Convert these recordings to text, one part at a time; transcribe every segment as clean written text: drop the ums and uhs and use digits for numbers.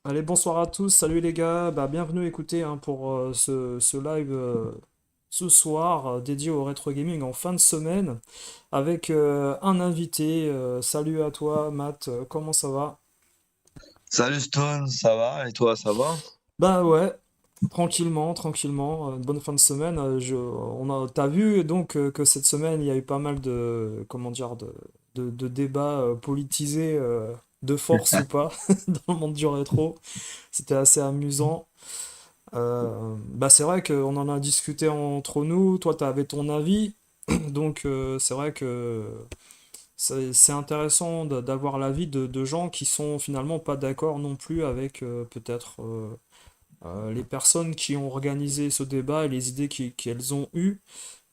Allez, bonsoir à tous, salut les gars, bienvenue écouter pour ce live ce soir dédié au rétro gaming en fin de semaine avec un invité. Salut à toi Matt, comment ça va? Salut Stone, ça va? Et toi, ça va? Bah ouais, tranquillement, tranquillement, une bonne fin de semaine. T'as vu donc que cette semaine il y a eu pas mal de, comment dire, de débats politisés de force ou pas dans le monde du rétro. C'était assez amusant. C'est vrai qu'on en a discuté entre nous, toi tu avais ton avis, donc c'est vrai que c'est intéressant d'avoir l'avis de gens qui sont finalement pas d'accord non plus avec peut-être les personnes qui ont organisé ce débat et les idées qu'elles ont eues.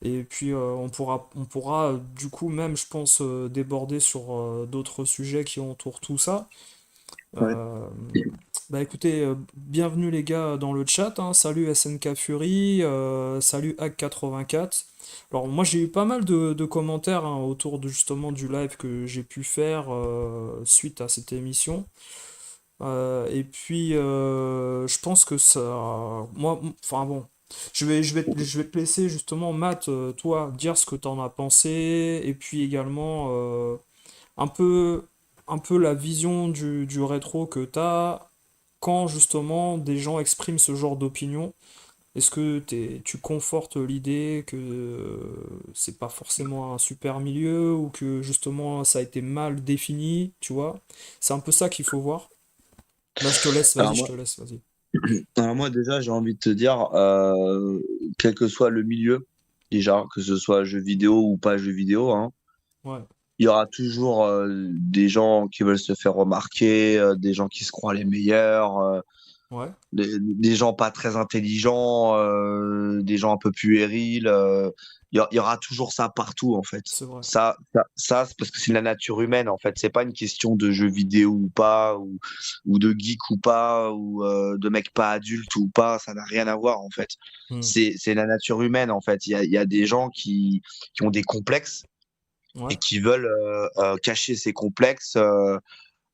Et puis on pourra du coup même, je pense, déborder sur d'autres sujets qui entourent tout ça. Ouais. Euh, Bah écoutez, bienvenue les gars dans le chat, hein. Salut SNK Fury, salut Hack84. Alors moi j'ai eu pas mal de commentaires autour justement du live que j'ai pu faire suite à cette émission. Et puis je pense que ça... Moi, enfin bon, je vais te laisser justement Matt, toi, dire ce que t'en as pensé, et puis également un peu, un peu la vision du rétro que t'as quand justement des gens expriment ce genre d'opinion. Est-ce que tu confortes l'idée que c'est pas forcément un super milieu ou que justement ça a été mal défini, tu vois? C'est un peu ça qu'il faut voir. Là, je te laisse, vas-y, Alors je moi, te laisse, vas-y. alors moi déjà, j'ai envie de te dire, quel que soit le milieu, déjà, que ce soit jeu vidéo ou pas jeu vidéo, hein, Ouais, il y aura toujours des gens qui veulent se faire remarquer, des gens qui se croient les meilleurs, ouais, des gens pas très intelligents, des gens un peu puérils. Il y aura toujours ça partout, en fait. c'est vrai. Ça, c'est parce que c'est la nature humaine, en fait. C'est pas une question de jeu vidéo ou pas, ou de geek ou pas, ou de mec pas adulte ou pas. Ça n'a rien à voir, en fait. Hmm. C'est la nature humaine, en fait. Il y a des gens qui ont des complexes et Ouais, qui veulent cacher ces complexes.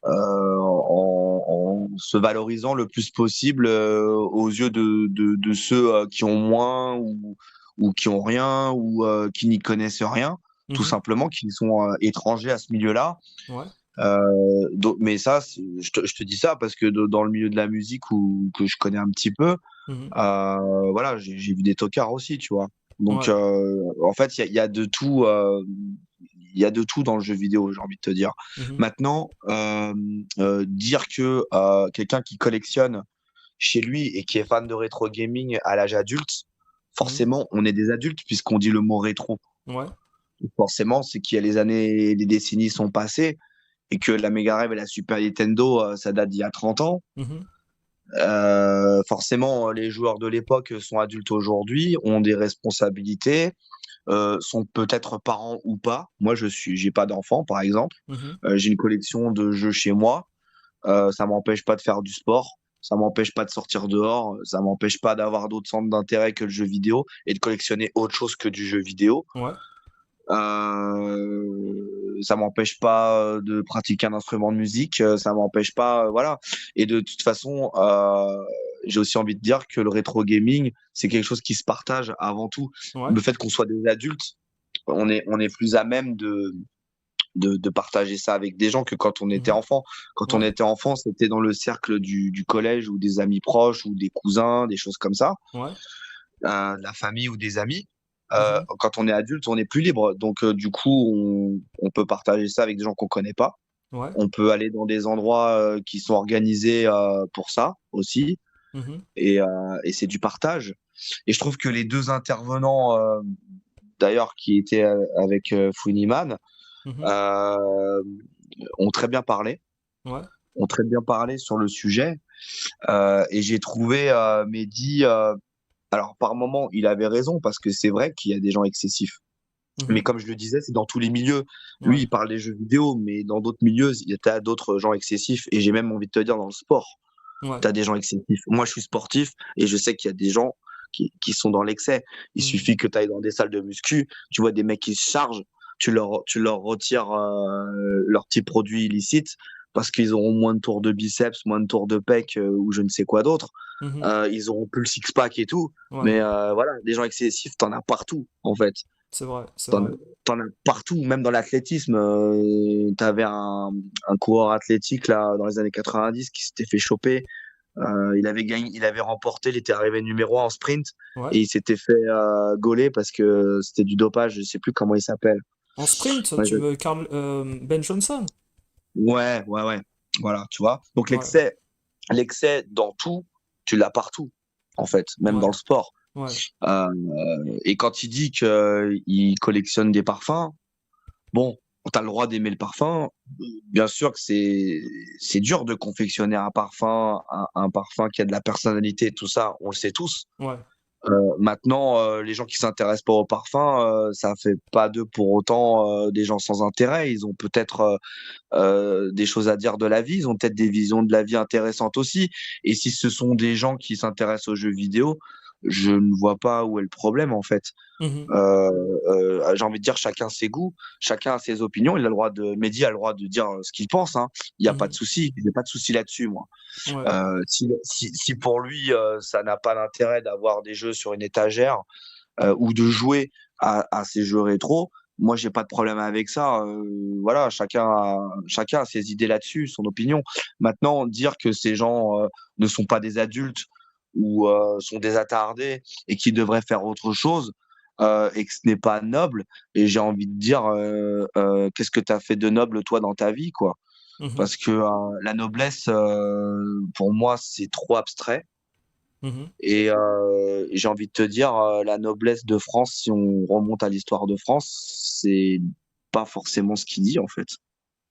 En se valorisant le plus possible aux yeux de ceux qui ont moins ou qui ont rien ou qui n'y connaissent rien, tout mhm, simplement, qui sont étrangers à ce milieu-là. ouais, Mais ça, je te dis ça parce que dans le milieu de la musique que je connais un petit peu, mhm, voilà, j'ai vu des tocards aussi, tu vois. Donc, ouais, en fait, il y a de tout. Il y a de tout dans le jeu vidéo, j'ai envie de te dire. mhm, Maintenant, dire que quelqu'un qui collectionne chez lui et qui est fan de rétro gaming à l'âge adulte, mhm, forcément, on est des adultes puisqu'on dit le mot rétro. ouais, Forcément, c'est qu'il y a les années, les décennies sont passées et que la Mega Drive et la Super Nintendo, ça date d'il y a 30 ans. mhm, Forcément, les joueurs de l'époque sont adultes aujourd'hui, ont des responsabilités, sont peut-être parents ou pas. Moi, j'ai pas d'enfant, par exemple. mhm, J'ai une collection de jeux chez moi. Ça m'empêche pas de faire du sport. Ça m'empêche pas de sortir dehors. Ça m'empêche pas d'avoir d'autres centres d'intérêt que le jeu vidéo et de collectionner autre chose que du jeu vidéo. ouais, Ça m'empêche pas de pratiquer un instrument de musique. Ça m'empêche pas, voilà. Et de toute façon, j'ai aussi envie de dire que le rétro gaming, c'est quelque chose qui se partage avant tout. ouais, Le fait qu'on soit des adultes, on est plus à même de partager ça avec des gens que quand on était mhm, enfant. Quand on ouais, était enfant, c'était dans le cercle du collège ou des amis proches ou des cousins, des choses comme ça, ouais, de la famille ou des amis. mhm, Quand on est adulte, on est plus libre. Donc, du coup, on peut partager ça avec des gens qu'on connaît pas. ouais, On peut aller dans des endroits qui sont organisés pour ça aussi. mhm, Et c'est du partage. Et je trouve que les deux intervenants, d'ailleurs, qui étaient avec Funiman, mhm, euh, ont très bien parlé, ouais, ont très bien parlé sur le sujet. Et j'ai trouvé Mehdi, alors par moment, il avait raison parce que c'est vrai qu'il y a des gens excessifs. Mais mhm, comme je le disais, c'est dans tous les milieux. Lui, ouais, il parle des jeux vidéo, mais dans d'autres milieux, il y a d'autres gens excessifs. Et j'ai même envie de te dire, dans le sport, ouais, tu as des gens excessifs. Moi, je suis sportif et je sais qu'il y a des gens qui sont dans l'excès. Il mhm, suffit que tu ailles dans des salles de muscu, tu vois des mecs qui se chargent, tu leur retires leurs petits produits illicites. parce qu'ils auront moins de tours de biceps, moins de tours de pec ou je ne sais quoi d'autre. Mhm. Ils auront plus le six-pack et tout. Ouais, Mais voilà, des gens excessifs, t'en as partout, en fait. c'est vrai, c'est T'en, vrai. t'en as partout, même dans l'athlétisme. T'avais un coureur athlétique là, dans les années 90 qui s'était fait choper. Il avait gagné, il avait remporté, il était arrivé numéro 1 en sprint Ouais. et il s'était fait gauler parce que c'était du dopage, je sais plus comment il s'appelle. En sprint, Ouais, tu veux Ben Johnson? ouais. Voilà, tu vois. Donc Ouais, l'excès dans tout, tu l'as partout, en fait, même dans ouais, le sport. ouais. Euh, et quand il dit qu'il collectionne des parfums, bon, tu as le droit d'aimer le parfum. Bien sûr que c'est dur de confectionner un parfum, un parfum qui a de la personnalité, tout ça, on le sait tous. Ouais. Maintenant, les gens qui s'intéressent pas au parfum, ça fait pas d'eux pour autant des gens sans intérêt. Ils ont peut-être des choses à dire de la vie, ils ont peut-être des visions de la vie intéressantes aussi. Et si ce sont des gens qui s'intéressent aux jeux vidéo, je ne vois pas où est le problème en fait. Mhm. J'ai envie de dire chacun ses goûts, chacun a ses opinions. Il a le droit de, Mehdi a le droit de dire ce qu'il pense. Hein. Il n'y a pas de Mhm. souci, il n'y a pas de souci là-dessus, moi. Ouais. Si pour lui ça n'a pas d'intérêt d'avoir des jeux sur une étagère ou de jouer à ces jeux rétro, moi j'ai pas de problème avec ça. Voilà, chacun a ses idées là-dessus, son opinion. Maintenant, dire que ces gens ne sont pas des adultes ou sont des attardés et qui devraient faire autre chose et que ce n'est pas noble, et j'ai envie de dire qu'est-ce que tu as fait de noble toi dans ta vie, quoi. Mhm. Parce que la noblesse, pour moi, c'est trop abstrait. Mhm. Et j'ai envie de te dire, la noblesse de France, si on remonte à l'histoire de France, c'est pas forcément ce qu'il dit en fait.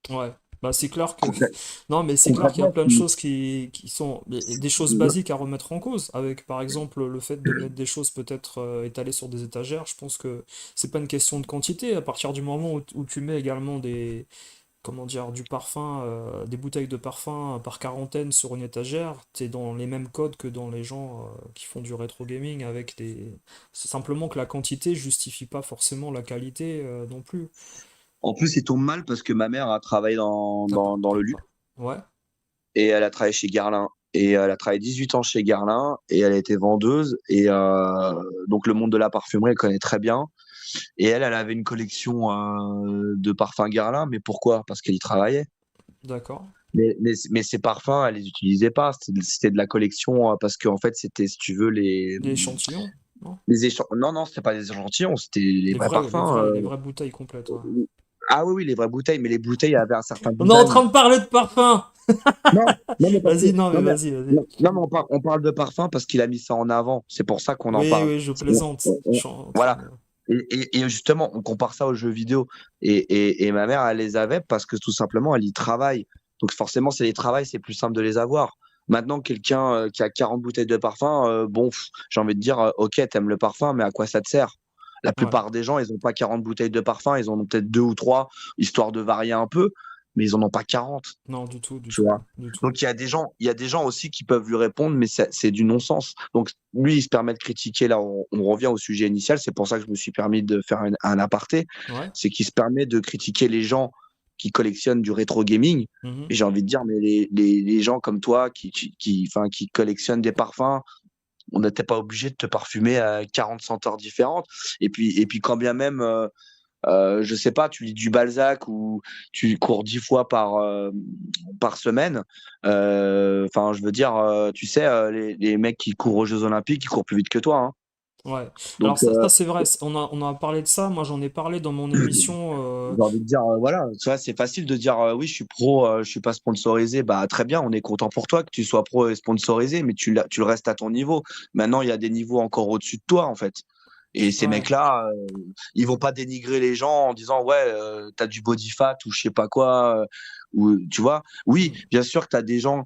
Ouais. Bah, c'est clair que. Concrè- Non, mais c'est clair qu'il y a Concrètement, plein de choses qui sont des choses basiques à remettre en cause. Avec, par exemple, le fait de mettre des choses peut-être étalées sur des étagères. Je pense que c'est pas une question de quantité. À partir du moment où tu mets également des. Comment dire, du parfum, des bouteilles de parfum par quarantaine sur une étagère, t'es dans les mêmes codes que dans les gens qui font du rétro gaming avec des. C'est simplement que la quantité justifie pas forcément la qualité non plus. en plus, il tombe mal parce que ma mère a travaillé dans le luxe Ouais, et elle a travaillé chez Guerlain. Et elle a travaillé 18 ans chez Guerlain et elle a été vendeuse. Et donc, le monde de la parfumerie, elle connaît très bien. Et elle avait une collection de parfums Guerlain. Mais pourquoi? Parce qu'elle y travaillait. d'accord. Mais ces parfums, elle les utilisait pas. C'était de la collection parce qu'en fait, c'était, si tu veux, Des échantillons, non? les échantillons. Non, non, c'était pas des échantillons, c'était les vrais parfums. Les vraies bouteilles complètes, ouais. Ah oui, oui, les vraies bouteilles, mais les bouteilles avaient un certain On est en design. train de parler de parfum! Non, non, mais parce que, Vas-y, non, mais non, mais, vas-y, vas-y. non, mais on parle de parfum parce qu'il a mis ça en avant. C'est pour ça qu'on en Oui, parle. oui, je plaisante. Je suis en train Voilà. de. Et justement, on compare ça aux jeux vidéo. Et ma mère, elle les avait parce que tout simplement, elle y travaille. Donc forcément, c'est les travails, c'est plus simple de les avoir. Maintenant, quelqu'un qui a 40 bouteilles de parfum, bon, j'ai envie de dire, ok, t'aimes le parfum, mais à quoi ça te sert? La Ouais. plupart des gens, ils n'ont pas 40 bouteilles de parfum, ils en ont peut-être deux ou trois, histoire de varier un peu, mais ils en ont pas 40, Non, du tout, du tu tout, vois. du tout. Donc il y a des gens aussi qui peuvent lui répondre, mais c'est du non-sens. Donc lui, il se permet de critiquer. Là, on revient au sujet initial. C'est pour ça que je me suis permis de faire un aparté. Ouais. C'est qu'il se permet de critiquer les gens qui collectionnent du rétro gaming. Mhm. Et j'ai envie de dire, mais les gens comme toi enfin, qui collectionnent des parfums, on n'était pas obligé de te parfumer à 40 senteurs différentes. Et puis quand bien même je sais pas, tu lis du Balzac ou tu cours 10 fois par semaine. Enfin, je veux dire, tu sais, les mecs qui courent aux Jeux Olympiques, ils courent plus vite que toi. Hein. Ouais. Alors Donc, ça c'est vrai, on a parlé de ça, moi j'en ai parlé dans mon émission. j'ai envie de dire, voilà, tu vois, c'est facile de dire, oui, je suis pro, je suis pas sponsorisé. Bah, très bien, on est content pour toi que tu sois pro et sponsorisé, mais tu le restes à ton niveau. Maintenant, il y a des niveaux encore au-dessus de toi, en fait. Et ces Ouais. mecs-là, ils vont pas dénigrer les gens en disant ouais, t'as du body fat ou je sais pas quoi. Ou tu vois, oui, Mm. bien sûr que t'as des gens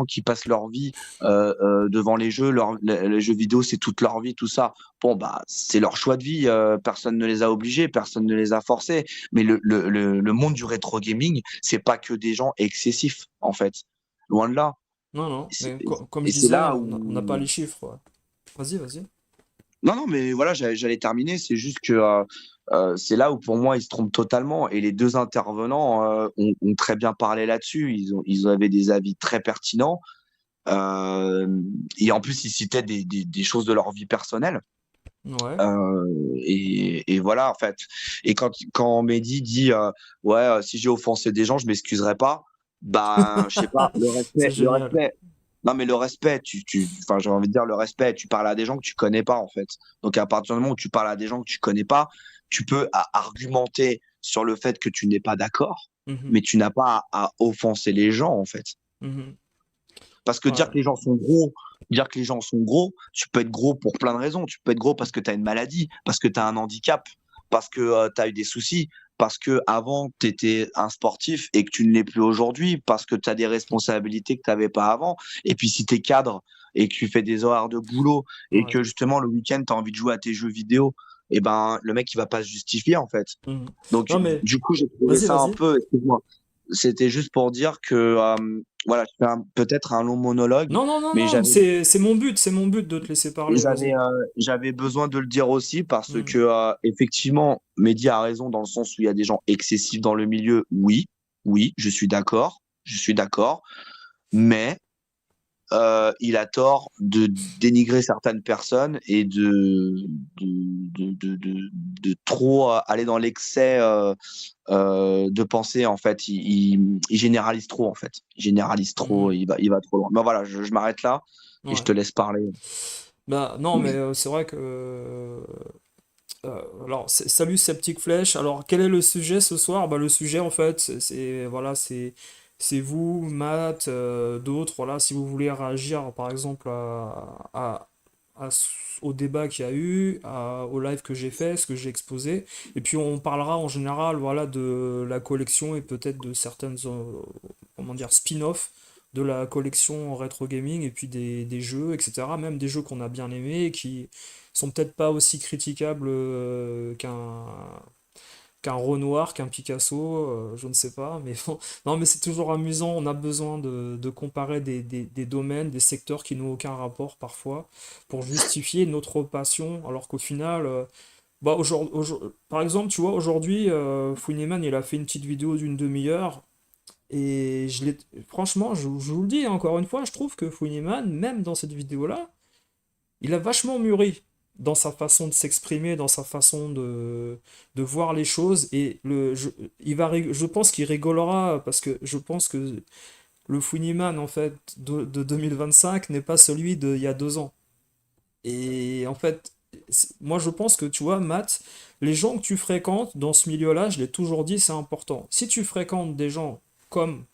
qui passent leur vie devant les jeux, les jeux vidéo, c'est toute leur vie, tout ça. Bon bah c'est leur choix de vie, personne ne les a obligés, personne ne les a forcés. Mais le monde du rétro gaming, c'est pas que des gens excessifs en fait, loin de là. Non, non, Et c'est mais comme et je c'est disais, là on n'a pas où les chiffres. Ouais. Vas-y, vas-y. Non, non, mais voilà, j'allais terminer. C'est juste que c'est là où pour moi ils se trompent totalement. Et les deux intervenants ont très bien parlé là-dessus. Ils avaient des avis très pertinents. Euh, et en plus, ils citaient des choses de leur vie personnelle. Ouais. Et voilà, en fait. Et quand Mehdi dit ouais, si j'ai offensé des gens, je m'excuserai pas. Ben, je sais pas, C'est le génial. respect. Non, mais le respect, enfin, j'ai envie de dire le respect. Tu parles à des gens que tu connais pas, en fait. Donc, à partir du moment où tu parles à des gens que tu connais pas, tu peux argumenter sur le fait que tu n'es pas d'accord, Mhm. mais tu n'as pas à offenser les gens, en fait. Mhm. Parce que Ouais. dire que les gens sont gros, tu peux être gros pour plein de raisons. Tu peux être gros parce que tu as une maladie, parce que tu as un handicap, parce que tu as eu des soucis, parce que avant tu étais un sportif et que tu ne l'es plus aujourd'hui, parce que tu as des responsabilités que tu n'avais pas avant. Et puis si tu es cadre et que tu fais des horaires de boulot et Ouais. que justement le week-end tu as envie de jouer à tes jeux vidéo, et ben le mec il va pas se justifier en fait. Mhm. Donc, Non mais du coup, j'ai trouvé vas-y, ça un vas-y. peu, excuse-moi, c'était juste pour dire que, voilà, je fais peut-être un long monologue, Non, non, non, mais non, c'est mon but de te laisser parler, vas-y. j'avais besoin de le dire aussi parce Mhm. que, effectivement, Mehdi a raison dans le sens où il y a des gens excessifs dans le milieu. Oui, oui, je suis d'accord, mais il a tort de dénigrer certaines personnes et de trop aller dans l'excès de penser. En fait, il généralise trop, en fait. Il généralise trop, Mhm. il va trop loin. Ben voilà, je m'arrête là et je Ouais. te laisse parler. Bah non, mais c'est vrai que alors salut Sceptique Flèche. Alors quel est le sujet ce soir? Bah le sujet en fait, voilà, c'est vous, Matt, d'autres. Voilà, si vous voulez réagir par exemple au débat qu'il y a eu, au live que j'ai fait, ce que j'ai exposé. Et puis on parlera en général, voilà, de la collection et peut-être de certaines, comment dire, spin-off de la collection rétro gaming et puis des jeux, etc. Même des jeux qu'on a bien aimés et qui sont peut-être pas aussi critiquables qu'un Renoir, qu'un Picasso, je ne sais pas, mais bon, non, mais c'est toujours amusant, on a besoin de comparer des domaines, des secteurs qui n'ont aucun rapport parfois, pour justifier notre passion, alors qu'au final, bah, par exemple, tu vois, aujourd'hui, Funnyman, il a fait une petite vidéo d'une demi-heure, et franchement, je vous le dis encore une fois, je trouve que Funnyman, même dans cette vidéo-là, il a vachement mûri dans sa façon de s'exprimer, dans sa façon de voir les choses. Et je pense qu'il rigolera parce que je pense que le Funnyman en fait de 2025 n'est pas celui d'il y a 2 ans. Et en fait, moi je pense que tu vois, Matt, les gens que tu fréquentes dans ce milieu-là, je l'ai toujours dit, c'est important. Si tu fréquentes des gens comme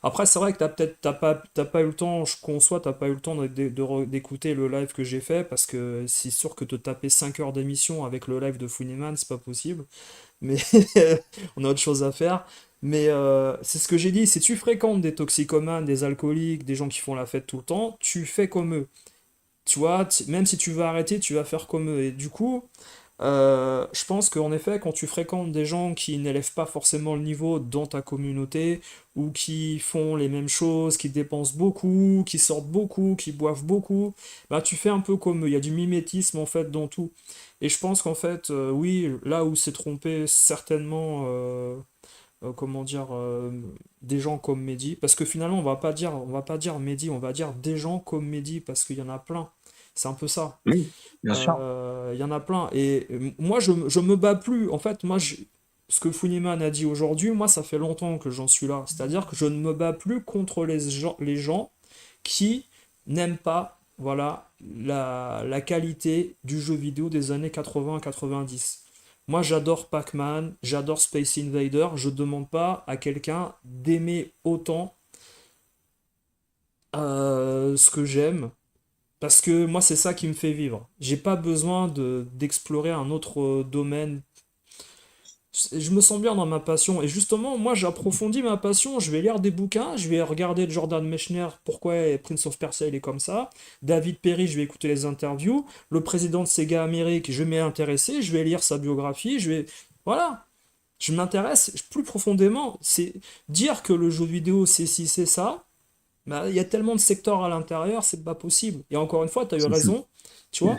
après, c'est vrai que t'as pas eu le temps, je conçois, t'as pas eu le temps d'écouter le live que j'ai fait parce que c'est sûr que te taper 5 heures d'émission avec le live de Funnyman, c'est pas possible. Mais on a autre chose à faire. Mais c'est ce que j'ai dit, si tu fréquentes des toxicomanes, des alcooliques, des gens qui font la fête tout le temps, tu fais comme eux. Tu vois, même si tu vas arrêter, tu vas faire comme eux. Et du coup, je pense qu'en effet, quand tu fréquentes des gens qui n'élèvent pas forcément le niveau dans ta communauté, ou qui font les mêmes choses, qui dépensent beaucoup, qui sortent beaucoup, qui boivent beaucoup, bah tu fais un peu comme eux. Il y a du mimétisme en fait dans tout. Et je pense qu'en fait, oui, là où s'est trompé certainement, comment dire, des gens comme Mehdi, parce que finalement on va pas dire Mehdi, on va dire des gens comme Mehdi, parce qu'il y en a plein. C'est un peu ça. Oui, bien sûr. Il y en a plein. Et moi, je me bats plus. En fait, ce que Funnyman a dit aujourd'hui, moi, ça fait longtemps que j'en suis là. C'est-à-dire que je ne me bats plus contre les gens qui n'aiment pas, voilà, la qualité du jeu vidéo des années 80-90. Moi, j'adore Pac-Man, j'adore Space Invader. Je demande pas à quelqu'un d'aimer autant ce que j'aime parce que moi, c'est ça qui me fait vivre. J'ai pas besoin d'explorer un autre domaine. Je me sens bien dans ma passion. Et justement, moi, j'approfondis ma passion. Je vais lire des bouquins. Je vais regarder Jordan Mechner, pourquoi Prince of Persia il est comme ça. David Perry, je vais écouter les interviews. Le président de Sega Amérique, je vais m'y intéresser. Je vais lire sa biographie. Voilà. Je m'intéresse plus profondément. C'est dire que le jeu vidéo, c'est ci, c'est ça. Bah, il y a tellement de secteurs à l'intérieur, c'est pas possible. Et encore une fois, tu as eu C'est ça. raison. Tu vois,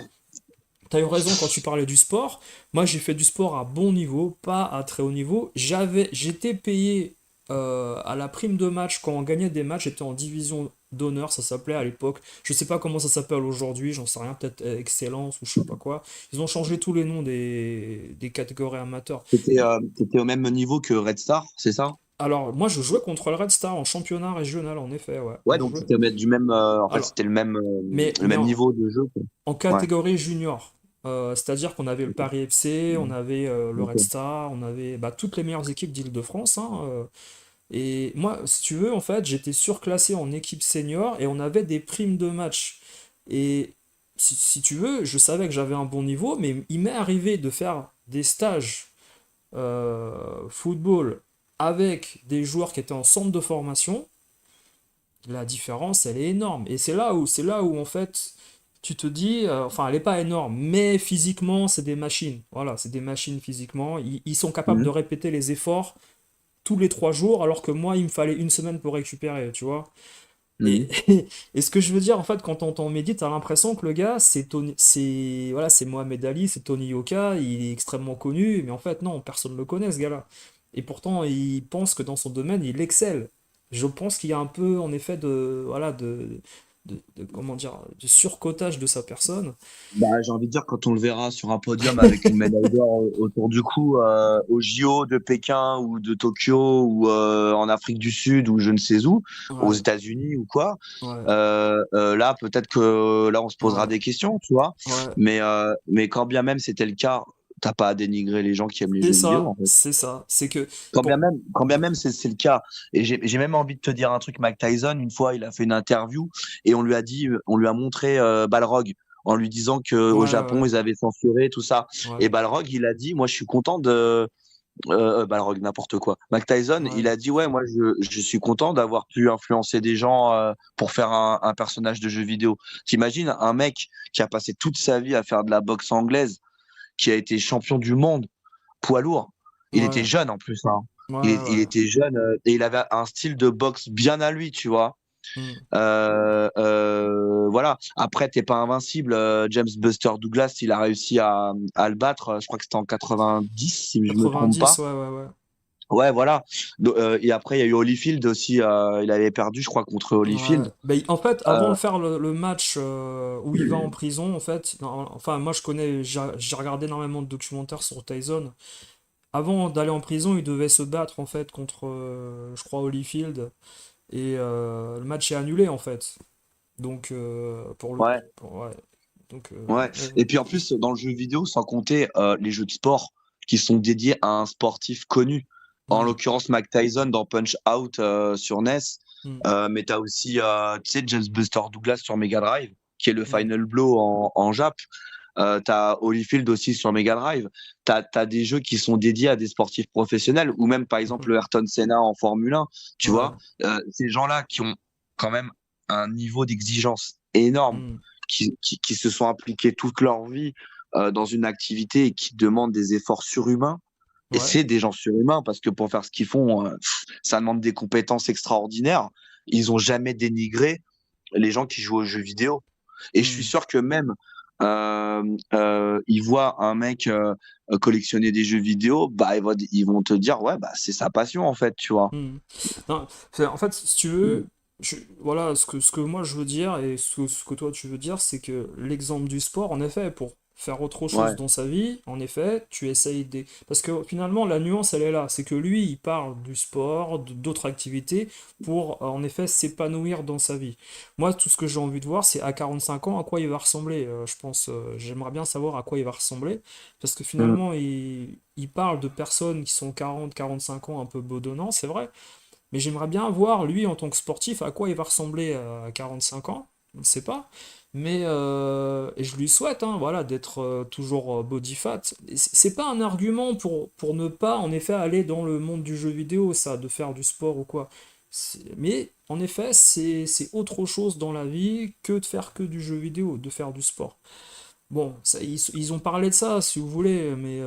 T'as eu raison quand tu parlais du sport. Moi, j'ai fait du sport à bon niveau, pas à très haut niveau. J'étais payé à la prime de match quand on gagnait des matchs. J'étais en division d'honneur, ça s'appelait à l'époque. Je sais pas comment ça s'appelle aujourd'hui, j'en sais rien, peut-être Excellence ou je sais pas quoi. Ils ont changé tous les noms des catégories amateurs. T'étais au même niveau que Red Star, c'est ça? Alors, moi, je jouais contre le Red Star en championnat régional, en effet, ouais. Ouais, On donc jouait. t'étais au du même, en fait, Alors, c'était le mais même niveau de jeu, quoi. en Ouais, catégorie junior. C'est-à-dire qu'on avait le Paris FC, on avait le Red ok. Star, on avait bah, toutes les meilleures équipes d'Île-de-France, hein. Et moi, si tu veux, en fait, j'étais surclassé en équipe senior et on avait des primes de match. Et si tu veux, je savais que j'avais un bon niveau, mais il m'est arrivé de faire des stages football avec des joueurs qui étaient en centre de formation. La différence, elle est énorme. Et c'est là où en fait, tu te dis, enfin, elle n'est pas énorme, mais physiquement, c'est des machines. Voilà, c'est des machines physiquement. Ils sont capables de Mhm. répéter les efforts tous les 3 jours, alors que moi, il me fallait une semaine pour récupérer, tu vois. Et, Mhm. et ce que je veux dire, en fait, quand on entend Mehdi, t'as l'impression que le gars, voilà, c'est Mohamed Ali, c'est Tony Yoka, il est extrêmement connu, mais en fait, non, personne ne le connaît, ce gars-là. Et pourtant, il pense que dans son domaine, il excelle. Je pense qu'il y a un peu, en effet, voilà, comment dire, de surcotage de sa personne. Bah, j'ai envie de dire, quand on le verra sur un podium avec une médaille d'or autour du cou, au JO de Pékin ou de Tokyo ou en Afrique du Sud ou je ne sais où, aux Ouais, États-Unis ou quoi, ouais, là, peut-être que là, on se posera ouais, des questions, tu vois. ouais. Mais quand bien même c'était le cas, t'as pas à dénigrer les gens qui aiment les C'est jeux vidéo, ça, en fait. c'est ça. C'est que, pour... Quand bien même c'est le cas. Et j'ai même envie de te dire un truc, Mike Tyson, une fois, il a fait une interview et on lui a dit, on lui a montré Balrog en lui disant que Ouais, au Japon, ouais, ils avaient censuré tout ça. Et ouais, Balrog, il a dit, moi, je suis content de Balrog, n'importe quoi. Mike Tyson, il ouais, a dit, ouais, moi, je suis content d'avoir pu influencer des gens pour faire un personnage de jeu vidéo. T'imagines un mec qui a passé toute sa vie à faire de la boxe anglaise, qui a été champion du monde poids lourd. Il était ouais, jeune en plus, hein. ouais, Il ouais. était jeune et il avait un style de boxe bien à lui, tu vois. Hmm. Voilà. Après, t'es pas invincible. James Buster Douglas, il a réussi à le battre. Je crois que c'était en 90, si je me trompe 90, pas. ouais, ouais, ouais. Ouais, voilà. Et après, il y a eu Holyfield aussi. Il avait perdu, je crois, contre Ouais. Holyfield. Ben, en fait, avant Euh, de faire le match où il va en prison, en fait, enfin, moi je connais, j'ai regardé énormément de documentaires sur Tyson. Avant d'aller en prison, il devait se battre en fait contre, je crois, Holyfield. Et le match est annulé en fait. Donc, ouais, ouais. Donc, ouais. ouais. Et puis en plus, dans le jeu vidéo, sans compter les jeux de sport qui sont dédiés à un sportif connu. En Hmm, l'occurrence, Mike Tyson dans Punch Out sur NES. hmm, Mais tu as aussi, tu sais, James Buster Douglas sur Mega Drive, qui est le hmm, Final Blow en Jap. Tu as Holyfield aussi sur Mega Drive. Tu as des jeux qui sont dédiés à des sportifs professionnels, ou même par exemple mhm. le Ayrton Senna en Formule 1. Tu vois, Ouais. ces gens-là qui ont quand même un niveau d'exigence énorme, Hmm, qui se sont impliqués toute leur vie dans une activité et qui demandent des efforts surhumains. Et ouais. c'est des gens surhumains parce que pour faire ce qu'ils font, ça demande des compétences extraordinaires. Ils ont jamais dénigré les gens qui jouent aux jeux vidéo. Et je suis Hmm, sûr que même ils voient un mec collectionner des jeux vidéo, bah ils vont te dire ouais bah c'est sa passion en fait, tu vois. hmm. Non, en fait, si tu veux, voilà, ce que moi je veux dire et ce que toi tu veux dire, c'est que l'exemple du sport, en effet, pour faire autre chose Ouais, dans sa vie, en effet, tu essayes des... Parce que finalement, la nuance, elle est là. C'est que lui, il parle du sport, d'autres activités, pour, en effet, s'épanouir dans sa vie. Moi, tout ce que j'ai envie de voir, c'est à 45 ans, à quoi il va ressembler. Je pense, j'aimerais bien savoir à quoi il va ressembler, parce que mm, finalement, il parle de personnes qui sont 40, 45 ans, un peu bedonnants, c'est vrai, mais j'aimerais bien voir, lui, en tant que sportif, à quoi il va ressembler à 45 ans. On ne sait pas. Mais et je lui souhaite, hein, voilà, d'être toujours body fat. Et c'est pas un argument pour ne pas, en effet, aller dans le monde du jeu vidéo, ça, de faire du sport ou quoi. Mais en effet, c'est autre chose dans la vie que de faire que du jeu vidéo, de faire du sport. Bon, ils ont parlé de ça, si vous voulez, mais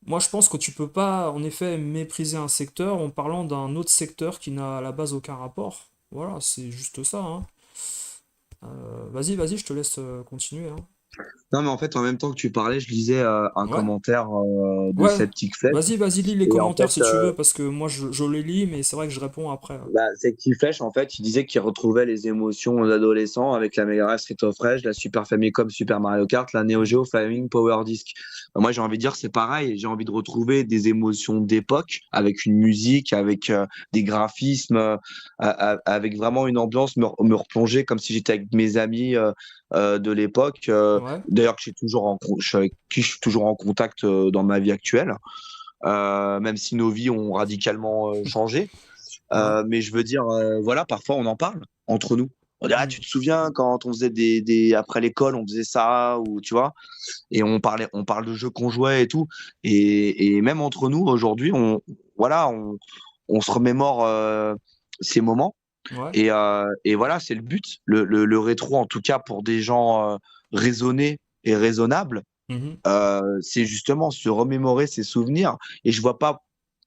moi, je pense que tu peux pas, en effet, mépriser un secteur en parlant d'un autre secteur qui n'a à la base aucun rapport. Voilà, c'est juste ça, hein. Vas-y, vas-y, je te laisse continuer, hein. Non, mais en fait, en même temps que tu parlais, je lisais un Ouais, commentaire de ouais. Septic Flèche. Vas-y, lis les Et en commentaires fait, si tu veux, parce que moi je les lis, mais c'est vrai que je réponds après. bah, Septic Flèche, en fait, il disait qu'il retrouvait les émotions aux adolescents avec la Mega Drive Street of Rage, la Super Famicom Super Mario Kart, la Neo Mhm. Geo Flaming Power Disc. Moi, j'ai envie de dire, c'est pareil. J'ai envie de retrouver des émotions d'époque avec une musique, avec des graphismes, avec vraiment une ambiance, me replonger comme si j'étais avec mes amis de l'époque. Ouais. D'ailleurs, avec qui je suis toujours en contact dans ma vie actuelle, même si nos vies ont radicalement changé. Ouais. Mais je veux dire, voilà, parfois on en parle entre nous. On dit, ah, tu Mhm. te souviens quand on faisait après l'école, on faisait ça, ou tu vois, et on parle de jeux qu'on jouait et tout. Et même entre nous, aujourd'hui, voilà, on se remémore ces moments. Ouais. Et voilà, c'est le but. Le rétro, en tout cas, pour des gens raisonnés et raisonnables, Mhm. c'est justement se remémorer ses souvenirs. Et je vois pas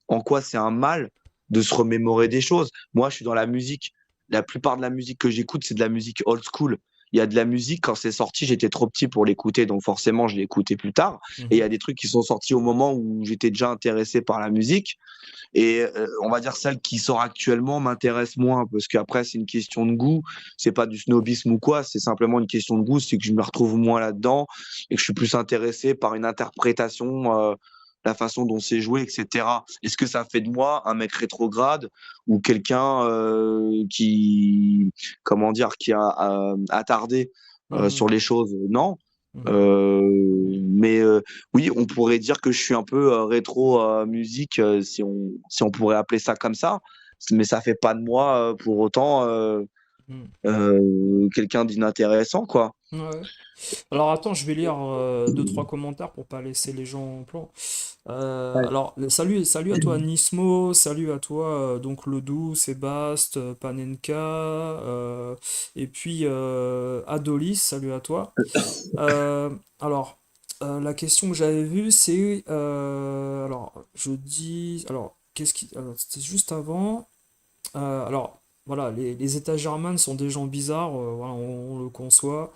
en quoi c'est un mal de se remémorer des choses. Moi, je suis dans la musique. La plupart de la musique que j'écoute, c'est de la musique old school. Il y a de la musique, quand c'est sorti, j'étais trop petit pour l'écouter, donc forcément, je l'ai écouté plus tard. Et il y Mhm. a des trucs qui sont sortis au moment où j'étais déjà intéressé par la musique. Et on va dire celle qui sort actuellement m'intéresse moins, parce qu'après, c'est une question de goût. C'est pas du snobisme ou quoi, c'est simplement une question de goût. C'est que je me retrouve moins là-dedans et que je suis plus intéressé par une interprétation, la façon dont c'est joué, etc. Est-ce que ça fait de moi un mec rétrograde ou quelqu'un comment dire, qui a attardé Mhm. sur les choses? Non. Mhm. Mais oui, on pourrait dire que je suis un peu rétro musique, si on pourrait appeler ça comme ça. Mais ça fait pas de moi pour autant Mhm. quelqu'un d'inintéressant, quoi. Ouais. Alors attends, je vais lire deux, trois commentaires pour pas laisser les gens en plan. Ouais. Salut à toi Nismo, salut à toi donc Lodou, Sébast, Panenka, et puis Adolis, salut à toi. Euh, alors, la question que j'avais vue, c'est alors je dis alors c'était juste avant. Alors voilà, les États germains sont des gens bizarres, voilà, on le conçoit.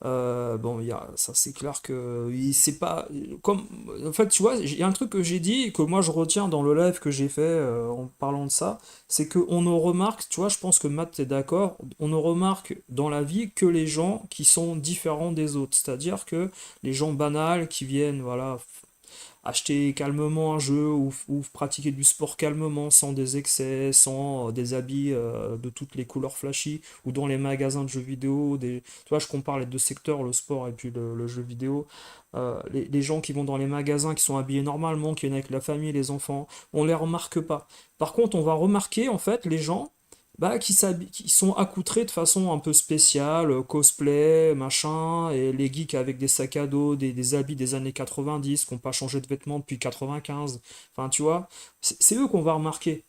Bon, ça c'est clair que c'est pas comme en fait tu vois, il y a un truc que j'ai dit et que moi je retiens dans le live que j'ai fait en parlant de ça, c'est que on ne remarque, tu vois, je pense que Matt est d'accord, on ne remarque dans la vie que les gens qui sont différents des autres, c'est-à-dire que les gens banals qui viennent voilà acheter calmement un jeu ou pratiquer du sport calmement, sans des excès, sans des habits de toutes les couleurs flashy, ou dans les magasins de jeux vidéo. Tu vois, je compare les deux secteurs, le sport et puis le jeu vidéo. Les gens qui vont dans les magasins, qui sont habillés normalement, qui viennent avec la famille et les enfants, on les remarque pas. Par contre, on va remarquer en fait les gens bah, qui sont accoutrés de façon un peu spéciale, cosplay, machin, et les geeks avec des sacs à dos, des habits des années 90, qui n'ont pas changé de vêtements depuis 95. Enfin, tu vois, c'est eux qu'on va remarquer.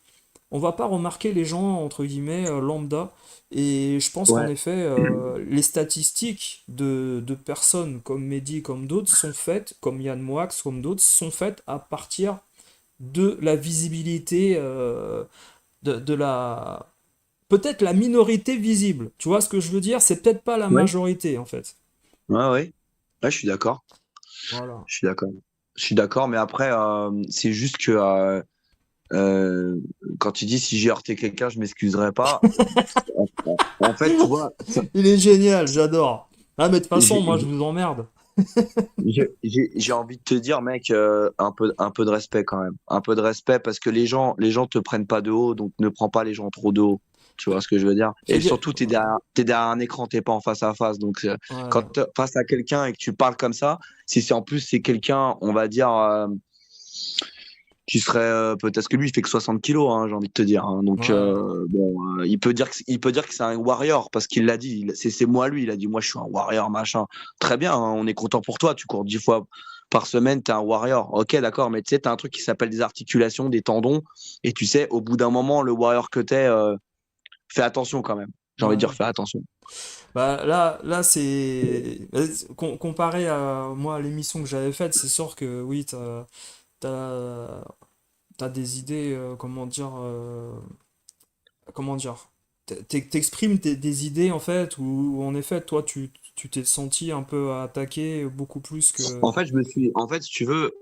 On va pas remarquer les gens, entre guillemets, lambda. Et je pense qu'en Ouais, effet, les statistiques de personnes comme Mehdi, comme d'autres, sont faites, comme Yann Moix, comme d'autres, sont faites à partir de la visibilité, de la peut-être la minorité visible. Tu vois ce que je veux dire? C'est peut-être pas la ouais, majorité en fait. ouais, ouais. Ouais, je suis d'accord. Voilà. Je suis d'accord. Je suis d'accord, mais après, c'est juste que euh, quand tu dis si j'ai heurté quelqu'un, je m'excuserai pas. En fait, tu vois, Il est génial, j'adore. Ah mais de toute façon, moi je j'ai vous emmerde. j'ai envie de te dire, mec, un peu de respect quand même. Un peu de respect parce que les gens te prennent pas de haut, donc ne prends pas les gens trop de haut. Tu vois ce que je veux dire? Et surtout, t'es derrière un écran, t'es pas en face à face. Donc, quand Ouais. t'es face à quelqu'un et que tu parles comme ça, si c'est en plus c'est quelqu'un, on va dire, qui serait peut-être que lui, il fait que 60 kilos, hein, j'ai envie de te dire. Hein. Donc, Ouais. bon, il peut dire que c'est un warrior parce qu'il l'a dit. C'est moi lui, il a dit, moi, je suis un warrior, machin. Très bien, hein, on est content pour toi. Tu cours 10 fois par semaine, t'es un warrior. Ok, d'accord, mais tu sais, t'as un truc qui s'appelle des articulations, des tendons. Et tu sais, au bout d'un moment, le warrior que t'es, fais attention quand même. J'ai envie de dire, Ouais. fais attention. Bah là c'est comparé à moi à l'émission que j'avais faite, c'est sûr que oui, t'as, t'as des idées, comment dire, t'exprimes des idées en fait où en effet toi tu t'es senti un peu attaqué beaucoup plus que. En fait, si tu veux,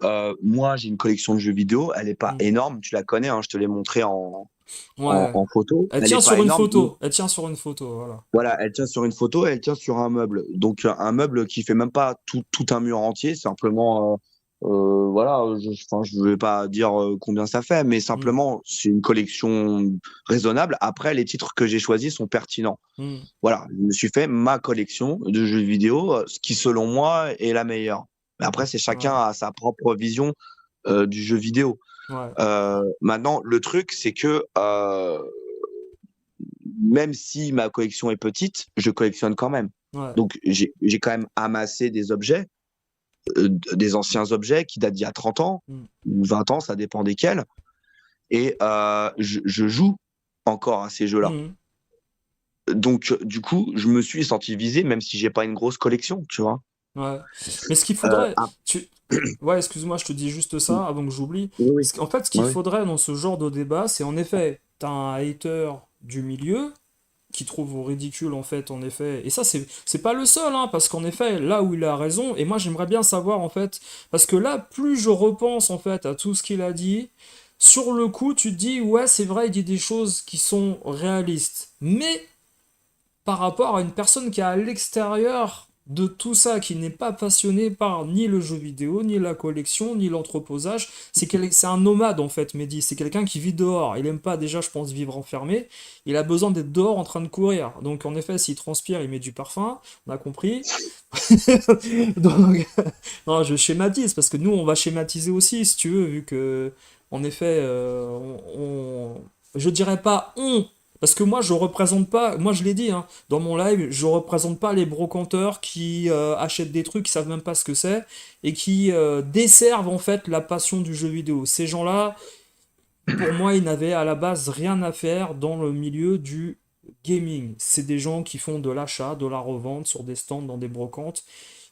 moi, j'ai une collection de jeux vidéo. Elle est pas Hmm. énorme. Tu la connais, hein, je te l'ai montré Ouais. en photo. Elle Elle tient est pas sur une énorme. photo. Elle tient sur une photo, voilà. Voilà, elle tient sur une photo et elle tient sur un meuble. Donc un meuble qui fait même pas tout un mur entier, simplement voilà, enfin, je vais pas dire combien ça fait, mais Hmm. simplement c'est une collection raisonnable. Après, les titres que j'ai choisis sont pertinents. Hmm. Voilà, je me suis fait ma collection de jeux vidéo, ce qui selon moi est la meilleure. Mais après, c'est chacun Ouais. a sa propre vision du jeu vidéo. Ouais. Maintenant, le truc, c'est que même si ma collection est petite, je collectionne quand même. Ouais. Donc, j'ai quand même amassé des objets, des anciens objets qui datent d'il y a 30 ans Hmm. ou 20 ans, ça dépend desquels. Et je joue encore à ces jeux-là. Hmm. Donc, du coup, je me suis senti visé, même si j'ai pas une grosse collection, tu vois. Ouais. Mais ce qu'il Euh, faudrait, ah, ouais, excuse-moi, je te dis juste ça avant que j'oublie. oui, oui, En fait, ce qu'il oui. faudrait dans ce genre de débat, c'est en effet, t'as un hater du milieu qui trouve ridicule en fait, en effet. Et ça, c'est pas le seul, hein, parce qu'en effet, là où il a raison, et moi j'aimerais bien savoir en fait, parce que là, plus je repense en fait à tout ce qu'il a dit, sur le coup, tu te dis, ouais, c'est vrai, il dit des choses qui sont réalistes. Mais par rapport à une personne qui est à l'extérieur de tout ça, qui n'est pas passionné par ni le jeu vidéo, ni la collection, ni l'entreposage. C'est un nomade en fait, Mehdi. C'est quelqu'un qui vit dehors. Il aime pas déjà, je pense, vivre enfermé. Il a besoin d'être dehors en train de courir. Donc en effet, s'il transpire, il met du parfum. On a compris. Donc, non, je schématise parce que nous, on va schématiser aussi, si tu veux, vu que, en effet, je dirais pas on, parce que moi, je représente pas, moi je l'ai dit, hein, dans mon live, je représente pas les brocanteurs qui achètent des trucs, qui savent même pas ce que c'est, et qui desservent en fait la passion du jeu vidéo. Ces gens-là, pour moi, ils n'avaient à la base rien à faire dans le milieu du gaming. C'est des gens qui font de l'achat, de la revente sur des stands, dans des brocantes.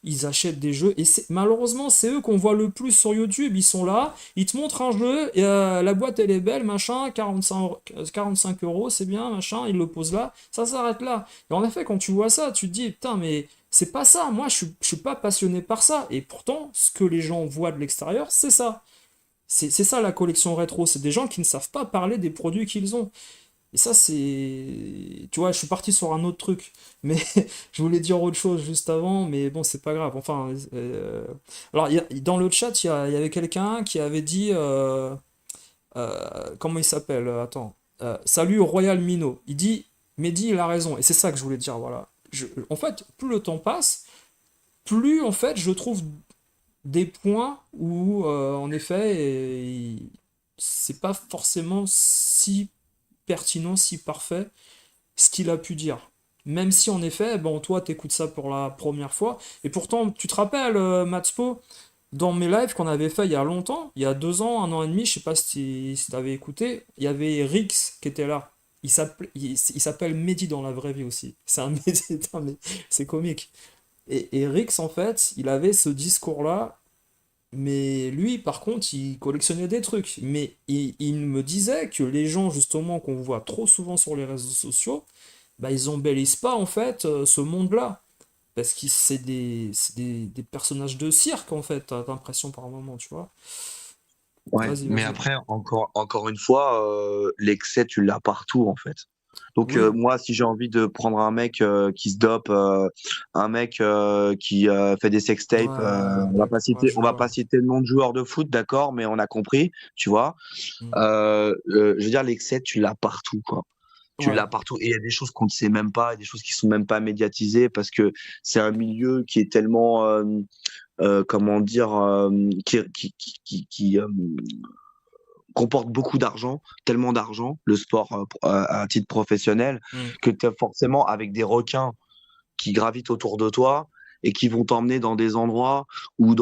Ils achètent des jeux et malheureusement c'est eux qu'on voit le plus sur YouTube. Ils sont là, ils te montrent un jeu, et, la boîte elle est belle, machin, 45 euros, c'est bien, machin, ils le posent là, ça s'arrête là. Et en effet, quand tu vois ça, tu te dis, putain, mais c'est pas ça, moi je suis pas passionné par ça. Et pourtant, ce que les gens voient de l'extérieur, c'est ça. C'est ça la collection rétro, c'est des gens qui ne savent pas parler des produits qu'ils ont. Et ça, c'est. Tu vois, je suis parti sur un autre truc. Mais je voulais dire autre chose juste avant, mais bon, c'est pas grave. Enfin. Alors, dans le chat, il y avait quelqu'un qui avait dit. Comment il s'appelle? Attends. Salut Royal Mino. Il dit. Mehdi, il a raison. Et c'est ça que je voulais dire, voilà. En fait, plus le temps passe, plus, en fait, je trouve des points où, en effet, c'est pas forcément si pertinent, si parfait ce qu'il a pu dire. Même si en effet, bon, toi, t'écoutes ça pour la première fois, et pourtant, tu te rappelles, Matspo, dans mes lives qu'on avait fait il y a longtemps, il y a 2 ans, 1 an et demi, je sais pas si t'avais écouté, il y avait Rix qui était là. Il s'appelle Mehdi dans la vraie vie aussi. C'est un Mehdi, putain, mais c'est comique. Et Rix, en fait, il avait ce discours-là, mais lui, par contre, il collectionnait des trucs. Mais il me disait que les gens, justement, qu'on voit trop souvent sur les réseaux sociaux, bah, ils embellissent pas, en fait, ce monde-là. Parce que des personnages de cirque, en fait, t'as l'impression par moment, tu vois. Ouais, Vas-y, mais vas-y. après, encore une fois, l'excès, tu l'as partout, en fait. Donc, Oui. moi, si j'ai envie de prendre un mec qui se dope, un mec qui fait des sextapes, Ouais, d'accord. Ouais, je on va pas vois. citer le nom de joueur de foot, d'accord, mais on a compris, tu vois. Hmm. Je veux dire, l'excès, tu l'as partout, quoi. Tu Ouais. l'as partout. Et il y a des choses qu'on ne sait même pas, et des choses qui sont même pas médiatisées parce que c'est un milieu qui est tellement, comment dire, qui comporte beaucoup d'argent, tellement d'argent, le sport à titre professionnel, Hmm. que tu as forcément avec des requins qui gravitent autour de toi et qui vont t'emmener dans des endroits où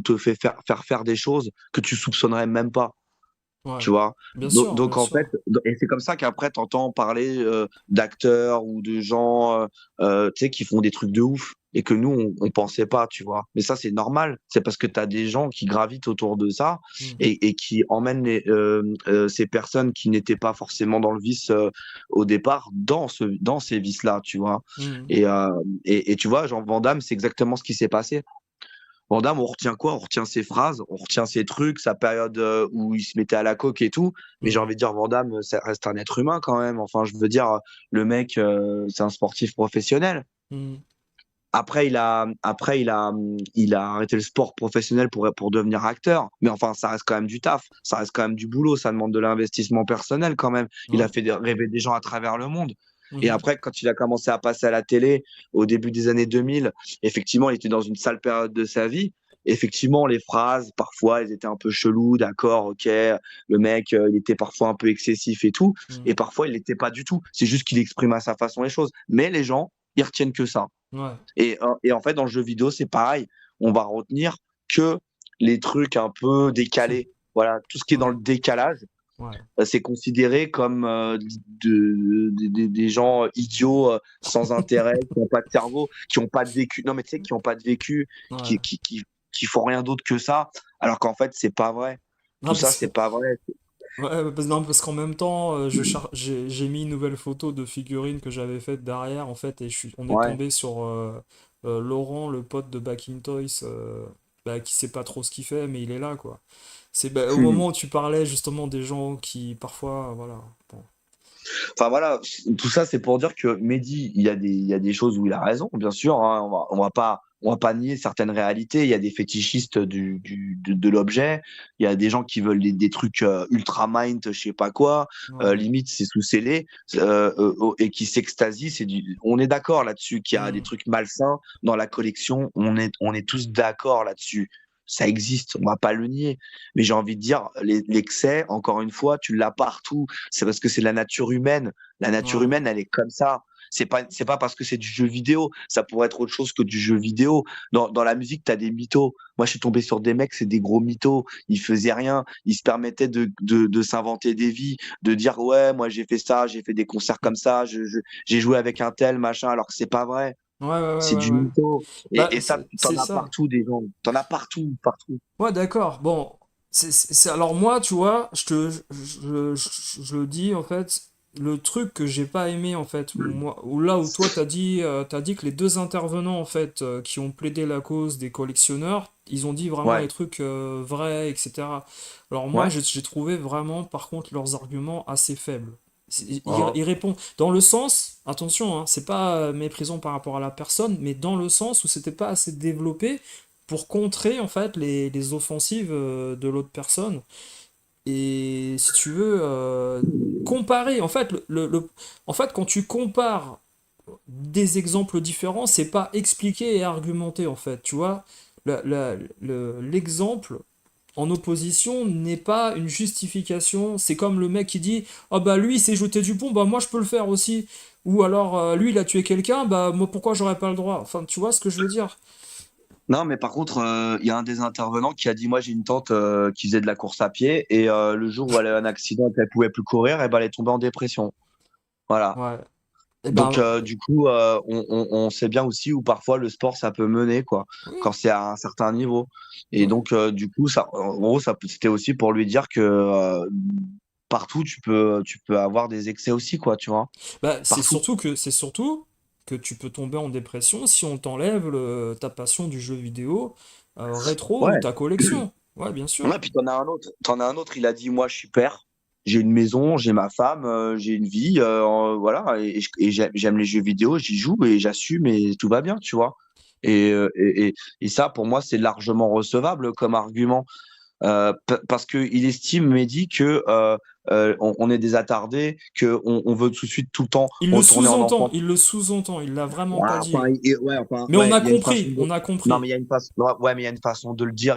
te fait faire des choses que tu soupçonnerais même pas. Ouais. Tu vois, Bien sûr, bien donc en fait, sûr. et c'est comme ça qu'après t'entends parler d'acteurs ou de gens, tu sais, qui font des trucs de ouf. et que nous, on pensait pas, tu vois. Mais ça, c'est normal. C'est parce que tu as des gens qui gravitent autour de ça Mm. et qui emmènent ces personnes qui n'étaient pas forcément dans le vice au départ dans ces vices-là, tu vois. Mm. Et, euh, et tu vois, genre Van Damme, c'est exactement ce qui s'est passé. Van Damme, on retient quoi? On retient ses phrases, on retient ses trucs, sa période où il se mettait à la coke et tout. Mais j'ai Mm. envie de dire, Van Damme, ça reste un être humain quand même. Enfin, je veux dire, le mec, c'est un sportif professionnel. Mm. Il a arrêté le sport professionnel pour devenir acteur. Mais enfin, ça reste quand même du taf, ça reste quand même du boulot, ça demande de l'investissement personnel quand même. Il a Ouais. fait rêver des gens à travers le monde. Et Mhm. après, quand il a commencé à passer à la télé au début des années 2000, effectivement, il était dans une sale période de sa vie. Effectivement, les phrases, parfois, elles étaient un peu cheloues, d'accord, ok, le mec, il était parfois un peu excessif et tout, et Mm. parfois, il l'était pas du tout. C'est juste qu'il exprime à sa façon les choses. Mais les gens, ils retiennent que ça. Ouais. Et en fait, dans le jeu vidéo, c'est pareil. On va retenir que les trucs un peu décalés. Voilà, tout ce qui est dans Ouais. le décalage, Ouais. c'est considéré comme des gens idiots, sans intérêt, qui n'ont pas de cerveau, qui n'ont pas de vécu. Non, mais tu sais, qui n'ont pas de vécu, Ouais. qui font rien d'autre que ça. Alors qu'en fait, c'est pas vrai. Tout Non, ça, parce que c'est pas vrai. ouais, non, parce qu'en même temps, j'ai mis une nouvelle photo de figurine que j'avais faite derrière, en fait, et on est Ouais. tombé sur Laurent, le pote de Back in Toys, bah, qui sait pas trop ce qu'il fait, mais il est là, quoi. C'est bah, au moment où tu parlais justement des gens qui, parfois, voilà. Bon. Enfin voilà, tout ça c'est pour dire que Mehdi, il y a des choses où il a raison, bien sûr. Hein, on va pas nier certaines réalités. Il y a des fétichistes de l'objet. Il y a des gens qui veulent des trucs ultra mind, je sais pas quoi. Ouais. Limite c'est sous scellé et qui s'extasient. On est d'accord là-dessus qu'il y a des Hmm. trucs malsains dans la collection. On est tous d'accord là-dessus. Ça existe, on va pas le nier. Mais j'ai envie de dire, l'excès, encore une fois, tu l'as partout. C'est parce que c'est la nature humaine. La nature Ouais. humaine, elle est comme ça. C'est pas parce que c'est du jeu vidéo. Ça pourrait être autre chose que du jeu vidéo. Dans la musique, tu as des mythos. Moi, je suis tombé sur des mecs, c'est des gros mythos. Ils faisaient rien. Ils se permettaient de s'inventer des vies, de dire, ouais, moi, j'ai fait ça, j'ai fait des concerts comme ça, j'ai joué avec un tel, machin, alors que c'est pas vrai. Ouais, ouais, ouais, C'est ouais, du ouais. mytho. Bah, Et ça, t'en c'est as ça. partout des gens. T'en as partout, partout. Ouais, d'accord. Bon, alors moi, tu vois, je le dis en fait, le truc que j'ai pas aimé en fait, moi, ou là où toi t'as dit que les deux intervenants en fait qui ont plaidé la cause des collectionneurs, ils ont dit vraiment Ouais, les trucs vrais, etc. Alors moi, ouais. j'ai trouvé vraiment, par contre, leurs arguments assez faibles. Oh. Ils répondent dans le sens, attention, hein, c'est pas méprisant par rapport à la personne, mais dans le sens où c'était pas assez développé pour contrer en fait les offensives de l'autre personne. Et si tu veux comparer, en fait, en fait, quand tu compares des exemples différents, c'est pas expliquer et argumenter en fait, tu vois. L'exemple en opposition n'est pas une justification. C'est comme le mec qui dit ah bah lui il s'est jeté du pont, bah moi je peux le faire aussi. Ou alors lui il a tué quelqu'un, bah moi pourquoi j'aurais pas le droit? Enfin, tu vois ce que je veux dire? Non, mais par contre, il y a un des intervenants qui a dit, moi j'ai une tante qui faisait de la course à pied et le jour où elle a eu un accident et qu'elle pouvait plus courir, et ben, elle est tombée en dépression. Voilà. Ouais. Et Donc ben du coup, on sait bien aussi où parfois le sport ça peut mener quoi, quand oui. c'est à un certain niveau. Et Ouais. donc du coup, ça, en gros, c'était aussi pour lui dire que partout tu peux avoir des excès aussi quoi, tu vois, Bah, partout. c'est surtout que tu peux tomber en dépression si on t'enlève ta passion du jeu vidéo rétro ou Ouais. ta collection. Ouais, bien sûr. Ouais, puis t'en as un autre, il a dit, moi je suis père, j'ai une maison, j'ai ma femme, j'ai une vie, voilà, j'aime les jeux vidéo, j'y joue et j'assume et tout va bien, tu vois. Et ça, pour moi, c'est largement recevable comme argument. Parce qu'il estime, Mehdi, que on est des attardés, que on veut tout de suite tout le temps retourner en enfant. Il le sous-entend, il l'a vraiment Ouais, pas dit, hein. Mais on ouais, a il y a une façon compris, de. on a Non, compris. mais il y a une façon. Ouais, mais il y a une façon de le dire.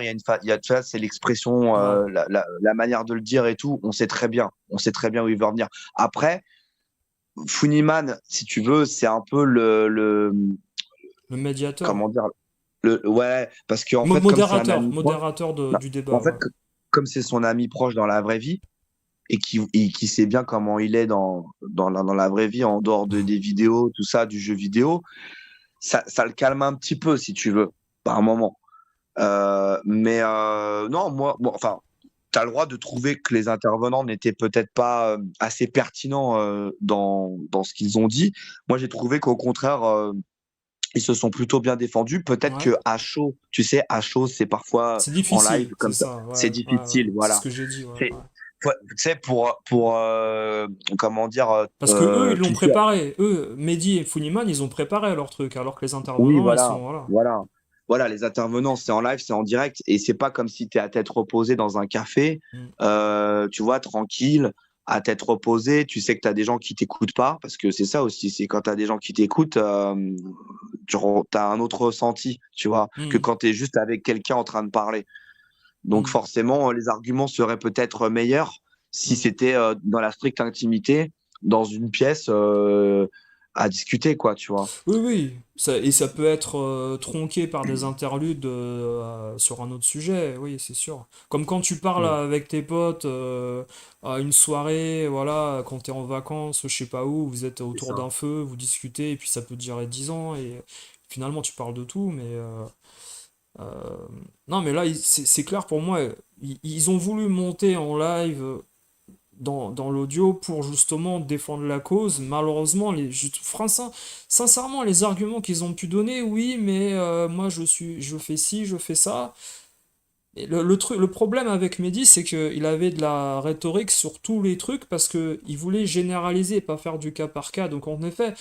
Tu vois, c'est l'expression, Ouais. la manière de le dire et tout. On sait très bien. On sait très bien où il veut en venir. Après, Funiman, si tu veux, c'est un peu Le médiateur. comment dire, ouais, parce qu'en fait, comme c'est un ami proche, Modérateur non, du débat, en fait, ouais. comme c'est son ami proche dans la vraie vie et qui sait bien comment il est dans la vraie vie, en dehors des vidéos, tout ça, du jeu vidéo. ça le calme un petit peu, si tu veux, par un moment. Non, enfin, tu as le droit de trouver que les intervenants n'étaient peut-être pas assez pertinents dans ce qu'ils ont dit. Moi, j'ai trouvé qu'au contraire, ils se sont plutôt bien défendus. Peut-être Ouais. que à chaud, tu sais, à chaud, c'est parfois C'est en live difficile, c'est comme ça, ça, ouais, c'est ouais, ouais. difficile, C'est ce voilà. que j'ai dit, ouais, C'est, ouais. tu sais, comment dire, Parce que eux, ils l'ont cliquer. préparé. Eux, Mehdi et Funiman, ils ont préparé leur truc, alors que les Oui, intervenants, ils voilà, sont, voilà. voilà. Voilà, les intervenants, c'est en live, c'est en direct, et c'est pas comme si tu es à tête reposée dans un café, Mm. tu vois, tranquille, à tête reposée, tu sais que tu as des gens qui t'écoutent pas, parce que c'est ça aussi, c'est quand tu as des gens qui t'écoutent, tu as un autre ressenti, tu vois, que Mm. quand tu es juste avec quelqu'un en train de parler. Donc Mm. forcément, les arguments seraient peut-être meilleurs si Mm. c'était dans la stricte intimité, dans une pièce, à discuter, quoi, tu vois. Oui, oui, et ça peut être tronqué par des interludes sur un autre sujet, oui, c'est sûr. Comme quand tu parles Mm. avec tes potes à une soirée, voilà, quand t'es en vacances, je sais pas où, vous êtes C'est autour ça. d'un feu, vous discutez, et puis ça peut durer 10 ans, et finalement tu parles de tout, mais euh, non, mais là, c'est clair pour moi, ils ont voulu monter en live dans l'audio pour justement défendre la cause. Malheureusement, sincèrement, les arguments qu'ils ont pu donner, oui, mais moi je fais ci, je fais ça. Et le problème avec Mehdi, c'est qu'il avait de la rhétorique sur tous les trucs parce que il voulait généraliser et pas faire du cas par cas. Donc en effet,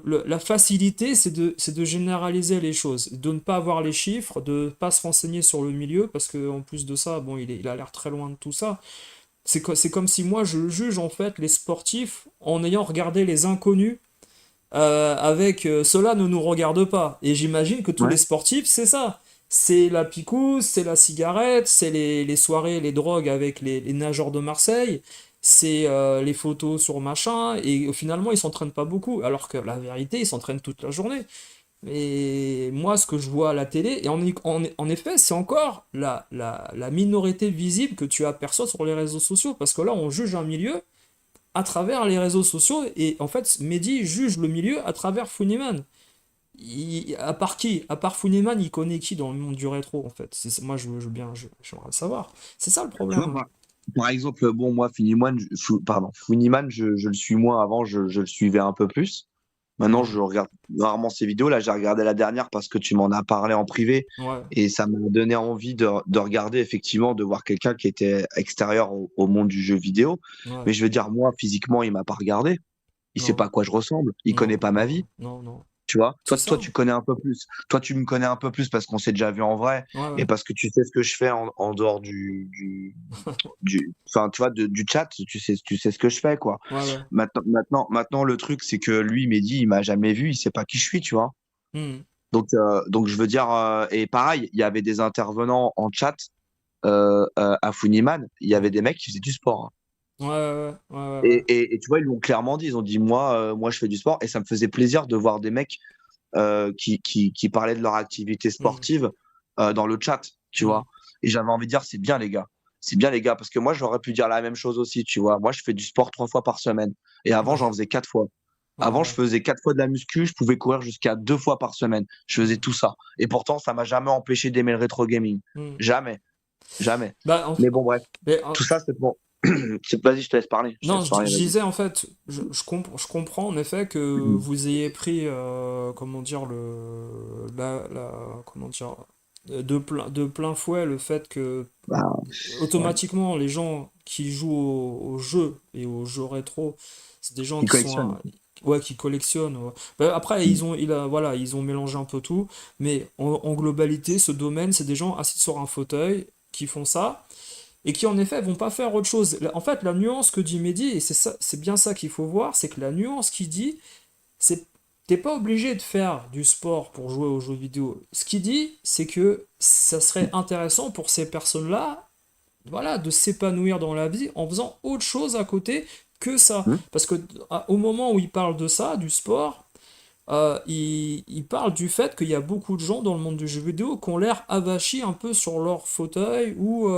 la facilité, c'est de généraliser les choses, de ne pas avoir les chiffres, de ne pas se renseigner sur le milieu parce que en plus de ça, bon, il a l'air très loin de tout ça. C'est comme si moi je juge en fait les sportifs en ayant regardé les inconnus avec cela ne nous regarde pas. Et j'imagine que tous les Ouais. sportifs, c'est ça. C'est la picouse, c'est la cigarette, c'est les soirées, les drogues avec les nageurs de Marseille, c'est les photos sur machin, et finalement ils s'entraînent pas beaucoup, alors que la vérité, ils s'entraînent toute la journée. Et moi, ce que je vois à la télé, et en effet, c'est encore la minorité visible que tu aperçois sur les réseaux sociaux, parce que là, on juge un milieu à travers les réseaux sociaux, et en fait, Mehdi juge le milieu à travers Funnyman. À part qui? À part Funnyman, il connaît qui dans le monde du rétro, en fait? Moi, j'aimerais le savoir. C'est ça le Tu vois, problème. par exemple, bon, moi, Funnyman, je le suis moins avant, je le suivais un peu plus. Maintenant, Ouais, je regarde rarement ses vidéos. Là, j'ai regardé la dernière parce que tu m'en as parlé en privé ouais, et ça m'a donné envie de regarder, effectivement, de voir quelqu'un qui était extérieur au monde du jeu vidéo. ouais, Mais je veux dire, moi, physiquement, il m'a pas regardé. Il sait non, pas à quoi je ressemble. Il connaît non, pas ma non, vie. non, non. Tu vois, C'est toi, ça. tu connais un peu plus. Toi, tu me connais un peu plus parce qu'on s'est déjà vu en vrai Ouais, et ouais, parce que tu sais ce que je fais en dehors enfin, tu vois, du chat, tu sais ce que je fais, quoi. ouais, ouais. Maintenant, le truc, c'est que lui, Mehdi, il m'a jamais vu, il sait pas qui je suis, tu vois. Hmm. Donc je veux dire, et pareil, il y avait des intervenants en chat à Funnyman, il y Hmm. avait des mecs qui faisaient du sport, hein. Ouais, ouais, ouais, ouais, ouais. Et tu vois, ils l'ont clairement dit, ils ont dit, moi, je fais du sport, et ça me faisait plaisir de voir des mecs qui parlaient de leur activité Hmm. sportive dans le chat, tu Hmm. vois. Et j'avais envie de dire, c'est bien les gars. C'est bien les gars, parce que moi, j'aurais pu dire la même chose aussi, tu vois. Moi, je fais du sport 3 fois par semaine. Et avant, Ouais, j'en faisais 4 fois. ouais, Avant, je ouais. faisais 4 fois de la muscu, je pouvais courir jusqu'à 2 fois par semaine. Je faisais Hmm. tout ça. Et pourtant, ça m'a jamais empêché d'aimer le rétro gaming. Hmm. Jamais, jamais. Bah, Mais bon, bref, mais, tout ça, c'est bon. Vas-y, je te laisse parler. Je te non, laisse parler, je vas-y. disais en fait, je comprends en effet que vous ayez pris, comment dire, comment dire, de plein fouet le fait que Bah, ouais. automatiquement les gens qui jouent aux jeux et aux jeux rétro, c'est des gens Il qui sont, collectionne. ouais, qui collectionnent. Ouais. Bah, après, Mm. voilà, ils ont mélangé un peu tout, mais en globalité, ce domaine, c'est des gens assis sur un fauteuil qui font ça et qui en effet vont pas faire autre chose. En fait, la nuance que dit Mehdi, et c'est ça, c'est bien ça qu'il faut voir, c'est que la nuance qu'il dit, c'est t'es pas obligé de faire du sport pour jouer aux jeux vidéo. Ce qu'il dit, c'est que ça serait intéressant pour ces personnes-là, voilà, de s'épanouir dans la vie en faisant autre chose à côté que ça. Mm. Parce que au moment où il parle de ça, du sport, il parle du fait qu'il y a beaucoup de gens dans le monde du jeu vidéo qui ont l'air avachis un peu sur leur fauteuil ou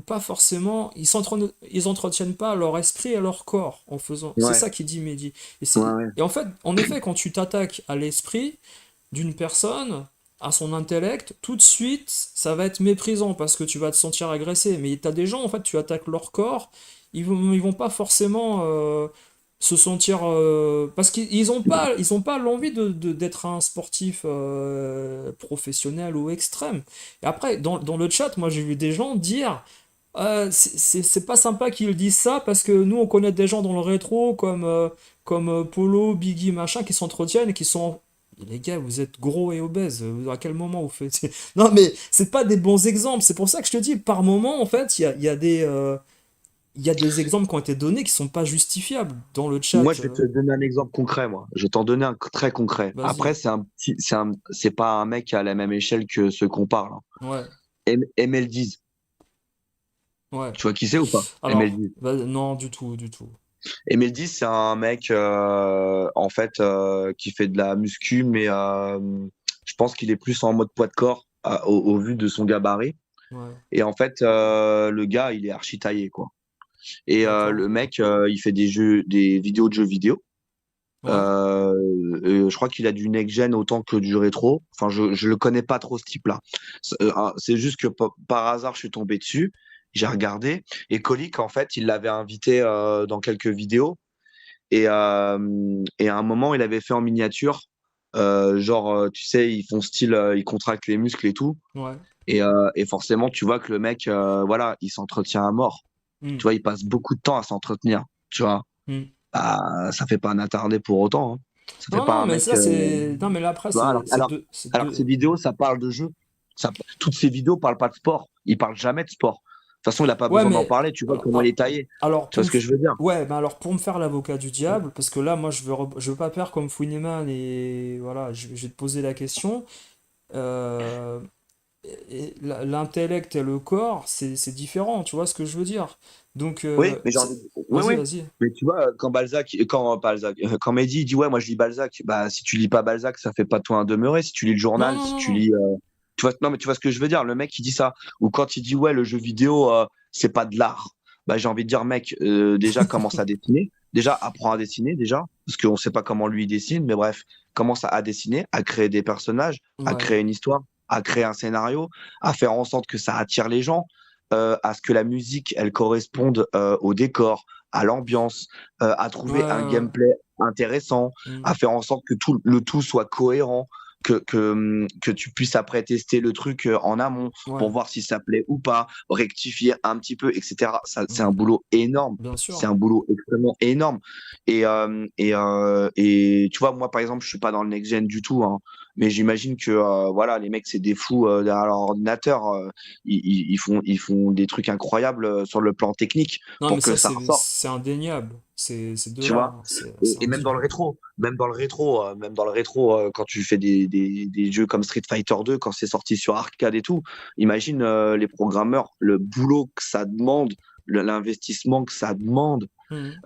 pas forcément, ils entretiennent pas leur esprit et leur corps en faisant. C'est Ouais, ça qu'il dit Mehdi. ouais, ouais. Et en fait, en effet, quand tu t'attaques à l'esprit, d'une personne à son intellect, tout de suite, ça va être méprisant parce que tu vas te sentir agressé. Mais t'as des gens, en fait, tu attaques leur corps, ils vont pas forcément se sentir parce ils ont pas l'envie d'être un sportif professionnel ou extrême. Et après, dans le chat, moi j'ai vu des gens dire c'est pas sympa qu'ils disent ça parce que nous on connaît des gens dans le rétro comme Polo, Biggie, machin qui s'entretiennent et qui sont. Les gars, vous êtes gros et obèses. À quel moment vous faites. Non, mais c'est pas des bons exemples. C'est pour ça que je te dis, par moment, en fait, il y a des exemples qui ont été donnés qui sont pas justifiables dans le Moi, chat. je vais te donner un exemple concret, moi. Je vais t'en donner un très concret. Après, Vas-y. c'est pas un mec à la même échelle que ceux qu'on parle, hein. Ouais, ML10, ouais. tu vois qui c'est ou pas? Alors, ML10. non, du tout, du tout. ML10, c'est un mec, en fait, qui fait de la muscu, mais je pense qu'il est plus en mode poids de corps, au vu de son gabarit. Ouais, Et en fait, le gars, il est archi taillé, quoi. Et d'accord. le mec, il fait des vidéos de jeux vidéo. Ouais, Je crois qu'il a du next-gen autant que du rétro. Enfin, je le connais pas trop ce type-là. C'est juste que par hasard, je suis tombé dessus. J'ai regardé. Et Colic, en fait, il l'avait invité dans quelques vidéos. Et à un moment, il avait fait en miniature. Genre, tu sais, ils font style, ils contractent les muscles et tout. ouais. Et forcément, tu vois que le mec, voilà, il s'entretient à mort. Tu Hmm, vois, il passe beaucoup de temps à s'entretenir. Tu vois, hmm. bah, ça fait pas un attardé pour autant, hein. Ça fait Non, pas non, un mais mec. ça, c'est. Non, mais là, après, Tu vois, c'est alors que ces deux. vidéos, ça parle de jeu. Toutes ces vidéos parlent pas de sport. Il parle jamais de sport. De toute façon, il a pas Ouais, besoin d'en mais parler. Tu vois alors, comment il est taillé. alors, Tu vois ce que je veux dire? ouais, mais alors pour me faire l'avocat du diable, parce que là, moi, je veux pas faire comme Fouineman et voilà, je vais te poser la question. Euh, L'intellect et le corps, c'est différent, tu vois ce que je veux dire? Donc, Oui, mais j'ai envie Oui, vas-y, oui. vas-y. Mais tu vois, quand Mehdi il dit ouais, moi je lis Balzac, bah si tu lis pas Balzac, ça fait pas de toi un demeuré. Si tu lis le Non, journal, non, si non, tu non. lis, tu vois, non mais tu vois ce que je veux dire. Le mec il dit ça, ou quand il dit ouais, le jeu vidéo, c'est pas de l'art. Bah j'ai envie de dire mec, déjà commence à dessiner, déjà apprends à dessiner déjà, parce qu'on sait pas comment lui il dessine, mais bref, commence à dessiner, à créer des personnages, à Ouais, créer une histoire, à créer un scénario, à faire en sorte que ça attire les gens, à ce que la musique, elle corresponde au décor, à l'ambiance, à ouais, trouver un ouais. gameplay intéressant, Hmm, à faire en sorte que le tout soit cohérent, que tu puisses après tester le truc en amont ouais. pour voir si ça plaît ou pas, rectifier un petit peu, etc. Ça, c'est un Hmm, boulot énorme. bien C'est sûr. un boulot extrêmement énorme. Et tu vois, moi, par exemple, je suis pas dans le next-gen du tout, hein, mais j'imagine que voilà, les mecs, c'est des fous derrière leur ordinateur. Ils font des trucs incroyables sur le plan technique Non, mais pour que ça, ça ressorte, c'est indéniable. C'est de tu là, vois. hein. C'est Et même dans le indéniable. rétro, quand tu fais des jeux comme Street Fighter 2, quand c'est sorti sur arcade et tout, imagine les programmeurs, le boulot que ça demande, l'investissement que ça demande. Hmm,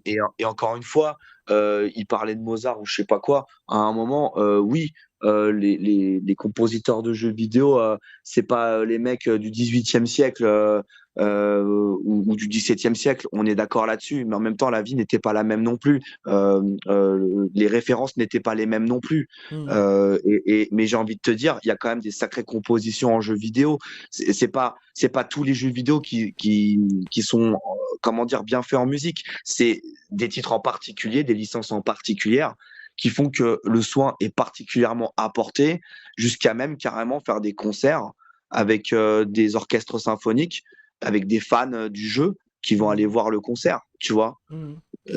Et encore une fois, il parlait de Mozart ou je sais pas quoi. À un moment, oui, les compositeurs de jeux vidéo, c'est pas les mecs du 18e siècle ou du 17e siècle. On est d'accord là-dessus. Mais en même temps, la vie n'était pas la même non plus. Les références n'étaient pas les mêmes non plus. hmm. Mais j'ai envie de te dire, il y a quand même des sacrées compositions en jeux vidéo. C'est pas tous les jeux vidéo qui sont comment dire, bien faits en musique. C'est des titres en particulier, des licences en particulier qui font que le soin est particulièrement apporté, jusqu'à même carrément faire des concerts avec des orchestres symphoniques, avec des fans du jeu qui vont aller Hmm, voir le concert, tu vois. hmm.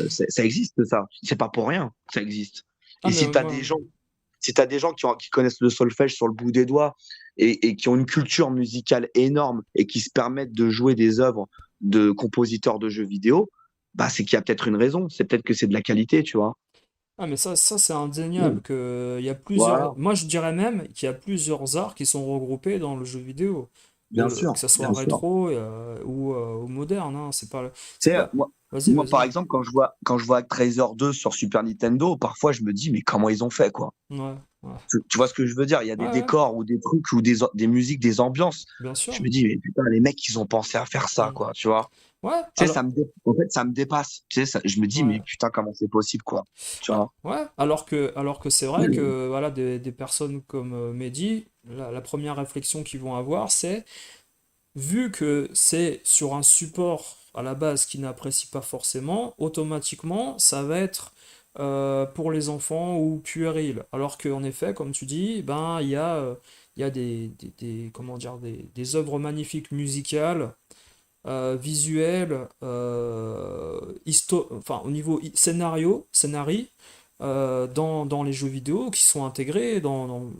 Ça existe, ça. C'est pas pour rien, ça existe. Ah, Et mais si tu as moi. des gens, si t'as des gens qui connaissent le solfège sur le bout des doigts et qui ont une culture musicale énorme et qui se permettent de jouer des œuvres de compositeurs de jeux vidéo, bah c'est qu'il y a peut-être une raison. C'est peut-être que c'est de la qualité, tu vois. Ah, mais ça c'est indéniable Mm. que il y a plusieurs. Voilà, Moi, je dirais même qu'il y a plusieurs arts qui sont regroupés dans le jeu vidéo. bien sûr, Que ça soit bien sûr. rétro ou moderne, hein. Tu C'est sais, pas. Vas-y, moi, par vas-y. exemple, quand je vois Actraiser 2 sur Super Nintendo, parfois je me dis, mais comment ils ont fait, quoi? Ouais, ouais. Tu vois ce que je veux dire? Il y a Ouais, des ouais, décors ou des trucs ou des musiques, des ambiances. bien Je sûr. me dis, mais putain, les mecs, ils ont pensé à faire ça, Hmm. quoi, tu vois? Ouais, Tu sais, alors, en fait, ça me dépasse. Tu sais, je me dis, mais ouais. putain, comment c'est possible, quoi. Tu Bah, vois? ouais, alors que c'est vrai que voilà, des personnes comme Mehdi, la première réflexion qu'ils vont avoir, c'est vu que c'est sur un support à la base qu'ils n'apprécient pas forcément, automatiquement, ça va être pour les enfants ou puéril. Alors qu'en effet, comme tu dis, ben, il y a comment dire, des œuvres magnifiques musicales, visuelles, enfin, au niveau scénario, dans les jeux vidéo qui sont intégrés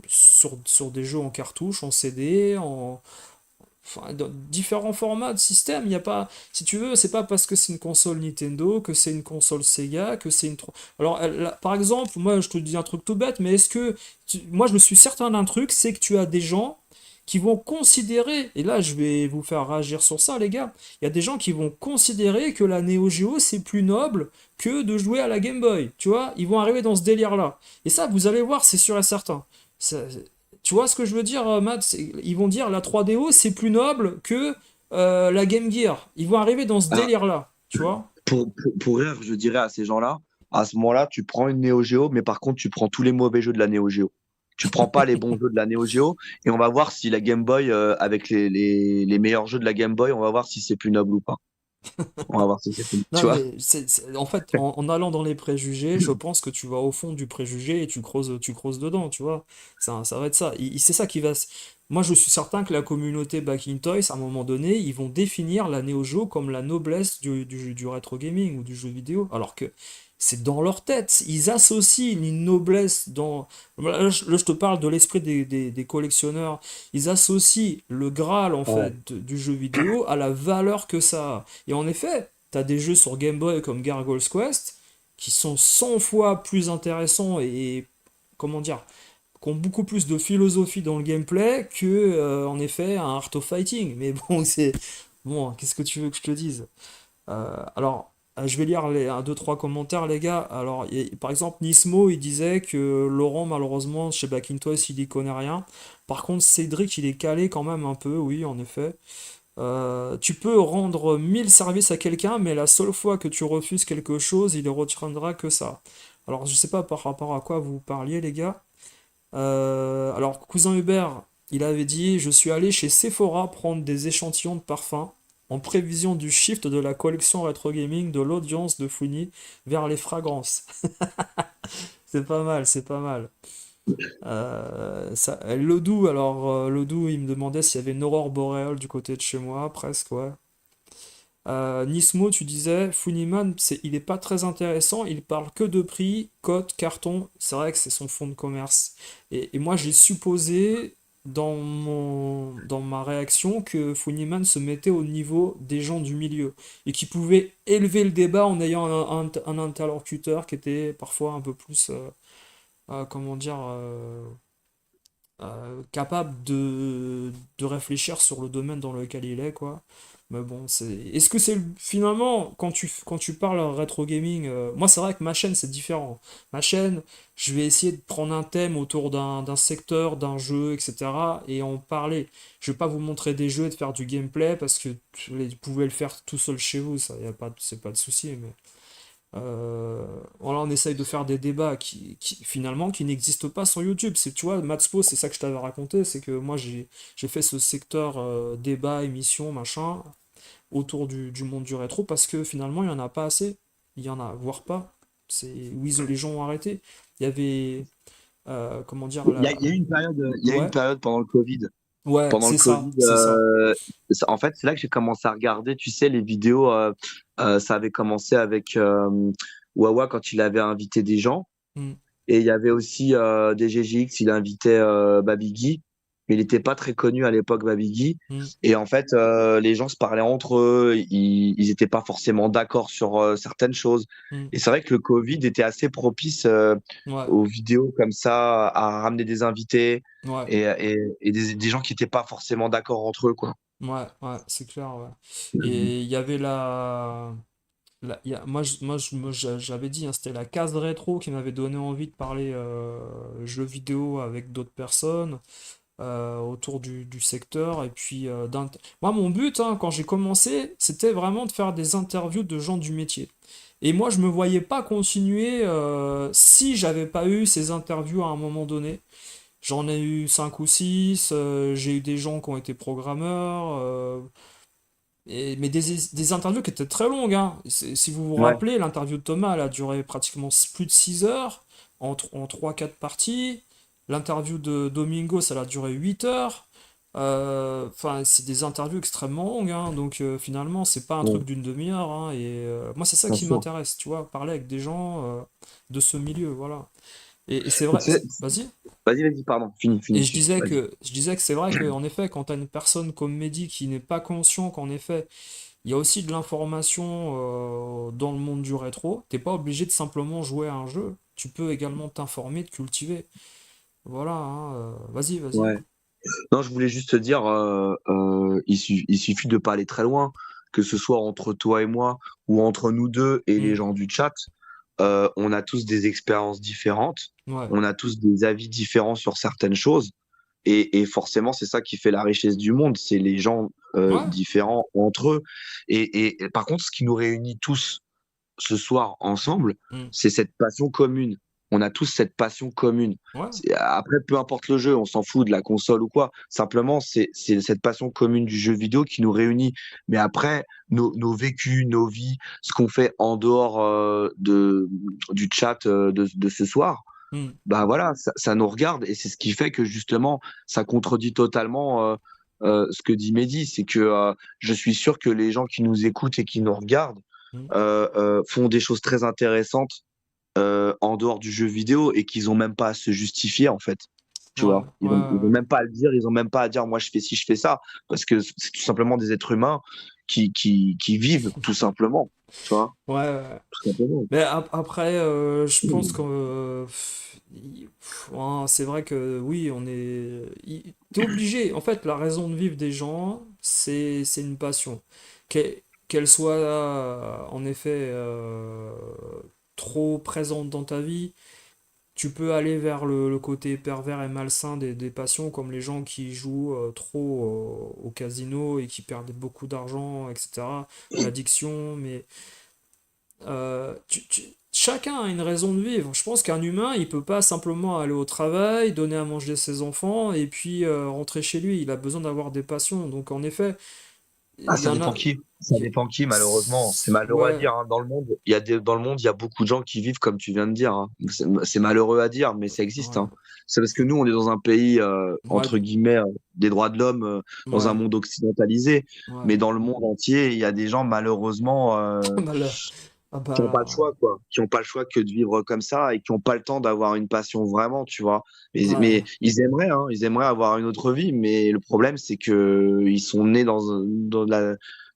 sur des jeux en cartouche, en CD, enfin, dans différents formats de système. Il n'y a pas, si tu veux, c'est pas parce que c'est une console Nintendo, que c'est une console Sega, que c'est une. Alors, par exemple, moi, je te dis un truc tout bête, mais est-ce que. Moi, je me suis certain d'un truc, c'est que tu as des gens qui vont considérer, et là, je vais vous faire réagir sur ça, les gars. Il y a des gens qui vont considérer que la Neo Geo, c'est plus noble que de jouer à la Game Boy. Tu vois, ils vont arriver dans ce délire-là. Et ça, vous allez voir, c'est sûr et certain. Ça- tu vois ce que je veux dire, Matt? Ils vont dire la 3DO c'est plus noble que la Game Gear. Ils vont arriver dans ce Alors, délire-là, tu vois? pour rire, je dirais à ces gens-là, à ce moment-là, tu prends une Neo Geo, mais par contre, tu prends tous les mauvais jeux de la Neo Geo. Tu prends pas les bons jeux de la Neo Geo, et on va voir si la Game Boy, avec les meilleurs jeux de la Game Boy, on va voir si c'est plus noble ou pas. On va voir si c'est plus. Non, Tu vois? mais en fait, en allant dans les préjugés, je pense que tu vas au fond du préjugé et tu creuses dedans, tu vois. Ça va être ça. C'est ça qui va. Moi, je suis certain que la communauté Back in Toys, à un moment donné, ils vont définir la Neo Geo comme la noblesse du rétro gaming ou du jeu vidéo, alors que c'est dans leur tête. Ils associent une noblesse dans. Là, je te parle de l'esprit des collectionneurs. Ils associent le Graal, en Ouais. fait, du jeu vidéo à la valeur que ça a. Et en effet, t'as des jeux sur Game Boy comme Gargoyle's Quest qui sont 100 fois plus intéressants et, comment dire, qui ont beaucoup plus de philosophie dans le gameplay que, en effet, un Art of Fighting. Mais bon, c'est. Bon, qu'est-ce que tu veux que je te dise? Alors, je vais lire un, deux, trois commentaires, les gars. Alors, par exemple, Nismo, il disait que Laurent, malheureusement, chez Back in Toys, il y connaît rien. Par contre, Cédric, il est calé quand même un peu, oui, en effet. Tu peux rendre 1000 services à quelqu'un, mais la seule fois que tu refuses quelque chose, il ne retiendra que ça. Alors, je sais pas par rapport à quoi vous parliez, les gars. Alors, cousin Hubert, il avait dit, je suis allé chez Sephora prendre des échantillons de parfums en prévision du shift de la collection rétro gaming de l'audience de Fouini vers les fragrances. C'est pas mal, c'est pas mal. Lodou, alors Lodou, il me demandait s'il y avait une aurore boréale du côté de chez moi, presque, ouais. Nismo, tu disais, Funiman, il est pas très intéressant, il parle que de prix, cote, carton, c'est vrai que c'est son fonds de commerce. Et moi, j'ai supposé dans ma réaction que Funiman se mettait au niveau des gens du milieu et qui pouvait élever le débat en ayant un interlocuteur qui était parfois un peu plus, comment dire, capable de réfléchir sur le domaine dans lequel il est, quoi. Mais bon, Est-ce que finalement, quand tu parles rétro gaming, moi c'est vrai que ma chaîne c'est différent. Ma chaîne, je vais essayer de prendre un thème autour d'un secteur, d'un jeu, etc. et en parler. Je vais pas vous montrer des jeux et de faire du gameplay parce que vous pouvez le faire tout seul chez vous, ça, c'est pas de souci, mais. Voilà, on essaye de faire des débats finalement qui n'existent pas sur YouTube. Tu vois, Matspo, c'est ça que je t'avais raconté, c'est que moi j'ai fait ce secteur débat, émission, machin, autour du monde du rétro parce que finalement il n'y en a pas assez. Il y en a, voire pas. Les gens ont arrêté. Il y avait, comment dire, Il y a eu une période, il y a eu une ouais, période pendant le Covid. ouais, Pendant le c'est ça, Covid, c'est ça. en fait, c'est là que j'ai commencé à regarder, tu sais, les vidéos. Ça avait commencé avec Wawa quand il avait invité des gens. Hmm, Et il y avait aussi des GGX, il invitait Baby Guy, mais il n'était pas très connu à l'époque, Baby Guy. hmm, Et en fait, les gens se parlaient entre eux, ils n'étaient pas forcément d'accord sur certaines choses. hmm, Et c'est vrai que le Covid était assez propice ouais, aux vidéos comme ça, à ramener des invités ouais, et des gens qui n'étaient pas forcément d'accord entre eux, quoi. ouais, ouais, c'est clair, ouais. Et il y avait j'avais dit, hein, c'était la case rétro qui m'avait donné envie de parler jeux vidéo avec d'autres personnes. autour du secteur. Et puis, moi, mon but, hein, quand j'ai commencé, c'était vraiment de faire des interviews de gens du métier. Et moi, je me voyais pas continuer si j'avais pas eu ces interviews à un moment donné. J'en ai eu 5 ou 6, j'ai eu des gens qui ont été programmeurs, mais des interviews qui étaient très longues, hein. Si vous vous Ouais. rappelez, l'interview de Thomas, elle a duré pratiquement plus de 6 heures, en 3-4 parties. L'interview de Domingo, ça a duré 8 heures. Enfin, c'est des interviews extrêmement longues, hein, donc finalement, c'est pas un truc Ouais, d'une demi-heure, hein, et moi, c'est ça bien qui sûr. m'intéresse, tu vois, parler avec des gens de ce milieu, voilà. Et c'est Tu vrai, sais- vas-y. Vas-y, pardon. Et Finis. Vas-y. je disais que c'est vrai qu'en effet, quand tu as une personne comme Mehdi qui n'est pas conscient qu'en effet, il y a aussi de l'information dans le monde du rétro, t'es pas obligé de simplement jouer à un jeu. Tu peux également t'informer, te cultiver. Voilà, hein, vas-y, vas-y. Ouais. Non, je voulais juste te dire, il suffit de pas aller très loin, que ce soit entre toi et moi ou entre nous deux et les Hmm, gens du chat. On a tous des expériences différentes, ouais, on a tous des avis différents sur certaines choses. Et forcément, c'est ça qui fait la richesse du monde, c'est les gens ouais, différents entre eux. Et par contre, ce qui nous réunit tous ce soir ensemble, hmm, c'est cette passion commune. On a tous cette passion commune. ouais, Après, peu importe le jeu, on s'en fout de la console ou quoi. Simplement, c'est cette passion commune du jeu vidéo qui nous réunit. Mais après, nos vécus, nos vies, ce qu'on fait en dehors du chat de ce soir, hmm, bah voilà, ça nous regarde et c'est ce qui fait que justement, ça contredit totalement ce que dit Mehdi. C'est que je suis sûr que les gens qui nous écoutent et qui nous regardent hmm, font des choses très intéressantes en dehors du jeu vidéo et qu'ils ont même pas à se justifier en fait. Tu ouais, vois, ouais, ils ont ouais, même pas à le dire, ils ont même pas à dire moi je fais ci, je fais ça, parce que c'est tout simplement des êtres humains qui vivent tout simplement. Tu vois, ouais, ouais. tout simplement. Mais après, je pense que ouais, c'est vrai que oui, t'es obligé. En fait, la raison de vivre des gens, c'est une passion. Qu'elle soit en effet trop présente dans ta vie, tu peux aller vers le côté pervers et malsain des passions, comme les gens qui jouent trop au casino et qui perdent beaucoup d'argent, etc. L'addiction, mais chacun a une raison de vivre. Je pense qu'un humain, il peut pas simplement aller au travail, donner à manger à ses enfants et puis rentrer chez lui. Il a besoin d'avoir des passions. Donc en effet, Ah, il y ça en dépend a. qui. Ça dépend qui, malheureusement. C'est malheureux à Ouais, dire, hein. Dans le monde, dans le monde, il y a beaucoup de gens qui vivent comme tu viens de dire, hein. C'est malheureux à dire, mais ça existe, ouais, hein. C'est parce que nous, on est dans un pays, ouais, entre guillemets, des droits de l'homme, dans un ouais, monde occidentalisé. ouais. Mais dans le monde entier, il y a des gens, malheureusement, Malheur. Ah qui n'ont pas bah, le choix, quoi. Qui n'ont pas le choix que de vivre comme ça et qui n'ont pas le temps d'avoir une passion vraiment, tu vois. Mais ouais, ils aimeraient, hein, ils aimeraient avoir une autre vie, mais le problème, c'est que ils sont nés dans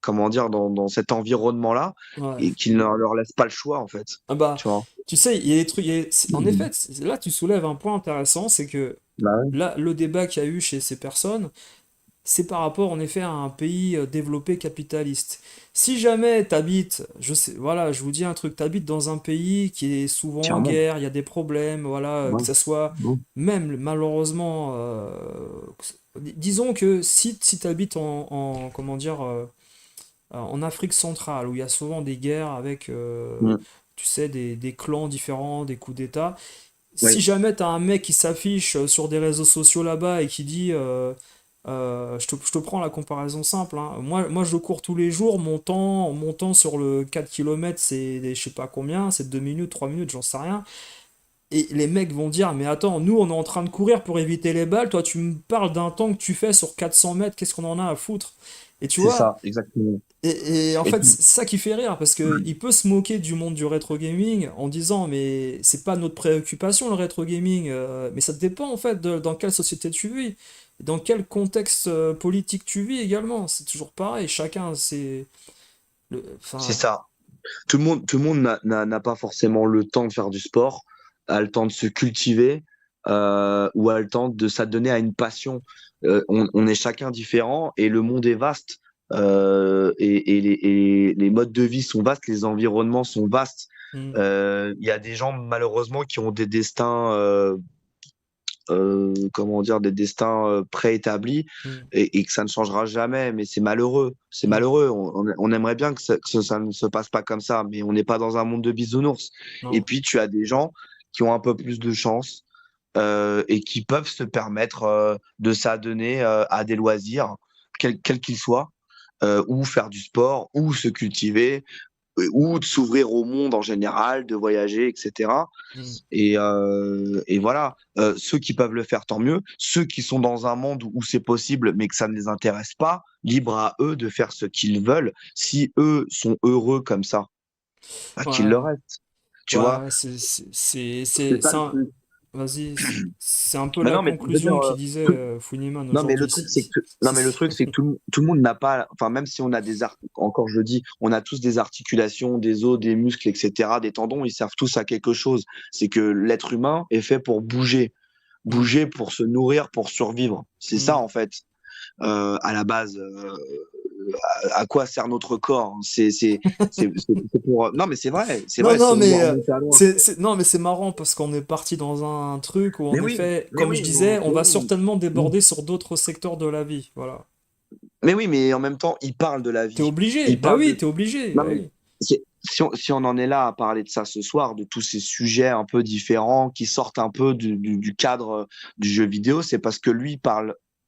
comment dire, dans cet environnement-là ouais. et qu'ils ne leur laissent pas le choix, en fait. Ah bah, Tu vois. tu sais, il y a des trucs. En effet, là, tu soulèves un point intéressant, c'est que Bah ouais, là, le débat qu'il y a eu chez ces personnes, c'est par rapport en effet à un pays développé capitaliste. Si jamais t'habites, je sais, voilà, je vous dis un truc, t'habites dans un pays qui est souvent en clairement. guerre, il y a des problèmes, voilà, que Ouais, ça soit ouais, même malheureusement, disons que si t'habites comment dire, en Afrique centrale où il y a souvent des guerres avec, mm, tu sais, des clans différents, des coups d'État. Si ouais, jamais t'as un mec qui s'affiche sur des réseaux sociaux là-bas et qui dit je te prends la comparaison simple, hein. Moi, je cours tous les jours, mon temps sur le 4 km, c'est je sais pas combien, c'est 2 minutes, 3 minutes, j'en sais rien. Et les mecs vont dire, mais attends, nous on est en train de courir pour éviter les balles, toi tu me parles d'un temps que tu fais sur 400 mètres, qu'est-ce qu'on en a à foutre? Et tu c'est vois, ça, exactement. et en Et fait, puis, c'est ça qui fait rire, parce que il peut se moquer du monde du rétro gaming en disant, mais c'est pas notre préoccupation le rétro gaming, mais ça dépend en fait de dans quelle société tu vis, dans quel contexte politique tu vis également. C'est toujours pareil, chacun, c'est enfin, ça. Tout le monde n'a pas forcément le temps de faire du sport, a le temps de se cultiver, ou a le temps de s'adonner à une passion. On est chacun différent et le monde est vaste. Et les modes de vie sont vastes, les environnements sont vastes. hmm, Il y a des gens malheureusement qui ont des destins comment dire, des destins préétablis Hmm. et que ça ne changera jamais. Mais c'est malheureux. C'est Hmm. malheureux. On aimerait bien que ça ne se passe pas comme ça, mais on n'est pas dans un monde de bisounours. Et Non. puis, tu as des gens qui ont un peu plus de chance et qui peuvent se permettre de s'adonner à des loisirs, quels qu'ils soient, ou faire du sport, ou se cultiver, ou de s'ouvrir au monde en général, de voyager, etc. Hmm. Et voilà, ceux qui peuvent le faire, tant mieux. Ceux qui sont dans un monde où c'est possible, mais que ça ne les intéresse pas, libre à eux de faire ce qu'ils veulent. Si eux sont heureux comme ça, bah, qu'ils le Ouais. restent. Tu vois, Ouais, c'est ça le ça. truc. Vas-y, c'est un peu Mais la non, mais je veux dire, conclusion qui disait Funiman non, mais le aujourd'hui. truc, c'est que, non, mais le truc, c'est que tout le monde n'a pas, enfin, même si on a encore je le dis, on a tous des articulations, des os, des muscles, etc., des tendons, ils servent tous à quelque chose. C'est que l'être humain est fait pour bouger. Hmm. Bouger pour se nourrir, pour survivre. C'est ça, Hmm. en fait, à la base. À quoi sert notre corps? C'est pour, non, mais c'est Non, vrai, si non, on doit mais remonter à loin. non, mais c'est marrant parce qu'on est parti dans un truc où, Mais en oui, effet, mais comme je oui, disais, on va certainement mais déborder sur d'autres secteurs de la vie. Voilà. mais oui, mais en même temps, il parle de la T'es vie. obligé. Il Bah parle oui, de, t'es obligé. non, Bah mais oui. si on en est là à parler de ça ce soir, de tous ces sujets un peu différents qui sortent un peu du cadre du jeu vidéo, c'est parce que lui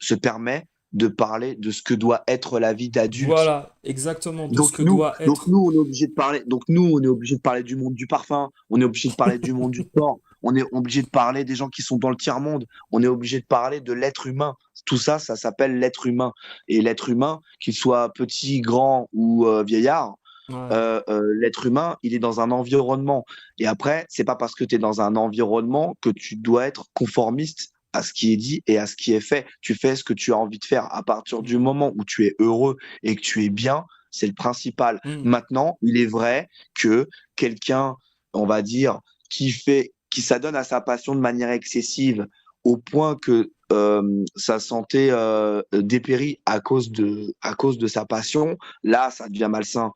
se permet de parler de ce que doit être la vie d'adulte. Voilà, exactement, de ce que doit Donc être. nous, on est obligé de parler. Donc nous, on est obligé de parler du monde du parfum. On est obligé de parler du monde du sport. On est obligé de parler des gens qui sont dans le tiers monde. On est obligé de parler de l'être humain. Tout ça, ça s'appelle l'être humain. Et l'être humain, qu'il soit petit, grand ou vieillard, Ouais. l'être humain, il est dans un environnement. Et après, c'est pas parce que tu es dans un environnement que tu dois être conformiste à ce qui est dit et à ce qui est fait. Tu fais ce que tu as envie de faire. À partir du Hmm. moment où tu es heureux et que tu es bien, c'est le principal. Hmm. Maintenant, il est vrai que quelqu'un, on va dire, qui s'adonne à sa passion de manière excessive au point que sa santé dépérit à cause de sa passion, là, ça devient malsain.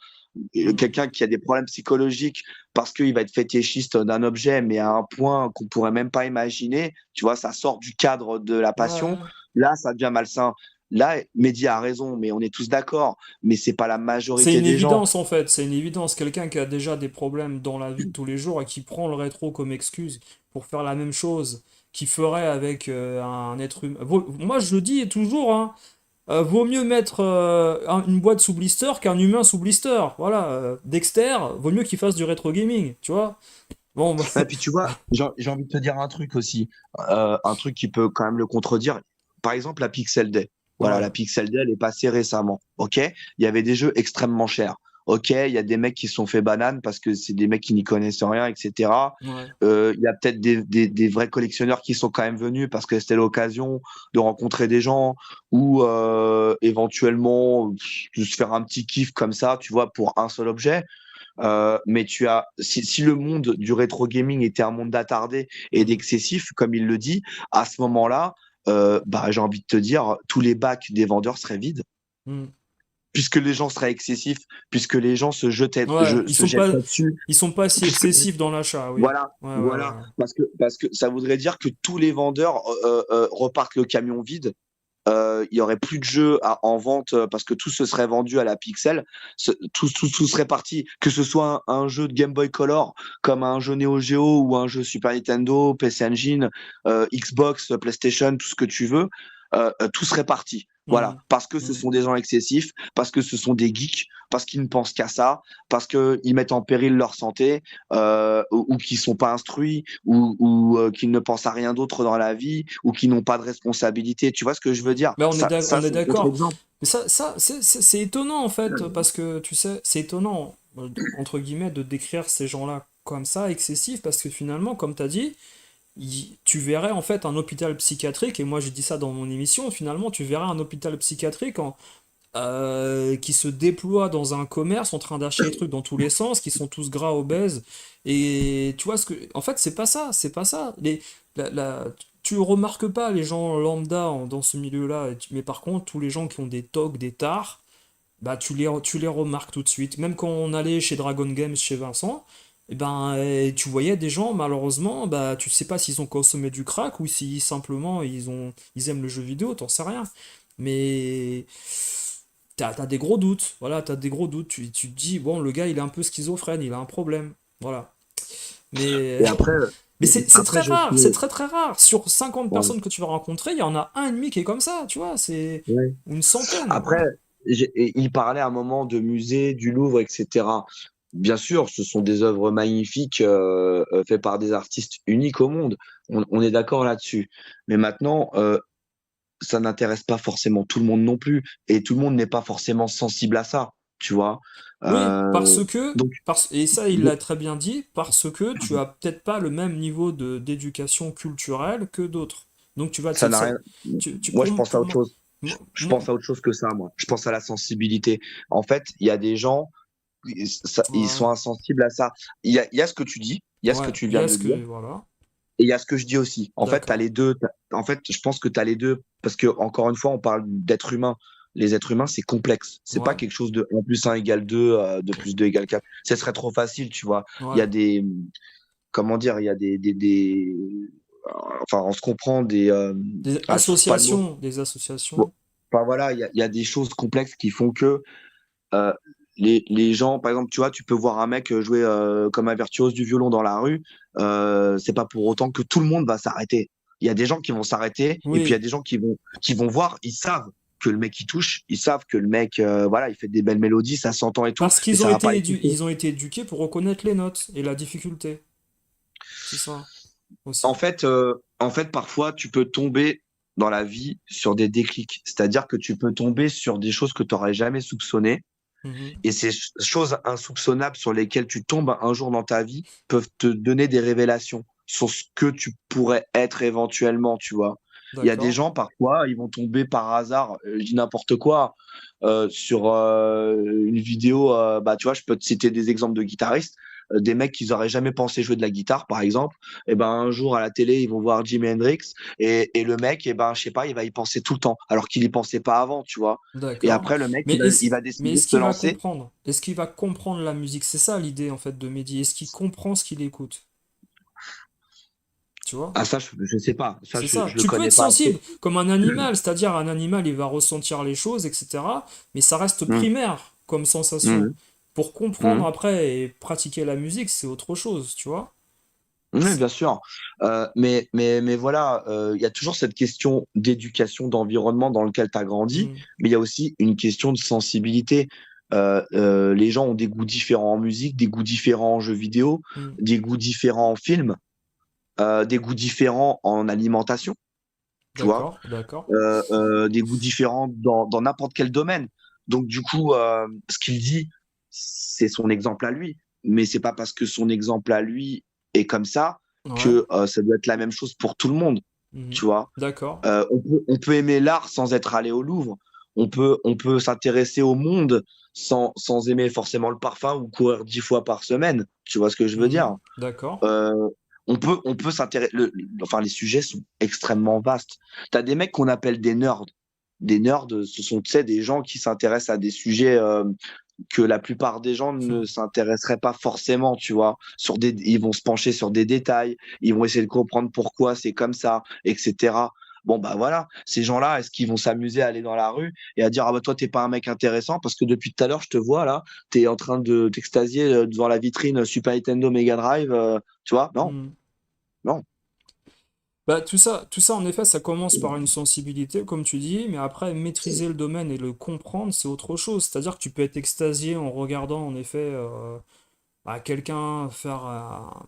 Hmm. Quelqu'un qui a des problèmes psychologiques parce qu'il va être fétichiste d'un objet, mais à un point qu'on pourrait même pas imaginer, tu vois, ça sort du cadre de la passion, Ouais. là, ça devient malsain. Là, Mehdi a raison, mais on est tous d'accord, mais c'est pas la C'est majorité une des gens. évidence en fait, c'est une évidence. Quelqu'un qui a déjà des problèmes dans la vie de tous les jours et qui prend le rétro comme excuse pour faire la même chose qu'il ferait avec un être humain. Moi je le dis toujours, hein, vaut mieux mettre une boîte sous blister qu'un humain sous blister. Voilà, Dexter, vaut mieux qu'il fasse du rétro gaming, tu vois. Bon, bah, Et puis tu vois, j'ai envie de te dire un truc aussi, un truc qui peut quand même le contredire. Par exemple, la Pixel Day. Voilà, ouais, la Pixel Day, elle est passée récemment. OK? Il y avait des jeux extrêmement chers. OK, il y a des mecs qui se sont fait banane parce que c'est des mecs qui n'y connaissent rien, etc. ouais. Il y a peut-être des vrais collectionneurs qui sont quand même venus parce que c'était l'occasion de rencontrer des gens ou éventuellement de se faire un petit kiff comme ça, tu vois, pour un seul objet. Mais si le monde du rétro gaming était un monde d'attardé et Hmm, d'excessif, comme il le dit, à ce moment-là, bah, j'ai envie de te dire, tous les bacs des vendeurs seraient vides, hmm. puisque les gens seraient excessifs, puisque les gens Ouais, se jetteraient dessus, ils sont pas si puisque excessifs dans l'achat, oui. voilà, Ouais, ouais, ouais, voilà, ouais. parce que ça voudrait dire que tous les vendeurs repartent le camion vide, il y aurait plus de jeux en vente parce que tout se serait vendu à la pixel, tout serait parti, que ce soit un jeu de Game Boy Color comme un jeu Neo Geo ou un jeu Super Nintendo, PC Engine, Xbox, PlayStation, tout ce que tu veux, tout serait parti. Hmm, Voilà, parce que ce hmm. sont des gens excessifs, parce que ce sont des geeks, parce qu'ils ne pensent qu'à ça, parce qu'ils mettent en péril leur santé, ou qu'ils sont pas instruits, ou qu'ils ne pensent à rien d'autre dans la vie, ou qui n'ont pas de responsabilité. Tu vois ce que je veux dire? Mais Ça on est c'est un d'accord. contre-exemple. Mais c'est étonnant en fait, parce que tu sais, c'est étonnant, entre guillemets, de décrire ces gens-là comme ça, excessifs, parce que finalement, comme tu as dit, tu verrais en fait un hôpital psychiatrique, et moi j'ai dit ça dans mon émission, finalement, tu verrais un hôpital psychiatrique qui se déploie dans un commerce en train d'acheter des trucs dans tous les sens, qui sont tous gras, obèses. Et tu vois ce que. En fait, c'est pas ça, c'est pas ça. Tu remarques pas les gens lambda dans ce milieu-là, mais par contre, tous les gens qui ont des tocs, des tares, bah tu les remarques tout de suite. Même quand on allait chez Dragon Games, chez Vincent, Et ben, tu voyais des gens, malheureusement, bah, tu sais pas s'ils ont consommé du crack ou si simplement ils aiment le jeu vidéo, t'en sais rien. Mais t'as des gros doutes, voilà, t'as des gros doutes. Tu te dis, bon, le gars, il est un peu schizophrène, il a un problème, voilà. Mais, Et après, mais c'est après très j'ai aussi. rare, c'est très très rare. Sur 50 Ouais, personnes que tu vas rencontrer, il y en a un et demi qui est comme ça, tu vois, c'est ouais. ou une centaine, Après, voilà. et il parlait à un moment de musée, du Louvre, etc. Bien sûr, ce sont des œuvres magnifiques faites par des artistes uniques au monde. On est d'accord là-dessus. Mais maintenant, ça n'intéresse pas forcément tout le monde non plus. Et tout le monde n'est pas forcément sensible à ça, tu vois. Oui, Euh, donc, et ça, il donc, l'a très bien dit, parce que tu as peut-être pas le même niveau de d'éducation culturelle que d'autres. Donc tu vas ça te, n'a ça- rien. tu Moi, je pense à pour autre moi, chose. Je pense à autre chose que ça, moi. Je pense à la sensibilité. En fait, il y a des gens, ils ouais, sont insensibles à ça. Il y a ce que tu dis, il y a ce que ouais, tu il y viens a de ce dire, que voilà, et il y a ce que je dis aussi. En fait, t'as d'accord, les deux. En fait, je pense que tu as les deux, parce que, encore une fois, on parle d'être humain. Les êtres humains, c'est complexe. C'est pas ouais, quelque chose de 1 + 1 = 2, 2 + 2 = 4. Ce serait trop facile, tu vois. Il y ouais, a des, comment dire, il y a enfin, on se comprend, je trouve pas le mot. des Bon. associations, Enfin, voilà, il y a des choses complexes qui font que euh, les gens, par exemple, tu vois, tu peux voir un mec jouer comme un virtuose du violon dans la rue, c'est pas pour autant que tout le monde va s'arrêter. Il y a des gens qui vont s'arrêter, et puis il y a oui, des gens qui vont voir, ils savent que le mec il touche, ils savent que le mec, voilà, il fait des belles mélodies, ça s'entend et tout, parce mais qu'ils ont ça va pas été les toucher. ils ont été éduqués pour reconnaître les notes et la difficulté, c'est ça aussi. En fait, parfois, tu peux tomber dans la vie sur des déclics, c'est-à-dire que tu peux tomber sur des choses que tu n'aurais jamais soupçonnées. Mhm. Et ces choses insoupçonnables sur lesquelles tu tombes un jour dans ta vie peuvent te donner des révélations sur ce que tu pourrais être éventuellement, tu vois. Il y a des D'accord. gens, parfois, ils vont tomber par hasard, je dis n'importe quoi, sur une vidéo, bah, tu vois, je peux te citer des exemples de guitaristes, des mecs qui n'auraient jamais pensé jouer de la guitare, par exemple, et ben un jour à la télé, ils vont voir Jimi Hendrix, et le mec, et ben, je sais pas, il va y penser tout le temps, alors qu'il y pensait pas avant, tu vois. Et D'accord. après, le mec, il va Mais décider de est-ce se qu'il va lancer. comprendre? Est-ce qu'il va comprendre la musique? C'est ça l'idée en fait de Mehdi. Est-ce qu'il comprend ce qu'il écoute? Tu vois? Ah, ça, je sais pas. Ça, C'est ça. je le Tu peux connais être pas assez. sensible comme un animal, c'est-à-dire un animal, il va ressentir les choses, etc. Mais ça reste Hum, primaire comme sensation. hum, Pour comprendre hum. après et pratiquer la musique, c'est autre chose, tu vois? Oui, C'est- bien sûr. Mais voilà, il y a toujours cette question d'éducation, d'environnement dans lequel tu as grandi, Hmm, mais il y a aussi une question de sensibilité. Les gens ont des goûts différents en musique, des goûts différents en jeux vidéo, hmm. des goûts différents en films, des goûts différents en alimentation, tu vois, D'accord, d'accord. des goûts différents dans n'importe quel domaine. Donc, du coup, ce qu'il dit, c'est son exemple à lui. Mais c'est pas parce que son exemple à lui est comme ça Ouais. que ça doit être la même chose pour tout le monde. Mhm. Tu vois, D'accord. on peut aimer l'art sans être allé au Louvre. On peut s'intéresser au monde sans aimer forcément le parfum ou courir 10 fois par semaine. Tu vois ce que je veux dire? Mhm. D'accord. Euh, on peut s'intéresser. Enfin, les sujets sont extrêmement vastes. Tu as des mecs qu'on appelle des nerds. Des nerds, ce sont, tu sais, des gens qui s'intéressent à des sujets que la plupart des gens Hmm. ne s'intéresseraient pas forcément, tu vois. Ils vont se pencher sur des détails, ils vont essayer de comprendre pourquoi c'est comme ça, etc. Bon, bah voilà, ces gens-là, est-ce qu'ils vont s'amuser à aller dans la rue et à dire, ah bah toi, t'es pas un mec intéressant parce que depuis tout à l'heure, je te vois là, t'es en train de t'extasier devant la vitrine Super Nintendo Mega Drive, tu vois? Non, Hmm. non. Bah, tout ça, en effet, ça commence par une sensibilité, comme tu dis, mais après, maîtriser le domaine et le comprendre, c'est autre chose. C'est-à-dire que tu peux être extasié en regardant, en effet, bah, quelqu'un faire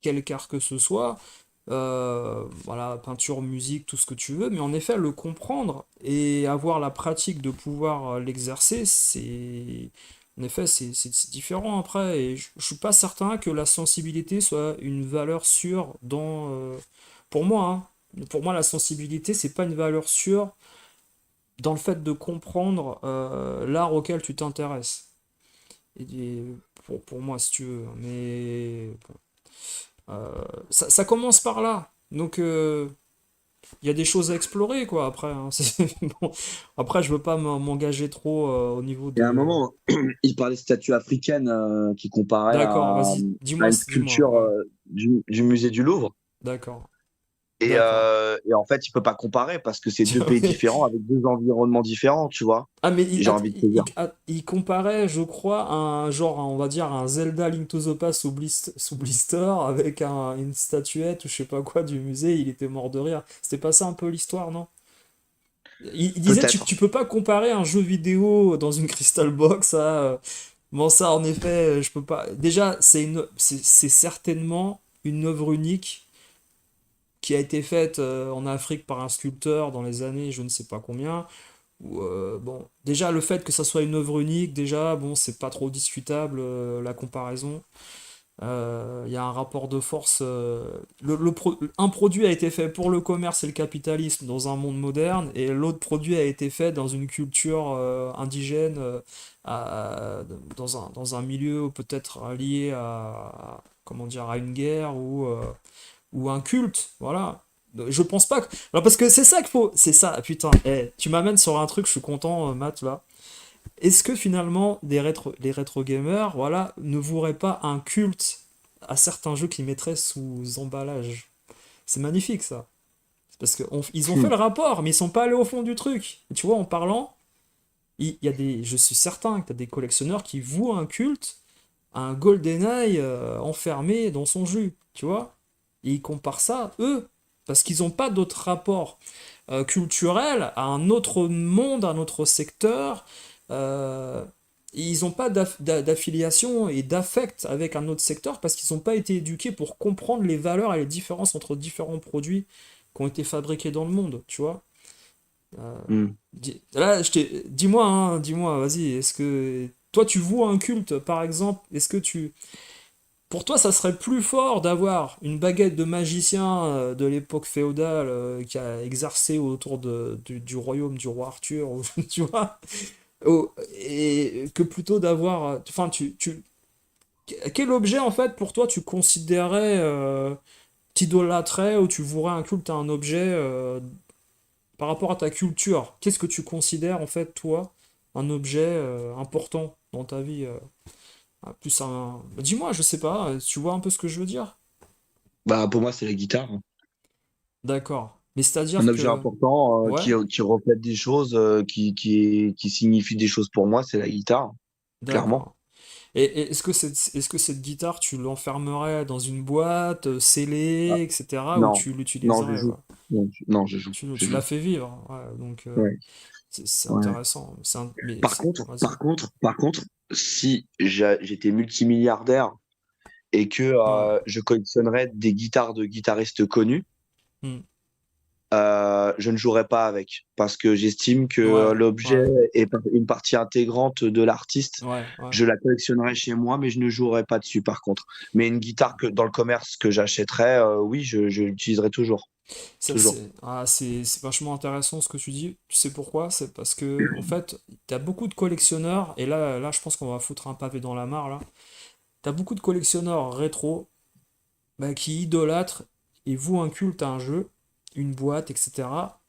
quelque art que ce soit, voilà, peinture, musique, tout ce que tu veux, mais en effet, le comprendre et avoir la pratique de pouvoir l'exercer, c'est... En effet, c'est différent après, et je suis pas certain que la sensibilité soit une valeur sûre dans... pour moi, hein. Pour moi, la sensibilité, c'est pas une valeur sûre dans le fait de comprendre l'art auquel tu t'intéresses. Et pour moi, si tu veux. Mais bon, ça commence par là. Donc, il y a des choses à explorer, quoi, après, hein. Bon. Après, je veux pas m'engager trop au niveau Et à un de. moment, il parlait de statues africaines qui comparaient D'accord, vas-y, dis-moi, à une dis-moi, sculpture ouais. du musée du Louvre. D'accord, Et, d'accord. en fait, il peut pas comparer parce que c'est deux pays différents avec deux environnements différents, tu vois. Ah, mais J'ai envie de te dire. il comparait, je crois, un genre, on va dire, un Zelda Link to the Past sous blister avec une statuette ou je sais pas quoi du musée, il était mort de rire. C'était pas ça un peu l'histoire, non? Il disait, Peut-être. tu peux pas comparer un jeu vidéo dans une Crystal Box à. Bon, ça, en effet, je peux pas. Déjà, c'est certainement une œuvre unique qui a été faite en Afrique par un sculpteur dans les années je ne sais pas combien. Bon, déjà, le fait que ça soit une œuvre unique, déjà, bon, c'est pas trop discutable la comparaison. Il y a un rapport de force. Un produit a été fait pour le commerce et le capitalisme dans un monde moderne, et l'autre produit a été fait dans une culture indigène, à- dans un milieu peut-être lié comment dire, à une guerre ou un culte. Voilà. Je pense pas que. Alors, parce que c'est ça qu'il faut. C'est ça, putain. Tu m'amènes sur un truc, je suis content, Matt, là. Est-ce que finalement, les rétro gamers, voilà, ne voueraient pas un culte à certains jeux qu'ils mettraient sous emballage? C'est magnifique ça. C'est parce qu'ils ont fait Hmm. le rapport, mais ils sont pas allés au fond du truc. Et tu vois, en parlant, il y a je suis certain que tu as des collectionneurs qui vouent un culte à un GoldenEye enfermé dans son jus. Tu vois? Et ils comparent ça, eux, parce qu'ils n'ont pas d'autre rapport culturel à un autre monde, à un autre secteur. Euh, Ils n'ont pas d'affiliation et d'affect avec un autre secteur parce qu'ils n'ont pas été éduqués pour comprendre les valeurs et les différences entre différents produits qui ont été fabriqués dans le monde, tu vois. Hmm. Là, dis-moi, hein, dis-moi, vas-y, est-ce que toi tu voues un culte, par exemple, est-ce que pour toi, ça serait plus fort d'avoir une baguette de magicien de l'époque féodale qui a exercé autour du royaume du roi Arthur, ou, tu vois, et que plutôt d'avoir. Enfin, quel objet en fait pour toi tu considérais, t'idolâtrais ou tu vouerais un culte à un objet par rapport à ta culture? Qu'est-ce que tu considères en fait toi un objet important dans ta vie? Plus un. Dis-moi, je sais pas, tu vois un peu ce que je veux dire? Bah, pour moi, c'est la guitare, hein. D'accord. Mais Un c'est-à-dire objet que. important Ouais, qui reflète des choses, qui signifie des choses pour moi, c'est la guitare, clairement. d'accord. Et est-ce que cette guitare, tu l'enfermerais dans une boîte, Ah, scellée, etc., ou non, tu non, je l'utiliserais, joue. quoi? Non, non, je Tu joue. l'as fait vivre, ouais, donc Ouais, c'est ouais. intéressant. Mais Par contre, vas-y. si j'étais multimilliardaire et que Ouais. je collectionnerais des guitares de guitaristes connus, Hmm. je ne jouerai pas avec parce que j'estime que Ouais, l'objet ouais, est une partie intégrante de l'artiste. ouais, ouais. Je la collectionnerai chez moi, mais je ne jouerai pas dessus par contre. Mais une guitare que dans le commerce que j'achèterais, oui, je l'utiliserai toujours, toujours. C'est vachement intéressant ce que tu dis. Tu sais pourquoi? C'est parce que, en fait, t'as beaucoup de collectionneurs, et là, je pense qu'on va foutre un pavé dans la mare, là. T'as beaucoup de collectionneurs rétro bah, qui idolâtrent et vouent un culte à un jeu, une boîte, etc.,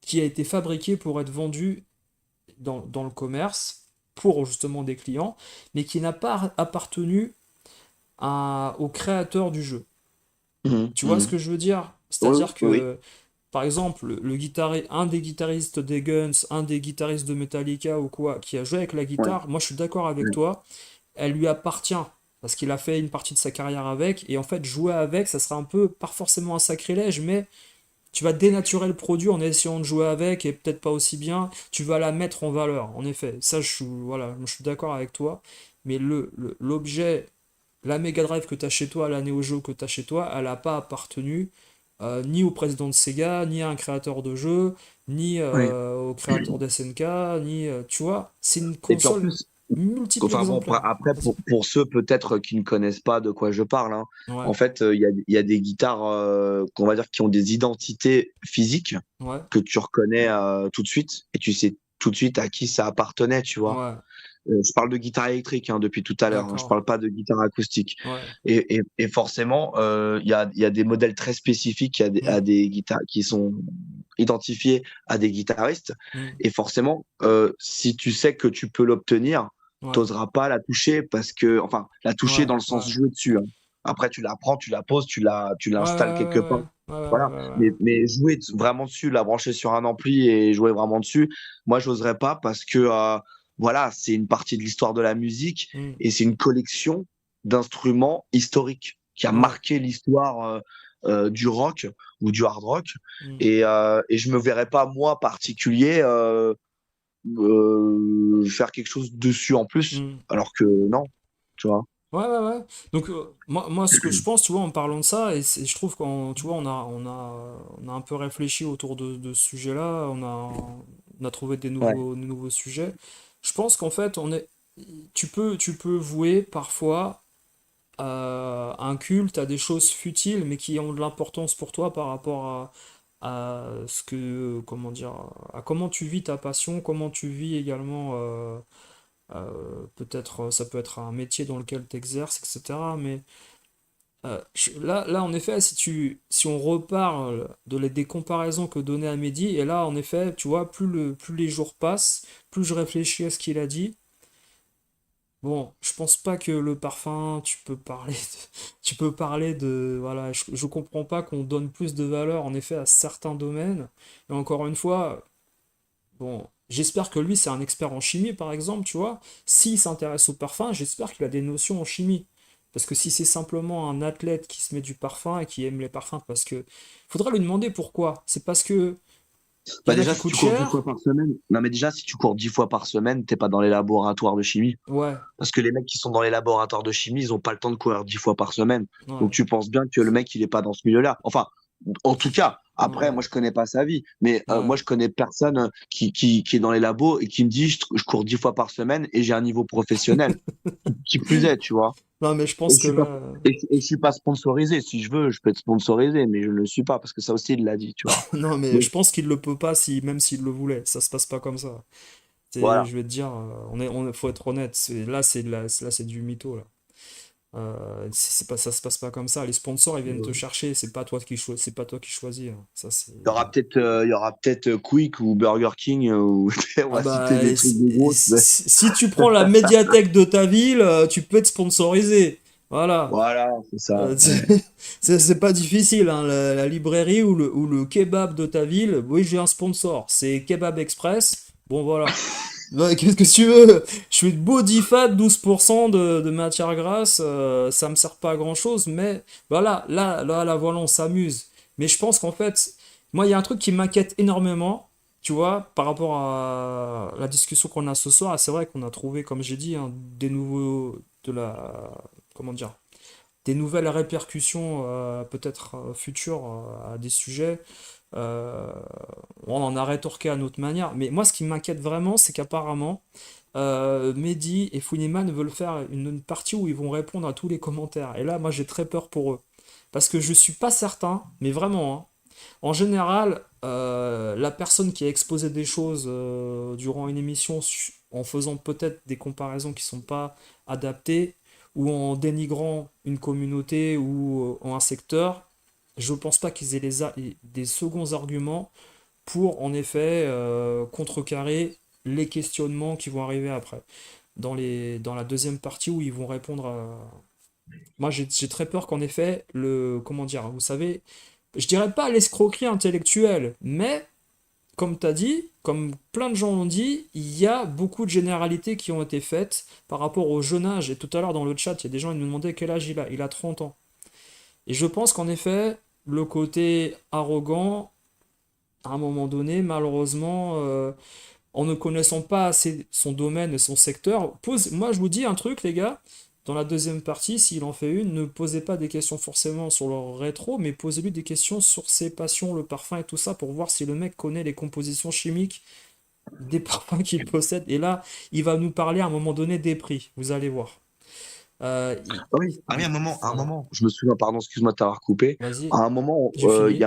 qui a été fabriqué pour être vendu dans le commerce pour justement des clients, mais qui n'a pas appartenu au créateur du jeu. Mhm, Tu vois ce mhm. que je veux dire? Oui, C'est-à-dire oui, oui. que, par exemple, un des guitaristes des Guns, un des guitaristes de Metallica ou quoi, qui a joué avec la Ouais, guitare, moi je suis d'accord avec ouais. toi, elle lui appartient. Parce qu'il a fait une partie de sa carrière avec, et en fait, jouer avec, ça sera un peu, pas forcément un sacrilège, mais tu vas dénaturer le produit en essayant de jouer avec, et peut-être pas aussi bien, tu vas la mettre en valeur, en effet. Ça, voilà, je suis d'accord avec toi, mais l'objet, la Mega Drive que tu as chez toi, la Neo Geo que tu as chez toi, elle n'a pas appartenu ni au président de Sega, ni à un créateur de jeu, ni Ouais. au créateur d'SNK, ni. Tu vois, c'est une Et puis en console plus, multiple enfin bon, exemplaire. après, Vas-y. pour ceux peut-être qui ne connaissent pas de quoi je parle, hein, Ouais, en fait, il y a des guitares qu'on va dire qui ont des identités physiques ouais, que tu reconnais tout de suite et tu sais tout de suite à qui ça appartenait, tu vois. ouais. Je parle de guitare électrique hein, depuis tout à l'heure. Hein, je D'accord. parle pas de guitare acoustique. Ouais. Et forcément, il y a des modèles très spécifiques à Hmm. des guitares qui sont identifiés à des guitaristes. Hmm. Et forcément, si tu sais que tu peux l'obtenir, Ouais. t'oseras pas la toucher parce que, enfin, la toucher Ouais. dans le Ouais. sens jouer dessus. Hein. Après, tu la prends, tu la poses, tu Ouais. Ouais. l'installes quelque part. Ouais. Ouais. Ouais. Voilà. Ouais. Ouais. Mais jouer vraiment dessus, la brancher sur un ampli et jouer vraiment dessus, moi, j'oserais pas parce que, voilà, c'est une partie de l'histoire de la musique Hmm. et c'est une collection d'instruments historiques qui a Ouais. marqué l'histoire du rock ou du hard rock. Hmm. Et je me verrais pas, moi, particulier, faire quelque chose dessus en plus, Hmm. alors que non, tu vois. Ouais, ouais, ouais. Donc, moi, ce que je pense, tu vois, en parlant de ça, je trouve qu'on, tu vois, on a un peu réfléchi autour de ce sujet-là, on a trouvé Ouais, des nouveaux sujets. Je pense qu'en fait, tu peux vouer parfois un culte à des choses futiles, mais qui ont de l'importance pour toi par rapport à ce que, comment dire, à comment tu vis ta passion, comment tu vis également. Peut-être ça peut être un métier dans lequel tu exerces, etc. Mais là, en effet, si on reparle des comparaisons que donnait Amédi, et là, en effet, tu vois, plus les jours passent, plus je réfléchis à ce qu'il a dit. Bon, je pense pas que le parfum, tu peux parler de, voilà, je comprends pas qu'on donne plus de valeur, en effet, à certains domaines. Et encore une fois, bon, j'espère que lui, c'est un expert en chimie, par exemple, tu vois. S'il s'intéresse au parfum, j'espère qu'il a des notions en chimie. Parce que si c'est simplement un athlète qui se met du parfum et qui aime les parfums, parce que... Faudra lui demander pourquoi. C'est parce que il y bah en a déjà, qui si coûtent tu cours 10 fois cher. par semaine, non mais déjà, si tu cours 10 fois par semaine, t'es pas dans les laboratoires de chimie. Ouais, Parce que les mecs qui sont dans les laboratoires de chimie, ils ont pas le temps de courir 10 fois par semaine. Donc ouais, tu penses bien que le mec, il est pas dans ce milieu-là. Enfin, en tout cas, après, ouais, moi, je connais pas sa vie. Mais ouais. moi, je connais personne qui est dans les labos et qui me dit, je cours 10 fois par semaine et j'ai un niveau professionnel. Qui plus est, tu vois. Non, mais je Et pense je que suis pas, là... et je suis pas sponsorisé. Si je veux, je peux être sponsorisé, mais je ne le suis pas parce que ça aussi, il l'a dit, tu vois. Non, mais Donc, je pense qu'il le peut pas si, même s'il le voulait. Ça se passe pas comme ça. voilà. Je vais te dire, faut être honnête. Là, c'est du mytho, là. C'est pas, ça se passe pas comme ça. Les sponsors, ils viennent te chercher. C'est pas toi qui choisis, hein. Ça, c'est... Il y aura peut-être Quick ou Burger King ou on Ah va citer bah, des trucs de gros. Tu sais. si tu prends la médiathèque de ta ville, tu peux être sponsorisé. Voilà. Voilà, c'est ça. C'est c'est pas difficile, hein. La librairie ou le kebab de ta ville, oui, j'ai un sponsor. C'est Kebab Express. Bon, voilà. Ouais, qu'est-ce que tu veux? Je suis de body fat, 12% de matière grasse, ça me sert pas à grand-chose, mais voilà, là, voilà, on s'amuse. Mais je pense qu'en fait, moi, il y a un truc qui m'inquiète énormément, tu vois, par rapport à la discussion qu'on a ce soir. Et c'est vrai qu'on a trouvé, comme j'ai dit, hein, des nouveaux, comment dire, des nouvelles répercussions peut-être futures à des sujets. Euh, on en a rétorqué à notre manière. Mais moi, ce qui m'inquiète vraiment, c'est qu'apparemment, Mehdi et Funimation veulent faire une partie où ils vont répondre à tous les commentaires. Et là, moi, j'ai très peur pour eux. Parce que je suis pas certain, mais vraiment, hein. En général, la personne qui a exposé des choses durant une émission en faisant peut-être des comparaisons qui sont pas adaptées ou en dénigrant une communauté ou un secteur, je pense pas qu'ils aient des seconds arguments pour en effet contrecarrer les questionnements qui vont arriver après. Dans la deuxième partie où ils vont répondre à... Moi j'ai très peur qu'en effet, comment dire, vous savez, je dirais pas l'escroquerie intellectuelle, mais comme tu as dit, comme plein de gens l'ont dit, il y a beaucoup de généralités qui ont été faites par rapport au jeune âge. Et tout à l'heure dans le chat, il y a des gens qui me demandaient quel âge il a. Il a 30 ans. Et je pense qu'en effet, le côté arrogant, à un moment donné, malheureusement, en ne connaissant pas assez son domaine et son secteur, moi je vous dis un truc, les gars, dans la deuxième partie, s'il en fait une, ne posez pas des questions forcément sur leur rétro, mais posez-lui des questions sur ses passions, le parfum et tout ça, pour voir si le mec connaît les compositions chimiques des parfums qu'il possède. Et là, il va nous parler à un moment donné des prix, vous allez voir. Ah oui, à un Voilà. moment, je me souviens, pardon, excuse-moi de t'avoir coupé. À Vas-y, un moment, j'ai fini. il y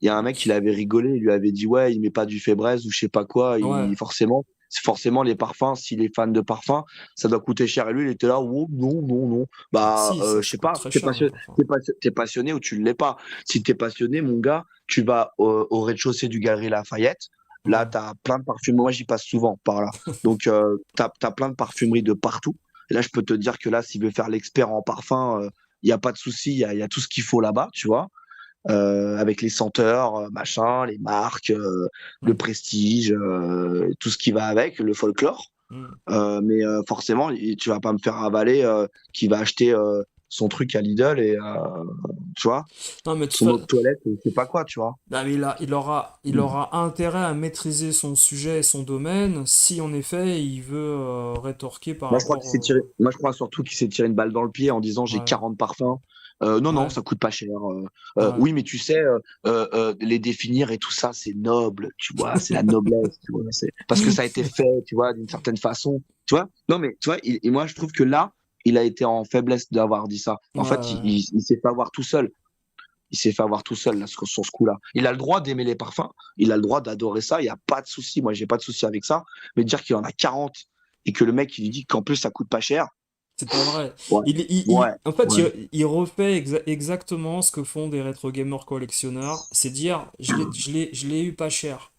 a un mec qui l'avait rigolé, il lui avait dit, ouais, il met pas du Fébreze ou je sais pas quoi, Ouais, forcément. forcément les parfums, s'il est fan de parfums, ça doit coûter cher. Et lui, il était là, oh, non, non, non. Ah Bah, si, ça, je ça sais coûte pas, très cher un parfum. t'es passionné ou tu ne l'es pas. Si t'es passionné, mon gars, tu vas au rez-de-chaussée du Galerie Lafayette. Là, Ouais. tu as plein de parfumeries. Moi, j'y passe souvent par là. Donc, tu as plein de parfumeries de partout. Et là, je peux te dire que là, s'il veut faire l'expert en parfum, il n'y a pas de souci. Il y a tout ce qu'il faut là-bas, tu vois. Avec les senteurs, machin, les marques, le Mm, prestige, tout ce qui va avec, le folklore. mm. Mais forcément, tu vas pas me faire avaler qui va acheter son truc à Lidl et tu vois, Non, mais son eau de toilette, je sais pas quoi, tu vois. ah, mais il aura intérêt à maîtriser son sujet et son domaine si en effet il veut rétorquer par Moi, je crois rapport qu'il s'est tiré, moi, je crois surtout qu'il s'est tiré une balle dans le pied en disant j'ai ouais, 40 parfums. Non, non, ouais, ça coûte pas cher. ouais. Oui, mais tu sais, les définir et tout ça, c'est noble, tu vois, c'est la noblesse, tu vois, c'est parce que ça a été fait, tu vois, d'une certaine façon, tu vois. Non, mais tu vois, et moi, je trouve que là, il a été en faiblesse d'avoir dit ça. Ouais, En fait, ouais. il s'est fait avoir tout seul. Il s'est fait avoir tout seul là, sur ce coup-là. Il a le droit d'aimer les parfums, il a le droit d'adorer ça, il n'y a pas de souci. Moi, j'ai pas de souci avec ça. Mais dire qu'il en a 40 et que le mec, il lui dit qu'en plus, ça coûte pas cher, C'est pas vrai. ouais, ouais, En fait, ouais, il refait exactement ce que font des rétro gamers collectionneurs. C'est dire, je l'ai eu pas cher.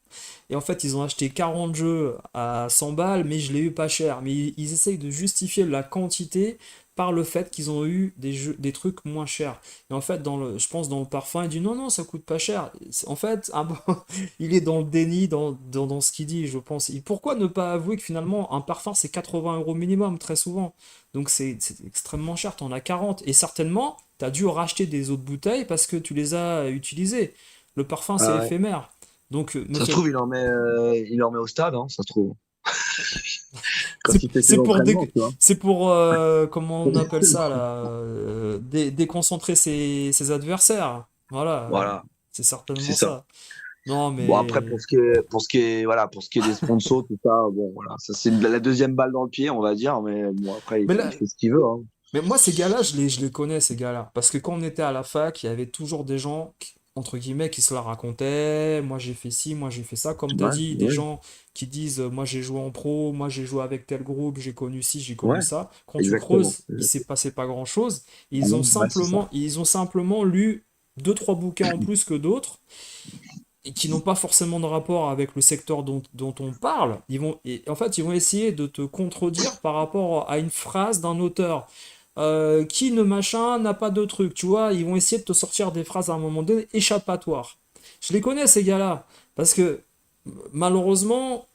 Et en fait, ils ont acheté 40 jeux à 100 balles, mais je l'ai eu pas cher. Mais ils essayent de justifier la quantité par le fait qu'ils ont eu des jeux, des trucs moins chers. Et en fait, je pense dans le parfum, il dit non, non, ça coûte pas cher. En fait, ah bon, il est dans le déni dans ce qu'il dit, je pense. Et pourquoi ne pas avouer que finalement, un parfum, c'est 80 € minimum, très souvent. Donc c'est extrêmement cher, t'en as 40. Et certainement, t'as dû racheter des autres bouteilles parce que tu les as utilisées. Le parfum, c'est ouais. éphémère. Donc, me Ça se fait. trouve, il en met au stade, hein, ça se trouve. Quand il fait ses C'est pour, entraînements, tu vois. c'est pour comment on appelle ça là, déconcentrer ses adversaires. Voilà, Voilà, c'est c'est certainement ça. ça. Non, Bon, après, mais voilà, pour ce qui est des sponsors, tout ça, bon, voilà, ça c'est la deuxième balle dans le pied, on va dire, mais bon, après, mais il là, fait ce qu'il veut, hein. mais moi ces gars-là, je les connais ces gars-là, parce que quand on était à la fac, il y avait toujours des gens entre guillemets qui se la racontaient. Moi j'ai fait ci, moi j'ai fait ça, comme t'as Ouais, dit, des ouais, gens qui disent moi j'ai joué en pro, moi j'ai joué avec tel groupe, j'ai connu ci, j'ai connu ouais, ça. Quand tu exactement. creuses, il s'est passé pas grand-chose. Ah non, ouais, c'est ça. Ils ont simplement lu deux, trois bouquins en plus que d'autres et qui n'ont pas forcément de rapport avec le secteur dont on parle. Et en fait, ils vont essayer de te contredire par rapport à une phrase d'un auteur. Qui ne machin n'a pas de truc, tu vois, ils vont essayer de te sortir des phrases à un moment donné échappatoires. Je les connais ces gars-là, parce que malheureusement,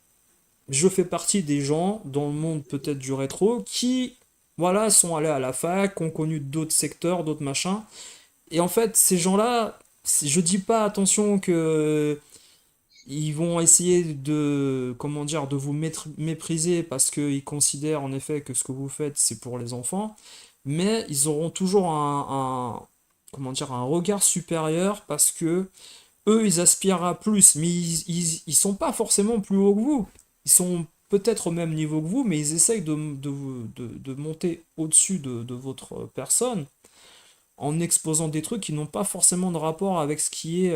je fais partie des gens dans le monde peut-être du rétro qui, voilà, sont allés à la fac, ont connu d'autres secteurs, d'autres machins, et en fait, ces gens-là, je dis pas attention que ils vont essayer de, comment dire, de vous mépriser parce qu'ils considèrent en effet que ce que vous faites, c'est pour les enfants, mais ils auront toujours comment dire, un regard supérieur parce que eux, ils aspirent à plus, mais ils sont pas forcément plus haut que vous. Ils sont peut-être au même niveau que vous, mais ils essayent de monter au-dessus de votre personne en exposant des trucs qui n'ont pas forcément de rapport avec ce qui est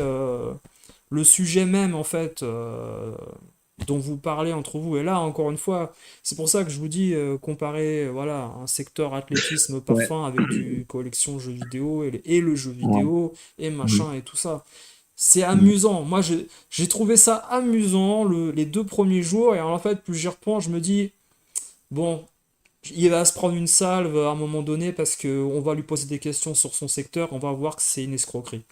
le sujet même en fait dont vous parlez entre vous. Et là, encore une fois, c'est pour ça que je vous dis comparer voilà un secteur athlétisme Ouais, parfum avec du collection jeux vidéo et le jeu ouais, vidéo et ouais, machin et tout ça. C'est ouais. amusant. Moi, j'ai trouvé ça amusant les deux premiers jours et en fait, plus j'y reprends, je me dis bon, il va se prendre une salve à un moment donné parce que on va lui poser des questions sur son secteur, on va voir que c'est une escroquerie.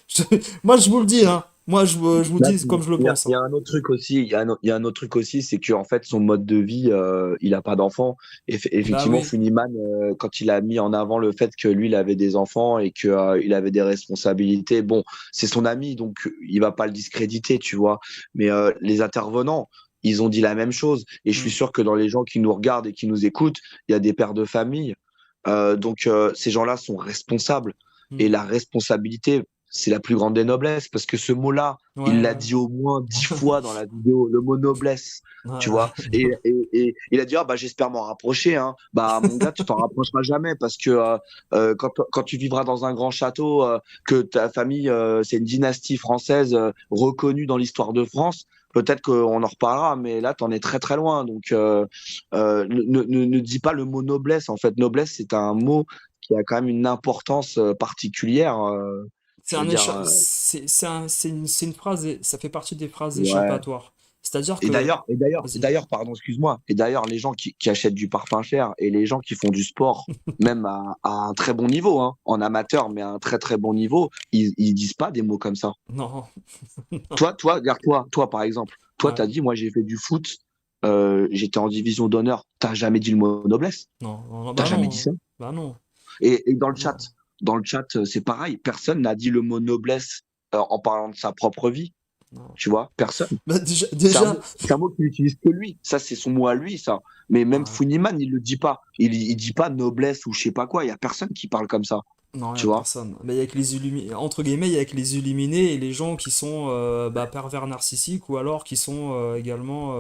Je- Moi, je vous le dis, hein. Moi, je vous Là, dis comme je le pense, il y hein. a un autre truc aussi, il y a un autre truc aussi, c'est que en fait son mode de vie, il a pas d'enfant. Bah Effectivement, oui. Funnyman, quand il a mis en avant le fait que lui il avait des enfants et que il avait des responsabilités, bon, c'est son ami, donc il va pas le discréditer, tu vois. Mais les intervenants, ils ont dit la même chose, et je suis Mm, sûr que dans les gens qui nous regardent et qui nous écoutent, il y a des pères de famille. Donc ces gens-là sont responsables, et mm. la responsabilité c'est la plus grande des noblesses parce que ce mot-là, il Ouais, l'a ouais. dit au moins 10 fois dans la vidéo, le mot noblesse, tu Ouais. vois. Et il a dit, ah, bah, j'espère m'en rapprocher, hein. Bah, mon gars, tu t'en rapprocheras jamais parce que quand tu vivras dans un grand château, que ta famille, c'est une dynastie française reconnue dans l'histoire de France, peut-être qu'on en reparlera, mais là, t'en es très très loin. Donc, ne dis pas le mot noblesse. En fait, noblesse, c'est un mot qui a quand même une importance particulière. C'est Je veux un dire, c'est une phrase, ça fait partie des phrases ouais. échappatoires. C'est-à-dire Et que, d'ailleurs, et d'ailleurs, et vas-y. d'ailleurs, pardon, excuse-moi. Et d'ailleurs, les gens qui achètent du parfum cher et les gens qui font du sport, même à un très bon niveau, hein, en amateur, mais à un très très bon niveau, ils disent pas des mots comme ça. Non, non, Regarde toi, par exemple. Toi, ouais, t'as dit, moi, j'ai fait du foot, j'étais en division d'honneur. T'as jamais dit le mot noblesse. non, non, non, T'as bah jamais dit non, ça. bah non, Et bah non. dans le chat, c'est pareil. Personne n'a dit le mot noblesse en parlant de sa propre vie. Non. Tu vois, personne. Bah déjà, C'est un mot qu'il n'utilise que lui. Ça, c'est son mot à lui, ça. Mais même ouais, Funiman, il le dit pas. Il dit pas noblesse ou je sais pas quoi. Il y a personne qui parle comme ça. non, y a Tu vois. personne. Mais il y a que les illuminés, entre guillemets, il y a que les illuminés et les gens qui sont bah, pervers narcissiques ou alors qui sont également.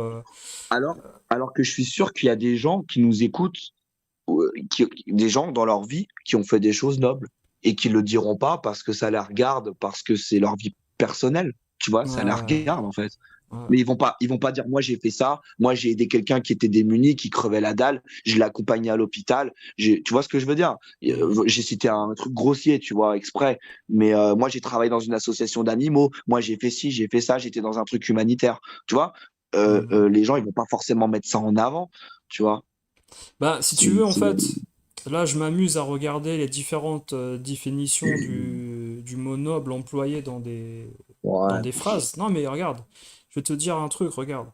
Alors, alors que je suis sûr qu'il y a des gens qui nous écoutent, des gens dans leur vie qui ont fait des choses nobles et qui le diront pas parce que ça les regarde, parce que c'est leur vie personnelle. Tu vois, ça les Ouais, regarde en fait. ouais. Mais ils vont pas dire, moi j'ai fait ça, moi j'ai aidé quelqu'un qui était démuni, qui crevait la dalle, je l'ai accompagné à l'hôpital. Tu vois ce que je veux dire? Mhm. J'ai cité un truc grossier, tu vois, exprès. Mais moi j'ai travaillé dans une association d'animaux, moi j'ai fait ci, j'ai fait ça, j'étais dans un truc humanitaire. Tu vois? Mhm. Les gens ils vont pas forcément mettre ça en avant, tu vois. Bah, si tu C'est, veux, en c'est- fait, là, je m'amuse à regarder les différentes définitions du mot noble employé dans Ouais. des phrases. Non, mais regarde, je vais te dire un truc, regarde.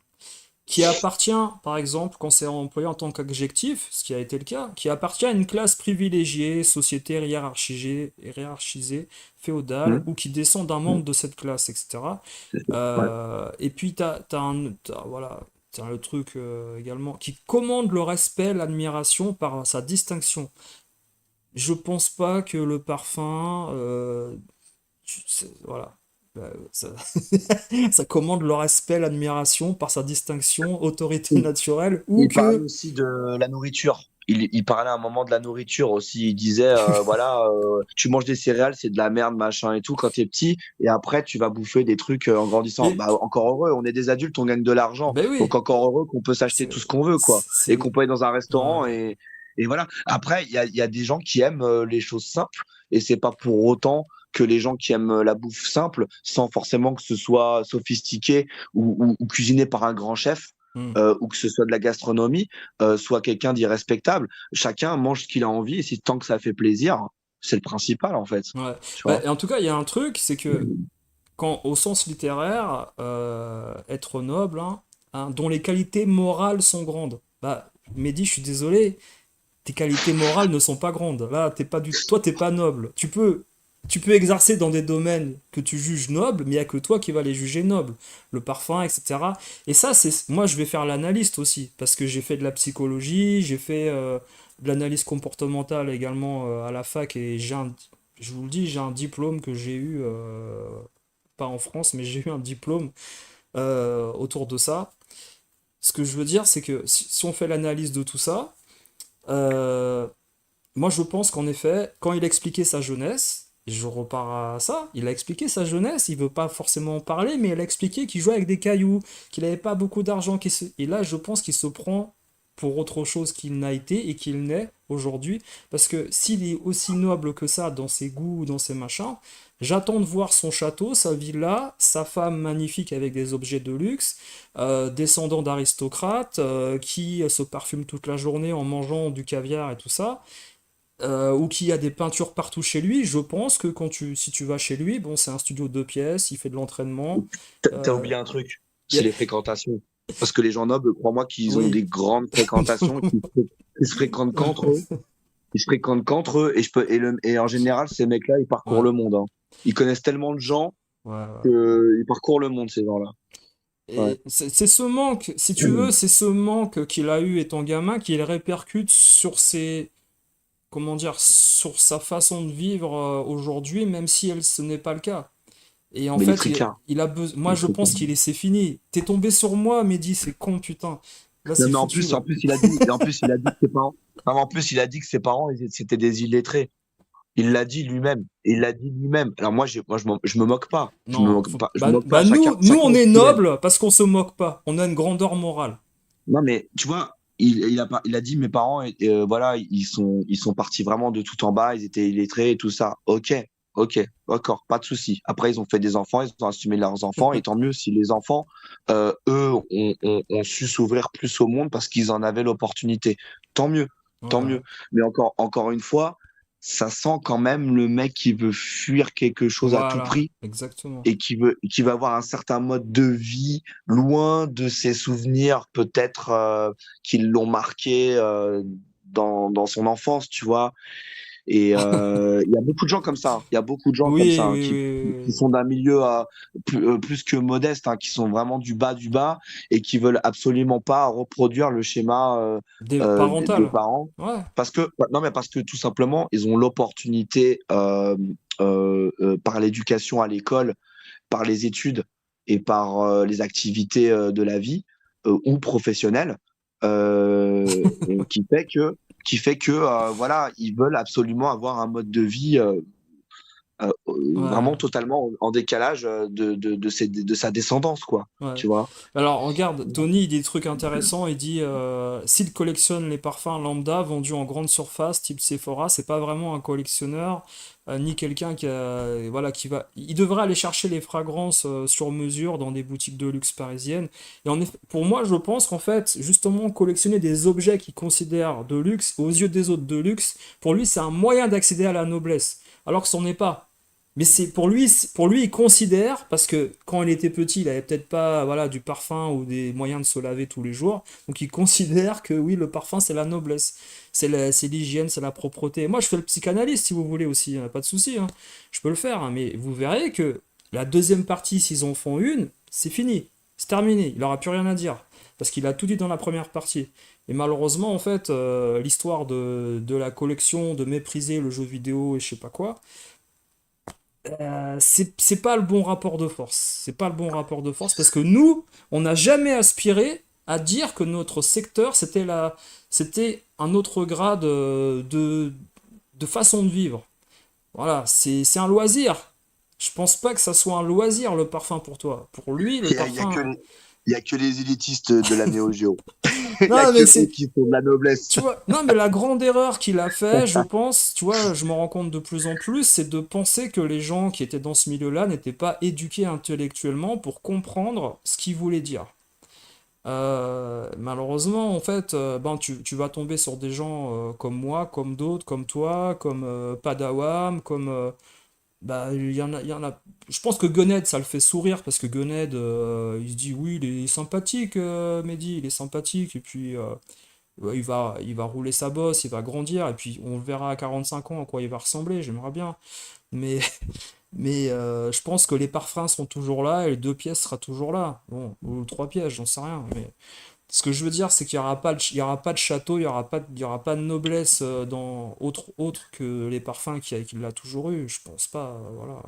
Qui appartient, par exemple, quand c'est employé en tant qu'adjectif, ce qui a été le cas, qui appartient à une classe privilégiée, société hiérarchisée, féodale, Hum, ou qui descend d'un hum, membre de cette classe, etc. c'est ça. Ouais. Et puis, voilà, t'as le truc également, qui commande le respect, l'admiration par sa distinction. Je pense pas que le parfum, voilà, ça, ça commande le respect, l'admiration par sa distinction, autorité naturelle, ou Il parlait que... aussi de la nourriture. Il parlait à un moment de la nourriture aussi. Il disait, voilà, tu manges des céréales, c'est de la merde, machin et tout quand t'es petit. Et après, tu vas bouffer des trucs en grandissant. Mais, Bah, encore heureux, on est des adultes, on gagne de l'argent. ben oui, Donc encore heureux qu'on peut s'acheter c'est... tout ce qu'on veut, quoi. Et C'est... qu'on peut aller dans un Ouais. restaurant et voilà. Après, il y a des gens qui aiment les choses simples. Et c'est pas pour autant que les gens qui aiment la bouffe simple, sans forcément que ce soit sophistiqué ou cuisiné par un grand chef, Hmm. ou que ce soit de la gastronomie, soit quelqu'un d'irrespectable. Chacun mange ce qu'il a envie et si tant que ça fait plaisir, c'est le principal en fait. Ouais. Tu Bah, vois? et en tout cas, il y a un truc, c'est que quand, au sens littéraire, être noble, dont les qualités morales sont grandes. Bah, Mehdi, je suis désolé, tes qualités morales ne sont pas grandes. Là, toi, t'es pas noble. Tu peux exercer dans des domaines que tu juges nobles, mais il n'y a que toi qui vas les juger nobles. Le parfum, etc. Et ça, moi, je vais faire l'analyste aussi, parce que j'ai fait de la psychologie, j'ai fait de l'analyse comportementale également à la fac, et je vous le dis, j'ai un diplôme que j'ai eu, pas en France, mais j'ai eu un diplôme autour de ça. Ce que je veux dire, c'est que si on fait l'analyse de tout ça, euh, moi, je pense qu'en effet, quand il expliquait sa jeunesse, et je repars à ça, il a expliqué sa jeunesse, il veut pas forcément en parler, mais il a expliqué qu'il jouait avec des cailloux, qu'il n'avait pas beaucoup d'argent, et là, je pense qu'il se prend pour autre chose qu'il n'a été et qu'il n'est aujourd'hui, parce que s'il est aussi noble que ça dans ses goûts, dans ses machins, j'attends de voir son château, sa villa, sa femme magnifique avec des objets de luxe, descendant d'aristocrates, qui se parfume toute la journée en mangeant du caviar et tout ça, ou qui a des peintures partout chez lui. Je pense que si tu vas chez lui, bon, c'est un studio de 2 pièces, il fait de l'entraînement. T'as euh, oublié un truc, y a- c'est les fréquentations. Parce que les gens nobles, crois-moi qu'ils ont Oui. des grandes fréquentations, ils se fréquentent qu'entre eux. Ils se fréquentent qu'entre eux et en général, ces mecs-là, ils parcourent Ouais, le monde, hein. Ils connaissent tellement de gens ouais, ouais. qu'ils parcourent le monde, ces gens-là. Ouais. Et c'est ce manque, si tu veux, c'est ce manque qu'il a eu étant gamin qui le répercute sur comment dire, sur sa façon de vivre aujourd'hui, même si ce n'est pas le cas. Et en Mais les fait, fricards, il a besoin. Moi, les je pense fricards. c'est fini. T'es tombé sur moi, Mehdi, c'est con, putain. Là, Non, c'est mais en foutu, plus, là. il a dit que ses parents, non, mais en plus, il a dit que ses parents, c'était des illettrés. Il l'a dit lui-même. Il l'a dit lui-même. Alors moi, je me moque pas. Je me Non, moque pas. Je me moque pas. nous, Chacun on est ce qu'il aime. noble parce qu'on se moque pas. On a une grandeur morale. Non, mais tu vois, il a dit mes parents, voilà, ils sont partis vraiment de tout en bas. Ils étaient illettrés et tout ça. Ok, ok, d'accord, pas de souci. Après, ils ont fait des enfants, ils ont assumé leurs enfants. Et tant mieux si les enfants, eux, ont su s'ouvrir plus au monde parce qu'ils en avaient l'opportunité. Tant mieux, tant Ouais, mieux. Mais encore une fois, ça sent quand même le mec qui veut fuir quelque chose à tout voilà, prix exactement. et qui va avoir un certain mode de vie loin de ses souvenirs peut-être qui l'ont marqué dans son enfance, tu vois. Et il y a beaucoup de gens comme ça, hein. Il y a beaucoup de gens comme ça Oui, hein, oui, qui oui, sont d'un milieu plus que modeste, hein, qui sont vraiment du bas et qui veulent absolument pas reproduire le schéma des des parentales. parents. Ouais, Parce que, non, mais parce que tout simplement, ils ont l'opportunité par l'éducation à l'école par les études et par les activités de la vie ou professionnelles qui fait que voilà, ils veulent absolument avoir un mode de vie ouais, vraiment totalement en décalage de sa descendance, quoi. ouais. Tu vois? Alors, regarde, Tony, il dit des trucs intéressants. Il dit s'il collectionne les parfums lambda vendus en grande surface, type Sephora, c'est pas vraiment un collectionneur, ni quelqu'un voilà, qui va. Il devrait aller chercher les fragrances sur mesure dans des boutiques de luxe parisiennes. Et en effet, pour moi, je pense qu'en fait, justement, collectionner des objets qu'il considère de luxe, aux yeux des autres de luxe, pour lui, c'est un moyen d'accéder à la noblesse. Alors que ce n'est pas. Mais c'est pour lui, il considère, parce que quand il était petit, il avait peut-être pas voilà, du parfum ou des moyens de se laver tous les jours, donc il considère que oui, le parfum c'est la noblesse, c'est l'hygiène, c'est la propreté. Moi je fais le psychanalyste si vous voulez aussi, hein, pas de souci, hein. Je peux le faire, hein, mais vous verrez que la deuxième partie, s'ils en font une, c'est fini, c'est terminé, il n'aura plus rien à dire, parce qu'il a tout dit dans la première partie. Et malheureusement, en fait, l'histoire de la collection, de mépriser le jeu vidéo et je sais pas quoi, c'est pas le bon rapport de force. C'est pas le bon rapport de force parce que nous, on n'a jamais aspiré à dire que notre secteur c'était un autre grade de façon de vivre. Voilà, c'est un loisir. Je pense pas que ça soit un loisir le parfum pour toi. Pour lui, le Il y a que parfum. il y a que les élitistes de la Néo Geo. Il y a Non, que mais eux c'est. qui font de la noblesse. Tu vois, non, mais la grande erreur qu'il a fait, je pense, tu vois, je m'en rends compte de plus en plus, c'est de penser que les gens qui étaient dans ce milieu-là n'étaient pas éduqués intellectuellement pour comprendre ce qu'il voulait dire. Malheureusement, en fait, ben, tu vas tomber sur des gens comme moi, comme d'autres, comme toi, comme Padawam, comme. Bah, il y en a. Je pense que Gunhead, ça le fait sourire parce que Gunhead, il se dit oui, il est sympathique, Mehdi, il est sympathique, et puis. Ouais, il va rouler sa bosse, il va grandir, et puis on le verra à 45 ans à quoi il va ressembler, j'aimerais bien. Mais, mais je pense que les parfums sont toujours là et les deux pièces sera toujours là. Bon, ou trois pièces, j'en sais rien. Mais ce que je veux dire, c'est qu'il n'y aura pas il y aura pas de château, il y aura pas de noblesse dans autre que les parfums qu'il a toujours eu. Je pense pas. Voilà.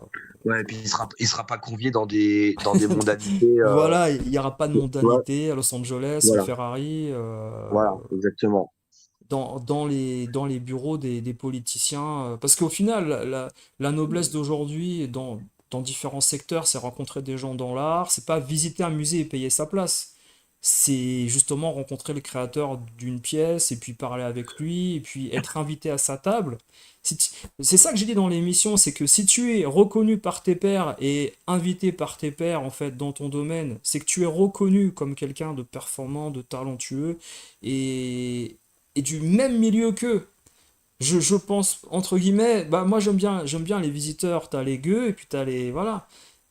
Ouais, et puis il sera pas convié dans des mondanités. Voilà, il n'y aura pas de Tu vois, mondanité à Los Angeles, au voilà, Ferrari. voilà, exactement. Dans les bureaux des politiciens. Parce qu'au final, la noblesse d'aujourd'hui, dans différents secteurs, c'est rencontrer des gens dans l'art, c'est pas visiter un musée et payer sa place. C'est justement rencontrer le créateur d'une pièce et puis parler avec lui et puis être invité à sa table. C'est ça que j'ai dit dans l'émission, c'est que si tu es reconnu par tes pairs et invité par tes pairs en fait dans ton domaine, c'est que tu es reconnu comme quelqu'un de performant, de talentueux et, et du même milieu qu'eux. Je pense, entre guillemets, bah moi j'aime bien les visiteurs, t'as les gueux et puis t'as les. Voilà.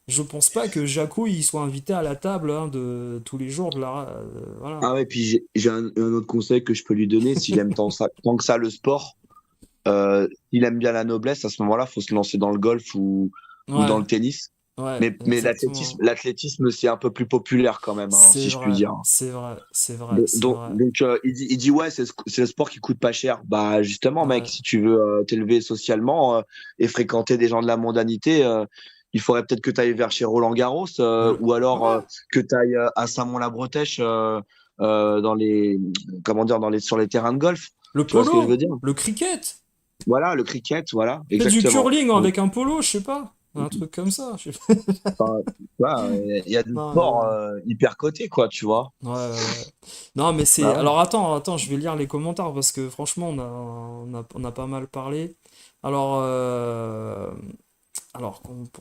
Je pense pas que Jacou il soit invité à la table hein, de tous les jours de la. Voilà. Ah ouais, puis j'ai un autre conseil que je peux lui donner, s'il aime tant que ça le sport, s'il aime bien la noblesse, à ce moment-là, faut se lancer dans le golf ou dans Ouais, le tennis. ouais, Mais exactement. l'athlétisme, c'est un peu plus populaire quand même, hein, C'est si je puis vrai, dire. c'est vrai, c'est vrai, c'est vrai. Il dit ouais, c'est le sport qui coûte pas cher. Bah justement, mec, Ouais. si tu veux t'élever socialement et fréquenter des gens de la mondanité, il faudrait peut-être que tu ailles vers chez Roland Garros ou alors Ouais. que tu ailles à Saint-Mont-la-Bretèche dans les comment dire sur les terrains de golf. Le Tu vois ce que je veux polo, dire? le cricket. Voilà, le cricket, voilà, Fais du exactement. curling Donc, avec un polo, je sais pas. Un truc comme ça. enfin, voilà, il y a des Non, sports hyper cotés, quoi, tu vois. ouais, ouais, ouais. Non, mais c'est. Bah ouais. Alors attends, je vais lire les commentaires parce que franchement, on a pas mal parlé. Alors,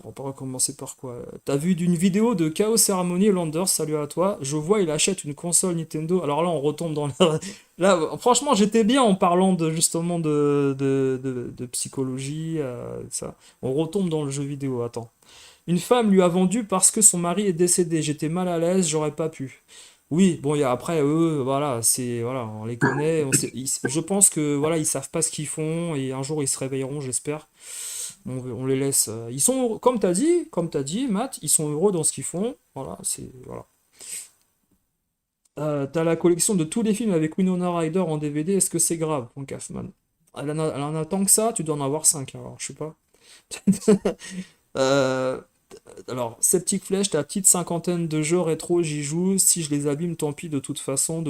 on pourra commencer par quoi? T'as vu d'une vidéo de Chaos Ceremony Landers, salut à toi. Je vois, il achète une console Nintendo. Alors là, on retombe dans la... Là, franchement, j'étais bien en parlant de justement de psychologie, ça. On retombe dans le jeu vidéo, attends. Une femme lui a vendu parce que son mari est décédé. J'étais mal à l'aise, j'aurais pas pu. Oui, bon, après eux, voilà, voilà, on les connaît. Je pense que voilà, ils savent pas ce qu'ils font et un jour ils se réveilleront, j'espère. On les laisse. Ils sont, comme t'as dit, Matt, ils sont heureux dans ce qu'ils font. Voilà, voilà. T'as la collection de tous les films avec Winona Ryder en DVD. Est-ce que c'est grave, mon Kaufman? Elle en a tant que ça, tu dois en avoir 5 alors, je sais pas. Euh, alors, Septic Flèche, ta petite cinquantaine de jeux rétro, j'y joue. Si je les abîme, tant pis, de toute façon.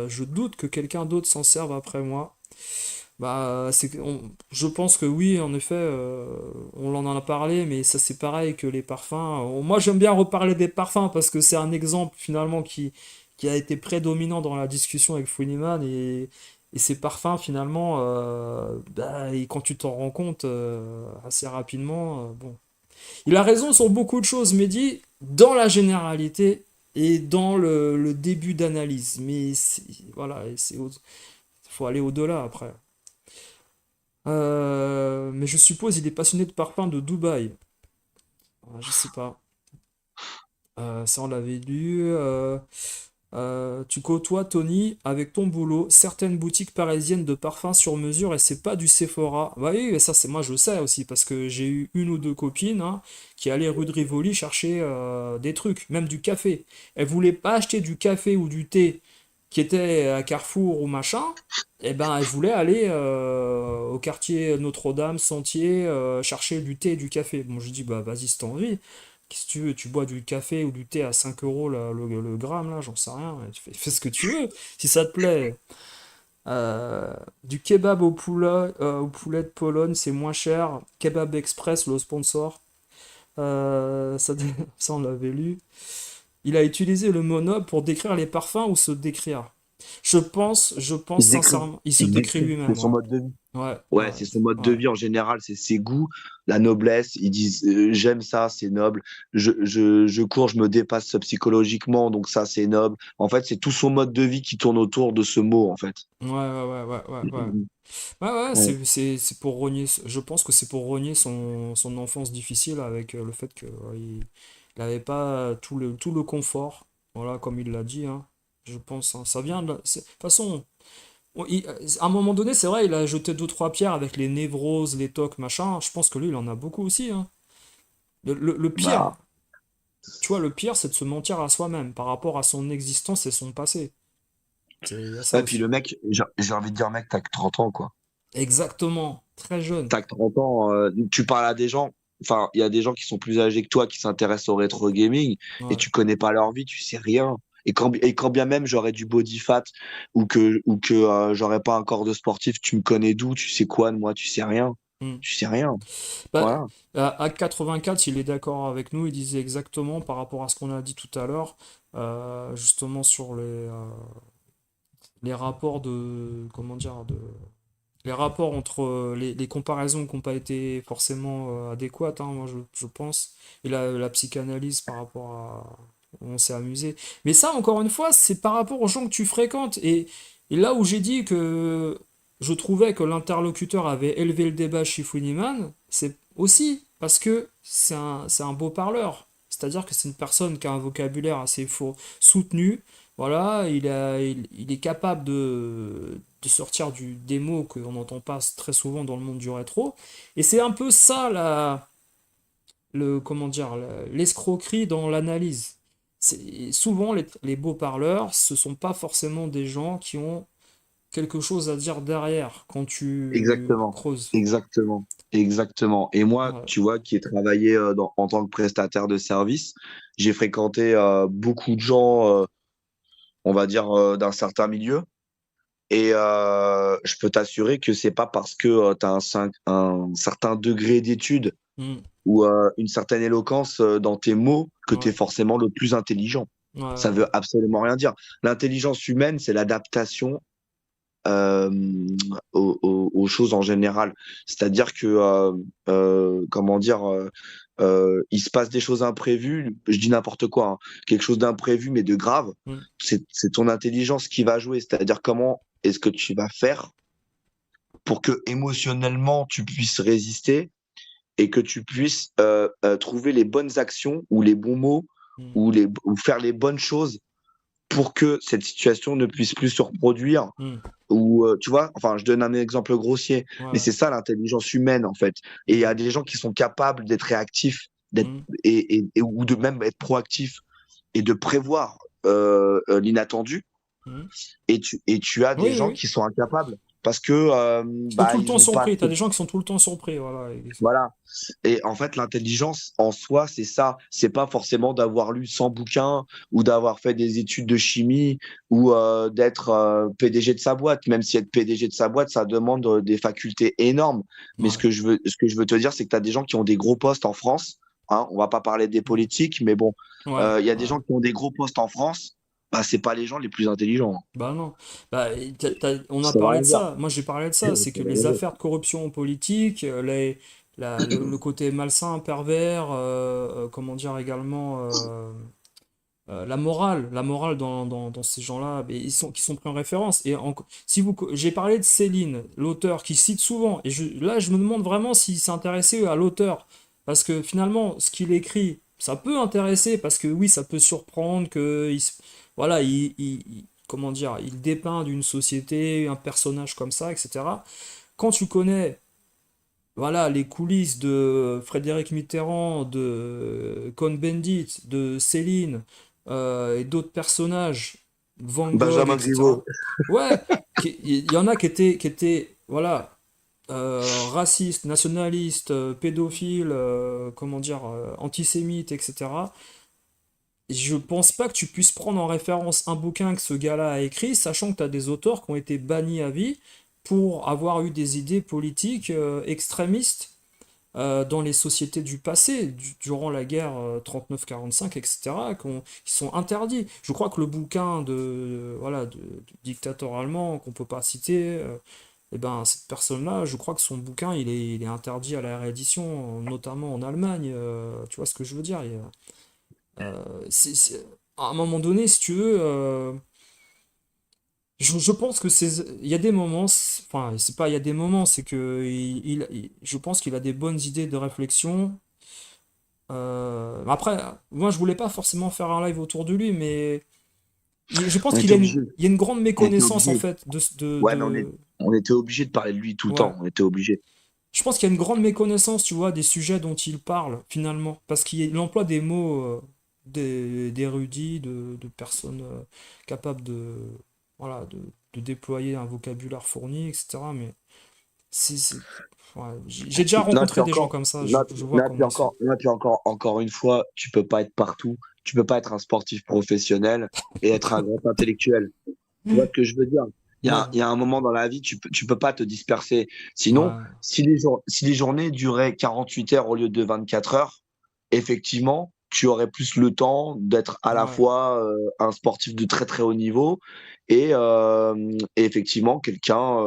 Je doute que quelqu'un d'autre s'en serve après moi. Bah, je pense que oui, en effet, on en a parlé, mais ça c'est pareil que les parfums. Moi, j'aime bien reparler des parfums parce que c'est un exemple finalement qui a été prédominant dans la discussion avec Funnyman et ces parfums finalement, bah, et quand tu t'en rends compte assez rapidement, bon. Il a raison sur beaucoup de choses, Mehdi, dans la généralité et dans le début d'analyse. Mais voilà, faut aller au-delà après. Mais je suppose il est passionné de parfums de Dubaï. Je sais pas. Ça, on l'avait lu. Tu côtoies, Tony, avec ton boulot, certaines boutiques parisiennes de parfums sur mesure et c'est pas du Sephora. Bah oui, mais ça, c'est moi, je le sais aussi parce que j'ai eu une ou deux copines hein, qui allaient rue de Rivoli chercher des trucs, même du café. Elles voulaient pas acheter du café ou du thé qui était à Carrefour ou machin. Et ben, elles voulaient aller au quartier Notre-Dame, Sentier, chercher du thé et du café. Bon, je dis, bah vas-y, si t'as envie. Qu'est-ce que tu veux? Tu bois du café ou du thé à 5 euros le gramme, là, j'en sais rien. Fais ce que tu veux, si ça te plaît. Du kebab au poulet de Pologne, c'est moins cher. Kebab Express, le sponsor. Ça, ça, on l'avait lu. Il a utilisé le mot noble pour décrire les parfums ou se décrire. Je pense Il se décrit. sincèrement, il se Il se décrit décrit. C'est lui-même, son ouais. mode de vie. Ouais, Ouais, ouais, c'est son mode de ouais. vie en général, c'est ses goûts, la noblesse. Ils disent j'aime ça, c'est noble. Je cours, je me dépasse psychologiquement, donc ça, c'est noble. En fait, c'est tout son mode de vie qui tourne autour de ce mot, en fait. Ouais, ouais, ouais, ouais, ouais, ouais. Ouais, ouais, Ouais. c'est pour rogner. Je pense que c'est pour rogner son enfance difficile avec le fait qu'il il n'avait pas tout le confort. Voilà, comme il l'a dit, hein. Je pense, hein. Ça vient de de toute façon, à un moment donné, c'est vrai, il a jeté deux, trois pierres avec les névroses, les tocs, machin. Je pense que lui, il en a beaucoup aussi, hein. Le pire, Bah, tu vois, le pire, c'est de se mentir à soi-même par rapport à son existence et son passé. Il y a ça ouais, puis aussi. le mec, j'ai envie de dire, mec, t'as que 30 ans, quoi. Exactement, très jeune. T'as que 30 ans, tu parles à des gens, enfin, il y a des gens qui sont plus âgés que toi qui s'intéressent au rétro gaming et Ouais. tu connais pas leur vie, tu sais rien. Et quand bien même j'aurais du body fat ou que j'aurais pas un corps de sportif, tu me connais d'où, tu sais quoi de moi, tu sais rien. Hmm. Tu sais rien. Bah, Voilà. à 84, il est d'accord avec nous, il disait exactement par rapport à ce qu'on a dit tout à l'heure, justement sur les rapports comment dire, les rapports entre les comparaisons qui n'ont pas été forcément adéquates, hein, moi je pense, et la psychanalyse par rapport à... On s'est amusé. Mais ça, encore une fois, c'est par rapport aux gens que tu fréquentes. Et là où j'ai dit que je trouvais que l'interlocuteur avait élevé le débat chez Funnyman, c'est aussi parce que c'est un beau parleur. C'est-à-dire que c'est une personne qui a un vocabulaire assez fort, soutenu. Voilà, il est capable de sortir des mots qu'on n'entend pas très souvent dans le monde du rétro. Et c'est un peu ça comment dire, l'escroquerie dans l'analyse. Souvent, les beaux parleurs, ce sont pas forcément des gens qui ont quelque chose à dire derrière quand tu Exactement. creuses. Exactement. Exactement. Et moi, Ouais. tu vois, qui ai travaillé en tant que prestataire de service, j'ai fréquenté beaucoup de gens, on va dire, d'un certain milieu. Et je peux t'assurer que c'est pas parce que tu as un certain degré d'étude Hmm. ou une certaine éloquence dans tes mots que tu es Ouais, forcément le plus intelligent. ouais, Ça ouais. veut absolument rien dire. L'intelligence humaine, c'est l'adaptation euh, aux choses en général. C'est-à-dire que, comment dire, il se passe des choses imprévues, je dis n'importe quoi, hein, quelque chose d'imprévu mais de grave, Hmm. c'est ton intelligence qui va jouer. C'est-à-dire comment est-ce que tu vas faire pour que émotionnellement tu puisses résister et que tu puisses trouver les bonnes actions ou les bons mots Hmm. ou faire les bonnes choses pour que cette situation ne puisse plus se reproduire Hmm. ou tu vois, enfin, je donne un exemple grossier, mais Ouais. c'est ça l'intelligence humaine en fait. Et il y Hmm. a des gens qui sont capables d'être réactifs, d'être Hmm. ou de même être proactifs et de prévoir l'inattendu. Hmm. Et tu as Oui, des oui, gens oui. qui sont incapables parce que Ils sont tout le ils temps ont pas surpris. T'as des gens qui sont tout le temps surpris, voilà. voilà. Et en fait, l'intelligence en soi, c'est ça. C'est pas forcément d'avoir lu 100 bouquins ou d'avoir fait des études de chimie ou d'être PDG de sa boîte. Même si être PDG de sa boîte, ça demande des facultés énormes. Mais Ouais. ce que je veux te dire, c'est que tu as des gens qui ont des gros postes en France. Hein, on va pas parler des Hmm. politiques, mais bon, Ouais. il y a des Ouais. gens qui ont des gros postes en France. Bah, c'est pas les gens les plus intelligents. Bah non. Bah, on a Ça va parlé rien de dire. ça. Moi, j'ai parlé de ça. C'est Ça que va les rien dire. affaires de corruption politique, le côté malsain, pervers, comment dire également, la morale dans ces gens-là, mais qui sont pris en référence. Si j'ai parlé de Céline, l'auteur, qui cite souvent, et là, je me demande vraiment s'il s'est intéressé à l'auteur, parce que finalement, ce qu'il écrit, ça peut intéresser, parce que oui, ça peut surprendre que, voilà, comment dire, il dépeint d'une société, un personnage comme ça, etc. Quand tu connais voilà, les coulisses de Frédéric Mitterrand, de Cohn-Bendit, de Céline et d'autres personnages, Van Gogh, Benjamin Griveaux. etc. Ouais, il y en a qui étaient voilà, racistes, nationalistes, pédophiles, comment dire, antisémites, etc. Je pense pas que tu puisses prendre en référence un bouquin que ce gars-là a écrit, sachant que tu as des auteurs qui ont été bannis à vie pour avoir eu des idées politiques extrémistes dans les sociétés du passé, durant la guerre 39-45, etc., qui sont interdits. Je crois que le bouquin voilà, du dictateur allemand, qu'on peut pas citer, eh ben, cette personne-là, je crois que son bouquin, il est interdit à la réédition, notamment en Allemagne. Tu vois ce que je veux dire? À un moment donné, si tu veux, je pense que il y a des moments, enfin, c'est pas il y a des moments, c'est que je pense qu'il a des bonnes idées de réflexion. Après, moi, je voulais pas forcément faire un live autour de lui, mais je pense On qu'il était a obligé. il y a une grande On était méconnaissance, en obligé. fait, Ouais, mais on était obligé de parler de lui tout le ouais. temps. On était obligé. Je pense qu'il y a une grande méconnaissance, tu vois, des sujets dont il parle, finalement, parce qu'il emploie des mots d'érudits, de personnes capables voilà, de déployer un vocabulaire fourni, etc. Mais c'est, ouais, j'ai déjà Non, rencontré puis des gens encore, comme ça, non, je vois non, puis comment ils sont. encore, non, puis encore une fois, tu peux pas être partout. Tu peux pas être un sportif professionnel et être un grand intellectuel. Tu vois ce que je veux dire? Ouais, Il y a un moment dans la vie, tu peux pas te disperser. Sinon, ouais, si les journées duraient 48 heures au lieu de 24 heures, effectivement, tu aurais plus le temps d'être à la ouais. fois un sportif de très très haut niveau et effectivement quelqu'un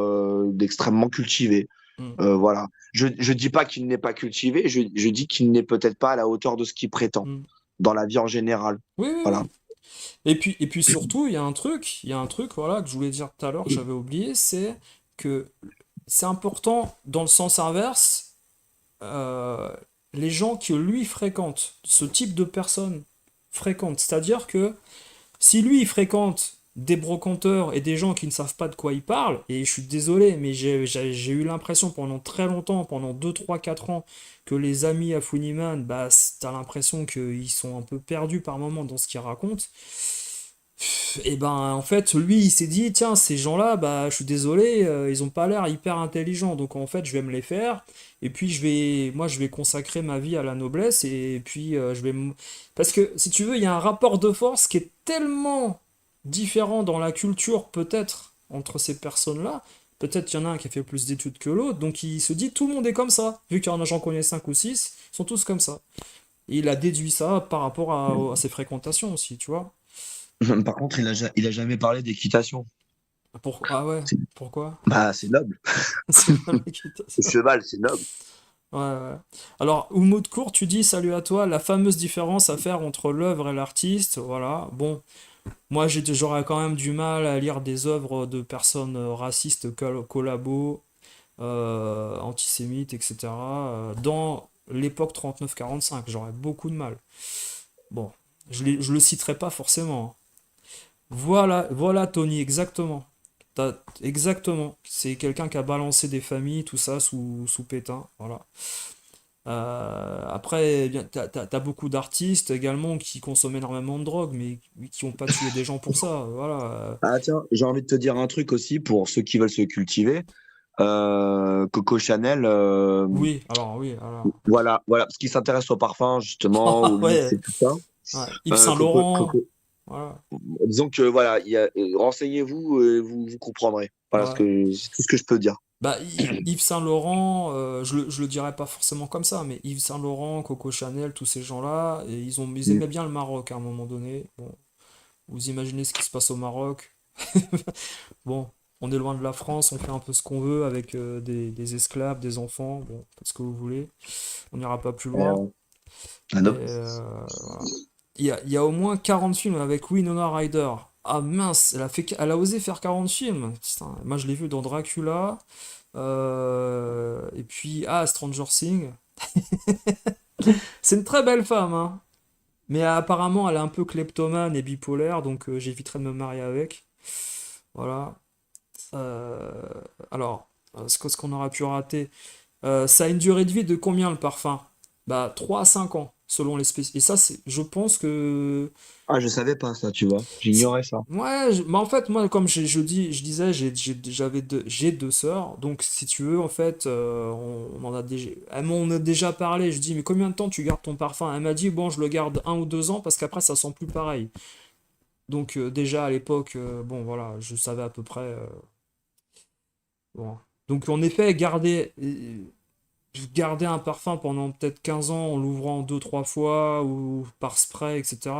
d'extrêmement cultivé. Hmm, Voilà. Je dis pas qu'il n'est pas cultivé, je dis qu'il n'est peut-être pas à la hauteur de ce qu'il prétend hmm. dans la vie en général. Oui, oui, Voilà. oui. Et puis surtout, il y a un truc, voilà, que je voulais dire tout à l'heure, que j'avais oublié, c'est que c'est important dans le sens inverse, euh, les gens que lui fréquente, ce type de personnes fréquente. C'est-à-dire que si lui il fréquente des brocanteurs et des gens qui ne savent pas de quoi ils parlent, et je suis désolé, mais j'ai eu l'impression pendant très longtemps, pendant 2 3 4 ans, que les amis à Funiman, bah, t'as l'impression qu'ils sont un peu perdus par moment dans ce qu'ils racontent. Et ben en fait lui il s'est dit tiens ces gens-là bah je suis désolé ils ont pas l'air hyper intelligents donc en fait je vais me les faire et puis je vais consacrer ma vie à la noblesse et puis parce que si tu veux il y a un rapport de force qui est tellement différent dans la culture peut-être entre ces personnes-là. Peut-être qu'il y en a un qui a fait plus d'études que l'autre, donc il se dit tout le monde est comme ça. Vu qu'il y en a, j'en connais 5 ou 6, ils sont tous comme ça. Et il a déduit ça par rapport à ses fréquentations aussi, tu vois. Par contre, il a jamais parlé d'équitation. Ah ouais, C'est- pourquoi? Bah, c'est noble. C'est pas Le l'équitation. cheval, c'est noble. Ouais, ouais. Alors, au mot de cours, tu dis salut à toi, la fameuse différence à faire entre l'œuvre et l'artiste. Voilà. Bon, moi j'aurais quand même du mal à lire des œuvres de personnes racistes, collabos, antisémites, etc. Dans l'époque 39-45. J'aurais beaucoup de mal. Bon, je le citerai pas forcément, hein. Voilà, voilà Tony, exactement. Exactement. C'est quelqu'un qui a balancé des familles, tout ça, sous Pétain. Voilà. Après, eh bien, t'as beaucoup d'artistes également qui consomment énormément de drogue, mais qui n'ont pas tué des gens pour ça. Voilà. Ah tiens, j'ai envie de te dire un truc aussi pour ceux qui veulent se cultiver. Coco Chanel, Oui, alors oui, alors. voilà, parce qu'ils s'intéressent au parfum justement, au luxe Ouais, et tout ça. ouais. Yves Saint Laurent. Voilà. Disons que voilà, renseignez-vous, vous comprendrez. Voilà Ouais. c'est tout ce que je peux dire. Bah, Yves Saint Laurent, je le dirais pas forcément comme ça, mais Yves Saint Laurent, Coco Chanel, tous ces gens-là, et ils Mm. aimaient bien le Maroc à un moment donné. Bon, vous imaginez ce qui se passe au Maroc. Bon, on est loin de la France, on fait un peu ce qu'on veut avec des esclaves, des enfants, bon, faites ce que vous voulez, on n'ira pas plus loin. Euh, ah Mais non. voilà. Il y a au moins 40 films avec Winona Ryder. Ah mince, elle a osé faire 40 films. Putain, moi je l'ai vu dans Dracula. Et puis, Stranger Things. C'est une très belle femme, hein. Mais apparemment, elle est un peu kleptomane et bipolaire, donc j'éviterai de me marier avec. Voilà. Euh, alors, ce qu'on aura pu rater. Ça a une durée de vie de combien le parfum? Bah 3 à 5 ans, selon les spécialistes. Et ça, je pense que. Ah, je savais pas ça, tu vois. J'ignorais ça. Ouais, mais en fait, moi, comme je disais, j'ai deux sœurs. Donc, si tu veux, en fait, on en a déjà, elles m'en ont déjà parlé. Je dis, mais combien de temps tu gardes ton parfum? Elle m'a dit, bon, je le garde 1 ou 2 ans parce qu'après, ça sent plus pareil. Donc, déjà à l'époque, bon, voilà, je savais à peu près. Bon. Donc, en effet, garder un parfum pendant peut-être 15 ans en l'ouvrant 2, 3 fois ou par spray, etc.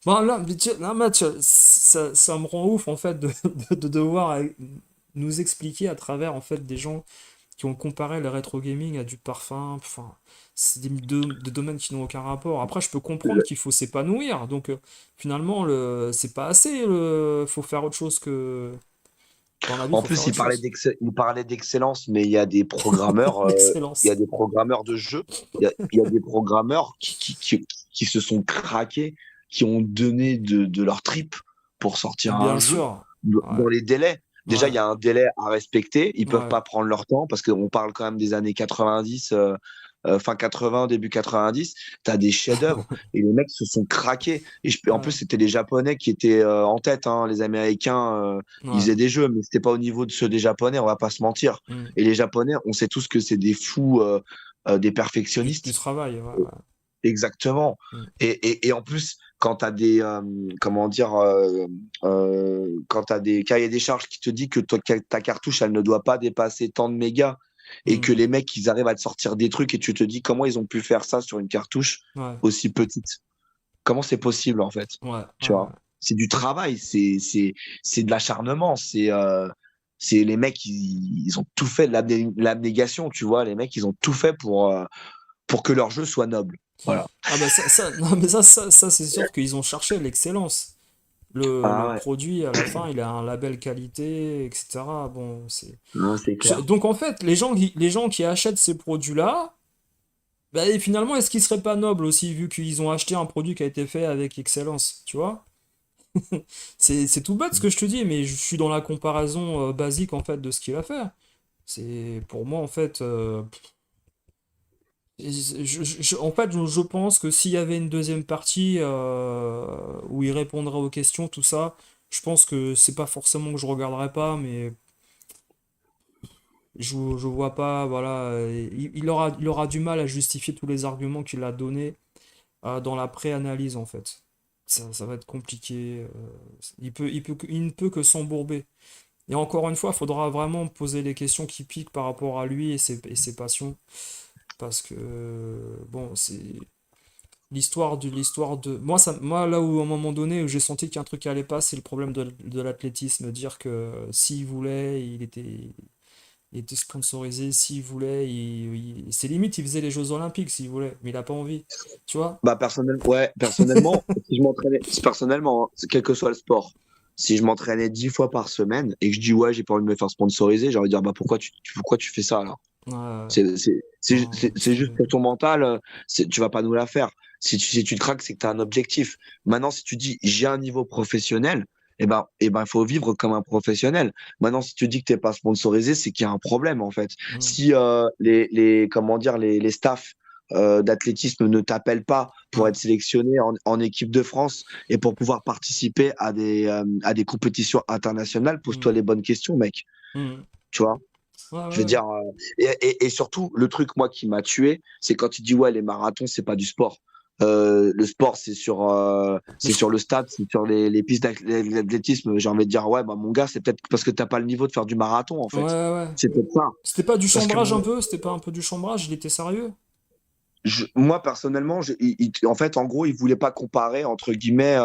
Bon, là, là, Match, ça me rend ouf en fait de devoir nous expliquer à travers en fait des gens qui ont comparé le rétro gaming à du parfum. Enfin, c'est des domaines qui n'ont aucun rapport. Après, je peux comprendre qu'il faut s'épanouir. Donc, finalement, c'est pas assez. Faut faire autre chose que. Dans la vie, il En faut faire plus, autre chose. il parlait d'excellence, mais il y a D'excellence. des programmeurs de jeux, il y a des programmeurs qui se sont craqués, qui ont donné de leur trip pour sortir un Bien jeu sûr. Ouais, dans les délais. Déjà, ouais, il y a un délai à respecter. Ils peuvent ouais. pas prendre leur temps parce qu'on parle quand même des années 90, fin 80, début 90. Tu as des chefs-d'œuvre et les mecs se sont craqués. En plus, Ouais, c'était les Japonais qui étaient en tête, hein. Les Américains, ils ouais. faisaient des jeux, mais c'était pas au niveau de ceux des Japonais, on va pas se mentir. Hmm. Et les Japonais, on sait tous que c'est des fous, des Du perfectionnistes. travail, ouais, ouais. Exactement. Hmm. Et en plus, quand tu as des, comment dire, quand tu as des cahiers des charges qui te dit que ta cartouche, elle ne doit pas dépasser tant de mégas et Hmm. que les mecs, ils arrivent à te sortir des trucs et tu te dis comment ils ont pu faire ça sur une cartouche Ouais, aussi petite. Comment c'est possible, en fait? ouais, Tu vois? ouais. C'est du travail, c'est de l'acharnement, c'est les mecs, ils ont tout fait, de l'abnégation, tu vois? Les mecs, ils ont tout fait pour que leur jeu soit noble. Voilà. Ah bah non, mais ça c'est sûr qu'ils ont cherché l'excellence. Le Ah ouais, produit, à la fin, il a un label qualité, etc. Bon, non, c'est clair. Donc en fait, les gens qui achètent ces produits-là, bah, et finalement, est-ce qu'ils seraient pas nobles aussi, vu qu'ils ont acheté un produit qui a été fait avec excellence, tu vois? C'est tout bête ce que je te dis, mais je suis dans la comparaison basique en fait de ce qu'il a fait. C'est pour moi en fait. En fait, je pense que s'il y avait une deuxième partie où il répondrait aux questions, tout ça, je pense que c'est pas forcément que je regarderai pas, mais je vois pas, voilà, il aura du mal à justifier tous les arguments qu'il a donnés dans la pré-analyse en fait. Ça va être compliqué. Il ne peut que s'embourber. Et encore une fois, il faudra vraiment poser les questions qui piquent par rapport à lui et ses passions. Parce que, bon, c'est l'histoire de. Moi, là où, à un moment donné, où j'ai senti qu'un truc allait pas, c'est le problème de l'athlétisme. Dire que s'il voulait, il était sponsorisé, s'il voulait, c'est limite, il faisait les Jeux Olympiques s'il voulait, mais il a pas envie. Tu vois? Bah, personnellement, si je m'entraînais, personnellement, hein, quel que soit le sport, si je m'entraînais 10 fois par semaine et que je dis ouais, j'ai pas envie de me faire sponsoriser, j'ai envie de dire bah pourquoi tu fais ça alors? Ouais, C'est non, laisse juste tomber. pour ton mental, tu vas pas nous la faire. Si tu te craques, c'est que tu as un objectif. Maintenant, si tu dis j'ai un niveau professionnel, il faut vivre comme un professionnel. Maintenant, si tu dis que t'es pas sponsorisé, c'est qu'il y a un problème en fait. Mm, Si comment dire, les staffs d'athlétisme ne t'appellent pas pour ouais, être sélectionné en équipe de France et pour pouvoir participer à des compétitions internationales, pose-toi mm, les bonnes questions, mec. mm. Tu vois? Ouais, Je veux ouais. dire, et surtout, le truc, moi, qui m'a tué, c'est quand il dit, ouais, les marathons, c'est pas du sport. Le sport, Mais c'est sur le stade, c'est sur les pistes d'athlétisme. J'ai envie de dire, ouais, bah, mon gars, c'est peut-être parce que t'as pas le niveau de faire du marathon, en ouais, fait. ouais. C'est peut-être ça. C'était pas du Parce que chambrage un peu? C'était pas un peu du chambrage? Il était sérieux? moi, personnellement, en fait, en gros, il voulait pas comparer, entre guillemets,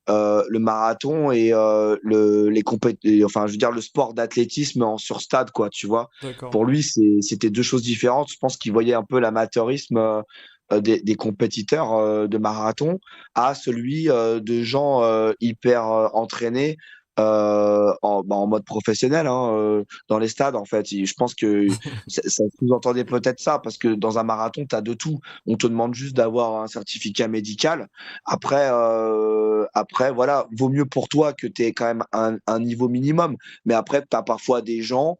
le marathon et enfin, je veux dire, le sport d'athlétisme sur stade, quoi, tu vois. D'accord. Pour lui, c'était deux choses différentes. Je pense qu'il voyait un peu l'amateurisme des compétiteurs de marathon à celui de gens hyper entraînés en mode professionnel hein, dans les stades, en fait. Je pense que ça sous-entendait peut-être ça, parce que dans un marathon, tu as de tout. On te demande juste d'avoir un certificat médical. Après, voilà, vaut mieux pour toi que tu aies quand même un niveau minimum. Mais après, tu as parfois des gens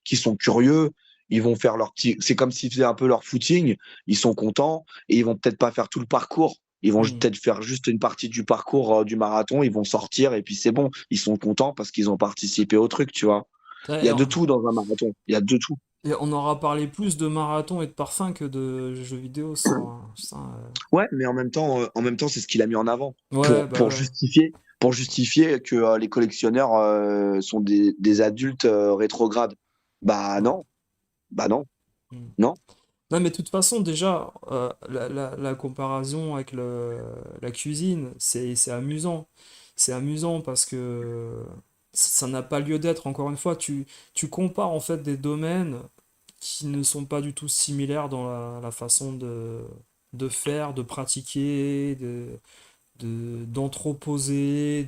qui sont curieux. Ils vont faire leur petit. C'est comme s'ils faisaient un peu leur footing. Ils sont contents et ils vont peut-être pas faire tout le parcours. Ils vont Hmm. peut-être faire juste une partie du parcours du marathon. Ils vont sortir et puis c'est bon. Ils sont contents parce qu'ils ont participé au truc, tu vois. Il y Et a de on, tout dans un marathon. Il y a de tout. et on aura parlé plus de marathon et de parfum que de jeux vidéo, ça, hein. Putain, Ouais, mais en même temps, c'est ce qu'il a mis en avant ouais, bah ouais. pour justifier que les collectionneurs sont des adultes rétrogrades. Bah Ouais. non, bah non, Hmm. non. Non, mais de toute façon, déjà, la comparaison avec la cuisine, c'est amusant. C'est amusant parce que ça n'a pas lieu d'être. Encore une fois, tu compares en fait des domaines qui ne sont pas du tout similaires dans la façon de faire, de pratiquer, d'entreposer,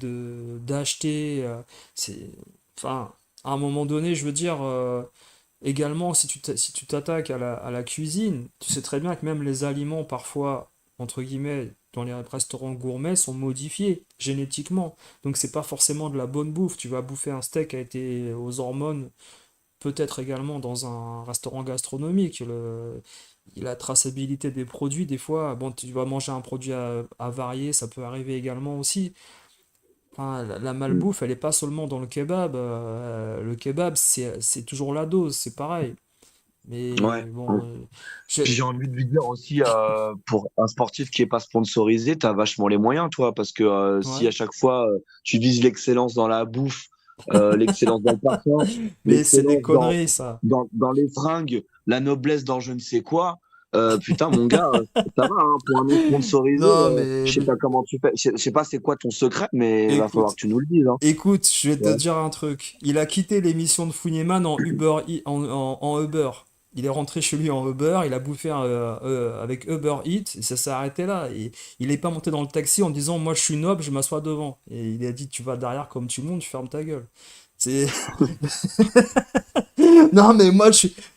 d'acheter. C'est, enfin, à un moment donné, je veux dire. Également, si tu t'attaques à la cuisine, tu sais très bien que même les aliments, parfois, entre guillemets, dans les restaurants gourmets, sont modifiés génétiquement. Donc c'est pas forcément de la bonne bouffe. Tu vas bouffer un steak qui a été aux hormones, peut-être également dans un restaurant gastronomique. La traçabilité des produits, des fois, bon, tu vas manger un produit avarié, ça peut arriver également aussi. Enfin, la Mm. malbouffe, elle est pas seulement dans le kebab. Le kebab, c'est toujours la dose, c'est pareil. Mais Ouais. bon, Puis j'ai envie de lui dire aussi, pour un sportif qui est pas sponsorisé, t'as vachement les moyens, toi, parce que si ouais. à chaque fois tu vises l'excellence dans la bouffe, l'excellence dans le parfum, Mais c'est des l'excellence conneries, ça. dans les fringues, la noblesse dans je ne sais quoi, putain, mon gars, ça va, hein, pour un non sponsorisé, Non, je mais sais pas comment tu fais, je sais pas c'est quoi ton secret, mais il va falloir écoute, que tu nous le dises, hein. écoute, je vais te Ouais. dire un truc. Il a quitté l'émission de Funnyman en en Uber. Il est rentré chez lui en Uber, il a bouffé avec Uber Eats, et ça s'est arrêté là. Et il n'est pas monté dans le taxi en disant, moi je suis noble, je m'assois devant. Et il a dit, tu vas derrière comme tu montes, tu fermes ta gueule. C'est Non, mais moi,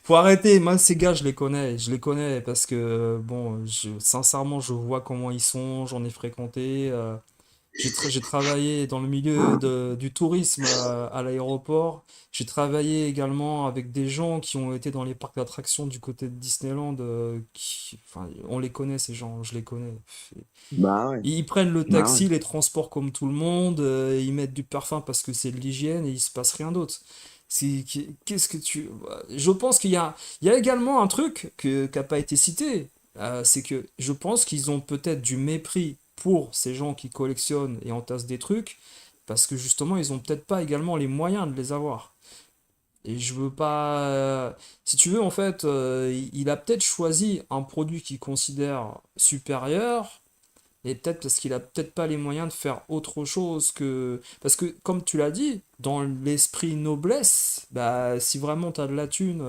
faut arrêter. Moi, ces gars, je les connais parce que, bon, sincèrement, je vois comment ils sont, j'en ai fréquenté. J'ai travaillé dans le milieu du tourisme à l'aéroport. J'ai travaillé également avec des gens qui ont été dans les parcs d'attractions du côté de Disneyland. Enfin, on les connaît, ces gens, je les connais. Bah ouais, Ils prennent le bah ouais. taxi, les transports comme tout le monde, ils mettent du parfum parce que c'est de l'hygiène et il se passe rien d'autre. Qu'est-ce que tu... Je pense il y a également un truc qui n'a pas été cité. C'est que je pense qu'ils ont peut-être du mépris pour ces gens qui collectionnent et entassent des trucs, parce que justement, ils ont peut-être pas également les moyens de les avoir. Et je veux pas. Si tu veux, en fait, il a peut-être choisi un produit qu'il considère supérieur, et peut-être parce qu'il a peut-être pas les moyens de faire autre chose que. Parce que, comme tu l'as dit, dans l'esprit noblesse, bah, si vraiment tu as de la thune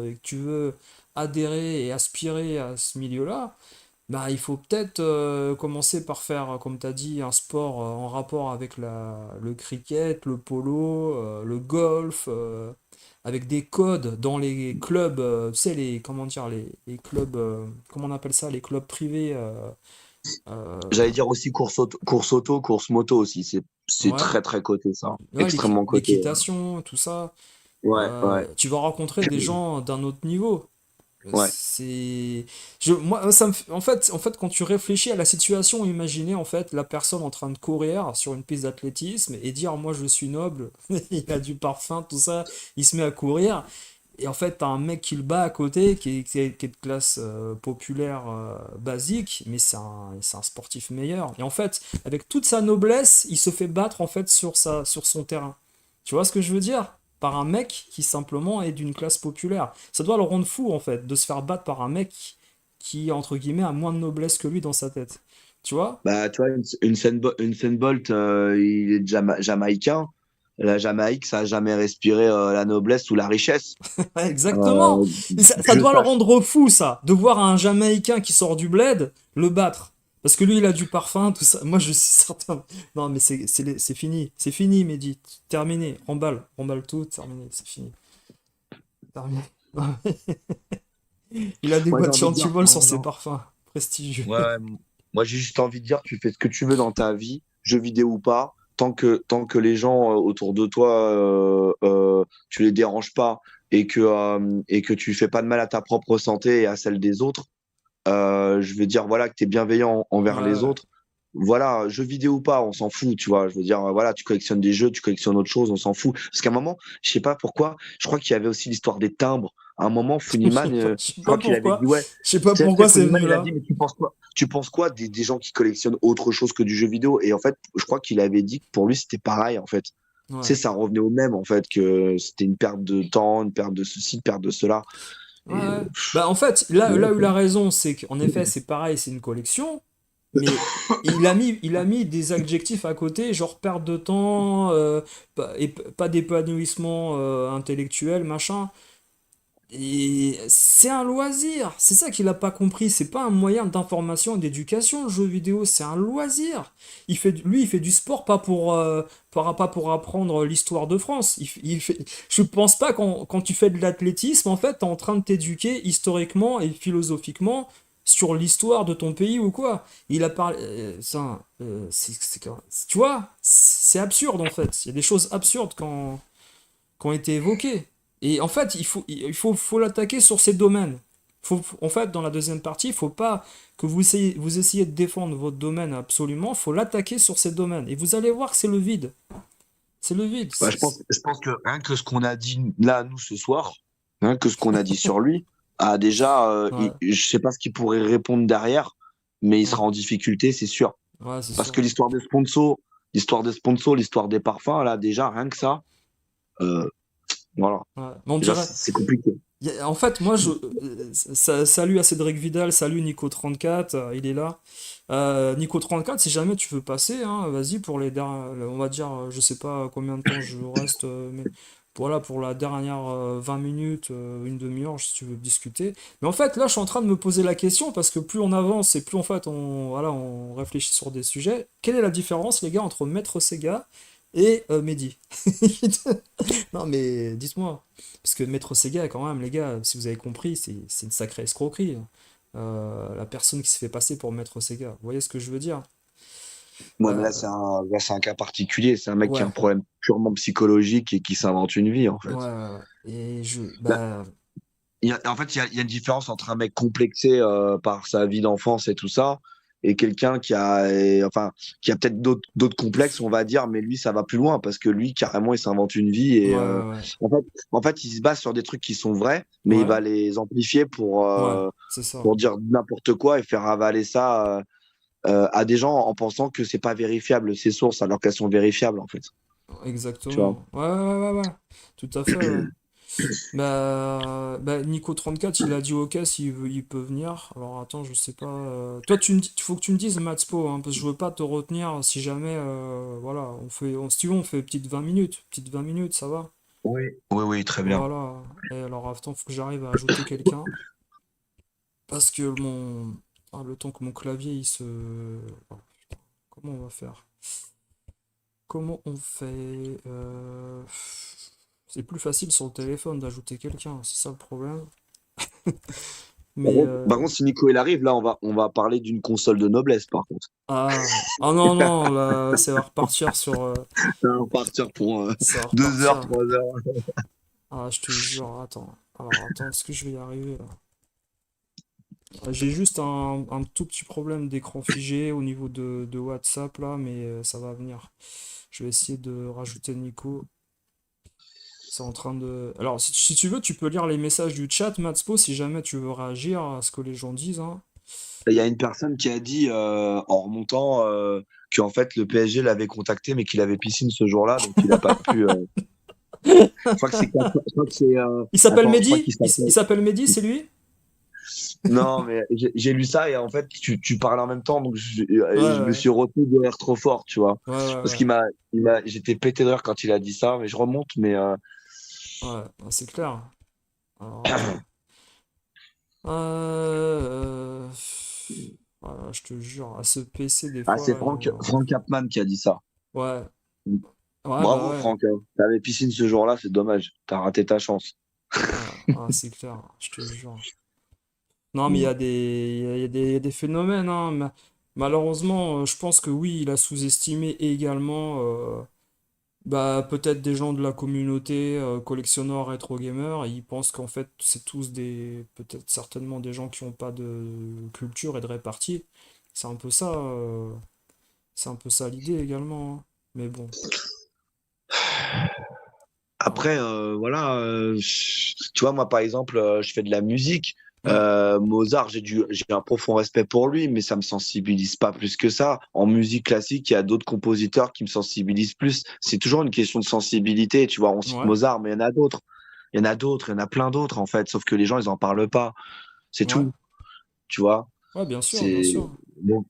et que tu veux adhérer et aspirer à ce milieu-là, bah, il faut peut-être commencer par faire, comme tu as dit, un sport en rapport avec le cricket, le polo, le golf, avec des codes dans les clubs, tu sais, comment dire, les clubs, comment on appelle ça, les clubs privés, euh, J'allais dire aussi course auto, course moto aussi. C'est ouais, très très coté ça. ouais, Extrêmement coté. l'équitation, tout ça, Ouais, ouais, tu vas rencontrer des gens d'un autre niveau. ouais. C'est moi en fait quand tu réfléchis à la situation, imaginez en fait la personne en train de courir sur une piste d'athlétisme et dire moi je suis noble, il a du parfum tout ça, il se met à courir et en fait t'as un mec qui le bat à côté qui est de classe populaire basique mais c'est un sportif meilleur et en fait avec toute sa noblesse il se fait battre en fait sur son terrain. Tu vois ce que je veux dire? Par un mec qui simplement est d'une classe populaire. Ça doit le rendre fou en fait de se faire battre par un mec qui entre guillemets a moins de noblesse que lui dans sa tête. Tu vois? Bah, tu vois, Usain Bolt, il est jamaïcain. La Jamaïque, ça a jamais respiré la noblesse ou la richesse. Ouais, exactement. Euh, Et ça je doit le sache. rendre fou, ça, de voir un Jamaïcain qui sort du bled le battre. Parce que lui, il a du parfum, tout ça. Moi, je suis certain. Non, mais c'est fini. C'est fini, Mehdi. Terminé. Remballe. Remballe tout. Terminé. C'est fini. Terminé. Il a des Moi, j'ai boîtes envie de dire, chantivol sur ses parfums. Prestigieux. ouais, moi, j'ai juste envie de dire, tu fais ce que tu veux dans ta vie, jeux vidéo ou pas, tant que les gens autour de toi, tu les déranges pas et que tu fais pas de mal à ta propre santé et à celle des autres, je veux dire, voilà, que tu es bienveillant envers les Ouais. autres. Voilà, jeux vidéo ou pas, on s'en fout, tu vois. Je veux dire, voilà, tu collectionnes des jeux, tu collectionnes autre chose, on s'en fout. Parce qu'à un moment, je sais pas pourquoi, je crois qu'il y avait aussi l'histoire des timbres. À un moment, Funimation, Je sais je pas crois qu'il avait pourquoi. dit, ouais, Je sais pas tu sais, pourquoi c'est Funimation, venu il a dit, là. mais tu penses quoi? Tu penses quoi des gens qui collectionnent autre chose que du jeu vidéo? Et en fait, je crois qu'il avait dit que pour lui, c'était pareil, en fait. Tu sais, Ouais. ça revenait au même, en fait, que c'était une perte de temps, une perte de ceci, une perte de cela. Ouais, Et, ouais. Bah en fait, là ouais, où il a raison, c'est qu'en effet, c'est pareil, c'est une collection, mais il a mis des adjectifs à côté, genre perte de temps, pas d'épanouissement intellectuel, machin. Et c'est un loisir, c'est ça qu'il a pas compris, c'est pas un moyen d'information et d'éducation le jeu vidéo, c'est un loisir. Lui, il fait du sport pas pour apprendre l'histoire de France. Je pense pas quand tu fais de l'athlétisme, en fait, t'es en train de t'éduquer historiquement et philosophiquement sur l'histoire de ton pays ou quoi. Il a parlé, ça, tu vois, c'est absurde en fait. Il y a des choses absurdes qui ont été évoqués. Et en fait, faut l'attaquer sur ces domaines. En fait, dans la deuxième partie, il faut pas que vous essayez de défendre votre domaine absolument, il faut l'attaquer sur ces domaines. Et vous allez voir que c'est le vide. C'est le vide. bah, je pense que rien que ce qu'on a dit là, nous, ce soir, rien que ce qu'on a dit sur lui, déjà, Ouais, je sais pas ce qu'il pourrait répondre derrière, mais il ouais, sera en difficulté, c'est sûr. ouais, c'est Parce sûr. que l'histoire des sponsors, l'histoire des parfums, là, déjà, rien que ça, euh, voilà. Ouais. Mais on Déjà, dirait, c'est compliqué. En fait, moi, salut à Cédric Vidal, salut Nico34, il est là. Nico34, si jamais tu veux passer, hein, vas-y pour on va dire, je sais pas combien de temps je reste, mais voilà, pour la dernière 20 minutes, une demi-heure, si tu veux discuter. Mais en fait, là, je suis en train de me poser la question, parce que plus on avance et plus en fait, voilà, on réfléchit sur des sujets. Quelle est la différence, les gars, entre Maître Sega et Mehdi? Non, mais dites-moi. Parce que Maître Sega, quand même, les gars, si vous avez compris, c'est une sacrée escroquerie, hein. La personne qui se fait passer pour Maître Sega. Vous voyez ce que je veux dire? Moi, mais Euh, là, c'est un cas particulier. C'est un mec qui a un ouais, problème purement psychologique et qui s'invente une vie, en ouais, fait. ouais, ouais. Et Bah, bah, en fait, il y a une différence entre un mec complexé par sa vie d'enfance et tout ça, et quelqu'un enfin, qui a peut-être d'autres complexes, on va dire, mais lui, ça va plus loin parce que lui, carrément, il s'invente une vie ouais, et ouais, en fait, il se base sur des trucs qui sont vrais, mais il ouais, va les amplifier ouais, c'est ça. pour dire n'importe quoi et faire avaler ça. à des gens en pensant que c'est pas vérifiable ces sources alors qu'elles sont vérifiables en fait. Tu vois. Exactement. Ouais, ouais, ouais, ouais. Tout à fait, ouais. Bah, Nico 34 il a dit ok s'il veut, il peut venir. Alors attends, je sais pas. Toi, faut que tu me dises Matspo, hein, parce que je veux pas te retenir si jamais. Voilà, si tu veux, on fait petite 20 minutes. Petite 20 minutes, ça va? Oui. Oui, oui, très bien. Voilà. Et alors, attends, faut que j'arrive à ajouter quelqu'un. Parce que le temps que mon clavier il se. Oh, comment on va faire? Comment on fait? C'est plus facile sur le téléphone d'ajouter quelqu'un, c'est ça le problème. Mais Par contre, si Nico il arrive, là, on va parler d'une console de noblesse, par contre. non non là ça va repartir sur Ça va partir pour ça va 2 heures, repartir. 3 heures. Je te jure, attends. Alors attends, est-ce que je vais y arriver là? J'ai juste un tout petit problème d'écran figé au niveau de WhatsApp là, mais ça va venir. Je vais essayer de rajouter Nico. C'est en train de. Alors, si tu veux, tu peux lire les messages du chat, Matspo, si jamais tu veux réagir à ce que les gens disent, hein. Il y a une personne qui a dit en remontant qu'en fait le PSG l'avait contacté mais qu'il avait piscine ce jour-là donc il n'a pas pu. Je crois que c'est. Je crois que c'est. Il s'appelle Attends, je crois Mehdi? qu'il Il s'appelle. s'appelle Mehdi, c'est lui? Non, mais j'ai lu ça et en fait tu parles en même temps donc Ouais, je me ouais, suis retenu de rire trop fort, tu vois. ouais, ouais, Parce ouais. j'étais pété de rire quand il a dit ça mais je remonte mais Ouais, c'est clair. Alors, attends. Euh... Voilà, je te jure, à ce PC, des ah fois, c'est là, Frank Capman qui a dit ça. ouais, ouais, bah Bravo ouais. Franck, hein. T'avais piscine ce jour-là, c'est dommage. T'as raté ta chance. C'est clair, je te jure. Non, mais il y a des phénomènes, hein. Malheureusement, je pense que oui, il a sous-estimé également, bah, peut-être des gens de la communauté collectionneurs rétro gamers. Ils pensent qu'en fait, c'est tous peut-être certainement des gens qui n'ont pas de culture et de répartie. C'est un peu ça, c'est un peu ça l'idée également, hein. Mais bon, Après, ah, voilà, tu vois, moi, par exemple, je fais de la musique. ouais, Mozart, j'ai un profond respect pour lui, mais ça me sensibilise pas plus que ça. En musique classique, il y a d'autres compositeurs qui me sensibilisent plus. C'est toujours une question de sensibilité. Tu vois, on cite ouais, Mozart, mais il y en a d'autres. Il y en a d'autres, il y en a plein d'autres, en fait. Sauf que les gens, ils en parlent pas. C'est ouais, tout. Tu vois. ouais, bien sûr, bien C'est sûr.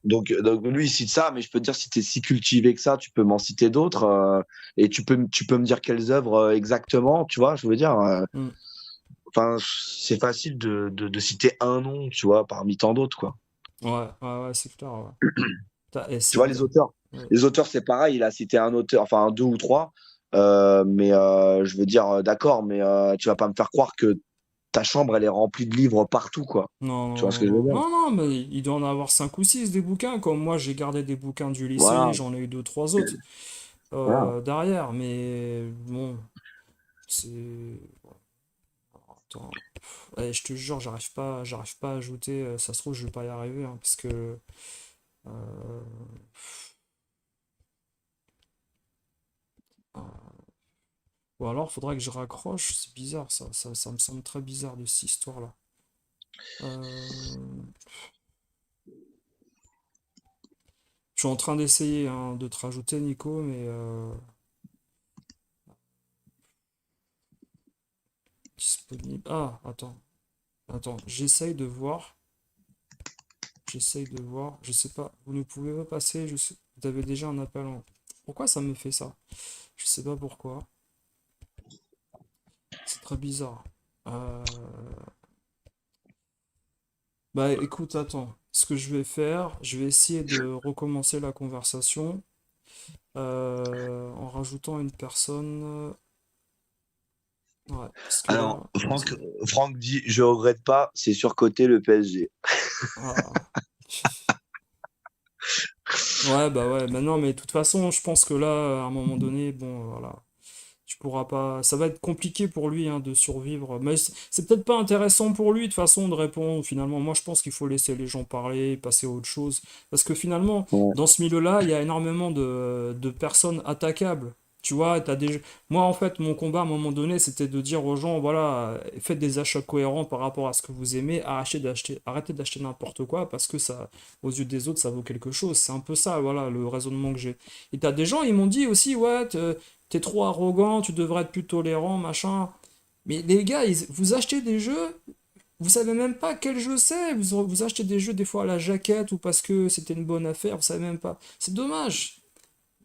donc lui il cite ça, mais je peux te dire si tu es si cultivé que ça, tu peux m'en citer d'autres et tu peux me dire quelles œuvres exactement, tu vois, je veux dire. Hmm. Enfin, c'est facile de citer un nom, tu vois, parmi tant d'autres, quoi. Ouais, ouais, ouais, c'est clair, ouais. Et Tu c'est vois, bien. Ouais. les auteurs c'est pareil, il a cité un auteur, enfin un, deux ou trois, mais je veux dire, d'accord, mais tu vas pas me faire croire que ta chambre elle est remplie de livres partout, quoi. Non, Tu non, vois ce non, que je veux non, dire? non, non, mais il doit en avoir 5 ou 6 des bouquins, comme moi j'ai gardé des bouquins du lycée, Voilà, j'en ai eu deux trois autres voilà. derrière, mais bon, c'est... Attends, je te jure, j'arrive pas à ajouter, ça se trouve je vais pas y arriver, hein, parce que... euh, ou alors faudra que je raccroche, c'est bizarre ça me semble très bizarre de cette histoire-là. Euh, Je suis en train d'essayer hein, de te rajouter Nico, mais... disponible... Ah, attends. Attends, j'essaye de voir, je sais pas, vous ne pouvez pas passer, vous avez déjà un appel en... Pourquoi ça me fait ça? Je sais pas pourquoi, c'est très bizarre. Euh, Bah écoute, attends, ce que je vais faire, je vais essayer de recommencer la conversation en rajoutant une personne. Ouais, parce que là, Alors, Franck dit, je regrette pas, c'est surcoté le PSG. ah. Ouais, bah ouais, bah non, mais de toute façon, je pense que là, à un moment donné, bon, voilà. Tu pourras pas. Ça va être compliqué pour lui hein, de survivre. Mais c'est peut-être pas intéressant pour lui de façon de répondre. Finalement, moi je pense qu'il faut laisser les gens parler, passer à autre chose. Parce que finalement, Ouais. dans ce milieu-là, il y a énormément de personnes attaquables. Tu vois, moi, en fait, mon combat à un moment donné, c'était de dire aux gens, voilà, faites des achats cohérents par rapport à ce que vous aimez, arrêtez d'acheter n'importe quoi parce que ça, aux yeux des autres, ça vaut quelque chose. C'est un peu ça, voilà, le raisonnement que j'ai. Et t'as des gens, ils m'ont dit aussi, ouais, t'es trop arrogant, tu devrais être plus tolérant, machin. Mais les gars, vous achetez des jeux, vous savez même pas quel jeu c'est. Vous achetez des jeux des fois à la jaquette ou parce que c'était une bonne affaire, vous savez même pas. C'est dommage.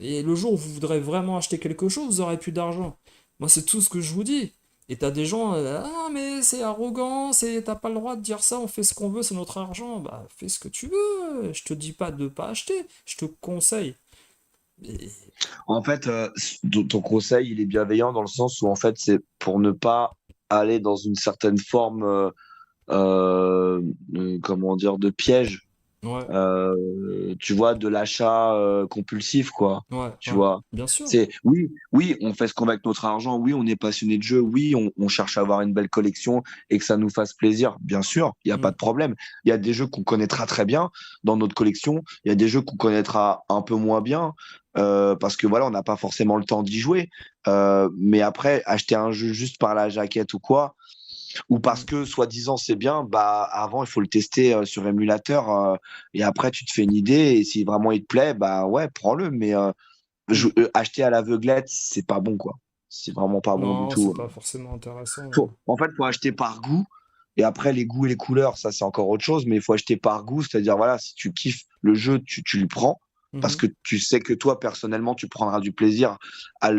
Et le jour où vous voudrez vraiment acheter quelque chose, vous aurez plus d'argent. Moi, c'est tout ce que je vous dis. Et t'as des gens, ah, mais c'est arrogant, t'as pas le droit de dire ça, on fait ce qu'on veut, c'est notre argent. Bah, fais ce que tu veux. Je te dis pas de pas acheter, je te conseille. Et- En fait, ton conseil, il est bienveillant dans le sens où, en fait, c'est pour ne pas aller dans une certaine forme, comment dire, de piège, Ouais, tu vois, de l'achat compulsif, quoi. ouais, Tu ouais. vois, Bien sûr. c'est oui, oui, on fait ce qu'on veut avec notre argent, oui, on est passionné de jeu, oui, on cherche à avoir une belle collection et que ça nous fasse plaisir, bien sûr, il n'y a pas Mm. de problème. Il y a des jeux qu'on connaîtra très bien dans notre collection, il y a des jeux qu'on connaîtra un peu moins bien parce que voilà, on n'a pas forcément le temps d'y jouer. Mais après, acheter un jeu juste par la jaquette ou quoi, ou parce Mm. que soi-disant c'est bien, bah avant il faut le tester sur émulateur et après tu te fais une idée et si vraiment il te plaît, bah ouais, prends-le. Mais Mm. acheter à l'aveuglette, c'est pas bon quoi. C'est vraiment pas bon du Non, c'est tout. pas forcément intéressant. En fait, faut acheter par goût. Et après, les goûts et les couleurs, ça c'est encore autre chose, mais il faut acheter par goût, c'est-à-dire voilà, si tu kiffes le jeu, tu le prends parce Mhm. que tu sais que toi personnellement, tu prendras du plaisir à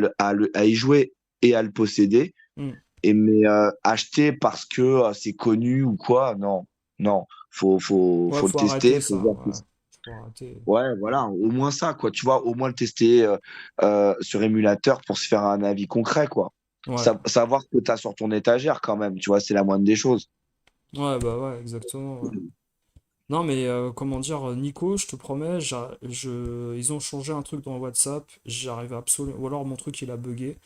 y jouer et à le posséder. Mm. Et mais acheter parce que c'est connu ou quoi, non, non, Ouais, faut le faut arrêter tester, faut ça. voir Ouais, faut arrêter. ouais, voilà, au moins ça, quoi, tu vois, au moins le tester sur émulateur pour se faire un avis concret, quoi. Ouais. Savoir ce que tu as sur ton étagère quand même, tu vois, c'est la moindre des choses. Ouais, bah ouais, exactement. Ouais. Non, mais comment dire, Nico, je te promets, ils ont changé un truc dans WhatsApp, j'arrive absolument, ou alors mon truc il a bugué,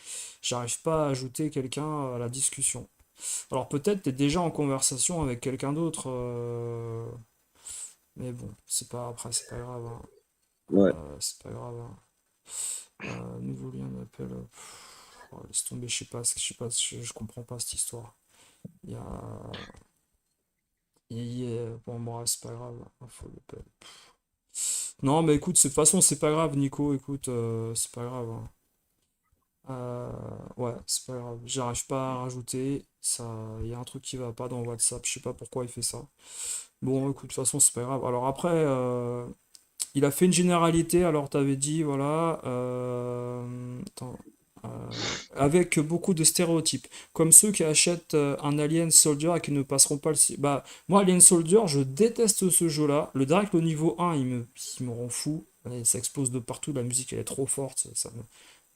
j'arrive pas à ajouter quelqu'un à la discussion. Alors peut-être t'es déjà en conversation avec quelqu'un d'autre, mais bon, c'est pas grave, hein. Ouais. C'est pas grave, hein. Nouveau lien d'appel, oh, laisse tomber, je sais pas, je comprends pas cette histoire. Il y a, bon, bref, c'est pas grave, info d'appel. Non, mais écoute, de toute façon, c'est pas grave, Nico. Écoute, c'est pas grave, hein. Euh, ouais, c'est pas grave. J'arrive pas à rajouter. Ça, il y a un truc qui va pas dans WhatsApp. Je sais pas pourquoi il fait ça. Bon, écoute, de toute façon, c'est pas grave. Alors après, il a fait une généralité. Alors t'avais dit, voilà, attends, avec beaucoup de stéréotypes, comme ceux qui achètent un Alien Soldier et qui ne passeront pas Bah, moi, Alien Soldier, je déteste ce jeu-là. Le direct, le niveau 1, il me rend fou. Et ça explose de partout, la musique, elle est trop forte.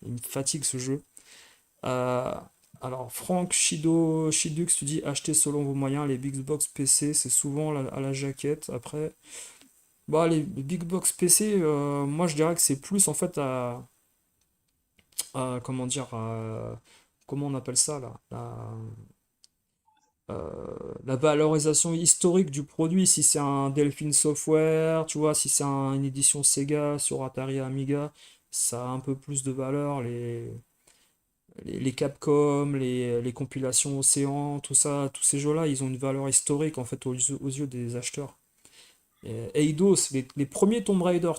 Il me fatigue ce jeu. Euh, alors, Franck Shidux, tu dis acheter selon vos moyens. Les big box PC, c'est souvent à la jaquette. Après, bah, les big box PC, moi je dirais que c'est plus en fait comment dire, comment on appelle ça là, la valorisation historique du produit. Si c'est un Delphine Software, tu vois, si c'est une édition Sega sur Atari et Amiga, ça a un peu plus de valeur. Les Capcom, les compilations Océan, tout ça, tous ces jeux-là, ils ont une valeur historique en fait aux yeux des acheteurs. Eidos, les premiers Tomb Raider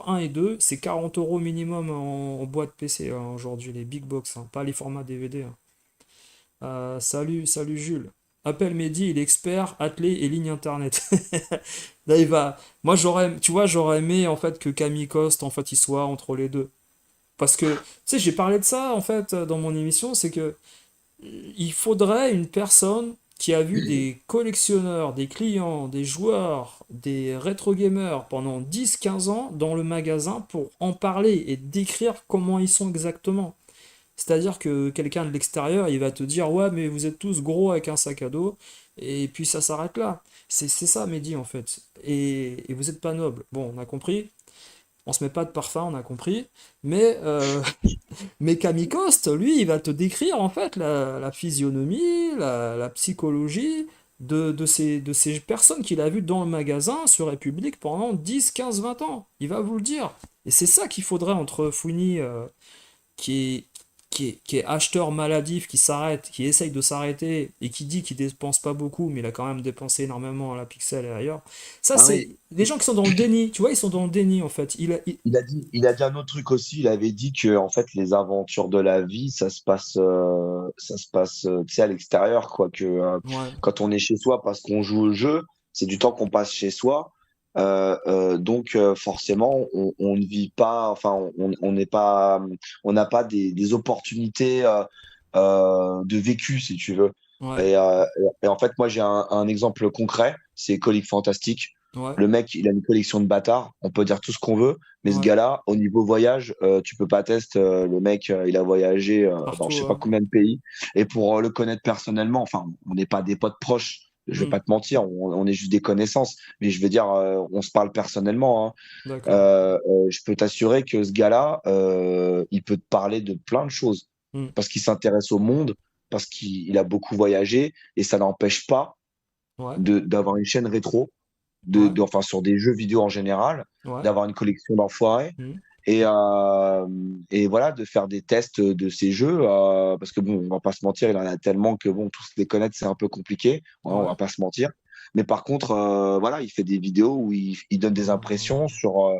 1 et 2, c'est 40 euros minimum en boîte PC hein, aujourd'hui, les big box, hein, pas les formats DVD, hein. Salut Jules. Appelle Mehdi, il est expert, attelé et ligne internet. Là, il va. Moi, tu vois, j'aurais aimé en fait que Camille Coste, en fait, il soit entre les deux. Parce que, tu sais, j'ai parlé de ça en fait dans mon émission, c'est que il faudrait une personne qui a vu des collectionneurs, des clients, des joueurs, des rétro gamers pendant 10-15 ans dans le magasin pour en parler et décrire comment ils sont exactement. C'est-à-dire que quelqu'un de l'extérieur, il va te dire ouais, mais vous êtes tous gros avec un sac à dos, et puis ça s'arrête là. C'est ça, Mehdi, en fait. Et vous n'êtes pas noble. Bon, on a compris. On se met pas de parfum, on a compris. Mais mais Camille Coste, lui, il va te décrire en fait la physionomie, la psychologie de ces personnes qu'il a vues dans le magasin sur République pendant 10, 15, 20 ans. Il va vous le dire. Et c'est ça qu'il faudrait entre Fouini. qui est, qui est acheteur maladif, qui s'arrête, qui essaye de s'arrêter et qui dit qu'il dépense pas beaucoup, mais il a quand même dépensé énormément à la Pixel et ailleurs. Ça, Ah c'est oui, les gens qui sont dans le déni, tu vois, ils sont dans le déni en fait. il a dit un autre truc aussi. Il avait dit que en fait les aventures de la vie, ça se passe, tu sais, à l'extérieur, quoi. Que Ouais, quand on est chez soi, parce qu'on joue au jeu, c'est du temps qu'on passe chez soi. Donc forcément, on ne vit pas, enfin, on n'est pas, on n'a pas des opportunités de vécu, si tu veux. ouais, Et en fait, moi, j'ai un exemple concret, c'est Colique Fantastique. ouais, Le mec, il a une collection de bâtards. On peut dire tout ce qu'on veut, mais ce ouais. gars-là, au niveau voyage, tu peux pas tester. Le mec, il a voyagé dans je Partout, sais pas hein. combien de pays. Et pour le connaître personnellement, enfin, on n'est pas des potes proches. Je vais Hmm, pas te mentir, on est juste des connaissances. Mais je veux dire, on se parle personnellement, hein. d'accord. Je peux t'assurer que ce gars-là, il peut te parler de plein de choses Hmm, parce qu'il s'intéresse au monde, parce qu'il a beaucoup voyagé et ça n'empêche pas ouais, d'avoir une chaîne rétro ouais, enfin, sur des jeux vidéo en général, ouais. d'avoir une collection d'enfoirés Hmm, et voilà, de faire des tests de ces jeux. Parce que bon, on va pas se mentir, il en a tellement que bon, tous les connaître, c'est un peu compliqué. Ouais, on ouais. va pas se mentir. Mais par contre, voilà, il fait des vidéos où il donne des impressions sur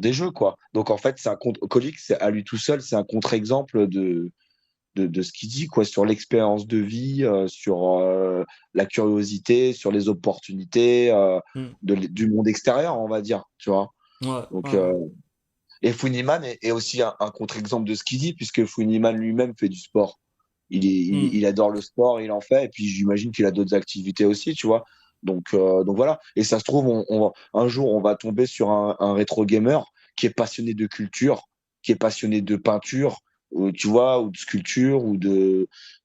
des jeux, quoi. Donc en fait, c'est un contre Colic, c'est à lui tout seul, c'est un contre-exemple de ce qu'il dit, quoi, sur l'expérience de vie, sur la curiosité, sur les opportunités Hmm, du monde extérieur, on va dire, tu vois. ouais, ouais, Donc, ouais. et Funiman est aussi un contre-exemple de ce qu'il dit, puisque Funiman lui-même fait du sport. Hmm, Il adore le sport, il en fait, et puis j'imagine qu'il a d'autres activités aussi, tu vois. Donc voilà. Et ça se trouve, un jour, on va tomber sur un rétro gamer qui est passionné de culture, qui est passionné de peinture, ou, tu vois, ou de sculpture,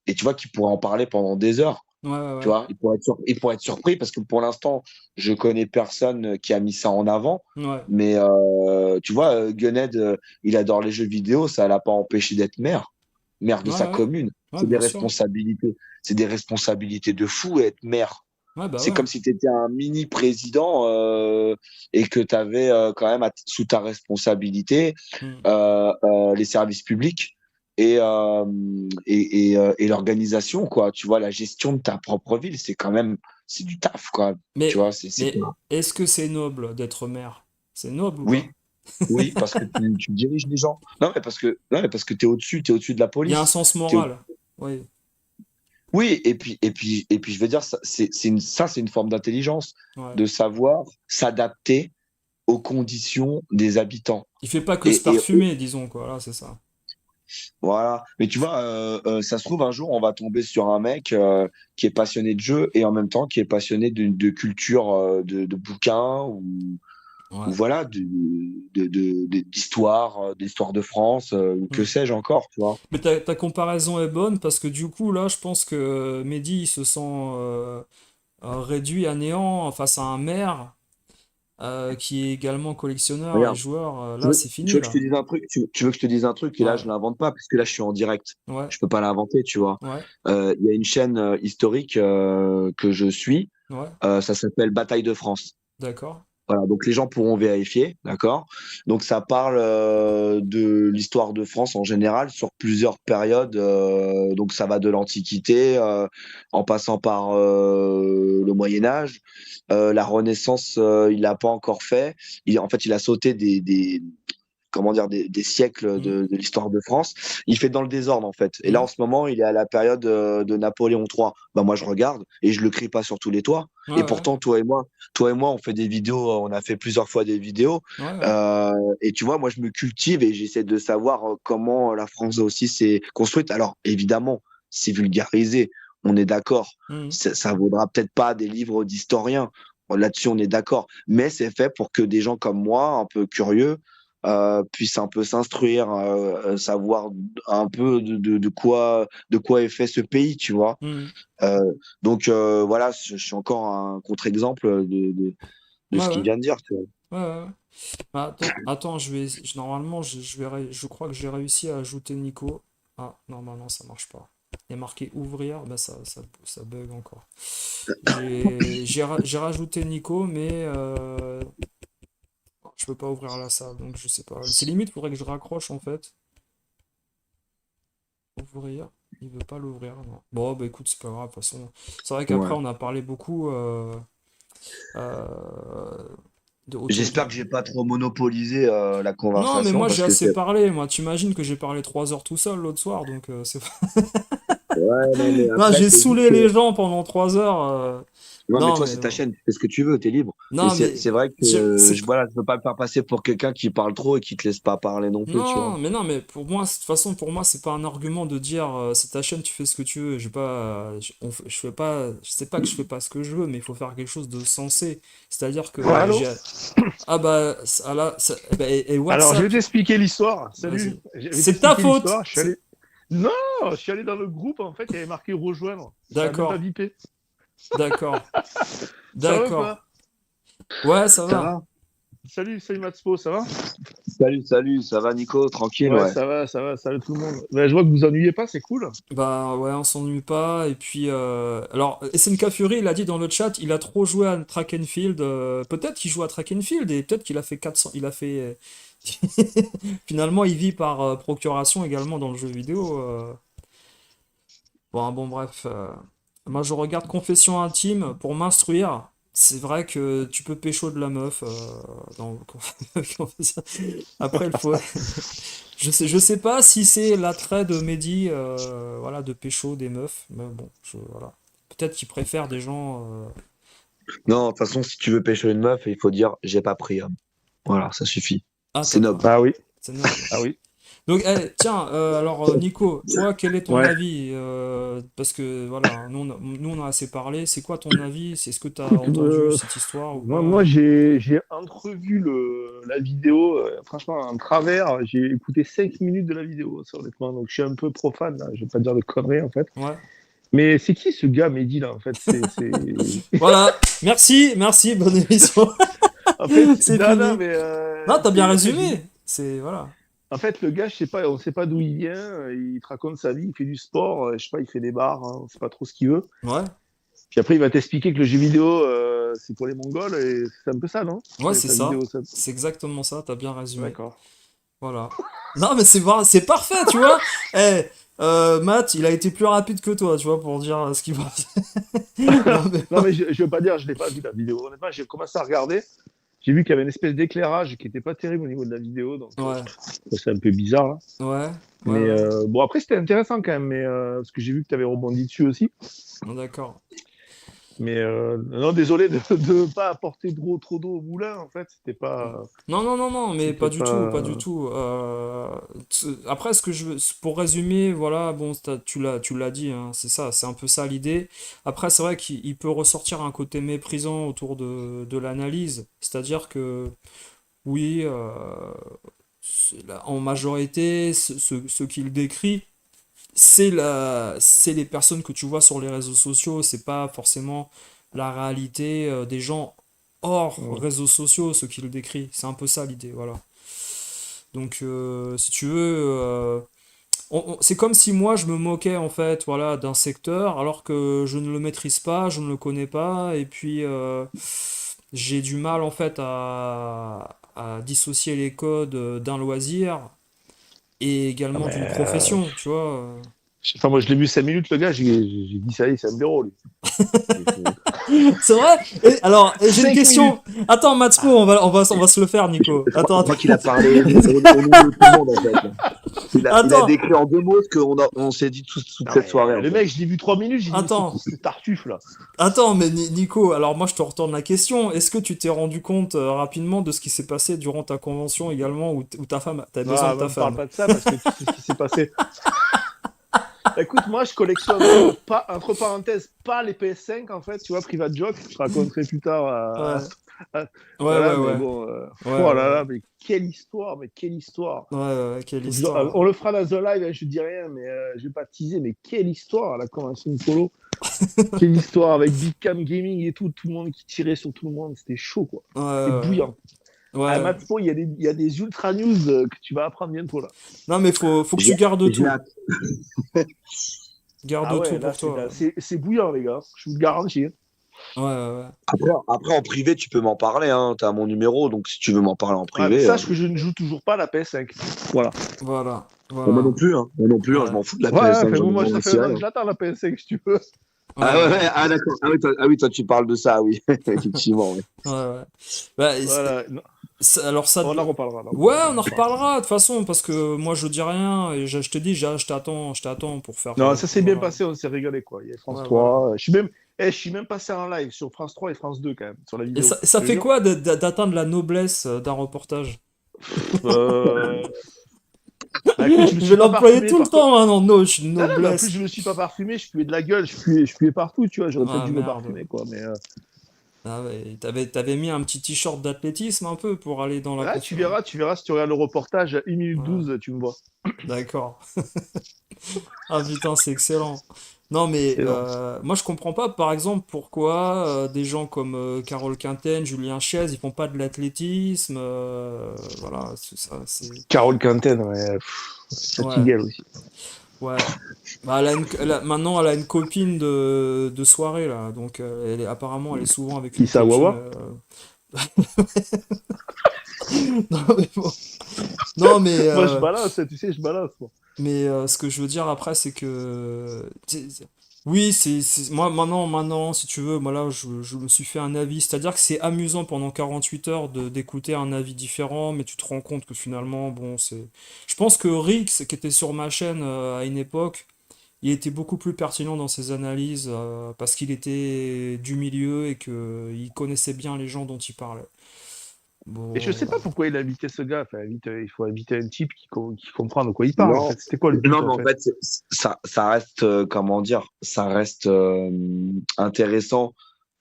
et tu vois, qui pourrait en parler pendant des heures. ouais, ouais, Tu ouais. vois, il pourrait être surpris parce que pour l'instant, je connais personne qui a mis ça en avant. Ouais, Mais tu vois, Gunhead, il adore les jeux vidéo, ça l'a pas empêché d'être maire de ouais, sa ouais, commune. ouais, C'est des bien sûr. responsabilités, c'est des responsabilités de fou être maire. Ouais, bah C'est ouais. comme si tu étais un mini président et que tu avais quand même sous ta responsabilité Hmm. les services publics et l'organisation, quoi. Tu vois, la gestion de ta propre ville, c'est du taf, quoi. Tu Mais, vois, c'est mais est-ce que c'est noble d'être maire? C'est noble ou oui, pas? oui, parce que tu diriges les gens. Non, mais parce que t'es au-dessus de la Il y a un police. sens T'es au- moral. Oui. Oui, et puis, je veux dire, ça, c'est une forme d'intelligence, Ouais. de savoir s'adapter aux conditions des habitants. Il fait pas que se Et parfumer, disons, quoi. Là, c'est ça. voilà. Mais tu vois, ça se trouve, un jour, on va tomber sur un mec qui est passionné de jeux et en même temps qui est passionné de culture, de bouquins ou Ouais. voilà, d'histoire de France, ou que Hmm. sais-je encore, tu vois. Mais ta comparaison est bonne parce que du coup, là, je pense que Mehdi il se sent réduit à néant face à un maire qui est également collectionneur et Regarde, joueur. tu Là, veux, c'est tu fini, veux que je te là. dise un truc, tu veux que je te dise un truc, et là, Ouais. je l'invente pas, puisque là, je suis en direct. Ouais. Je peux pas l'inventer, tu vois. Ouais. Il y a une chaîne historique que je suis, Ouais. ça s'appelle Bataille de France. D'accord. Voilà, donc les gens pourront vérifier, d'accord? Donc ça parle de l'histoire de France en général sur plusieurs périodes. Donc ça va de l'Antiquité en passant par le Moyen Âge. La Renaissance, il l'a pas encore fait. En fait, il a sauté comment dire, des siècles Hmm. de l'histoire de France. Il fait dans le désordre, en fait. Et là, Hmm. en ce moment, il est à la période de Napoléon III. Bah, moi, je regarde et je le crie pas sur tous les toits. Ouais, Et ouais. pourtant, toi et moi, on fait des vidéos, on a fait plusieurs fois des vidéos. Ouais, ouais. Et tu vois, moi, je me cultive et j'essaie de savoir comment la France aussi s'est construite. Alors, évidemment, c'est vulgarisé, on est d'accord. Hmm. Ça vaudra peut-être pas des livres d'historiens. Là-dessus, on est d'accord. Mais c'est fait pour que des gens comme moi, un peu curieux, puissent un peu s'instruire, savoir un peu de quoi est fait ce pays, tu vois. Hmm. Donc voilà, je suis encore un contre-exemple de Ouais, ce qu'il ouais. vient de dire, tu vois. Ouais, ouais, ouais. Ah, attends, normalement, je crois que j'ai réussi à ajouter Nico. Ah, normalement, ça marche pas. Il y a marqué ouvrir, bah ça bug encore. J'ai rajouté Nico, mais je peux pas ouvrir la salle, donc je sais pas. C'est limite, faudrait que je raccroche en fait. Ouvrir. Il veut pas l'ouvrir, non. Bon, bah écoute, c'est pas grave, de toute façon. C'est vrai qu'après, Ouais. on a parlé beaucoup euh, autour J'espère du. que j'ai pas trop monopolisé la Non, mais conversation moi j'ai parce que assez c'est. parlé. Moi, t'imagines que j'ai parlé 3 heures tout seul l'autre soir, donc c'est. Ouais, non, mais Non, après, j'ai c'est juste saoulé que. les gens pendant 3 heures. Non, mais Non, toi, mais c'est ta bon. chaîne, tu fais ce que tu veux, t'es libre. Et Non, c'est mais vrai je, que c'est, voilà, je veux pas me faire passer pour quelqu'un qui parle trop et qui te laisse pas parler non plus, tu vois. non, mais pour moi, de toute façon, pour moi, c'est pas un argument de dire c'est ta chaîne, tu fais ce que tu veux. J'ai pas, je fais pas, je sais pas que je fais pas ce que je veux, mais il faut faire quelque chose de sensé. C'est-à-dire Ouais, que allô? ah bah, ah là, eh ben, et Alors, je vais WhatsApp, t'expliquer l'histoire. Salut. vas-y. Je vais C'est ta t'expliquer faute. l'histoire. Non, je suis allé dans le groupe, en fait, il y avait marqué rejoindre. Ça a même pas D'accord, bipé. d'accord, Ça va ou d'accord. quoi? Ouais, ça Ça va. va? Salut Matspo, ça va? Salut, ça va Nico? Tranquille, Ouais, ouais. ça va, salut tout le monde. Ben, je vois que vous ennuyez pas, c'est cool. Bah ouais, on s'ennuie pas. Et puis, alors, SNK Fury, il a dit dans le chat, il a trop joué à Track and Field. Peut-être qu'il joue à Track and Field et peut-être qu'il a fait 400. Il a fait. Finalement, il vit par procuration également dans le jeu vidéo. Bon, bref. Moi, je regarde Confession intime pour m'instruire. C'est vrai que tu peux pécho de la meuf dans Confession. Après, il faut. Je sais pas si c'est l'attrait de Mehdi, voilà, de pécho des meufs, mais bon, voilà. Peut-être qu'il préfère des gens. Non, de toute façon, si tu veux pêcher une meuf, il faut dire j'ai pas pris homme. Voilà, ça suffit. Ah, C'est t'as noble. pas. Ah oui, C'est noble. ah oui. Donc, tiens, alors, Nico, toi, quel est ton Ouais. avis? Parce que, voilà, nous, on a assez parlé. C'est quoi ton avis? Est-ce que t'as Écoute, entendu cette histoire ou moi pas? j'ai entrevu la vidéo, franchement, en travers. J'ai écouté 5 minutes de la vidéo, ça, honnêtement. Donc, je suis un peu profane, là. Je vais pas dire de conneries, en fait. Ouais. Mais c'est qui ce gars, Mehdi, là, en fait? Voilà. Merci, bonne émission. En fait, C'est non, non, fini. mais Non, t'as bien en fait, résumé. C'est, voilà. en fait, le gars, je sais pas, on sait pas d'où il vient. Il te raconte sa vie, il fait du sport, je sais pas, il fait des bars, hein, on sait pas trop ce qu'il veut. Ouais. Puis après, il va t'expliquer que le jeu vidéo, c'est pour les Mongols, et c'est un peu ça, non? Ouais, c'est Sa ça. vidéo, ça. C'est exactement ça, t'as bien résumé. D'accord. Voilà. Non, mais c'est vrai, c'est parfait, tu vois. Eh, Matt, il a été plus rapide que toi, tu vois, pour dire ce qu'il va. Non, mais Non, mais je veux pas dire, je l'ai pas vu la vidéo. Honnêtement, j'ai commencé à regarder. J'ai vu qu'il y avait une espèce d'éclairage qui était pas terrible au niveau de la vidéo, donc ouais, c'est un peu bizarre, là. ouais, ouais, Mais ouais. bon, après, c'était intéressant quand même, mais, parce que j'ai vu que tu avais rebondi dessus aussi. Bon, d'accord. Mais non, désolé de ne pas apporter trop d'eau au moulin, en fait. Non, non, non, non, mais C'était pas du tout, pas du pas. tout. Après, ce que je veux, pour résumer, voilà, bon, tu l'as dit, hein, c'est ça, c'est un peu ça l'idée. Après, c'est vrai qu'il peut ressortir un côté méprisant autour de l'analyse, c'est-à-dire que, oui, en majorité, ce qu'il décrit, c'est les personnes que tu vois sur les réseaux sociaux, c'est pas forcément la réalité des gens hors Ouais. réseaux sociaux, ce qu'il décrit. C'est un peu ça l'idée, voilà. Donc, si tu veux, c'est comme si moi je me moquais en fait, voilà, d'un secteur, alors que je ne le maîtrise pas, je ne le connais pas, et puis j'ai du mal en fait à dissocier les codes d'un loisir et Ah, également mais, d'une profession, tu vois. enfin, moi, je l'ai vu 5 minutes, le gars, j'ai dit, ça y est, c'est un blaireau, lui. C'est vrai? Alors, j'ai une 5 minutes! question. Attends, Matsuko, on va se le faire, Nico. Attends, Je attends. crois qu'il a parlé au nom de tout le monde, en fait. Il a Attends, décrit en 2 mots ce on s'est dit toute Non, cette soirée, mais en le fait. mec, je l'ai vu 3 minutes, j'ai dit, mais c'est qui attends, ce tartuffe, là? mais Nico, alors moi je te retourne la question. Est-ce que tu t'es rendu compte rapidement de ce qui s'est passé durant ta convention également, où ta femme, t'avais besoin Ah, de ta me parle femme? pas de ça, parce que tu sais ce qui s'est passé. Écoute, moi, je collectionne, pas, entre parenthèses, pas les PS5, en fait, tu vois, private joke, je raconterai plus tard. Ouais, ouais, ouais, Voilà, mais ouais. bon, Ouais, oh ouais, là ouais. là, mais quelle histoire, mais quelle histoire. Ouais, ouais, ouais, quelle On histoire. le fera dans The Live, hein, je dis rien, mais je vais pas teaser, mais quelle histoire à la convention de Polo. Quelle histoire avec Big Cam Gaming et tout le monde qui tirait sur tout le monde, c'était chaud, quoi. Ouais, C'était ouais, bouillant. ouais. À Ouais. Matspo, il y a des ultra news que tu vas apprendre bientôt, là. Non, mais faut que J'ai tu gardes j'ai tout. hâte. Garde Ah tout ouais, là, pour toi. c'est bouillant, les gars, je vous le garantis, hein. Ouais, ouais, ouais. Après, en privé, tu peux m'en parler, hein. T'as mon numéro, donc si tu veux m'en parler en Ouais, mais privé. sache que je ne joue toujours pas à la PS5. Voilà. Voilà. Bon, moi Voilà. non plus, hein. Moi non plus, hein, je Ouais. m'en fous de la Ouais, PS5, enfin, j'en ai moi, rien ça à fait un cirer, an que hein. je l'attends, la PS5, si tu veux. Ouais, Ah ouais, ouais. ouais, ah d'accord. Ah oui, toi, tu parles de ça, oui. Effectivement, ouais. Ouais, ouais. Bah, Voilà. Non, alors ça. on en reparlera, on en Ouais, reparlera, on on en en reparlera. reparlera de toute façon, parce que moi je dis rien, et je te dis, je t'attends pour faire. Non, ça s'est bien Voilà. passé, on s'est régalé, quoi. Il y a France Ouais, voilà. 3. Je suis même passé en live sur France 3 et France 2, quand même, sur la Et vidéo. ça Je te fait jure. quoi d'atteindre la noblesse d'un reportage? Euh, Bah écoute, je me Je vais suis pas l'employer parfumé, tout le par contre. temps maintenant, no, je suis une Non, non, mais en plus, noblesse. je me suis pas parfumé, je puais de la gueule, je puais partout, tu vois. J'aurais peut-être Ah dû me merde. parfumer, quoi. Mais Ah ouais, t'avais mis un petit t-shirt d'athlétisme un peu pour aller dans la là, conférence. tu verras si tu regardes le reportage, 1 minute Ouais, 12, tu me vois. d'accord. Ah putain, c'est excellent. Non mais C'est énorme. moi je comprends pas par exemple pourquoi des gens comme Carole Quinten, Julien Chiez, ils font pas de l'athlétisme. Voilà, c'est ça, c'est. Carole Quinten, ouais, Ouais, fatiguée, elle aussi. ouais. Bah, maintenant elle a une copine de soirée là, donc apparemment elle est souvent avec Qui une ça, copine. Wawa? Non mais bon. Non mais Moi, je balance, tu sais, je balance, moi. ce que je veux dire après, c'est que oui, moi maintenant, si tu veux, moi là, je me suis fait un avis. C'est-à-dire que c'est amusant pendant 48 heures d'écouter un avis différent, mais tu te rends compte que finalement, bon, c'est. Je pense que Rix, qui était sur ma chaîne à une époque, il était beaucoup plus pertinent dans ses analyses parce qu'il était du milieu et que il connaissait bien les gens dont il parlait. Et je Bon, sais pas voilà. pourquoi il a invité ce gars. Enfin, il faut inviter un type qui comprend de quoi il parle, en Non, fait. C'était quoi le but, non, en mais en fait? fait, ça reste, comment dire, ça reste intéressant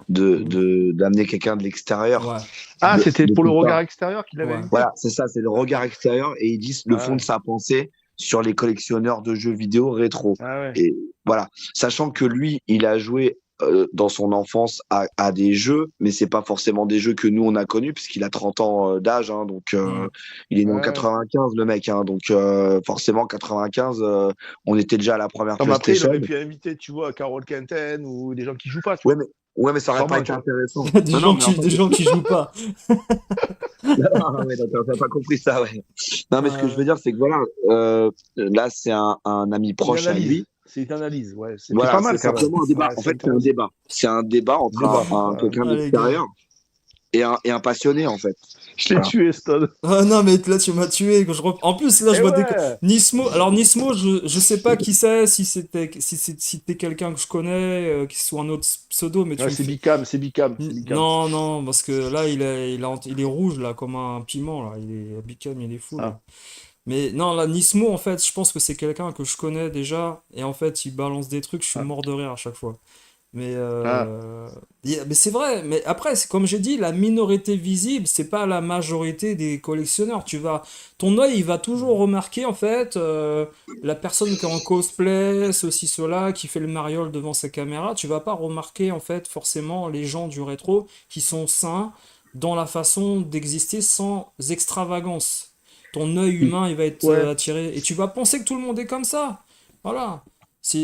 Mm. d'amener quelqu'un de l'extérieur. Ouais, Ah, ouais, c'était De pour le tout ça. regard extérieur qu'il avait ouais. invité? Voilà, c'est ça, c'est le regard extérieur et ils disent le Ah fond de ouais. sa pensée sur les collectionneurs de jeux vidéo rétro. Ah ouais. Et voilà, sachant que lui, il a joué dans son enfance à des jeux, mais c'est pas forcément des jeux que nous on a connus, puisqu'il a 30 ans d'âge, hein, donc Mm. il est né Ouais, en ouais. 95 le mec, hein, donc forcément 95, on était déjà à la première Non, mais après, il PlayStation. aurait pu inviter, tu vois, Carole Quinten ou des gens qui jouent pas, tu Ouais, vois. ouais, mais ça aurait pas Sûrement, été tu vois. intéressant. Des Non, non, gens mais en qui, fait, des gens qui jouent pas. ah ouais, d'accord, t'as pas compris ça, ouais. Non, mais ce que je Euh, veux dire, c'est que voilà, là, c'est un ami Une proche à lui. analyse. C'est une analyse, ouais. C'était pas Voilà, c'est mal, quand même. simplement un débat. Ouais, En c'est fait, c'est un intéressant. débat. C'est un débat entre Débat. quelqu'un ah les gars. d'extérieur et un passionné, en fait. Je l'ai Voilà. tué, Stone. Ah non mais là tu m'as tué. En plus là je Eh vois ouais! Nismo. Alors Nismo je sais pas qui c'est, si c'était quelqu'un que je connais, qui soit un autre pseudo, mais tu Ouais, me fais. C'est Bicam, c'est Bicam. Non non parce que là il est rouge là comme un piment là. Il est Bicam, il est fou lui. Ah. Mais non là Nismo en fait je pense que c'est quelqu'un que je connais déjà et en fait il balance des trucs, je suis Ah. mort de rire à chaque fois. Mais, Ah. mais c'est vrai, mais après, comme j'ai dit, la minorité visible, c'est pas la majorité des collectionneurs. Ton œil, il va toujours remarquer, en fait, la personne qui est en cosplay, ceci, cela, qui fait le mariole devant sa caméra. Tu vas pas remarquer, en fait, forcément, les gens du rétro qui sont sains dans la façon d'exister sans extravagance. Ton œil Il- humain, il va être Ouais. attiré, et tu vas penser que tout le monde est comme ça. Voilà.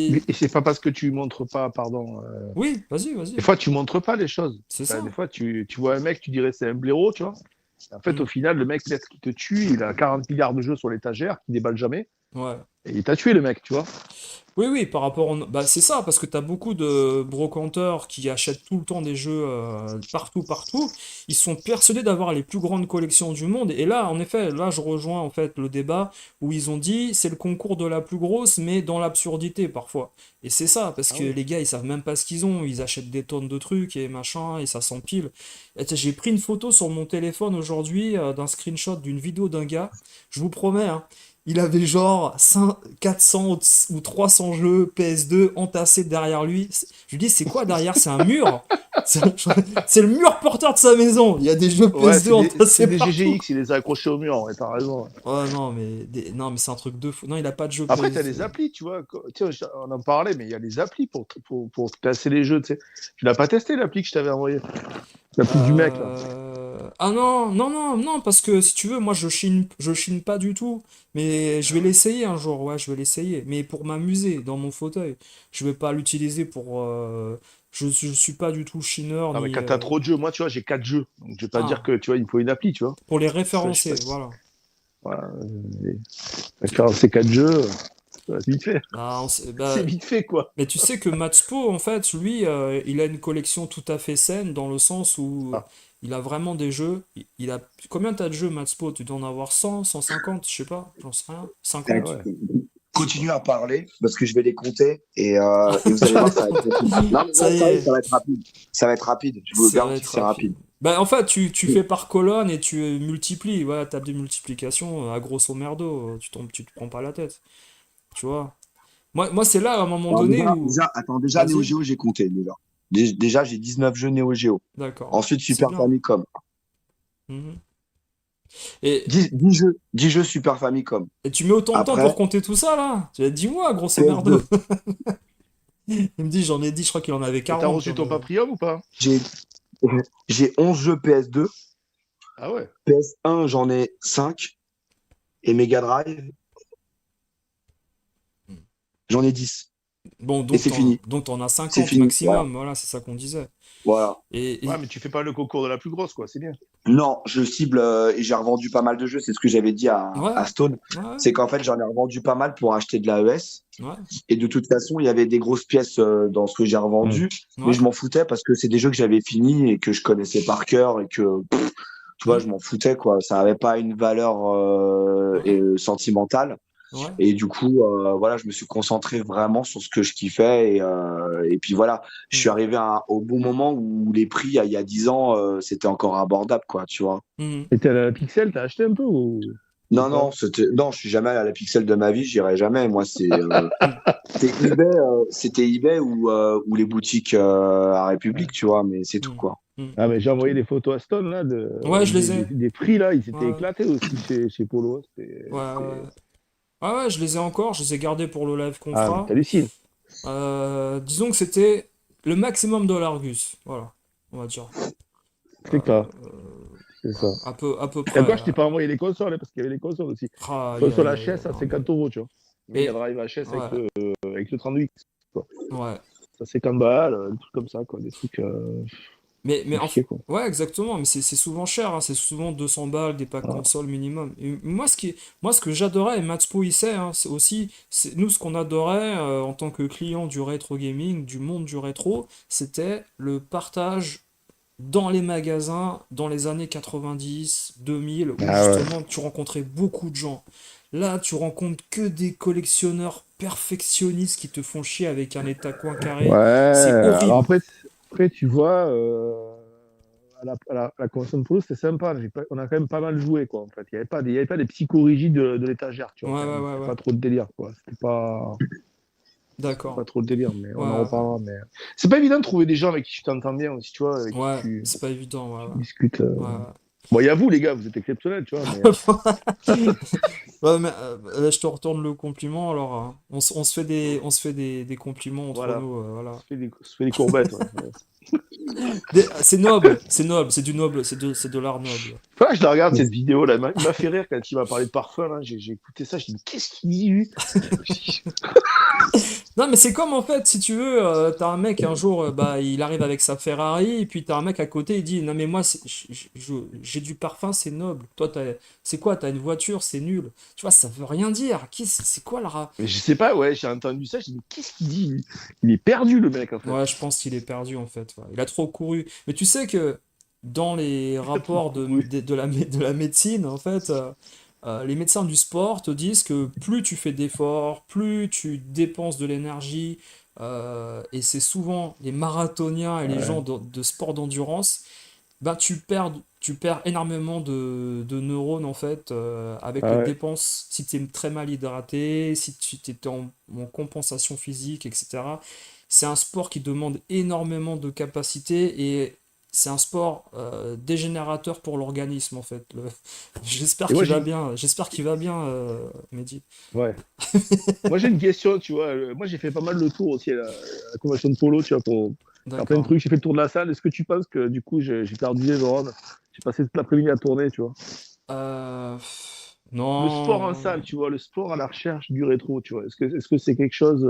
Mais C'est. et c'est pas parce que tu montres pas, pardon. Oui, vas-y, Des vas-y. fois, tu montres pas les choses. C'est Enfin, des ça. fois, tu vois un mec, tu dirais c'est un blaireau, tu vois. En fait, Mm. au final, le mec, peut-être qu'il te tue, il a 40 milliards de jeux sur l'étagère, qui déballe jamais. Ouais. Et il t'a tué, le mec, tu vois. Oui, oui, par rapport Bah, c'est ça, parce que t'as beaucoup de brocanteurs qui achètent tout le temps des jeux partout, partout. Ils sont persuadés d'avoir les plus grandes collections du monde. Et là, en effet, là, je rejoins en fait le débat où ils ont dit c'est le concours de la plus grosse, mais dans l'absurdité parfois. Et c'est ça, parce Ah que oui. les gars, ils savent même pas ce qu'ils ont. Ils achètent des tonnes de trucs et machin, et ça s'empile. Et tiens, j'ai pris une photo sur mon téléphone aujourd'hui d'un screenshot d'une vidéo d'un gars. Je vous promets, hein. Il avait genre 400 ou 300 jeux PS2 entassés derrière lui. Je lui dis, c'est quoi derrière? C'est un mur? C'est c'est le mur porteur de sa maison. Il y a des jeux Ouais, PS2 entassés c'est des partout. GGX, il les a accrochés au mur, ouais, t'as raison. Ouais. Oh non, mais, non, mais c'est un truc de fou. Non, il a pas de jeu Après, t'as PS. les applis, tu vois. Tu sais, on en parlait, mais il y a les applis pour classer les jeux, tu sais. Tu l'as pas testé, l'appli que je t'avais envoyé? L'appli du mec, là. Ah non, non, non, non, parce que si tu veux, moi je chine pas du tout. Mais je Ah vais ouais. l'essayer un jour, ouais, je vais l'essayer. Mais pour m'amuser dans mon fauteuil. Je vais pas l'utiliser pour. Je suis pas du tout chineur Non, mais ni. quand t'as trop de jeux, moi, tu vois, j'ai 4 jeux. Donc, je vais pas dire Ah, que, tu vois, il me faut une appli, tu vois. pour les Ça, je sais pas. référencer, voilà. Voilà, faire ces 4 jeux, c'est vite fait. Ah, C'est vite fait, quoi. mais tu sais que Matspo, en fait, lui, il a une collection tout à fait saine dans le sens où Ah, il a vraiment des jeux. Il a... Combien t'as de jeux, Matspo? Tu dois en avoir 100, 150, je sais pas, j'en sais rien. ah 50? ouais. Continue à parler parce que je vais les compter et vous allez voir, ça va être rapide. Non, mais Ça non, y sérieux, est, ça va être rapide. Ça va être rapide. Je vous ça va garantis être que c'est rapide. rapide. Bah, en fait, tu fais par colonne et tu multiplies. Voilà, table de multiplication à grosso merdo. Tu te prends pas la tête. Tu vois? Moi c'est là, à un moment Alors donné où. attends, déjà Neo Vas-y. Geo, j'ai compté déjà. Déjà, j'ai 19 jeux Neo Geo. D'accord. Ensuite, C'est Super bien. Famicom. Mhm. Et, 10 jeux Super Famicom. et tu mets autant de temps pour Après, compter tout ça, là? Dis-moi, grosso merdo. PS2. Il me dit, j'en ai dit, je crois qu'il en avait Et t'as 40 reçu comme. ton Paprium ou pas? J'ai j'ai 11 jeux PS2. Ah ouais. PS1, j'en ai 5. Et Mega Drive, j'en ai 10. Bon, Et c'est fini. donc t'en as C'est 50 fini. Voilà. maximum, voilà, c'est ça qu'on disait. Voilà. Ouais, Et mais tu fais pas le concours de la plus grosse, quoi. C'est bien. Non, je cible et j'ai revendu pas mal de jeux. C'est ce que j'avais dit ouais, à Stone. ouais, C'est qu'en fait, j'en ai revendu pas mal pour acheter de l'AES. ouais, Et de toute façon, il y avait des grosses pièces dans ce que j'ai revendu. Mais ouais, je m'en foutais parce que c'est des jeux que j'avais finis et que je connaissais par cœur et que, tu vois, hmm, je m'en foutais, quoi. Ça n'avait pas une valeur ouais, sentimentale. ouais, Et du coup, voilà, je me suis concentré vraiment sur ce que je kiffais. Et puis voilà, je suis hmm, arrivé au bon moment où les prix, il y a 10 ans, c'était encore abordable, quoi, tu vois. hmm. Et t'as la Pixel, t'as acheté un peu ou Non, pas? non, je suis jamais allé à la Pixel de ma vie, j'irai jamais. Moi, Hmm. c'était eBay ou les boutiques à République, tu vois, mais c'est tout, Hmm. quoi. Hmm. Ah, mais j'ai envoyé des photos à Stone, là, Ouais, je les ai. des prix, là. Ils étaient Ouais, éclatés aussi chez Polo. ouais, ouais. Ouais, ouais, je les ai encore, je les ai gardés pour le live qu'on Ah, mais fera. t'hallucines. Disons que c'était le maximum de l'Argus, voilà, on va dire. C'est ça. C'est ça. À peu Et près. encore, je t'ai pas envoyé les consoles, hein, parce qu'il y avait les consoles aussi. Aïe, Console aïe, aïe, HS à non, mais... 50 euros, tu vois. Mega Et, Drive HS ouais, avec le 38, quoi. ouais. Ça, 50 balles, des trucs comme ça, quoi. Des trucs Mais compliqués, quoi. ouais, exactement, mais c'est souvent cher, hein, c'est souvent 200 balles, des packs Voilà. console minimum. Et moi, ce que j'adorais, et Matspo il sait, hein, c'est aussi, nous, ce qu'on adorait en tant que client du rétro gaming, du monde du rétro, c'était le partage dans les magasins dans les années 90, 2000, où Ah ouais. justement tu rencontrais beaucoup de gens. Là, tu rencontres que des collectionneurs perfectionnistes qui te font chier avec un état coin Ouais. carré. C'est Alors horrible. après tu vois, à la convention de Polo, c'était sympa. On a quand même pas mal joué, quoi, en fait. Il y avait pas des psychorigides de l'étagère, tu Ouais, vois, quand ouais, même. ouais, C'était ouais. pas trop de délire, quoi. C'était D'accord. pas trop le délire, mais on en Ouais, reparlera. Mais c'est pas évident de trouver des gens avec qui tu t'entends bien aussi, tu vois, avec qui ouais, c'est pas évident, ouais, tu discutes. ouais. Ouais, Bon, il y a vous, les gars, vous êtes exceptionnels, tu vois, mais ouais. Ouais, mais, là, je te retourne le compliment, alors, on se fait des compliments entre voilà. nous, voilà. On se fait des courbettes, ouais. C'est noble, c'est du noble, c'est de l'art noble. Voilà, je la regarde cette vidéo là, il m'a fait rire quand il m'a parlé de parfum là. J'ai écouté ça, je dis qu'est-ce qu'il dit lui? Non, mais c'est comme en fait, si tu veux, t'as un mec un jour, bah, il arrive avec sa Ferrari, et puis t'as un mec à côté, il dit, non mais moi, j'ai du parfum, c'est noble. Toi, c'est quoi? T'as une voiture, c'est nul. Tu vois, ça veut rien dire. C'est quoi le rap? Mais je sais pas, ouais, j'ai entendu ça, j'ai dit qu'est-ce qu'il dit lui? Il est perdu le mec en fait. Ouais, je pense qu'il est perdu en fait. Ouais. Il a trop couru. Mais tu sais que dans les Il a trop rapports couru. de la médecine, en fait, les médecins du sport te disent que plus tu fais d'efforts, plus tu dépenses de l'énergie, et c'est souvent les marathoniens et les gens Ouais, de sport d'endurance, ben tu perds énormément de neurones en fait avec ah les ouais, dépenses. Si tu es très mal hydraté, si tu es en compensation physique, etc. C'est un sport qui demande énormément de capacité et c'est un sport dégénérateur pour l'organisme en fait. J'espère Et moi qu'il va j'ai bien, j'espère qu'il va bien, Mehdi. ouais. Moi j'ai une question, tu vois. Moi j'ai fait pas mal le tour aussi à la convention de polo, tu vois, pour faire plein de D'accord. trucs. J'ai fait le tour de la salle. Est-ce que tu penses que du coup j'ai perdu les neurones? J'ai passé toute l'après-midi à tourner, tu vois. Euh, Le sport en Non. salle, tu vois, le sport à la recherche du rétro, tu vois. Est-ce que c'est quelque chose,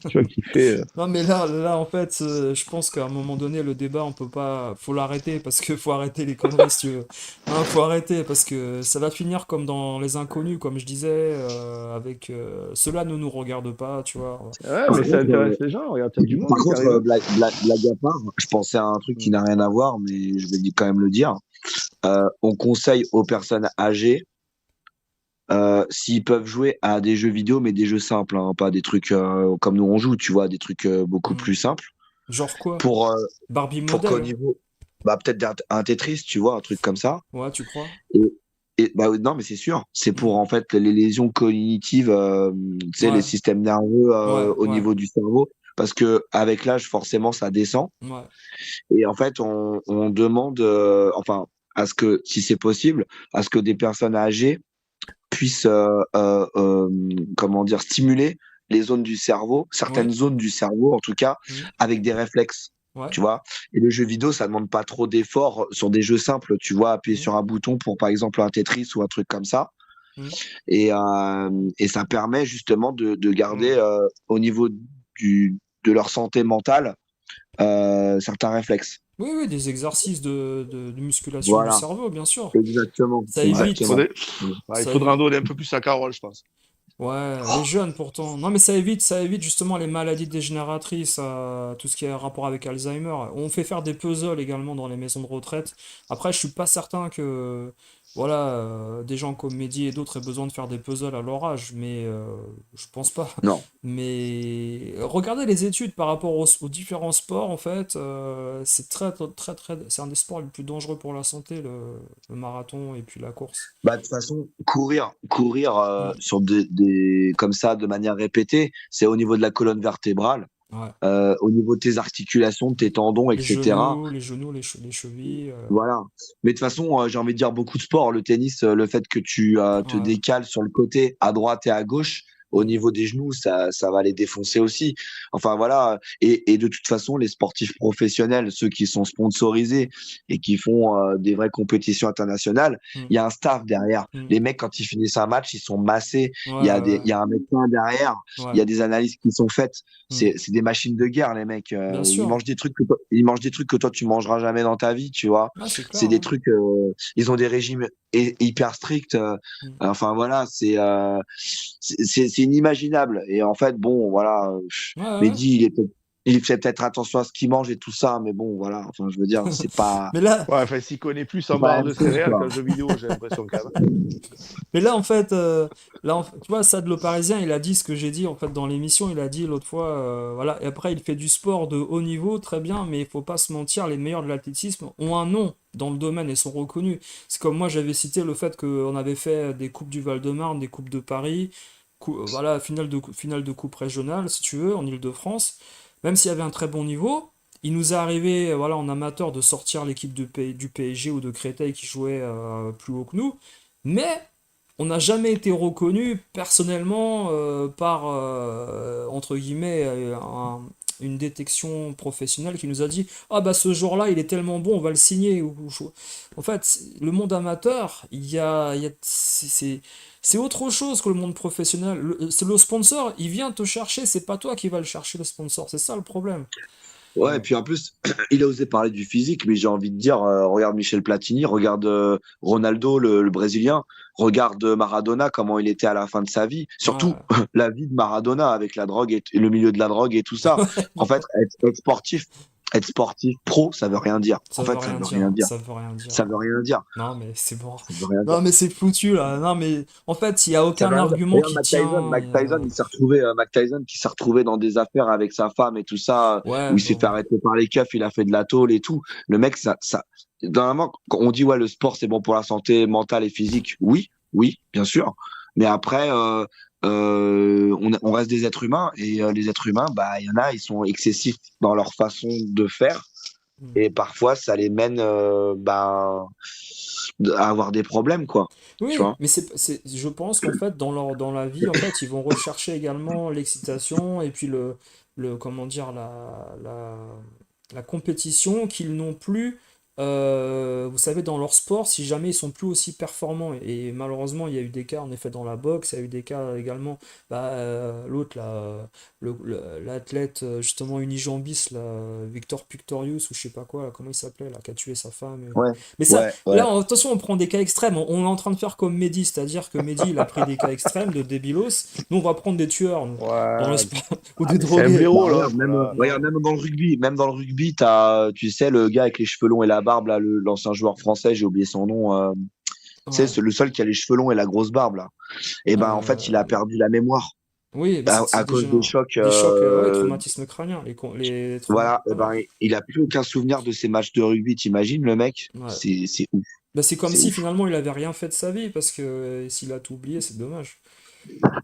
tu vois, qui fait. Non, mais là, en fait, je pense qu'à un moment donné, le débat, on peut pas. Faut l'arrêter, parce que faut arrêter les conneries, si tu veux. Hein, faut arrêter, parce que ça va finir comme dans Les Inconnus, comme je disais, avec cela ne nous regarde pas, tu vois. Ouais, Par mais ça contre, intéresse les gens. Regarde, t'as du monde qui arrive. blague à part, je pensais à un truc qui Mm. n'a rien à voir, mais je vais quand même le dire. On conseille aux personnes âgées, s'ils peuvent jouer à des jeux vidéo, mais des jeux simples, hein, pas des trucs comme nous on joue, tu vois, des trucs beaucoup Mm. plus simples, Genre quoi? pour, euh, Barbie pour qu'au modèle? niveau, bah, peut-être un Tetris, tu vois, un truc comme ça. Ouais, tu crois? Et, bah, non, mais c'est sûr, c'est Mm. pour en fait les lésions cognitives, tu sais, les Ouais, systèmes nerveux ouais, au ouais, niveau du cerveau, parce que avec l'âge, forcément, ça descend. ouais. Et en fait, on demande, enfin, à ce que, si c'est possible, à ce que des personnes âgées puissent, comment dire, stimuler les zones du cerveau, Oui. certaines zones du cerveau, en tout cas, Mm. avec des réflexes. Ouais. Tu vois, et le jeu vidéo, ça demande pas trop d'efforts sur des jeux simples. Tu vois, appuyer Mm. sur un bouton pour, par exemple, un Tetris ou un truc comme ça. Mm. Et ça permet justement de garder Hmm. au niveau de leur santé mentale certains réflexes. Oui, oui, des exercices de musculation du Voilà, cerveau, bien sûr. exactement, Ça Ouais, évite. exactement. ouais, il Ça faudra en évite. donner un peu plus à Carole, je pense. Ouais, les jeunes pourtant. Non, mais ça évite justement les maladies dégénératrices, tout ce qui a rapport avec Alzheimer. On fait faire des puzzles également dans les maisons de retraite. Après, je suis pas certain que, voilà, des gens comme Mehdi et d'autres aient besoin de faire des puzzles à leur âge, mais je pense pas. Non. Mais regardez les études par rapport aux différents sports, en fait, c'est c'est un des sports les plus dangereux pour la santé, le marathon et puis la course. Bah, de toute façon, courir Mm. sur comme ça de manière répétée, c'est au niveau de la colonne vertébrale, Ouais. au niveau de tes articulations, de tes tendons, Les etc. genoux, les chevilles. Voilà. Mais de toute façon, j'ai envie de dire beaucoup de sports. Le tennis, le fait que tu te Ouais. décales sur le côté, à droite et à gauche, au Mm. niveau des genoux, ça va les défoncer aussi. Enfin voilà. Et de toute façon, les sportifs professionnels, ceux qui sont sponsorisés et qui font des vraies compétitions internationales, Mm. il y a un staff derrière. Mm. Les mecs, quand ils finissent un match, ils sont massés. Ouais, Il ouais, y a un médecin derrière. Il ouais. y a des analyses qui sont faites. Mm. C'est des machines de guerre, les mecs. Bien Ils sûr. mangent des trucs ils mangent des trucs que toi, tu mangeras jamais dans ta vie, tu vois. Ah, c'est clair, C'est des hein. trucs, ils ont des régimes hyper stricts. Mm. Enfin voilà, c'est inimaginable. Et en fait, bon, voilà, Ouais, ouais. Mehdi, il fait peut-être attention à ce qu'il mange et tout ça, mais bon, voilà. Enfin, je veux dire, Mais là, Ouais, enfin, s'il connaît plus en c'est pas la barre même de chose, céréales quoi. qu'un jeu vidéo, j'ai l'impression quand même. mais là, en fait, tu vois, Sad le Parisien, il a dit ce que j'ai dit en fait dans l'émission. Il a dit l'autre fois, voilà. Et après, il fait du sport de haut niveau, très bien, mais il faut pas se mentir, les meilleurs de l'athlétisme ont un nom dans le domaine et sont reconnus. C'est comme moi, j'avais cité le fait qu'on avait fait des coupes du Val-de-Marne, des coupes de Paris, voilà, finale de coupe régionale, si tu veux, en Île-de-France. Même s'il y avait un très bon niveau. Il nous est arrivé, voilà, en amateur, de sortir l'équipe du PSG ou de Créteil qui jouait plus haut que nous. Mais on n'a jamais été reconnu personnellement par, entre guillemets, une détection professionnelle qui nous a dit ah bah ce jour-là il est tellement bon on va le signer en fait le monde amateur c'est autre chose que le monde professionnel c'est le sponsor il vient te chercher c'est pas toi qui va le chercher le sponsor c'est ça le problème. Ouais, et puis en plus, il a osé parler du physique, mais j'ai envie de dire, regarde Michel Platini, regarde Ronaldo, le Brésilien, regarde Maradona, comment il était à la fin de sa vie. Surtout Ouais, la vie de Maradona avec la drogue et le milieu de la drogue et tout ça. En fait, être sportif pro, ça veut rien dire. En ça veut fait, ça rien veut dire rien dire. ça veut rien dire. Ça veut rien dire. Non, mais c'est bon. Ça veut rien dire. Non, mais c'est foutu là. Non, mais en fait, il n'y a Ça aucun veut rien dire. argument Regarde qui Mike Tyson. tient. Il s'est retrouvé, Mike Tyson qui s'est retrouvé dans des affaires avec sa femme et tout ça, Ouais, où il s'est fait bon. arrêter par les keufs, il a fait de la tôle et tout. Le mec, normalement, quand on dit, ouais, le sport, c'est bon pour la santé mentale et physique. Oui, oui, bien sûr. Mais après, on reste des êtres humains et les êtres humains, bah, il y en a, ils sont excessifs dans leur façon de faire Hmm. et parfois, ça les mène, ben, à avoir des problèmes, quoi. Tu Oui, vois? mais je pense qu'en fait, dans la vie, en fait, ils vont rechercher également l'excitation et puis comment dire, la compétition qu'ils n'ont plus vous savez, dans leur sport, si jamais ils sont plus aussi performants, et malheureusement, il y a eu des cas, en effet, dans la boxe, il y a eu des cas également, l'autre, là, l'athlète, justement, unijambiste, là, Victor Pictorius, ou je sais pas quoi, là, comment il s'appelait, là, qui a tué sa femme. Ouais, Mais ça, ouais, ouais. là, attention, on prend des cas extrêmes, on est en train de faire comme Mehdi, c'est-à-dire que Mehdi, il a pris des cas extrêmes de débilos, nous, on va prendre des tueurs, nous, dans le Ouais, sport, ou ah, des mais c'est un drogués. Bah, blaireau, regarde, l'autre, là. regarde, Non. même dans le rugby, t'as, tu sais, le gars avec les cheveux longs et la barbe, là, l'ancien joueur français, j'ai oublié son nom, tu sais, Ouais. c'est le seul qui a les cheveux longs et la grosse barbe, là. Et ben, en fait, il a Euh, perdu la mémoire Oui, bah à c'est cause des chocs. des chocs, ouais, traumatismes crâniens, les traumas. Voilà, et Ouais, ben, il a plus aucun souvenir de ses matchs de rugby, t'imagines, le mec? ouais. C'est ouf, Bah, c'est comme c'est si ouf. finalement il avait rien fait de sa vie, parce que s'il a tout oublié, c'est dommage.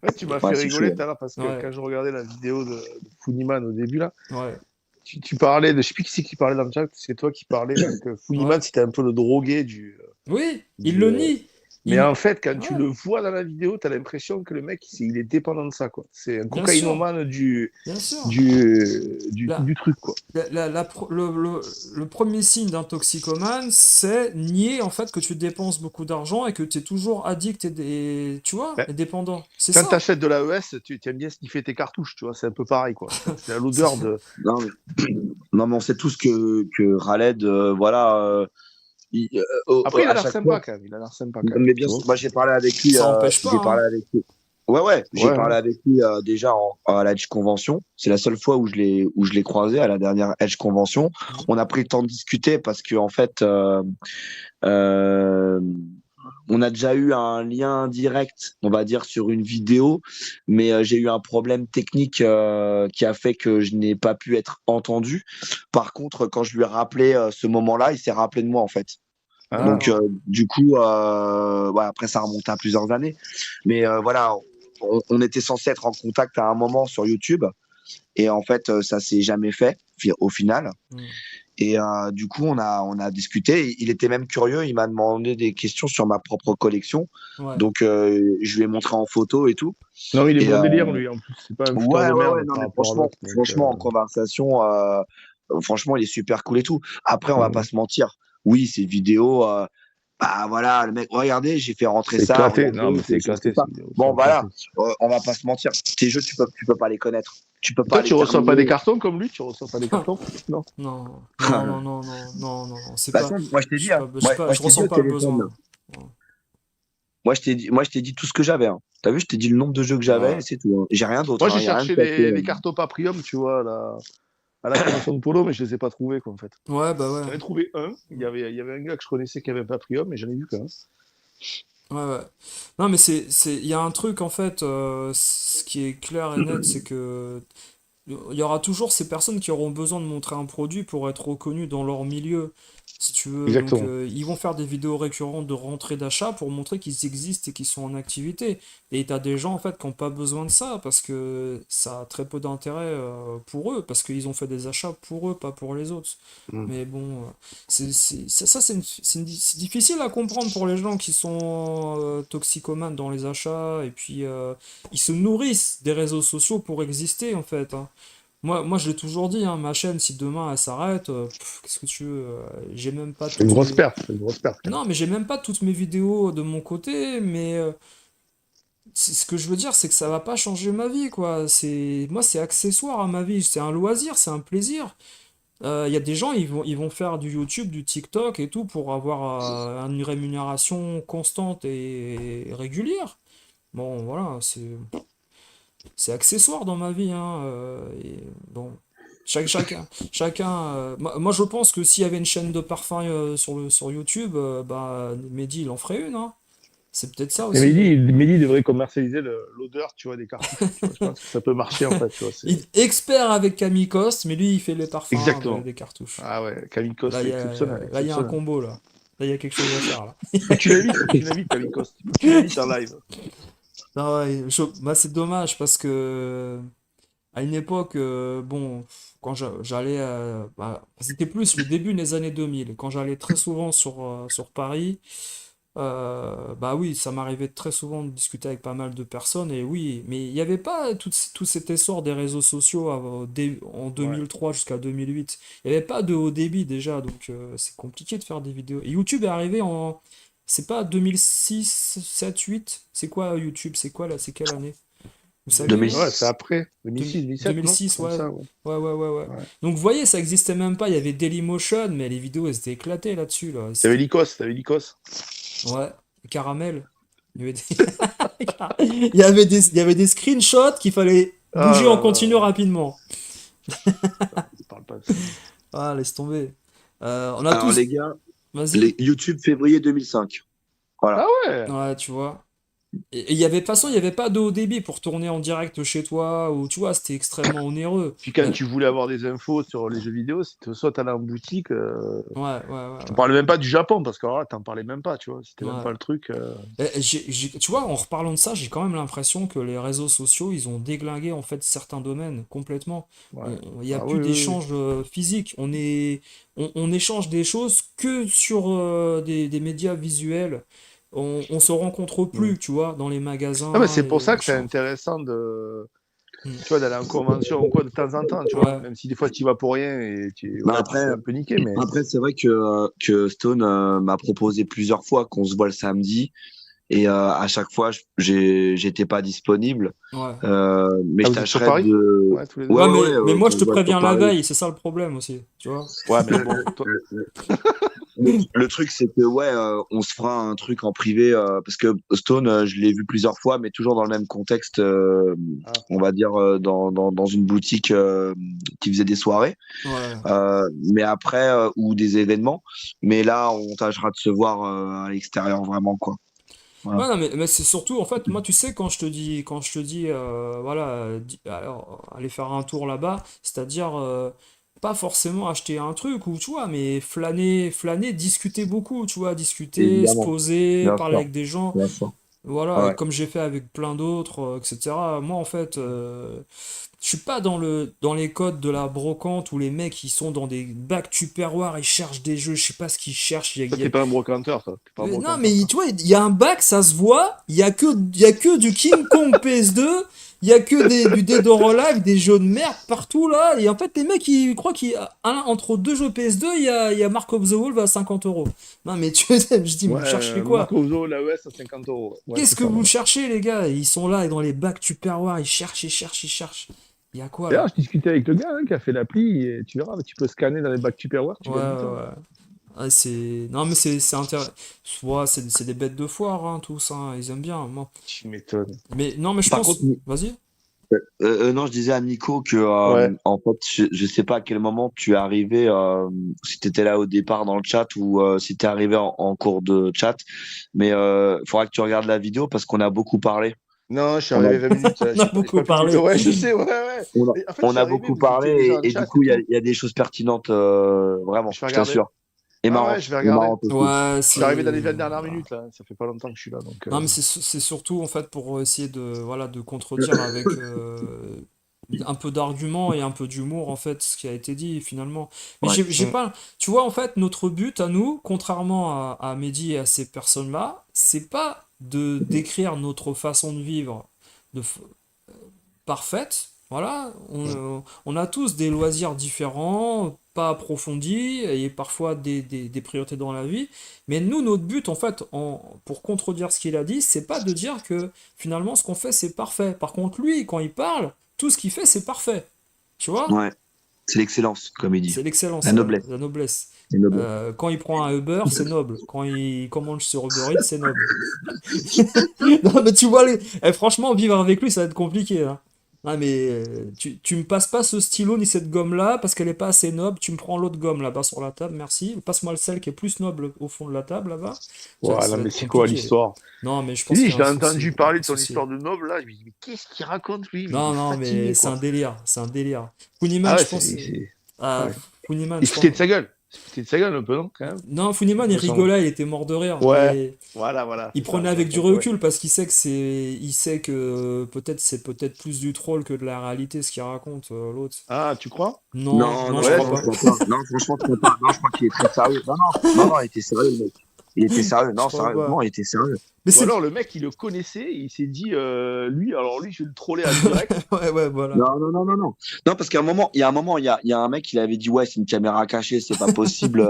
Ouais, tu m'as Ouais, fait c'est chaud, rigoler hein. tout à l'heure parce que Ouais, quand je regardais la vidéo de Funnyman au début, là, ouais, tu parlais de. Je sais plus qui c'est qui parlait dans le chat, c'est toi qui parlais, que ouais. Funnyman, c'était un peu le drogué du. Oui, il du le nie. Mais Il... en fait, quand tu Ouais, le vois dans la vidéo, tu as l'impression que le mec, il est dépendant de ça, quoi. C'est un bien sûr, cocaïnomane du, bien sûr. du, du, Là, du truc, quoi. le premier signe d'un toxicomane, c'est nier en fait que tu dépenses beaucoup d'argent et que tu es toujours addict tu vois, Ben, et dépendant. C'est quand tu ça. achètes de l'AES, tu aimes bien sniffer tes cartouches, tu vois, c'est un peu pareil, quoi. C'est l'odeur C'est- de. Non, non, mais on sait tous que Khaled, voilà, Après, il a à l'air chaque fois. sympa quand même, il a l'air sympa quand même, Mais bien tu vois. sûr, moi j'ai parlé avec lui, Ça empêche pas, j'ai parlé hein. avec lui. Ouais, ouais, j'ai Ouais, parlé hein. avec lui déjà à la Edge Convention. C'est la seule fois où je l'ai croisé à la dernière Edge Convention. Mhm. On a pris le temps de discuter parce que en fait, euh, on a déjà eu un lien direct, on va dire, sur une vidéo, mais j'ai eu un problème technique qui a fait que je n'ai pas pu être entendu. Par contre, quand je lui ai rappelé ce moment-là, il s'est rappelé de moi en fait. Donc, D'accord. du coup, ouais, après, ça remonte à plusieurs années. Mais voilà, on était censé être en contact à un moment sur YouTube. Et en fait, ça s'est jamais fait au final. Mhm. Et du coup, on a discuté. Il était même curieux. Il m'a demandé des questions sur ma propre collection. Ouais. Donc, je lui ai montré en photo et tout. Non, il est Et bon délire, lui, en plus. C'est pas un fouteur ouais, de ouais, ouais. merde Non, par mais rapport à l'autre. Donc, franchement, en conversation, franchement, il est super cool et tout. Après, on va pas mm. se mentir. Oui, ces vidéos. Bah voilà, le mec, regardez, j'ai fait rentrer C'est ça, éclaté. regardez, Non, mais c'est je sais éclaté, pas. ces vidéos. C'est Bon, voilà, éclaté. on va pas se mentir. Tes jeux, tu peux pas les connaître. Tu peux pas Toi, les tu reçois pas des terminer. cartons comme lui? Tu reçois pas des cartons? Non. Non, non, non, non, non, non, non, non, c'est Bah, pas, ça, moi, je t'ai dit, hein. je Je t'ai dit ressens au pas le téléphone, là. besoin. Non. Moi, je t'ai dit tout ce que j'avais, hein. T'as vu, je t'ai dit le nombre de jeux que j'avais, Ouais. et c'est tout, hein. J'ai rien Moi, d'autre, hein. j'ai Y a rien de cherché passé. les cartons Paprium, tu vois, à la convention de polo, mais je les ai pas trouvés, quoi, en fait. Ouais, bah ouais. J'en ai trouvé un. Il y avait un gars que je connaissais qui avait un Paprium, mais j'en ai vu qu'un. Ouais, ouais. Non, mais il y a un truc en fait, ce qui est clair et net, c'est que il y aura toujours ces personnes qui auront besoin de montrer un produit pour être reconnus dans leur milieu, si tu veux. Donc, Exactement. ils vont faire des vidéos récurrentes de rentrée d'achat pour montrer qu'ils existent et qu'ils sont en activité. Et t'as des gens, en fait, qui n'ont pas besoin de ça parce que ça a très peu d'intérêt pour eux, parce qu'ils ont fait des achats pour eux, pas pour les autres. Mm. Mais bon, ça, c'est difficile à comprendre pour les gens qui sont toxicomanes dans les achats et puis ils se nourrissent des réseaux sociaux pour exister, en fait, hein. Moi, je l'ai toujours dit, hein, ma chaîne, si demain elle s'arrête, qu'est-ce que tu veux, j'ai même pas C'est une toutes grosse mes... perte. C'est une grosse perte, quand même. Non, mais j'ai même pas toutes mes vidéos de mon côté, mais ce que je veux dire, c'est que ça va pas changer ma vie, quoi. Moi, c'est accessoire à ma vie, c'est un loisir, c'est un plaisir. Il y a des gens, ils vont faire du YouTube, du TikTok et tout pour avoir une rémunération constante et régulière. Bon, voilà, c'est accessoire dans ma vie, hein, et bon, moi, je pense que s'il y avait une chaîne de parfum sur YouTube, bah, Mehdi, il en ferait une, hein. C'est peut-être ça Et aussi. Mehdi devrait commercialiser l'odeur, tu vois, des cartouches. Tu vois. Je pense que ça peut marcher, en fait, tu vois. Il est expert avec Camille Coste, mais lui, il fait les parfums Exactement. des cartouches. Ah ouais, Kamikos, Là, c'est exceptionnel, il y a un exceptionnel. combo, là. Là, il y a quelque chose à faire, là. Faut que tu l'invites, Kamikos. Faut que tu l'invites en live. Non, ouais, bah, c'est dommage parce que à une époque, bon, quand j'allais, bah, c'était plus le début des années 2000, quand j'allais très souvent sur Paris, Bah oui, ça m'arrivait très souvent de discuter avec pas mal de personnes, et oui, mais il n'y avait pas tout cet essor des réseaux sociaux en Ouais. 2003 jusqu'à 2008. Il n'y avait pas de haut débit déjà, donc c'est compliqué de faire des vidéos. Et YouTube est arrivé en... C'est pas 2006, 7, 8? C'est quoi YouTube? C'est quoi là? C'est quelle année? Vous savez, vous? Ouais, c'est 2006. après. 2006, 2007, non? 2006, Comme ouais. ça, ouais. Ouais. Ouais. Donc vous voyez, ça existait même pas. Il y avait Dailymotion, mais les vidéos, elles étaient éclatées là-dessus, là. T'avais C'était... l'ICOS, t'avais l'ICOS. Ouais, caramel. Il y avait des, il y avait des screenshots qu'il fallait Ah bouger en là là, continu rapidement. je parle pas de ça. Ah, laisse tomber. On a Alors, les tous... gars, Vas-y. YouTube février 2005. Ah Voilà. ouais! Ouais, tu vois. Et il y avait, de toute façon, il n'y avait pas de haut débit pour tourner en direct chez toi, ou tu vois, c'était extrêmement onéreux. Puis quand tu voulais avoir des infos sur les jeux vidéo, c'était soit t'allais en boutique, Ouais, je te parlais même pas du Japon, parce que alors là, t'en parlais même pas, tu vois. C'était ouais. même Ouais. pas le truc. Tu vois, en reparlant de ça, j'ai quand même l'impression que les réseaux sociaux, ils ont déglingué en fait certains domaines complètement. Ouais. Il n'y a Ah plus oui, oui, oui. d'échanges physiques. On échange des choses que sur des médias visuels. On se rencontre Mm. plus, tu vois, dans les Non, mais magasins c'est pour et ça que c'est machin. intéressant de, Mm. tu vois, d'aller en convention ou quoi de temps en temps, tu vois. Ouais, Même si des fois tu y vas pour rien et Mais voilà, tu te après, fais un peu niquer, mais. après c'est vrai que Stone m'a proposé plusieurs fois qu'on se voit le samedi. Et à chaque fois, j'étais pas disponible. ouais. Mais Ah, je vous êtes sur tâcherais Paris? de. Ouais, tous les deux? Ouais, Ouais, ouais, mais moi, je qu'on te se voit sur préviens la Paris. veille, c'est ça le problème aussi, tu vois. Ouais, mais Le, bon, toi. le- le truc, c'est que, ouais, on se fera un truc en privé. Parce que Stone, je l'ai vu plusieurs fois, mais toujours dans le même contexte. Ah, On va dire dans une boutique qui faisait des soirées. Ouais. Mais après, ou des événements. Mais là, on tâchera de se voir à l'extérieur, vraiment, quoi. Voilà. Ouais, non, mais c'est surtout, en fait, moi, tu sais, quand je te dis, voilà, alors, aller faire un tour là-bas, c'est-à-dire, pas forcément acheter un truc, ou tu vois, mais flâner, discuter beaucoup, tu vois, discuter, se Évidemment, poser, bien parler sûr, avec des gens. bien sûr. Voilà, et Ouais. comme j'ai fait avec plein d'autres, etc. Moi, en fait, je suis pas dans les codes de la brocante où les mecs, ils sont dans des bacs Tupperware, ils cherchent des jeux, je sais pas ce qu'ils cherchent. toi, t'es pas un brocanteur, toi. T'es pas un Non, brocanteur, mais toi. tu vois, il y a un bac, ça se voit, il y a que du King Kong PS2, il y a que du Dead or Alive, des jeux de merde partout là, et en fait, les mecs, ils croient entre deux jeux PS2, il y a Mark of the Wolf à 50 euros. Non, mais je dis, mais Ouais, vous cherchez quoi? Marco Zo, la OS à 50 euros. Ouais, Qu'est-ce c'est que ça, vous voilà. cherchez, les gars? Ils sont là, et dans les bacs Tupperware, ils cherchent, ils cherchent, ils cherchent. Il y a quoi D'ailleurs, là? je discutais avec le gars qui a fait l'appli, et tu verras, tu peux scanner dans les bacs Tupperware, tu Ouais, gagnes du ouais, temps. ouais. Ah, non, mais c'est intéressant. Ouais, c'est des bêtes de foire, hein, tous, hein, ils aiment bien. Moi. Tu m'étonnes. Mais non, mais je Par contre, pense. Vas-y. non, je disais à Nico que, Ouais. en fait, je sais pas à quel moment tu es arrivé, si tu étais là au départ dans le chat ou si tu es arrivé en cours de chat, mais il faudra que tu regardes la vidéo parce qu'on a beaucoup parlé. Non, je suis On a, arrivé 20 minutes, On a j'ai beaucoup pas pu te... parlé. Ouais, je sais, ouais, ouais. on a, Et en fait, je on suis a arrivé, beaucoup vous étiez déjà parlé en et du chat et coup, tout. il y a des choses pertinentes, Je vraiment, vais je regarder. t'assure. Et Ouais, ouais, marrantes, je vais et regarder. marrantes aussi. Ouais, Je suis arrivé dans les c'est. 20 dernières Voilà. minutes, là. Ça fait pas longtemps que je suis là, donc... Non, mais c'est surtout en fait pour essayer voilà, de contredire avec un peu d'argument et un peu d'humour en fait ce qui a été dit finalement. Mais Ouais. j'ai Mm. pas. Tu vois, en fait, notre but à nous, contrairement à Mehdi et à ces personnes-là, c'est pas de décrire notre façon de vivre de, f- parfaite. Voilà, on a tous des loisirs différents, pas approfondis, et parfois des priorités dans la vie. Mais nous, notre but, en fait, pour contredire ce qu'il a dit, c'est pas de dire que finalement ce qu'on fait, c'est parfait. Par contre, lui, quand il parle, tout ce qu'il fait, c'est parfait. Tu vois? Ouais. C'est l'excellence, comme il dit. C'est l'excellence, La ouais, noblesse. la noblesse. C'est noble. Quand il prend un Uber, c'est noble. Quand il commande sur Uber Eats, c'est noble. Non, mais tu vois, franchement, vivre avec lui, ça va être compliqué, hein. Ah, mais tu me passes pas ce stylo ni cette gomme-là parce qu'elle est pas assez noble. Tu me prends l'autre gomme là-bas sur la table, merci. Passe-moi le sel qui est plus noble au fond de la table là-bas. Ça, Voilà, ça va mais être c'est quoi compliqué. l'histoire? Non, mais je Je pense dis, qu'il y je a un l'ai souci. entendu Il y a parler un de ton souci. histoire de noble, là. Je me dis, mais qu'est-ce qu'il raconte, lui? Mais il est Non, non, mais fatigué, c'est un quoi. délire. C'est un délire. Ah Funiman, ouais, je pense. Ah, Ouais. Funiman, Il je se foutait pense. de sa gueule. Il se foutait de sa gueule un peu, non, quand même? Non, Funiman, il De son... rigolait, il était mort de rire. Ouais. Mais Voilà, il c'est ça, prenait je avec du raconte, ouais. recul parce il sait que peut-être c'est peut-être plus du troll que de la réalité ce qu'il raconte l'autre. Ah, tu crois? Non, Non, non, non, je Ouais, crois non, pas. je crois pas. Non, franchement, je crois pas. Non, je crois qu'il est très sérieux. Non, non, non, non, il était sérieux, le mec. Il était sérieux. Je Non, crois pas. sérieusement, il était sérieux. Mais Ou c'est. alors le mec, il le connaissait, et il s'est dit, lui, alors lui, je vais le troller à direct. Ouais, ouais, voilà. Non, non, non, non, non. Non, parce qu'à un moment, il y a un mec qui avait dit, ouais, c'est une caméra cachée, c'est pas possible.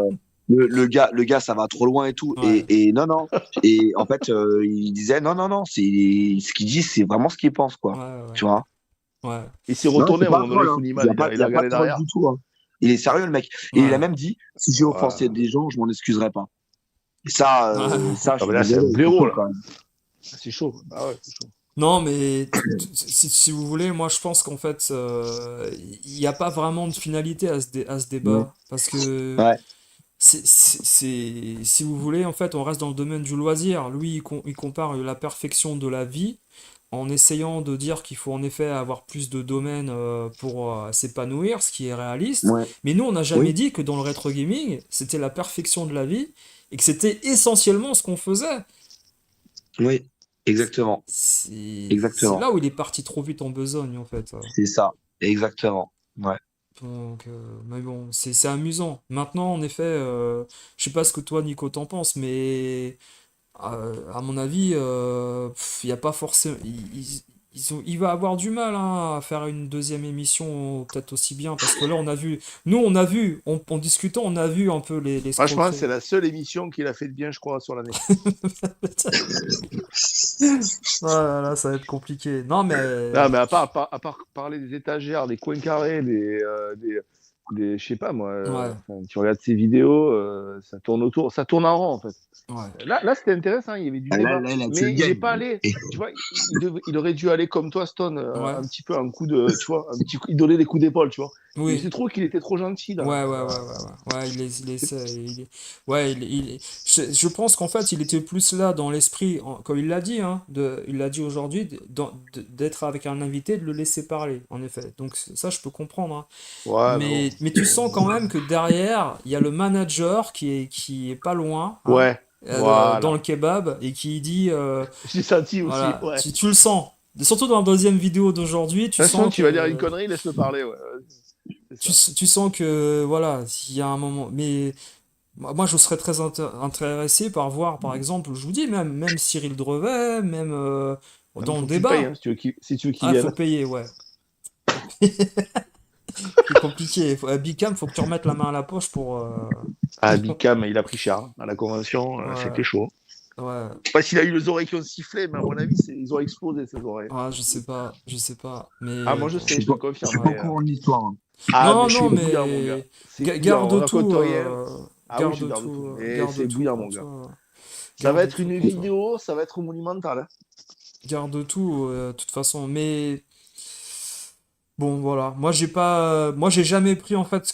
Le gars, ça va trop loin et tout. Ouais, Et non, non. Et en fait, il disait, non, non, non, c'est ce qu'il dit, c'est vraiment ce qu'il pense, ouais, quoi. ouais, Tu vois? ouais, Il s'est Non, retourné c'est à un pas un moment donné, troll, hein. Funnyman, Il il y a a pas de regardé troll derrière. du tout, hein. Il est sérieux, le mec. Et il a ouais. même dit, si j'ai offensé Voilà. des gens, je m'en excuserai pas. Et ça, Ouais. ça, je Ah, mais suis là, c'est un désolé, c'est blaireau, chaud, là. quand même. C'est chaud. Ah ouais, c'est chaud. Non, mais si vous voulez, moi je pense qu'en fait, il n'y a pas vraiment de finalité à ce Ouais. débat. Parce que Ouais. si vous voulez, en fait, on reste dans le domaine du loisir. Lui, il compare la perfection de la vie en essayant de dire qu'il faut en effet avoir plus de domaines pour s'épanouir, ce qui est réaliste. Ouais. Mais nous, on n'a jamais Oui. dit que dans le rétro gaming, c'était la perfection de la vie et que c'était essentiellement ce qu'on faisait. Oui. Exactement. C'est Exactement. là où il est parti trop vite en besogne, en fait. C'est ça. Exactement. Ouais. Donc, mais bon, c'est amusant. Maintenant, en effet, je sais pas ce que toi, Nico, t'en penses, mais à mon avis, il y a pas forcément. Il va avoir du mal hein, à faire une deuxième émission peut-être aussi bien, parce que là, on a vu. Nous, on a vu, en discutant, on a vu un peu les Franchement, c'est escroqueries. la seule émission qu'il a fait de bien, je crois, sur l'année. Ah là, ça va être compliqué. Non, Non, mais. mais à part parler des étagères, des coins carrés, je sais pas moi, Ouais, enfin, tu regardes ses vidéos, ça tourne en rond en fait. ouais. Là c'était intéressant, il y avait du Là, débat, là, il a tué le mais il est game. pas allé. Et- Tu vois, il aurait dû aller comme toi, Stone, Ouais. un petit peu un coup de, tu vois, il donnait des coups d'épaule, tu vois. Mais je Oui. trouve qu'il était trop gentil là. Ouais, ouais, ouais, ouais, ouais. Ouais, ouais, je pense qu'en fait, il était plus là dans l'esprit, comme il l'a dit, hein, il l'a dit aujourd'hui, d'être avec un invité, de le laisser parler, en effet. Donc ça, je peux comprendre, hein. Ouais, mais bon. Mais tu sens quand même que derrière, il y a le manager qui est pas loin, hein, Ouais, dans le voilà. kebab, et qui dit, J'ai senti aussi, voilà, ouais. tu le sens. Surtout dans la deuxième vidéo d'aujourd'hui, De toute façon, tu vas dire une connerie, laisse-le parler, ouais. C'est ça. tu sens que, voilà, il y a un moment. Mais moi, je serais très intéressé par voir, par exemple, je vous dis, même Cyril Drevet, même Non, mais dans le faut que tu payes, hein, débat. si tu veux qu'il Ah, faut vienne. payer, ouais. C'est compliqué. Bicam, faut que tu remettes la main à la poche pour. Ah, Bicam, il a pris cher hein, à la convention, Ouais, c'était chaud. ouais. Je sais pas s'il a eu les oreilles qui ont sifflé, mais à mon avis, ils ont explosé ces oreilles. Ah, je sais pas. Ah, Mais moi je bon. sais, je te le je confirme. suis pas Ouais. au courant de l'histoire, hein. Ah, mais Non, je suis non, bouillant, mon gars. mais C'est bouillant, on garde raconte tout, rien. Ah oui, je garde tout. Mais c'est garde tout bouillant, pour mon gars. toi. Ça va Garde être tout une pour toi. vidéo, ça va être monumental, hein. Garde tout, de toute façon. Mais bon, voilà. Moi, j'ai jamais pris en fait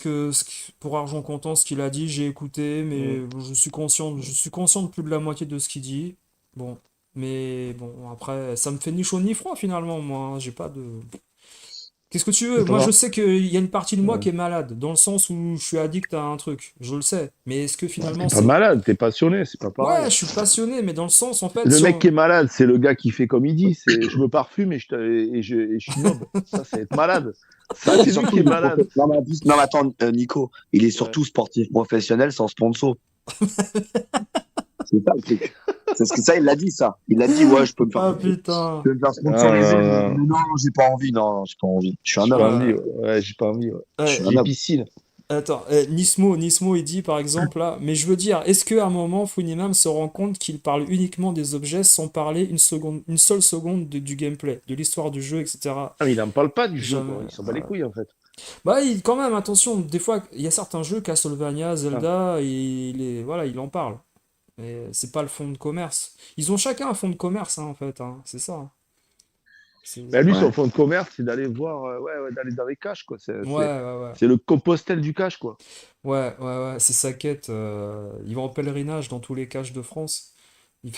pour argent comptant ce qu'il a dit. J'ai écouté, Mm. mais je suis conscient de plus de la moitié de ce qu'il dit. Bon, mais bon, après, ça me fait ni chaud ni froid finalement. Moi, hein. J'ai pas de. Qu'est-ce que tu veux? Moi, je Non. sais qu'il y a une partie de moi qui Mm. est malade, dans le sens où je suis addict à un truc. Je le sais. Mais est-ce que T'es finalement pas c'est. malade, t'es passionné, c'est pas Ouais, pareil. je suis passionné, mais dans le sens, en fait, Le si mec qui on. est malade, c'est le gars qui fait comme il dit, c'est je me parfume et je suis noble. Ça, c'est être malade. Ça, Non, puis c'est lui surtout, qui est il est malade. non, mais, non, mais attends, Nico, il est Ouais. surtout sportif professionnel sans sponsor. C'est ça le truc. C'est ce que ça, il l'a dit, ça. Il a dit, ouais, Ah putain. je peux me faire Non, sponsoriser, non, mais non. non, j'ai pas envie. Non, non, j'ai pas envie. Je suis un J'ai homme. pas envie. Ouais. Ouais, ouais, j'ai pas envie. Ouais. Je suis Ouais. un J'ai homme. piscine. Attends, Nismo, il dit par exemple là, mais je veux dire, est-ce qu'à un moment, Funimam se rend compte qu'il parle uniquement des objets sans parler une seule seconde du gameplay, de l'histoire du jeu, etc. Ah, mais il en parle pas du jeu, Jamais. quoi. Il s'en bat les couilles, en fait. Bah, quand même, attention, des fois, il y a certains jeux, Castlevania, Ah. Zelda, voilà, il en parle. Mais c'est pas le fond de commerce. Ils ont chacun un fond de commerce, hein, en fait, hein, c'est ça, hein. Ben, lui, son Ouais. fonds de commerce, c'est d'aller voir, ouais, d'aller dans les caches, quoi. Ouais, ouais, ouais. C'est le Compostelle du cash, quoi. Ouais, ouais, ouais, c'est sa quête. Il va en pèlerinage dans tous les caches de France. Il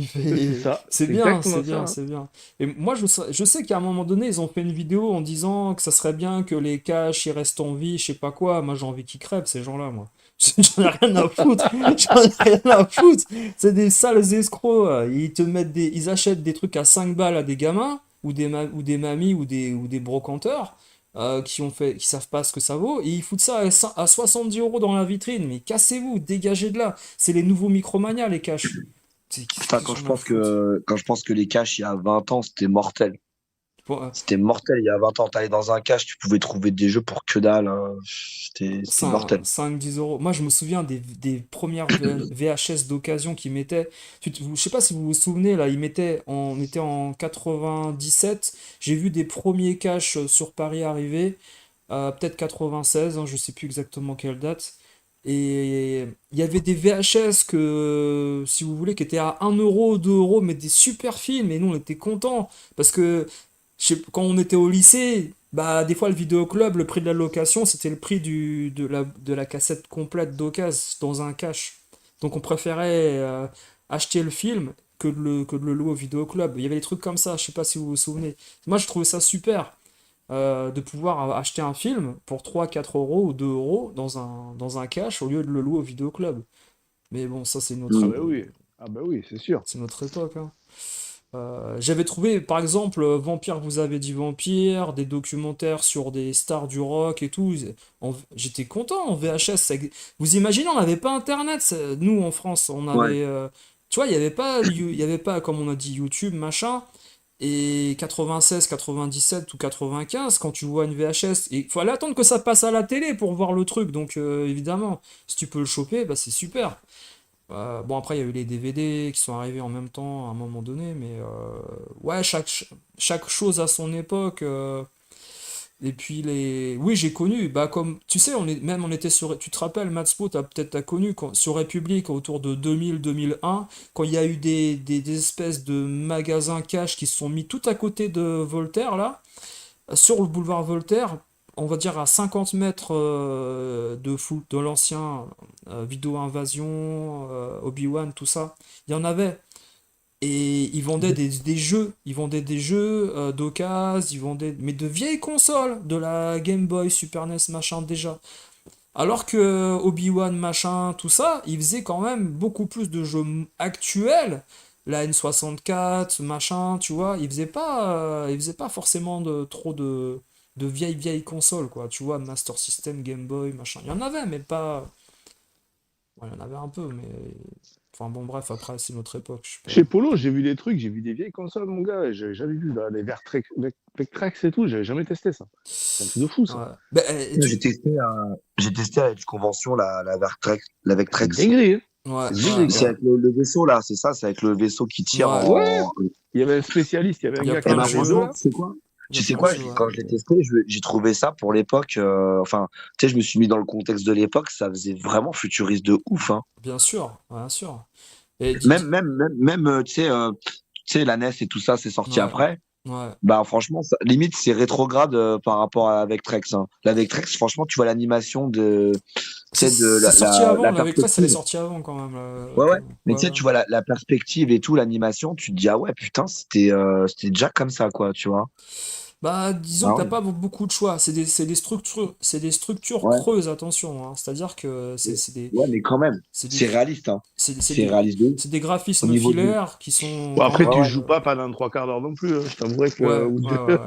fait... C'est ça. C'est C'est bien, exactement c'est ça, bien, hein. c'est bien. Et moi, je sais qu'à un moment donné, ils ont fait une vidéo en disant que ça serait bien que les caches, ils restent en vie, je sais pas quoi. Moi, j'ai envie qu'ils crèvent, ces gens-là, moi. J'en ai rien à foutre. J'en ai rien à foutre. C'est des sales escrocs. Ils achètent des trucs à 5 balles à des gamins, ou des mamies, ou des brocanteurs. qui savent pas ce que ça vaut, et ils foutent ça à 70 € dans la vitrine. Mais cassez-vous, dégagez de là. C'est les nouveaux Micromania, les caches. Qu'est-ce Putain, qu'ils en a à foutre? quand je pense que les caches il y a 20 ans, c'était mortel. Bon, C'était mortel. Il y a 20 ans, t'allais dans un cache, tu pouvais trouver des jeux pour que dalle, hein. C'était mortel. 5-10 euros. Moi, je me souviens des premières VHS d'occasion qu'ils mettaient. Je sais pas si vous vous souvenez, là, on était en 97. J'ai vu des premiers caches sur Paris arriver. Peut-être 96, hein, je sais plus exactement quelle date. Et il y avait des VHS que, si vous voulez, qui étaient à 1 euro, 2 euros, mais des super films. Et nous, on était contents. Parce que quand on était au lycée, bah, des fois, le vidéoclub, le prix de la location, c'était le prix de la cassette complète d'occasion dans un cache. Donc, on préférait acheter le film que de le louer au vidéoclub. Il y avait des trucs comme ça, je sais pas si vous vous souvenez. Moi, je trouvais ça super de pouvoir acheter un film pour 3-4 € ou 2 € dans un cash au lieu de le louer au vidéoclub. Mais bon, ça, Ah bah oui. Ah bah oui, c'est sûr. c'est notre époque, hein. J'avais trouvé, par exemple, Vampire, vous avez dit Vampire, des documentaires sur des stars du rock et tout. J'étais content en VHS. Vous imaginez, on n'avait pas Internet, nous en France. On Ouais. avait. Tu vois, il y avait pas, comme on a dit, YouTube, machin. Et 96, 97 ou 95, quand tu vois une VHS, il faut aller attendre que ça passe à la télé pour voir le truc. Donc, évidemment, si tu peux le choper, bah, c'est super. Bon, après, il y a eu les DVD qui sont arrivés en même temps à un moment donné, mais ouais, chaque chose à son époque. Et puis oui, j'ai connu, bah comme tu sais, on était tu te rappelles, Matspo, t'as connu sur République autour de 2000-2001, quand il y a eu des espèces de magasins cash qui se sont mis tout à côté de Voltaire là, sur le boulevard Voltaire, on va dire à 50 mètres de l'ancien Vidéo Invasion, Obi-Wan, tout ça. Il y en avait. Et ils vendaient des jeux d'occasion, mais de vieilles consoles, de la Game Boy, Super NES, machin déjà. Alors que Obi-Wan, machin, tout ça, ils faisaient quand même beaucoup plus de jeux actuels. La N64, machin, tu vois, ils faisaient pas forcément trop de vieilles consoles, quoi. Tu vois, Master System, Game Boy, machin. Il y en avait, mais pas. Ouais, il y en avait un peu, mais. Enfin bon, bref, après, c'est notre époque, je sais pas. Chez Polo, j'ai vu des trucs, j'ai vu des vieilles consoles, mon gars, et j'ai jamais vu là, les Vectrex et tout, j'avais jamais testé ça. C'est un truc de fou, ça. Ouais. Ben, J'ai testé avec une convention la C'est une Vectrex. dinguerie, hein. ouais, C'est une ouais, dinguerie, C'est quoi. ouais. avec le vaisseau là, c'est ça, c'est avec le vaisseau qui tire Ouais. Ouais, en. il y avait un spécialiste, il y avait Il un y a gars qui Eh plein en de ben avait jeux. deux, franchement, là. tu sais quoi? Il y a Tu sais plein de quoi? jeux, ouais. Quand je l'ai testé, j'ai trouvé ça pour l'époque. Enfin, tu sais, je me suis mis dans le contexte de l'époque, ça faisait vraiment futuriste de ouf, hein. Bien sûr, bien sûr. Et Tu sais, la NES et tout ça, c'est sorti ouais, après. ouais. Bah franchement, limite c'est rétrograde par rapport à la Vectrex, hein. La Vectrex, franchement, tu vois l'animation tu sais, de C'est sorti avant, la la Vectrex, elle est perspective. sortie avant quand même. Ouais, ouais. Mais Ouais, tu sais, ouais. tu vois la perspective et tout, l'animation, tu te dis ah ouais putain, c'était déjà comme ça quoi, tu vois. Bah, disons Ah que t'as ouais. pas beaucoup de choix. C'est des structures Ouais. creuses, attention, hein. C'est-à-dire que Ouais, mais quand même, c'est des, c'est réaliste, hein. c'est c'est C'est des, réaliste de ouf. c'est des Au graphismes niveau du. filaires qui sont Bon, quand après, Ouais, tu ouais. joues pas pendant trois quarts d'heure non plus, hein. Je t'avouerais que, Ouais, ou ouais, deux, ouais, ouais.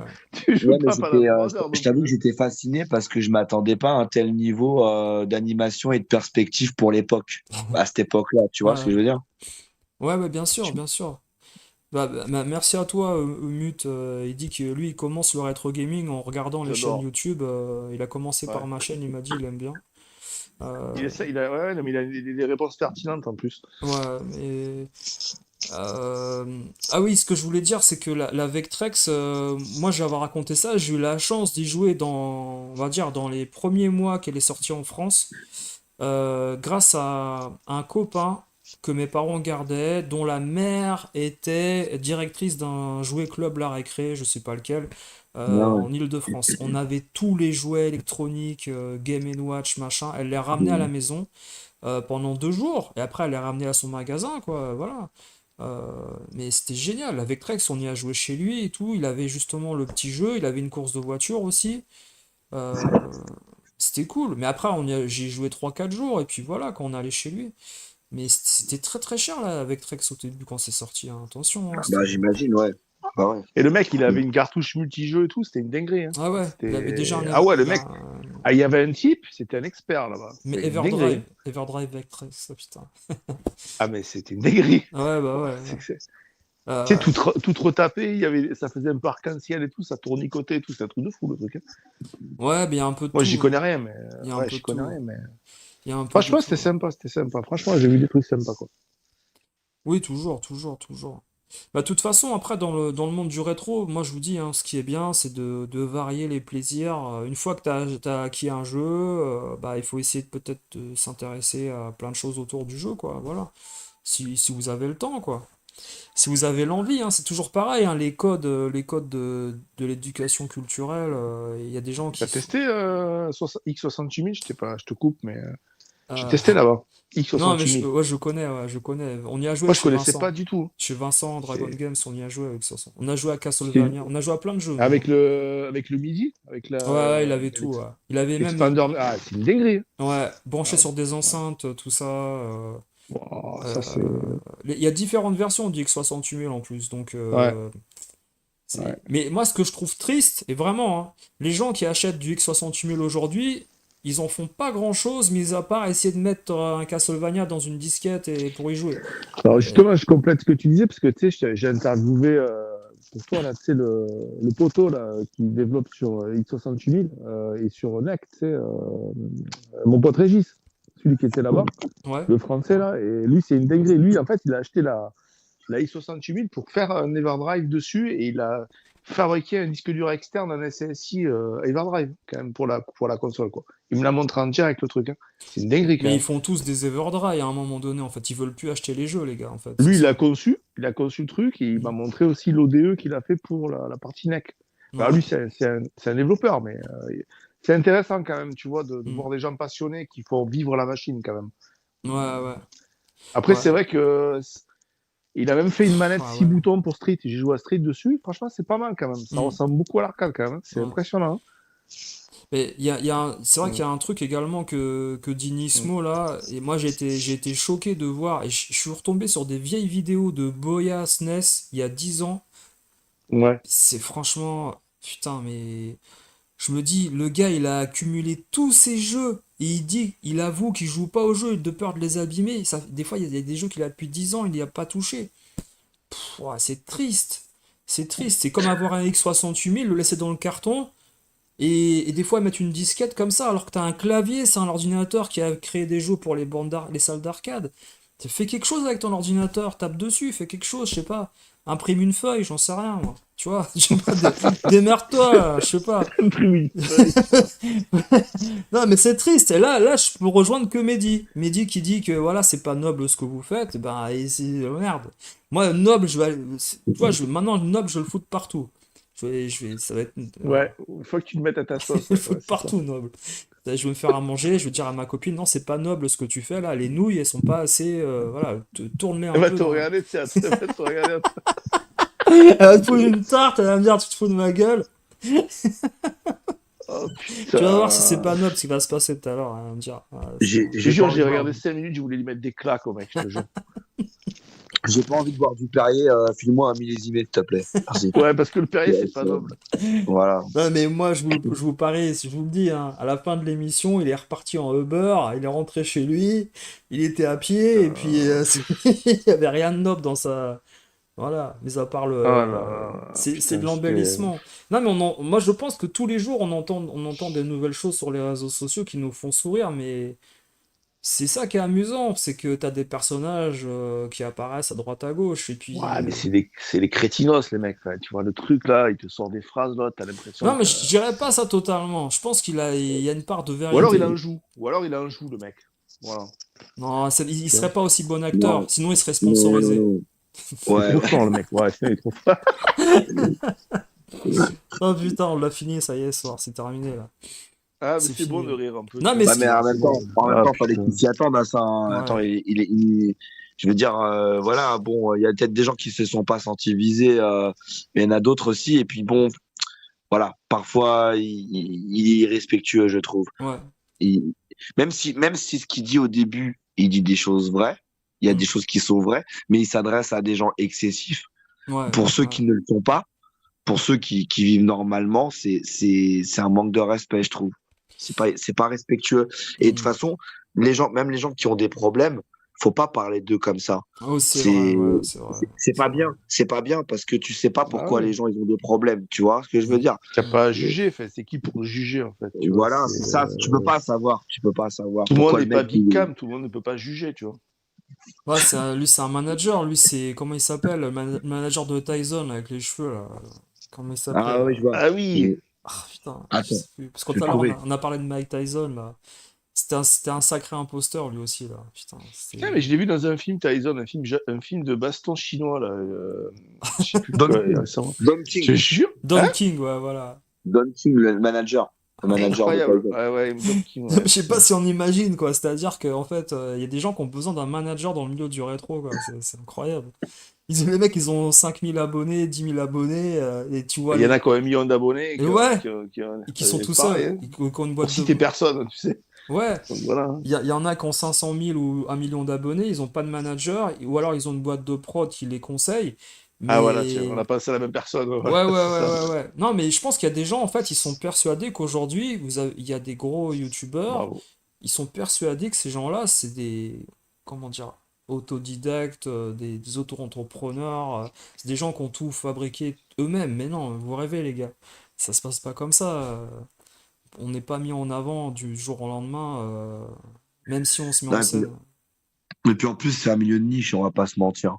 tu joues Ouais, mais pas pendant 3 heures je non t'avoue plus, que hein. j'étais fasciné parce que je m'attendais pas à un tel niveau d'animation et de perspective pour l'époque, à cette époque-là, tu vois ce que Ouais, je veux dire? ouais, ouais, bien sûr, bien sûr. Merci à toi, Mut. Il dit que lui, il commence le rétro gaming en regardant les chaînes J'adore. YouTube. Il a commencé par Ouais. ma chaîne, il m'a dit, il aime bien. Euh, Ouais, ouais, non, mais il a des réponses pertinentes en plus. ouais, mais. Ah oui, ce que je voulais dire, c'est que la Vectrex, moi j'avais raconté ça, j'ai eu la chance d'y jouer on va dire, dans les premiers mois qu'elle est sortie en France, grâce à un copain que mes parents gardaient, dont la mère était directrice d'un jouet club La Récré, je sais pas lequel, Ouais, ouais. en Île-de-France. On avait tous les jouets électroniques, Game Watch, machin, elle les ramenait à la maison pendant 2 jours, et après elle les ramenait à son magasin, quoi, voilà. Mais c'était génial, avec Trex, on y a joué chez lui et tout, il avait justement le petit jeu, il avait une course de voiture aussi. Euh, C'était cool. Mais après, j'y ai joué 3-4 jours, et puis voilà, quand on allait chez lui. Mais c'était très très cher là avec Trex au début quand c'est sorti, hein. Attention, hein, Bah, j'imagine, ouais. Bah ouais. Et le mec, il avait une cartouche multijeu et tout, c'était une dinguerie. Hein. Ah ouais, il avait déjà un. Ah ouais, le mec, il y avait un type, c'était un expert là-bas. Mais C'était une dinguerie. Everdrive Vectrex, ça putain. Ah, mais c'était une dinguerie. Ouais, bah ouais. Tu sais, tout retapé, ça faisait un peu arc-en-ciel et tout, ça tournicotait et tout, c'est un truc de fou le truc. Hein. Ouais, mais il y a un peu de Moi, tout. j'y connais rien, mais. Il y a un Ouais, peu j'y de connais tout. rien, mais. Il y a un peu de Franchement, tout. c'était sympa. Franchement, j'ai vu des trucs sympas, quoi. Oui, toujours. Bah, de toute façon, après, dans le monde du rétro, moi je vous dis, hein, ce qui est bien, c'est de varier les plaisirs. Une fois que t'as acquis un jeu, bah, il faut essayer de peut-être de s'intéresser à plein de choses autour du jeu, quoi. Voilà. Si vous avez le temps, quoi. Si vous avez l'envie, hein, c'est toujours pareil, hein, les codes de l'éducation culturelle, il y a des gens T'as qui. testé X68000? Je te coupe, mais j'ai Euh, testé là-bas. non, mais X68000. ouais, je connais, ouais, je connais. On y a joué Moi, je chez connaissais Vincent. pas du tout. Chez Vincent, Dragon C'est Games, on y a joué avec ça. On a joué à c'est- Castlevania, on a joué à plein de jeux, même, hein. avec le MIDI, avec Ouais, ouais, il avait tout, ouais. Il avait même, l'expander. Ah, c'est une dinguerie. ouais, branché Ah, sur des enceintes, tout ça. wow, ça, c'est. Euh, il y a différentes versions du X68000 en plus, donc Ouais, ouais. Mais moi, ce que je trouve triste, et vraiment, hein, les gens qui achètent du X68000 aujourd'hui, ils en font pas grand-chose, mis à part essayer de mettre un Castlevania dans une disquette et pour y jouer. Alors, Et- justement, je complète ce que tu disais, parce que tu sais, j'ai interviewé pour toi, là, tu sais, le poteau là, qui développe sur X68000 et sur NEC, tu sais, mon pote Régis, celui qui était là-bas, Ouais, le français, là, et lui, c'est une dinguerie. Lui, en fait, il a acheté la i68000 pour faire un Everdrive dessus et il a fabriqué un disque dur externe, un SSI Everdrive, quand même, pour la console, quoi. Il me l'a montré en direct, le truc. Hein. C'est une dinguerie, quand mais ils même. font tous des Everdry à un moment donné, en fait. Ils veulent plus acheter les jeux, les gars, en fait, c'est Lui, ça. il a conçu le truc et il m'a Mm. montré aussi l'ODE qu'il a fait pour la partie NEC. Alors Ouais. lui, c'est un développeur, mais c'est intéressant quand même, tu vois, de Mm. voir des gens passionnés qui font vivre la machine quand même. Ouais, ouais, Après, ouais. c'est vrai que il a même fait une manette Ah 6 ouais. boutons pour Street. J'ai joué à Street dessus. Franchement, c'est pas mal quand même. Ça Mm. ressemble beaucoup à l'arcade quand même. C'est Ouais. impressionnant. Mais c'est vrai qu'il y a un truc également que dit Mm. Nismo là, et moi j'ai été choqué de voir, et je suis retombé sur des vieilles vidéos de Boya SNES il y a 10 ans. Ouais. C'est franchement, putain, mais je me dis, le gars il a accumulé tous ces jeux, et il avoue qu'il joue pas aux jeux de peur de les abîmer. Des fois il y a des jeux qu'il a depuis 10 ans, il n'y a pas touché. Ouah, c'est triste. C'est triste. C'est comme avoir un X68000, le laisser dans le carton. Et des fois, mettre une disquette comme ça, alors que t'as un clavier, c'est un ordinateur qui a créé des jeux pour les salles d'arcade. Fais quelque chose avec ton ordinateur, tape dessus, fais quelque chose, je sais pas. Imprime une feuille, j'en sais rien, moi. Tu vois, je sais pas, démerde-toi, là, je sais pas. Imprimé. Non, mais c'est triste. Et là, je peux rejoindre que Mehdi. Mehdi qui dit que voilà, c'est pas noble ce que vous faites. Ben, merde. Moi, noble, tu vois, maintenant, noble, je le fous partout. Ça va être. Ouais. Il faut que tu le mettes à ta Je sauce. le Ouais, fous ouais, c'est ça. partout, noble. Je vais me faire à manger, je vais dire à ma copine, non, c'est pas noble ce que tu fais là, les nouilles, elles sont pas assez. Voilà, tourne-les un Elle va peu te dans. regarder, tu sais. Elle va te regarder. Elle va te poser une tarte, elle va me dire, tu te fous de ma gueule. Oh Tu vas voir si c'est putain. pas noble ce qui va se passer tout à l'heure. Elle va me dire, ah, J'ai Je te j'ai pas jure, envie j'ai de voir, regardé 5 minutes, je voulais lui mettre des claques au mec, je te jure. j'ai pas envie de voir du Perrier. File-moi un millésimé, s'il te plaît. Merci. Ouais, parce que le Perrier, c'est Yes, pas noble. voilà. non, mais moi, je vous parie, si je vous le dis, hein, à la fin de l'émission, il est reparti en Uber, il est rentré chez lui, il était à pied, et puis il n'y avait rien de noble dans sa. Voilà, mais à part Oh là là, c'est de putain, l'embellissement. Non, mais moi, je pense que tous les jours, on entend des nouvelles choses sur les réseaux sociaux qui nous font sourire, mais c'est ça qui est amusant, c'est que t'as des personnages qui apparaissent à droite à gauche, et Ouais, mais puis. c'est les crétinos, les mecs. Enfin, tu vois le truc là, il te sort des phrases là, t'as l'impression Non, mais que. je dirais pas ça totalement. Je pense il y a une part de Ou alors il a vérité. un joug. Ou alors il a un joug, le mec. Voilà. Non, il Tu vois. serait pas aussi bon acteur, Non, sinon il serait non, non, sponsorisé. non. Il est Ouais, trop fort, le mec. Ouais, sinon, il est trop fort. Oh putain, on l'a fini, ça y est, ce soir, c'est terminé là. Ah, mais C'est c'est bon fini de là. rire un peu, Non, tu mais vois. ce bah, mais qui. C'est bon. en même Ah, temps, fallait putain. qu'il s'y attende à ça, hein. Attends, Ouais. je veux dire, voilà, bon, il y a peut-être des gens qui se sont pas sentis visés, mais il y en a d'autres aussi. Et puis bon, voilà, parfois, il est irrespectueux, je trouve. Ouais. Il- même si ce qu'il dit au début, il dit des choses vraies, il y a des Mm. choses qui sont vraies, mais il s'adresse à des gens excessifs. Ouais, Pour ceux ouais. qui ne le sont pas, pour ceux qui vivent normalement, c'est un manque de respect, je trouve. C'est pas respectueux. Et de toute Mm. façon, même les gens qui ont des problèmes, faut pas parler d'eux comme ça. Oh, c'est vrai, C'est ouais, c'est vrai, c'est c'est pas vrai. bien. C'est pas bien parce que tu sais pas Ah pourquoi les ouais. gens ils ont des problèmes. Tu vois ce que je veux Mm. dire? T'as Mm. pas à juger, enfin, c'est qui pour juger en fait, tu vois. Voilà, c'est ça. Tu peux pas savoir. Tu peux pas savoir Tout le monde pourquoi n'est le pas mec Big il. Cam, tout le monde ne peut pas juger, tu vois. Ouais, lui, c'est un manager. Lui, c'est. Comment il s'appelle? Le manager de Tyson avec les cheveux, là. Comment il s'appelait? Ah oui, je vois. Ah oui, Ah, putain, je Attends, sais plus. Parce que je vais tout à l'heure, trouver. on a parlé de Mike Tyson, là. C'était un sacré imposteur, lui aussi, là. Putain, ah, mais je l'ai vu dans un film Tyson, un film de baston chinois là, je sais plus Don quoi, King. récemment. Don Je te King. jure, Don hein? King, ouais, voilà. Don King, le manager. Le manager de Incroyable. Tyson. Ouais, ouais, Dom King, Je ouais. sais pas si on imagine, quoi. C'est-à-dire qu'en fait, il y a des gens qui ont besoin d'un manager dans le milieu du rétro, quoi. C'est incroyable. Les mecs, ils ont 5000 abonnés, 10 000 abonnés, et tu vois Il y en les. a qui ont 1 million d'abonnés Et ouais! Et qui sont c'est tout pareil, seuls, hein. qui ont une Pour boîte de. citer personne, tu sais. Ouais! Donc voilà, hein. Il y en a qui ont 500 000 ou 1 million d'abonnés, ils ont pas de manager, ou alors ils ont une boîte de prod qui les conseille, Ah voilà, tiens, on mais. a pensé à la même personne, ouais, voilà, Ouais, ouais, c'est ouais, ça. ouais, ouais. Non, mais je pense qu'il y a des gens, en fait, ils sont persuadés qu'aujourd'hui, il y a des gros youtubeurs, Bravo. ils sont persuadés que ces gens-là, c'est des, comment dire, autodidactes, des auto-entrepreneurs, c'est des gens qui ont tout fabriqué eux-mêmes. Mais non, vous rêvez, les gars. Ça se passe pas comme ça. On n'est pas mis en avant du jour au lendemain, même si on se met en Ouais, scène. et puis en plus, c'est un milieu de niche, on va pas se mentir.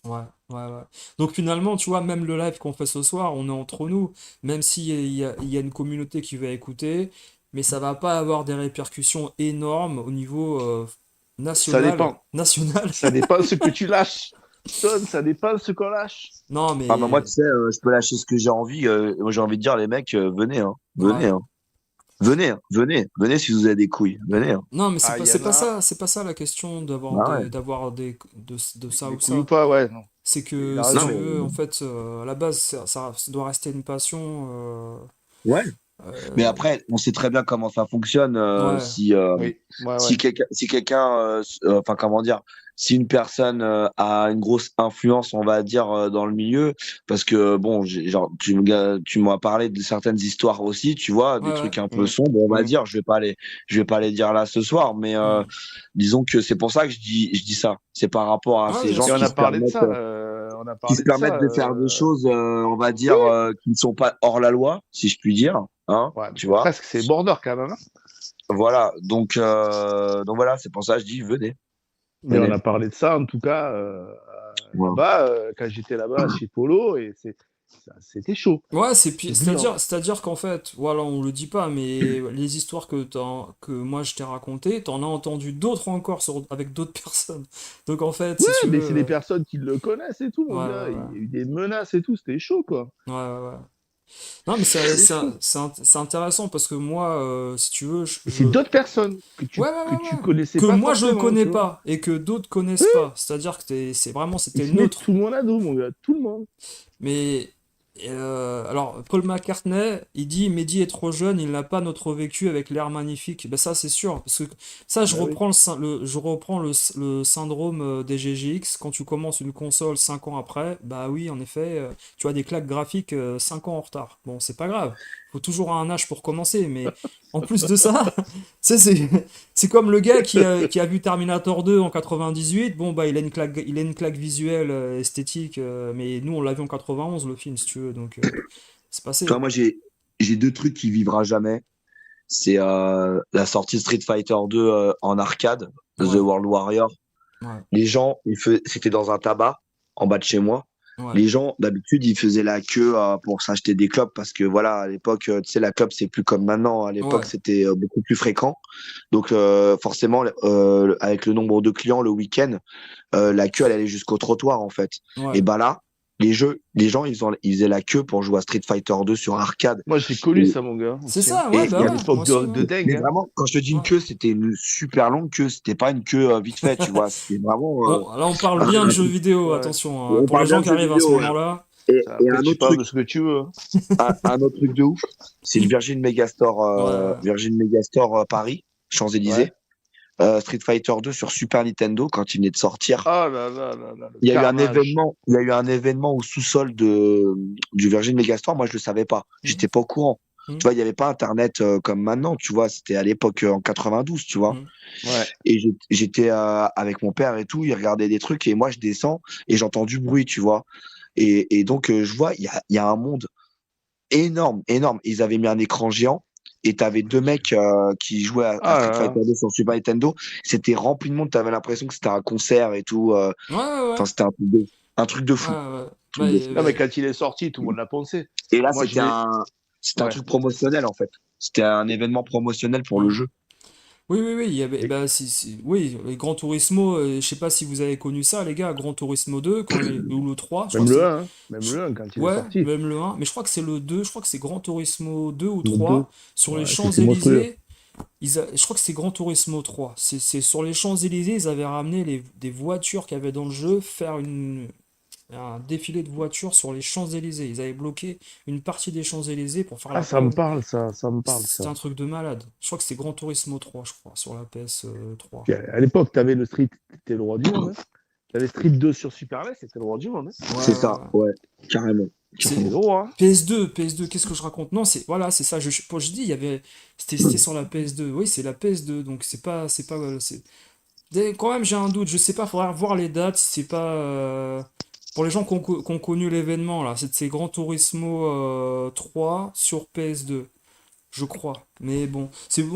Ouais, ouais, ouais. Donc finalement, tu vois, même le live qu'on fait ce soir, on est entre nous, même s'il y a, il y a une communauté qui va écouter, mais ça va pas avoir des répercussions énormes au niveau Ça national. dépend. National? Ça dépend ce que tu lâches. Stone, ça dépend ce qu'on lâche. Non, Ah bah moi, mais... tu sais, je peux lâcher ce que j'ai envie. Moi, j'ai envie de dire, les mecs, venez, hein. Venez, Ouais. hein. Venez, hein. Venez si vous avez des couilles. Venez, hein. Non, mais Ah, il y en a. c'est pas ça la question Bah ouais. d'avoir de ça Des ou couilles ou ça. pas, ouais, non. C'est Il que a si Non, tu raison. mais veux, en fait, à la base, ça doit rester une passion. ouais. Mais Euh, après, on sait très bien comment ça fonctionne. ouais, Oui, ouais, ouais. Si quelqu'un, enfin comment dire, si une personne a une grosse influence, on va dire, dans le milieu, parce que bon, genre, tu m'as parlé de certaines histoires aussi, tu vois, ouais, des ouais. trucs un peu Mm, sombres, on va mm. dire. Je vais pas les dire là ce soir, mais Hmm. disons que c'est pour ça que je dis ça. C'est par rapport à Ouais, ces bien gens Et on sûr. a parlé de ça. On a qui se parlé de permettent ça. de faire des choses, on va Oui. dire, qui ne sont pas hors la loi, si je puis dire, hein, Ouais, tu mais vois. presque, c'est border quand même, hein. Voilà, donc voilà, c'est pour ça que je dis venez, Mais on venez. a parlé de ça, en tout cas, Voilà. là-bas, quand j'étais là-bas chez Polo, et c'était chaud. Ouais, C'est bruyant. c'est-à-dire qu'en fait, voilà, on le dit pas, mais les histoires que moi je t'ai racontées, t'en as entendu d'autres encore avec d'autres personnes. Donc en fait, Ouais, si tu mais veux, c'est des personnes qui le connaissent et tout, ouais, mon gars. ouais, Il y a eu des menaces et tout, c'était chaud, quoi. ouais, ouais, ouais. Non, mais C'était chaud. c'est intéressant parce que moi, si tu veux, Et c'est d'autres personnes que ouais, ouais, que tu ouais, ouais. connaissais Que pas moi je forcément, connais tu vois. pas et que d'autres connaissent pas. C'est-à-dire que c'est vraiment, Ils c'était se mettent neutre. tout le monde à dos, mon gars, tout le monde. Mais alors, Paul McCartney, il dit Mehdi est trop jeune, il n'a pas notre vécu avec l'air magnifique. Ben ça, c'est sûr. Parce que ça, Bah oui. je reprends le syndrome des GGX. Quand tu commences une console 5 ans après, bah oui, en effet, tu as des claques graphiques 5 ans en retard. Bon, c'est pas grave. Faut toujours un âge pour commencer. Mais en plus de ça, tu sais, c'est comme le gars qui a vu Terminator 2 en 98. Bon, bah, il a une claque visuelle, esthétique, mais nous, on l'a vu en 91, le film, si tu veux, donc c'est Tu vois, passé. moi j'ai deux trucs qui vivra jamais. C'est la sortie Street Fighter 2 en arcade, The Ouais, World Warrior. ouais, Les gens, c'était dans un tabac en bas de chez moi. ouais, Les gens, d'habitude, ils faisaient la queue pour s'acheter des clopes parce que voilà, à l'époque, tu sais, la clope, c'est plus comme maintenant. À l'époque, ouais, c'était beaucoup plus fréquent. Donc, forcément, avec le nombre de clients le week-end, la queue, elle allait jusqu'au trottoir, en fait. Et ouais. bah là, les gens, ils faisaient la queue pour jouer à Street Fighter 2 sur arcade. Moi, j'ai connu Et, ça, mon gars, C'est aussi, hein. ça, ouais, et il bah y À avait ouais, moi l'époque aussi, ouais. de dingue, mais hein. vraiment, quand je te dis une Ouais. queue, c'était une super longue queue. C'était pas une queue vite fait, tu vois. C'était vraiment Là, on parle un, bien de un jeux truc. vidéo, Ouais. attention, hein. On Pour les parle bien gens de qui jeux arrivent à ce vidéo. moment-là. Et Après, un tu autre parles de truc, ce que tu veux, hein. un autre truc de ouf, c'est le Virgin Megastore, Ouais, Paris, Ouais, Champs-Élysées. Street Fighter 2 sur Super Nintendo quand il venait de sortir. Ah là là là là, le Il y a eu un carnage. événement, il y a eu un événement au sous-sol du Virgin Megastore. Moi, je le savais pas. Hmm, J'étais pas au courant. hmm, Tu vois, il y avait pas Internet comme maintenant. Tu vois, c'était à l'époque en 92. Tu vois. hmm. Ouais. Et j'étais avec mon père et tout. Il regardait des trucs et moi, je descends et j'entends du bruit. Tu vois. Et donc, je vois, il y a un monde énorme, énorme. Ils avaient mis un écran géant. Et t'avais deux mecs qui jouaient à Ah Street là là. Fighter 2 sur Super Nintendo. C'était rempli de monde. T'avais l'impression que c'était un concert et tout. Ouais, ouais, ouais. Enfin, c'était un truc de Ouais, fou. ouais. Bah, Truc de fou. Non, mais quand il est sorti, tout le monde l'a pensé. Et là, Moi, je c'était l'ai. un Ouais. truc promotionnel, en fait. C'était un événement promotionnel pour le hmm. jeu. Oui, oui, oui, il y avait, Et bah, oui, Gran Turismo, je sais pas si vous avez connu ça, les gars, Gran Turismo 2, ou le 3 je crois même que le c'est, 1, hein. Même je- le 1 quand il est ouais, sorti. même le 1 mais je crois que c'est le 2 je crois que c'est Gran Turismo 2 ou Le 2. 3 sur les Ouais, c'était monstrueux. Champs-Élysées, je crois que c'est Gran Turismo 3, c'est sur les Champs-Élysées, ils avaient ramené des voitures qu'il y avait dans le jeu, faire un défilé de voitures sur les Champs-Élysées, ils avaient bloqué une partie des Champs-Élysées pour faire Ah, la ça me promo. parle, ça. Ça me parle, C'était ça. un truc de malade. Je crois que c'est Gran Turismo 3 je crois, sur la PS3. Puis à l'époque, tu avais le Street, c'était le roi du monde. Hein. Tu avais Street 2 sur Super NES, c'était le roi du monde. Hein. Ouais, C'est ouais, ça, ouais. ouais. Carrément. C'est C'était Carrément. le roi. Hein. PS2, qu'est-ce que je raconte? Non, voilà, c'est ça. Je dis, c'était sur la PS2. Oui, c'est la PS2, donc c'est pas, quand même, j'ai un doute. Je sais pas, faudra voir les dates. Si c'est pas, pour les gens qui ont connu l'événement là, c'est Gran Turismo 3 sur PS2. Je crois. Mais bon,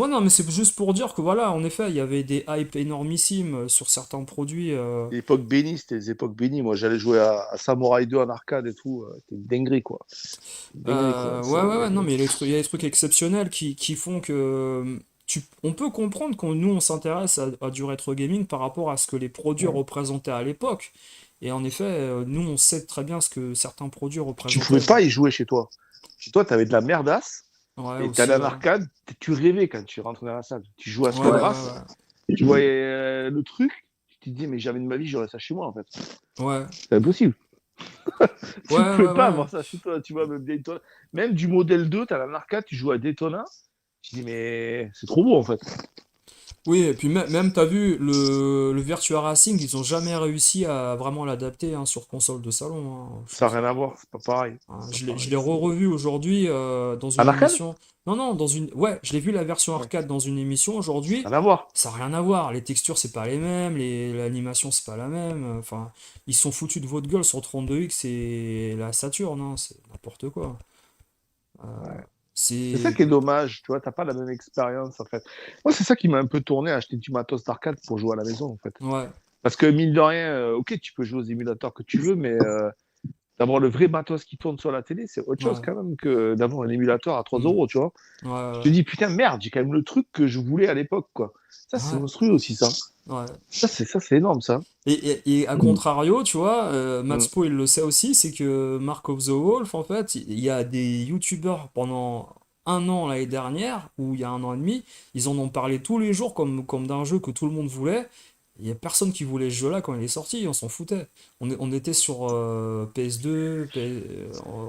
non, mais c'est juste pour dire que voilà, en effet, il y avait des hypes énormissimes sur certains produits. L'époque bénie, c'était les époques bénies. Moi, j'allais jouer à Samurai 2 en arcade et tout. C'était une dinguerie, quoi. Une dinguerie, quoi. Ouais, ouais, ouais, non, mais il y a des trucs exceptionnels qui font que on peut comprendre qu'on nous on s'intéresse à du rétro gaming par rapport à ce que les produits Ouais. représentaient à l'époque. Et en effet, nous on sait très bien ce que certains produits Tu pouvais représentaient. pas y jouer chez toi. Chez toi, tu avais de la merdasse. Ouais, Et tu aussi, allais en ouais. arcade, tu rêvais quand tu rentrais dans la salle. Tu jouais à Ouais, ouais, Ouais. Spellrace, ouais, tu voyais le truc, tu te dis, mais jamais de ma vie, j'aurais ça chez moi, en fait. ouais. Ouais, C'est impossible. ouais, Tu ouais, pouvais pas ouais. avoir ça chez toi, tu vois, même Daytona. Même du modèle 2, tu as la arcade, tu joues à Daytona. Tu te dis, mais c'est trop beau, en fait. Oui, et puis même, t'as vu, le Virtua Racing, ils ont jamais réussi à vraiment l'adapter hein, sur console de salon. Hein. Ça n'a rien à voir, c'est pas pareil. Hein, C'est je pas l'ai je pareil. l'ai re-revu aujourd'hui dans En une arcade? émission. Non, non, ouais, je l'ai vu la version Ouais. arcade dans une émission aujourd'hui. Rien à voir. Ça n'a rien à voir. Les textures, c'est pas les mêmes. L'animation, c'est pas la même. Enfin, ils sont foutus de votre gueule sur 32X et la Saturn. Hein, c'est n'importe quoi. Euh, Ouais. C'est ça c'est. qui est dommage, tu vois, t'as pas la même expérience, en fait. Moi, c'est ça qui m'a un peu tourné à acheter du matos d'arcade pour jouer à la maison, en fait. Ouais, Parce que, mine de rien, ok, tu peux jouer aux émulateurs que tu veux, mais d'avoir le vrai matos qui tourne sur la télé, c'est autre chose ouais, quand même que d'avoir un émulateur à 3 hmm, euros, tu vois. ouais, Tu ouais, te dis, putain, merde, j'ai quand même le truc que je voulais à l'époque, quoi. Ça, c'est ouais, monstrueux aussi, ça. ouais. Ça, c'est énorme, ça. Et à contrario, tu vois, Mm. Matspo il le sait aussi, c'est que Mark of the Wolf, en fait, il y a des youtubeurs pendant un an l'année dernière, ou il y a un an et demi, ils en ont parlé tous les jours comme d'un jeu que tout le monde voulait. Il y a personne qui voulait ce jeu-là quand il est sorti, on s'en foutait. On était sur PS2,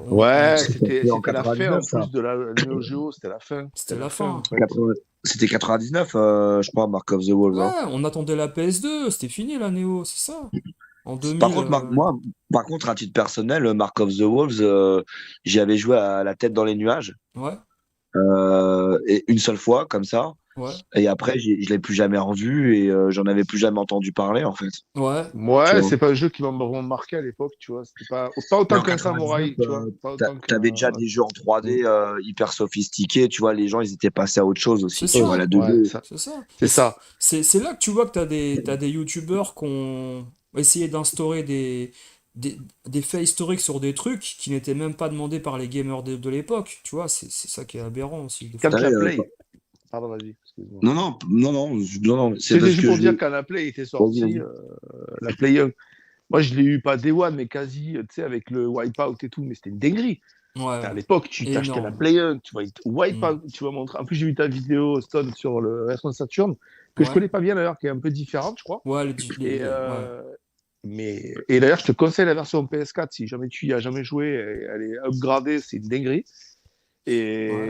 Ouais, c'était, C'était en c'était la fin, 99, en ça. plus de la Neo Geo, c'était la fin. C'était c'était la la fin, en fin. fait. 80 C'était 99, je crois, Mark of the Wolves. Ouais, Hein. on attendait la PS2, c'était fini la Néo, c'est ça. En Par 2000. contre, par contre, à titre personnel, Mark of the Wolves, j'y avais joué à la tête dans les nuages, Ouais, et une seule fois, comme ça. ouais, Et après, je l'ai plus jamais revu et j'en avais plus jamais entendu parler, en fait. ouais. Tu Ouais, vois. c'est pas un jeu qui m'a vraiment marqué à l'époque, tu vois. C'était pas Mais autant en qu'un 99, samouraï, tu vois. Pas autant t'avais qu'un. déjà des jeux en Mm. 3D hyper sophistiqués. Tu vois, les gens, ils étaient passés à autre chose C'est aussi. Tu vois, ça. la Ouais, 2D. ça, C'est ça. c'est Et ça. c'est là que tu vois que t'as des youtubeurs qui ont essayé d'instaurer des, des faits historiques sur des trucs qui n'étaient même pas demandés par les gamers de l'époque. Tu vois, c'est ça qui est aberrant aussi, des Quand fois. T'avais, la Play. Pardon, vas-y, excuse-moi. non, non, non, non, non, non, c'est C'était parce juste que pour je dire vais. quand la Play était Vas-y, sortie, vas-y. la Play 1. Moi, je l'ai eu pas Day One, mais quasi, tu sais, avec le Wipeout et tout, mais c'était une dinguerie. À Ouais, l'époque, tu t'achetais la énorme. Play 1, tu vois, Hmm. Wipeout, tu vas montrer. En plus, j'ai vu ta vidéo, Stone, sur le Respawn Saturn, que je Ouais. connais pas bien d'ailleurs, qui est un peu différente, je crois. Ouais, Et, ouais. et d'ailleurs, je te conseille la version PS4 si jamais tu y as jamais joué. Elle est upgradée, c'est une dinguerie. Ouais.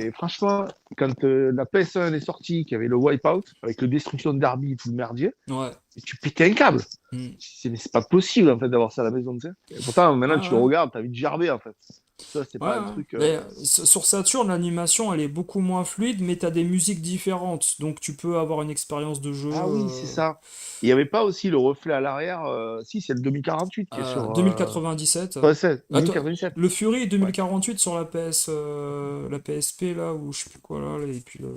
Et franchement, quand la PS1 est sortie, qu'il y avait le Wipeout, avec le Destruction Derby et tout le merdier, Ouais. et tu pétais un câble. Hmm. C'est pas possible, en fait, d'avoir ça à la maison, tu sais. Et pourtant, Ouais, maintenant, tu le ouais. regardes, t'as envie de gerber, en fait. Ça, c'est Ouais, pas un ouais. truc. Mais sur Saturn, l'animation, elle est beaucoup moins fluide, mais t'as des musiques différentes, donc tu peux avoir une expérience de jeu. Ah oui, c'est ça. Il n'y avait pas aussi le reflet à l'arrière. Si, c'est le 2048 qui est sur 2097. 2097. Le Fury Ouais. 2048 sur la PSP, là, ou je sais plus quoi, là, et puis le...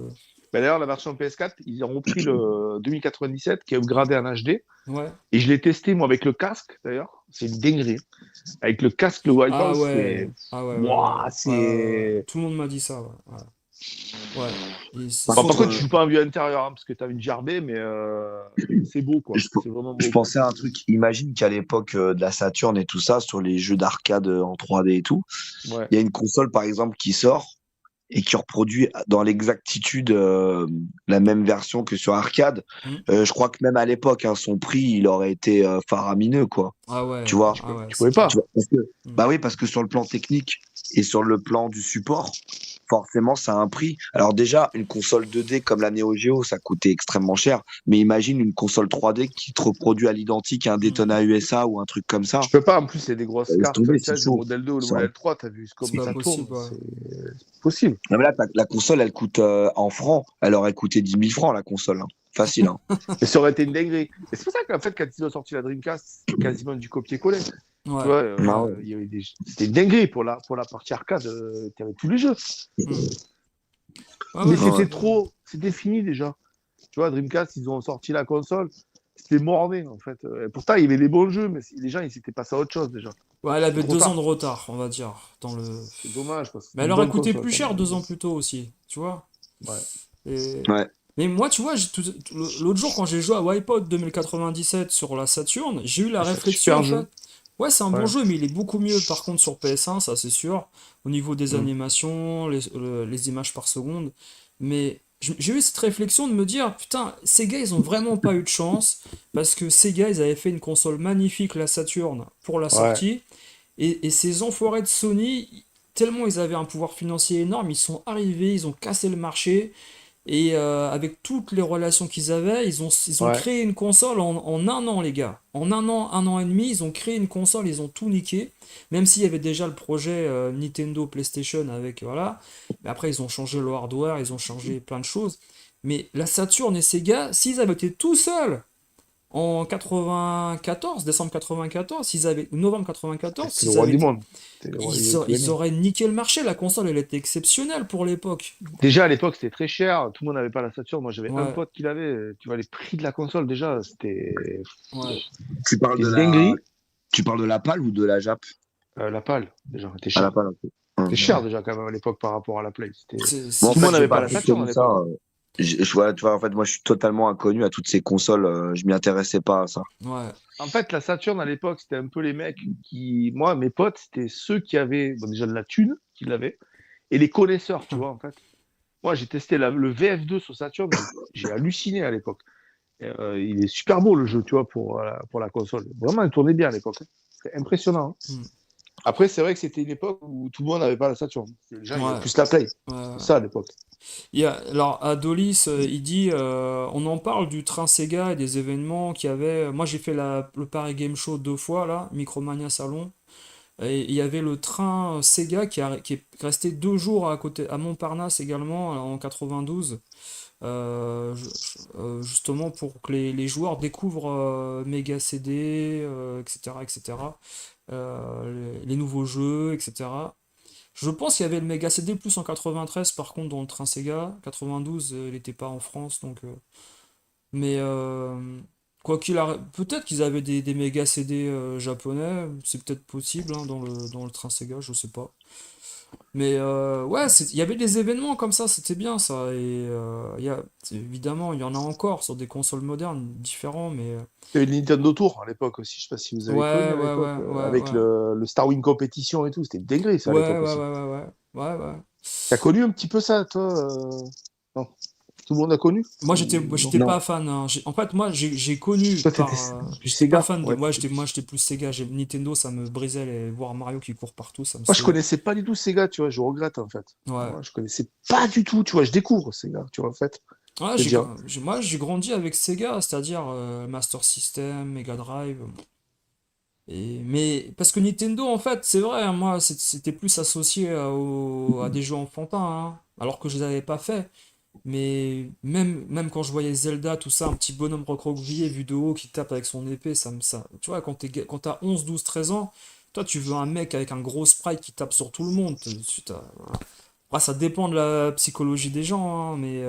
Ben, d'ailleurs, la version PS4, ils ont repris le 2097 qui est upgradé en HD. Ouais. Et je l'ai testé, moi, avec le casque, d'ailleurs. C'est une dinguerie. Avec le casque, le Wipeout, Ah ouais, c'est. ah ouais, ouais, ouais, Waouh, ouais, ouais, ouais, ouais. c'est. Tout le monde m'a dit ça, ouais. Ouais. Ouais. Et Par Bon, par contre, contre, tu joues pas en vue intérieure, hein, parce que t'as une gerbée, mais c'est beau, quoi. je, C'est vraiment je beau, quoi. pensais à un truc. Imagine qu'à l'époque de la Saturn et tout ça, sur les jeux d'arcade en 3D et tout, Ouais. il y a une console, par exemple, qui sort et qui reproduit dans l'exactitude la même version que sur arcade. Hmm. Je crois que même à l'époque, hein, son prix, il aurait été faramineux, quoi. Ah Tu ouais, vois? ah ouais, Tu c'est pouvais clair. Tu pas. vois, parce que, Hmm. bah oui, parce que sur le plan technique et sur le plan du support, forcément, ça a un prix. Alors déjà, une console 2D comme la Neo Geo, ça coûtait extrêmement cher. Mais imagine une console 3D qui te reproduit à l'identique un Hmm. Daytona USA ou un truc comme ça. Tu peux pas. En plus, c'est des grosses Laisse cartes. tomber, Tu c'est sais, le chaud. modèle 2 ou le Ça- modèle 3, t'as vu C'est comme pas ça tourne. possible, ouais. C'est possible. Non, mais là, la console, elle coûte en francs. Elle aurait coûté 10 000 francs, la console, hein. Facile, hein. Mais ça aurait été une dinguerie. Et c'est pour ça qu'en fait, quand ils ont sorti la Dreamcast, c'était quasiment du copier-coller. Tu Ouais, vois, Ah ouais. ouais. il y avait c'était une dinguerie pour la partie arcade. Tu avais tous les jeux. Hmm. Ouais, Mais ouais, non, Ouais. c'était trop. C'était fini déjà. Tu vois, Dreamcast, ils ont sorti la console. C'était mort-né, en fait. Et pourtant, il y avait des bons jeux, mais les gens, ils s'étaient passés à autre chose déjà. ouais, elle C'était avait trop 2 ans de tard. retard, on va dire, dans le... C'est dommage, parce que Mais c'était elle une aurait bonne coûté console plus quand cher même. 2 ans plus tôt aussi, tu vois. Ouais. Et... Ouais. Mais moi, tu vois, l'autre jour, quand j'ai joué à Wipeout 2097 sur la Saturn, j'ai eu la C'est un réflexion, super en jeu. fait. Ouais, c'est un bon Ouais. jeu, mais il est beaucoup mieux, par contre, sur PS1, ça c'est sûr, au niveau des Mm. animations, les images par seconde. Mais j'ai eu cette réflexion de me dire, putain, ces gars, ils ont vraiment pas eu de chance, parce que ces gars, ils avaient fait une console magnifique, la Saturn, pour la Ouais. sortie, et ces enfoirés de Sony, tellement ils avaient un pouvoir financier énorme, ils sont arrivés, ils ont cassé le marché, et avec toutes les relations qu'ils avaient, ils ont Ouais. créé une console en 1 an, les gars. En 1 an et demi, ils ont créé une console, ils ont tout niqué. Même s'il y avait déjà le projet Nintendo PlayStation avec, voilà. Mais après, ils ont changé le hardware, ils ont changé plein de choses. Mais la Saturn et Sega, s'ils avaient été tout seuls en 94, décembre 94, ou novembre 94, C'était le s'ils roi avaient du été, monde. C'était le roi du tout ils gagné. auraient niqué le marché. La console, elle était exceptionnelle pour l'époque. Déjà à l'époque, c'était très cher. Tout le monde n'avait pas la Saturn. Moi, j'avais un Ouais, pote qui l'avait. Tu vois, les prix de la console, déjà, ouais. Tu parles c'était de une la, dinguerie. tu parles de la PAL ou de la JAP? La PAL, déjà, était Ah, la cher. PAL, ok. C'était Ouais. cher déjà quand même à l'époque par rapport à la Play. Moi, en Tout le C'est monde fait, j'ai n'avait pas pas la trop Saturn à connu ça. l'époque, hein. Voilà, tu vois, en fait, moi, je suis totalement inconnu à toutes ces consoles. Je m'y intéressais pas à ça. Ouais. En fait, la Saturn à l'époque, c'était un peu les mecs qui, moi, mes potes, c'était ceux qui avaient bon, déjà de la thune, qui l'avaient, et les connaisseurs, tu vois, en fait. Moi, j'ai testé le VF2 sur Saturn, j'ai halluciné à l'époque. Il est super beau le jeu, tu vois, pour la console. Vraiment, il tournait bien à l'époque, hein. C'était impressionnant, hein. Hmm. Après, c'est vrai que c'était une époque où tout le monde n'avait pas la Saturn. Les gens, ils avaient Ouais. plus la Play. Ouais. C'est ça à l'époque. Alors, Adolis, il dit on en parle du train Sega et des événements qu'il y avait. Moi, j'ai fait le Paris Game Show 2 fois, là, Micromania Salon. Et il y avait le train Sega qui est resté 2 jours à côté, à Montparnasse également, en 92. Justement pour que les joueurs découvrent Mega CD, etc., etc. Les nouveaux jeux, etc. Je pense qu'il y avait le Mega CD plus en 93, par contre, dans le train Sega. 92, il n'était pas en France, donc. Mais quoi qu'il arrive, peut-être qu'ils avaient des Mega CD japonais, c'est peut-être possible hein, dans le train Sega, je sais pas. Mais ouais, il y avait des événements comme ça, c'était bien ça. Et évidemment, il y en a encore sur des consoles modernes, différents, mais. Il y avait le Nintendo Tour à l'époque aussi. Je sais pas si vous avez connu Ouais, à ouais, l'époque, ouais, ouais, avec ouais. le Star Wing Competition et tout. C'était dingue ça à Ouais, l'époque ouais, ouais, aussi. ouais, ouais. Ouais, ouais. T'as connu un petit peu ça, toi? Non. Tout le monde a connu? Moi, Ou non? j'étais Non. pas fan, hein. En fait, moi, j'ai connu Toi, par. t'étais plus J'étais pas Sega. fan de. Ouais, Moi, j'étais plus Sega. Nintendo, ça me brisait voir Mario qui court partout, ça me moi, je saoulait. connaissais pas du tout Sega, tu vois, je regrette en fait. Ouais. Moi, je connaissais pas du tout, tu vois, je découvre Sega, tu vois, en fait. Ouais, C'est bien. moi, j'ai grandi avec Sega, c'est-à-dire Master System, Mega Drive. Mais parce que Nintendo, en fait, c'est vrai, hein, moi, c'était plus associé à des jeux enfantins, hein, alors que je les avais pas fait. Mais même quand je voyais Zelda, tout ça, un petit bonhomme recroquevillé vu de haut qui tape avec son épée, tu vois, quand t'as 11, 12, 13 ans, toi, tu veux un mec avec un gros sprite qui tape sur tout le monde. Voilà. Après, ça dépend de la psychologie des gens, hein, mais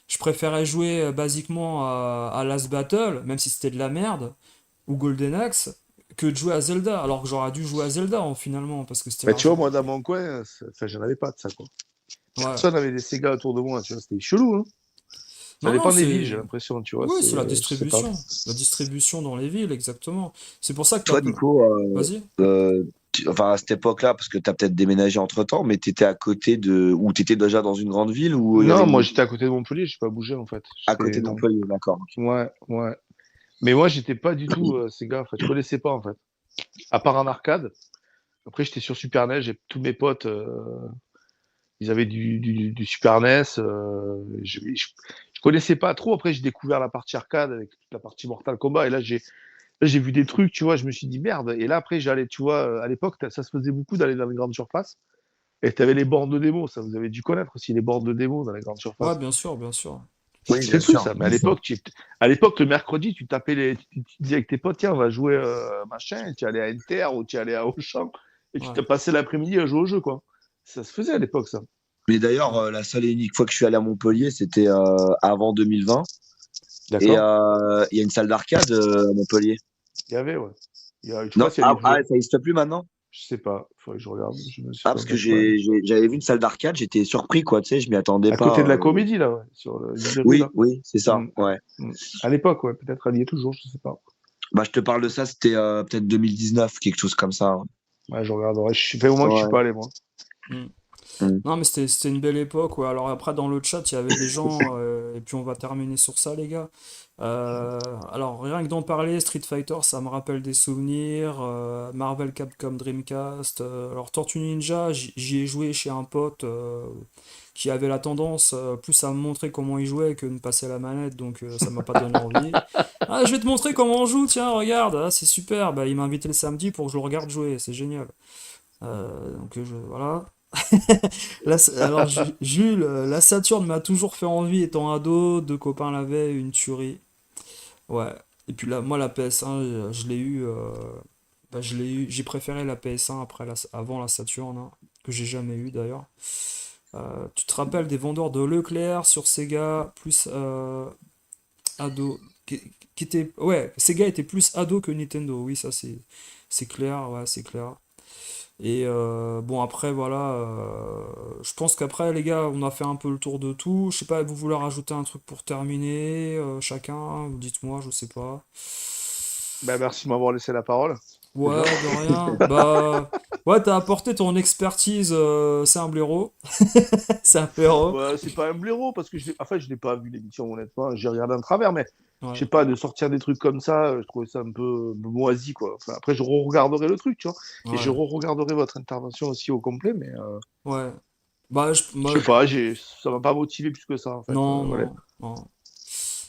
je préférais jouer basiquement à Last Battle, même si c'était de la merde, ou Golden Axe, que de jouer à Zelda, alors que j'aurais dû jouer à Zelda, finalement, parce que c'était Bah, tu vois, largement. moi, dans mon coin, enfin, j'en avais pas de ça, quoi. Ouais. Personne n'avait des Sega autour de moi, tu vois, c'était chelou, hein. Ça Non, non, dépend des villes, j'ai c'est. l'impression, tu vois, Oui, c'est la je sais pas. distribution. La distribution dans les villes, exactement. C'est pour ça que t'as Toi, peu. Nico, Vas-y. enfin à cette époque-là, parce que tu as peut-être déménagé entre-temps, mais tu étais à côté de, ou tu étais déjà dans une grande ville où il y avait Non, moi, une... j'étais à côté de Montpellier, je suis pas bougé, en fait. à côté J'étais, de non. Montpellier, d'accord. Ok. Ouais, ouais. Mais moi, j'étais pas du tout Sega, en fait, je connaissais pas, en fait. À part en arcade. Après, j'étais sur Super NES, j'ai tous mes potes, ils avaient du Super NES. Je connaissais pas trop. Après, j'ai découvert la partie arcade avec toute la partie Mortal Kombat. Et là, j'ai vu des trucs, tu vois. Je me suis dit merde. Et là, après, j'allais, tu vois, à l'époque, ça se faisait beaucoup d'aller dans les grandes surfaces. Et tu avais les bornes de démo. Ça, vous avez dû connaître aussi les bornes de démo dans les grandes Ouais, surfaces. bien sûr, bien sûr. Oui, C'était bien le truc, sûr, ça. Mais à bien sûr. l'époque, le mercredi, tu tapais tu disais avec tes potes, tiens, on va jouer machin. Et tu allais à Inter ou tu allais à Auchan. Et tu Ouais, t'as passé l'après-midi à jouer au jeu, quoi. Ça se faisait à l'époque, ça. Mais d'ailleurs, ouais. la seule et unique fois que je suis allé à Montpellier, c'était avant 2020. Et D'accord. il y a une salle d'arcade à Montpellier. Il y avait, ouais. Je sais pas Non? s'il y a livré. Ça n'existe plus maintenant? Je sais pas. Faudrait que je regarde. Je me suis Ah, pas parce que fait. Ouais. j'avais vu une salle d'arcade, j'étais surpris, quoi, tu sais, je m'y attendais À côté pas. de la comédie, là, ouais. Sur l'île de rue, Oui, là. oui, c'est ça, Mm. ouais. Mm. À l'époque, ouais. Peut-être elle y est toujours, je sais pas. Bah, je te parle de ça, c'était peut-être 2019, quelque chose comme ça. Ouais, je regarderai. Je fait au moins que je suis Ouais. pas allé, moi. Hmm. Mm. Non, mais c'était une belle époque, ouais. Alors après, dans le chat, il y avait des gens, et puis on va terminer sur ça, les gars. Alors, rien que d'en parler, Street Fighter, ça me rappelle des souvenirs. Marvel, Capcom, Dreamcast. Alors, Tortue Ninja, j'y ai joué chez un pote qui avait la tendance plus à me montrer comment il jouait que de me passer la manette, donc ça m'a pas donné envie. Ah, je vais te montrer comment on joue, tiens, regarde, ah, c'est super. Bah, il m'a invité le samedi pour que je le regarde jouer, c'est génial. Voilà. Alors, Jules, la Saturne m'a toujours fait envie étant ado, deux copains l'avaient, une tuerie. Ouais. Et puis là, moi, la PS1, je l'ai eu, j'ai préféré la PS1 avant la Saturne, hein, que j'ai jamais eu d'ailleurs. Tu te rappelles des vendeurs de Leclerc sur Sega, plus ado, qui était, ouais, Sega était plus ado que Nintendo, oui, ça c'est clair, ouais, c'est clair. Et bon, après, voilà, je pense qu'après, les gars, on a fait un peu le tour de tout. Je sais pas, vous voulez rajouter un truc pour terminer, chacun, dites-moi, je sais pas. Ben, merci de m'avoir laissé la parole, déjà. Ouais, de rien. Bah, ouais, t'as apporté ton expertise, c'est un blaireau. C'est un blaireau. Ouais, c'est pas un blaireau, parce que en fait, je n'ai pas vu l'émission, honnêtement. J'ai regardé en travers, mais je Ouais, sais pas, de sortir des trucs comme ça, je trouvais ça un peu moisi, quoi. Enfin, après, je re-regarderai le truc, tu vois. Et je ouais, re-regarderai votre intervention aussi au complet, mais ouais. Bah, je sais pas, ça m'a pas motivé plus que ça, en fait. non, Voilà. non, non.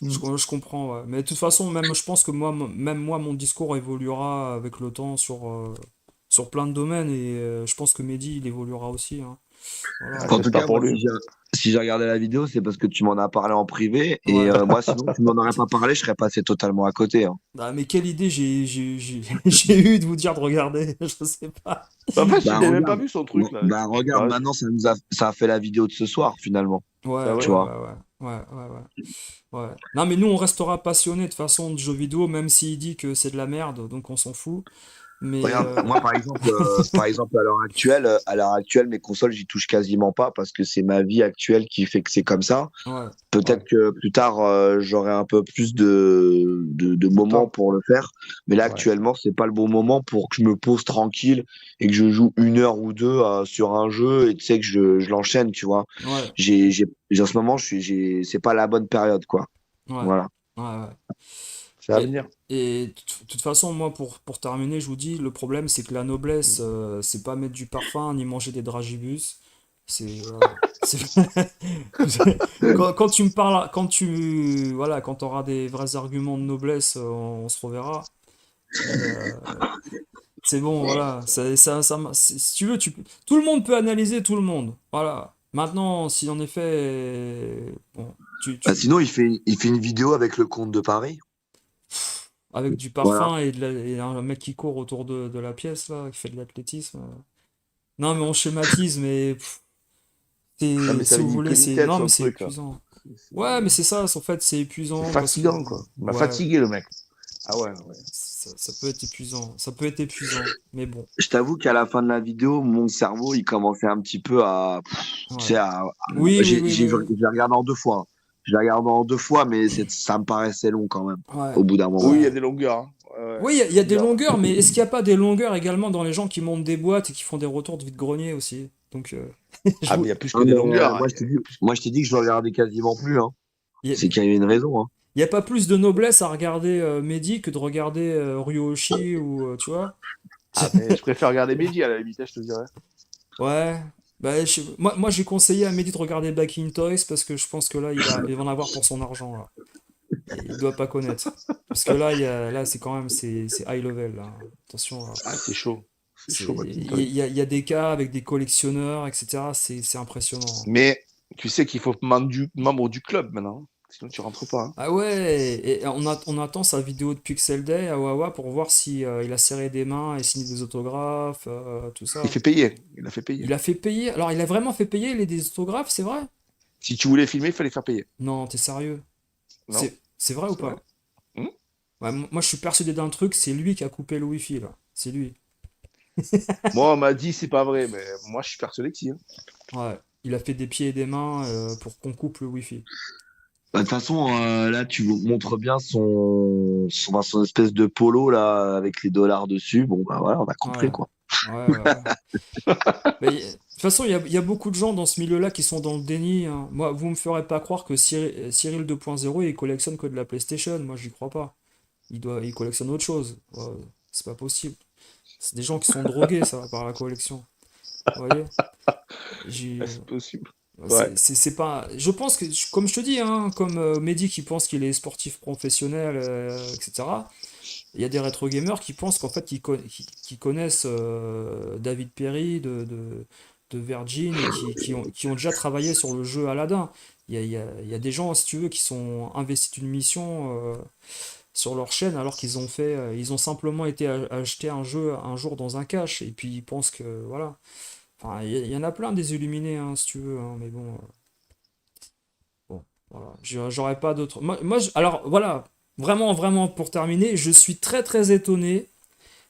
Mm. Je comprends, ouais. Mais de toute façon, même, je pense que même moi, mon discours évoluera avec le temps sur plein de domaines et je pense que Mehdi, il évoluera aussi, hein. Voilà. Ah, En tout j'espère cas, pour moi, lui. si j'ai regardé la vidéo, c'est parce que tu m'en as parlé en privé. Et Ouais. moi, sinon, tu m'en aurais pas parlé, je serais passé totalement à côté, hein. Ah, mais quelle idée j'ai eu de vous dire de regarder, je sais pas. En fait, je Bah, n'ai même pas regarde. vu son truc, là. Bah, Je sais regarde, pas. maintenant, ça a fait la vidéo de ce soir, finalement. Ouais, Bah Tu ouais. vois. ouais. Non, mais nous, on restera passionnés de façon de jeux vidéo, même s'il dit que c'est de la merde, donc on s'en fout. Mais Regarde, moi par exemple à l'heure actuelle, mes consoles, j'y touche quasiment pas parce que c'est ma vie actuelle qui fait que c'est comme ça. ouais, Ouais. Peut-être que plus tard, j'aurai un peu plus de De moments temps. pour le faire. Mais là, Ouais. actuellement, c'est pas le bon moment pour que je me pose tranquille et que je joue 1 heure ou deux sur un jeu et tu sais que je l'enchaîne, tu vois. ouais, En ce moment, c'est pas la bonne période, quoi. ouais, Voilà. ouais, ouais. C'est à Et, venir. et de toute façon, moi, pour terminer, je vous dis, le problème, c'est que la noblesse, c'est pas mettre du parfum ni manger des dragibus. C'est, voilà. Quand tu me parles, voilà, quand tu auras des vrais arguments de noblesse, on se reverra. Mais c'est bon, voilà. Si tu veux, tout le monde peut analyser tout le monde. Voilà. Maintenant, si en effet, bon, Bah, sinon, il fait une vidéo avec le comte de Paris. avec du Voilà. parfum et un mec qui court autour de la pièce, là, qui fait de l'athlétisme. Non, mais on schématise, mais Non, mais c'est si vous avec du voulez, Ponytail, non, mais son c'est truc, là. épuisant. Ouais, mais C'est c'est ça, en fait, c'est c'est épuisant parce que, fatigant, quoi. Il m'a ouais, fatigué, le mec. Ah ouais, ouais. ça peut être épuisant. Ça peut être épuisant, mais bon, Je t'avoue qu'à la fin de la vidéo, mon cerveau, il commençait un petit peu tu ouais. sais, Oui, oui, oui, oui, je l'ai regardé en 2 fois, hein. Je l'ai regardé en 2 fois, mais ça me paraissait long quand même, oui. Ouais, au bout d'un moment. Oui, il y a ouais. des longueurs, hein. Ouais, ouais, Oui, il y a des il y a des longueurs. longueurs, mais est-ce qu'il n'y a pas des longueurs également dans les gens qui montent des boîtes et qui font des retours de vide-grenier aussi? Donc, je Ah, mais vous... il y a plus Ah, que des mais longueurs, hein. Il y a plus... moi, je t'ai dit que je le regardais quasiment plus, hein. C'est il qu'il y avait une raison, hein. y a pas plus de noblesse à regarder Mehdi que de regarder Ryoshi ou, tu vois? Ah, mais je préfère regarder Mehdi, à la limite, hein, je te dirais. Ouais. Bah, moi j'ai conseillé à Mehdi de regarder Back in Toys parce que je pense que là, il va en avoir pour son argent, là. Et il doit pas connaître. Parce que là, là c'est quand même, c'est high level, là. Attention, là. Ah, c'est chaud. C'est chaud, McIntosh. Il y a des cas avec des collectionneurs, etc. C'est impressionnant. Mais tu sais qu'il faut membre du club maintenant, hein. Sinon tu rentres pas, hein. Ah ouais, et on attend sa vidéo de Pixel Day à Wawa pour voir si il a serré des mains et signé des autographes, tout Il ça. fait payer. Il a fait payer. Il a fait payer. Alors, il a vraiment fait payer des autographes, c'est vrai? Si tu voulais filmer, il fallait faire payer. Non, t'es sérieux? Non, C'est vrai ou c'est vrai. pas? Hmm. Ouais, moi, je suis persuadé d'un truc, c'est lui qui a coupé le wifi là. C'est lui. Moi, on m'a dit c'est pas vrai, mais moi je suis persuadé que si, hein. Ouais, il a fait des pieds et des mains pour qu'on coupe le wifi. Bah, de toute façon, là, tu montres bien son espèce de polo, là, avec les dollars dessus. Bon, bah voilà, on a compris, Ouais, quoi. ouais, ouais, ouais. Mais, de toute façon, il y a beaucoup de gens dans ce milieu-là qui sont dans le déni, hein. Moi, vous me ferez pas croire que Cyril 2.0, il collectionne que de la PlayStation. Moi, j'y crois pas. Il collectionne autre chose. Ouais, c'est pas possible. C'est des gens qui sont drogués, ça, par la collection. Vous voyez? Ah, J'ai- c'est possible. Ouais. c'est pas. Je pense que, comme je te dis, hein, comme Mehdi qui pense qu'il est sportif professionnel, etc. Il y a des rétro gamers qui pensent qu'en fait, qu'ils connaissent David Perry de Virgin et qui ont déjà travaillé sur le jeu Aladdin. Il y a des gens, si tu veux, qui sont investis d'une mission sur leur chaîne alors qu'ils ont fait, ils ont simplement été acheter un jeu un jour dans un cache et puis ils pensent que voilà. Enfin, il y en a plein des illuminés, hein, si tu veux, hein, mais bon, bon, voilà. J'aurais pas d'autres. Alors voilà, vraiment, vraiment pour terminer, je suis très très étonné,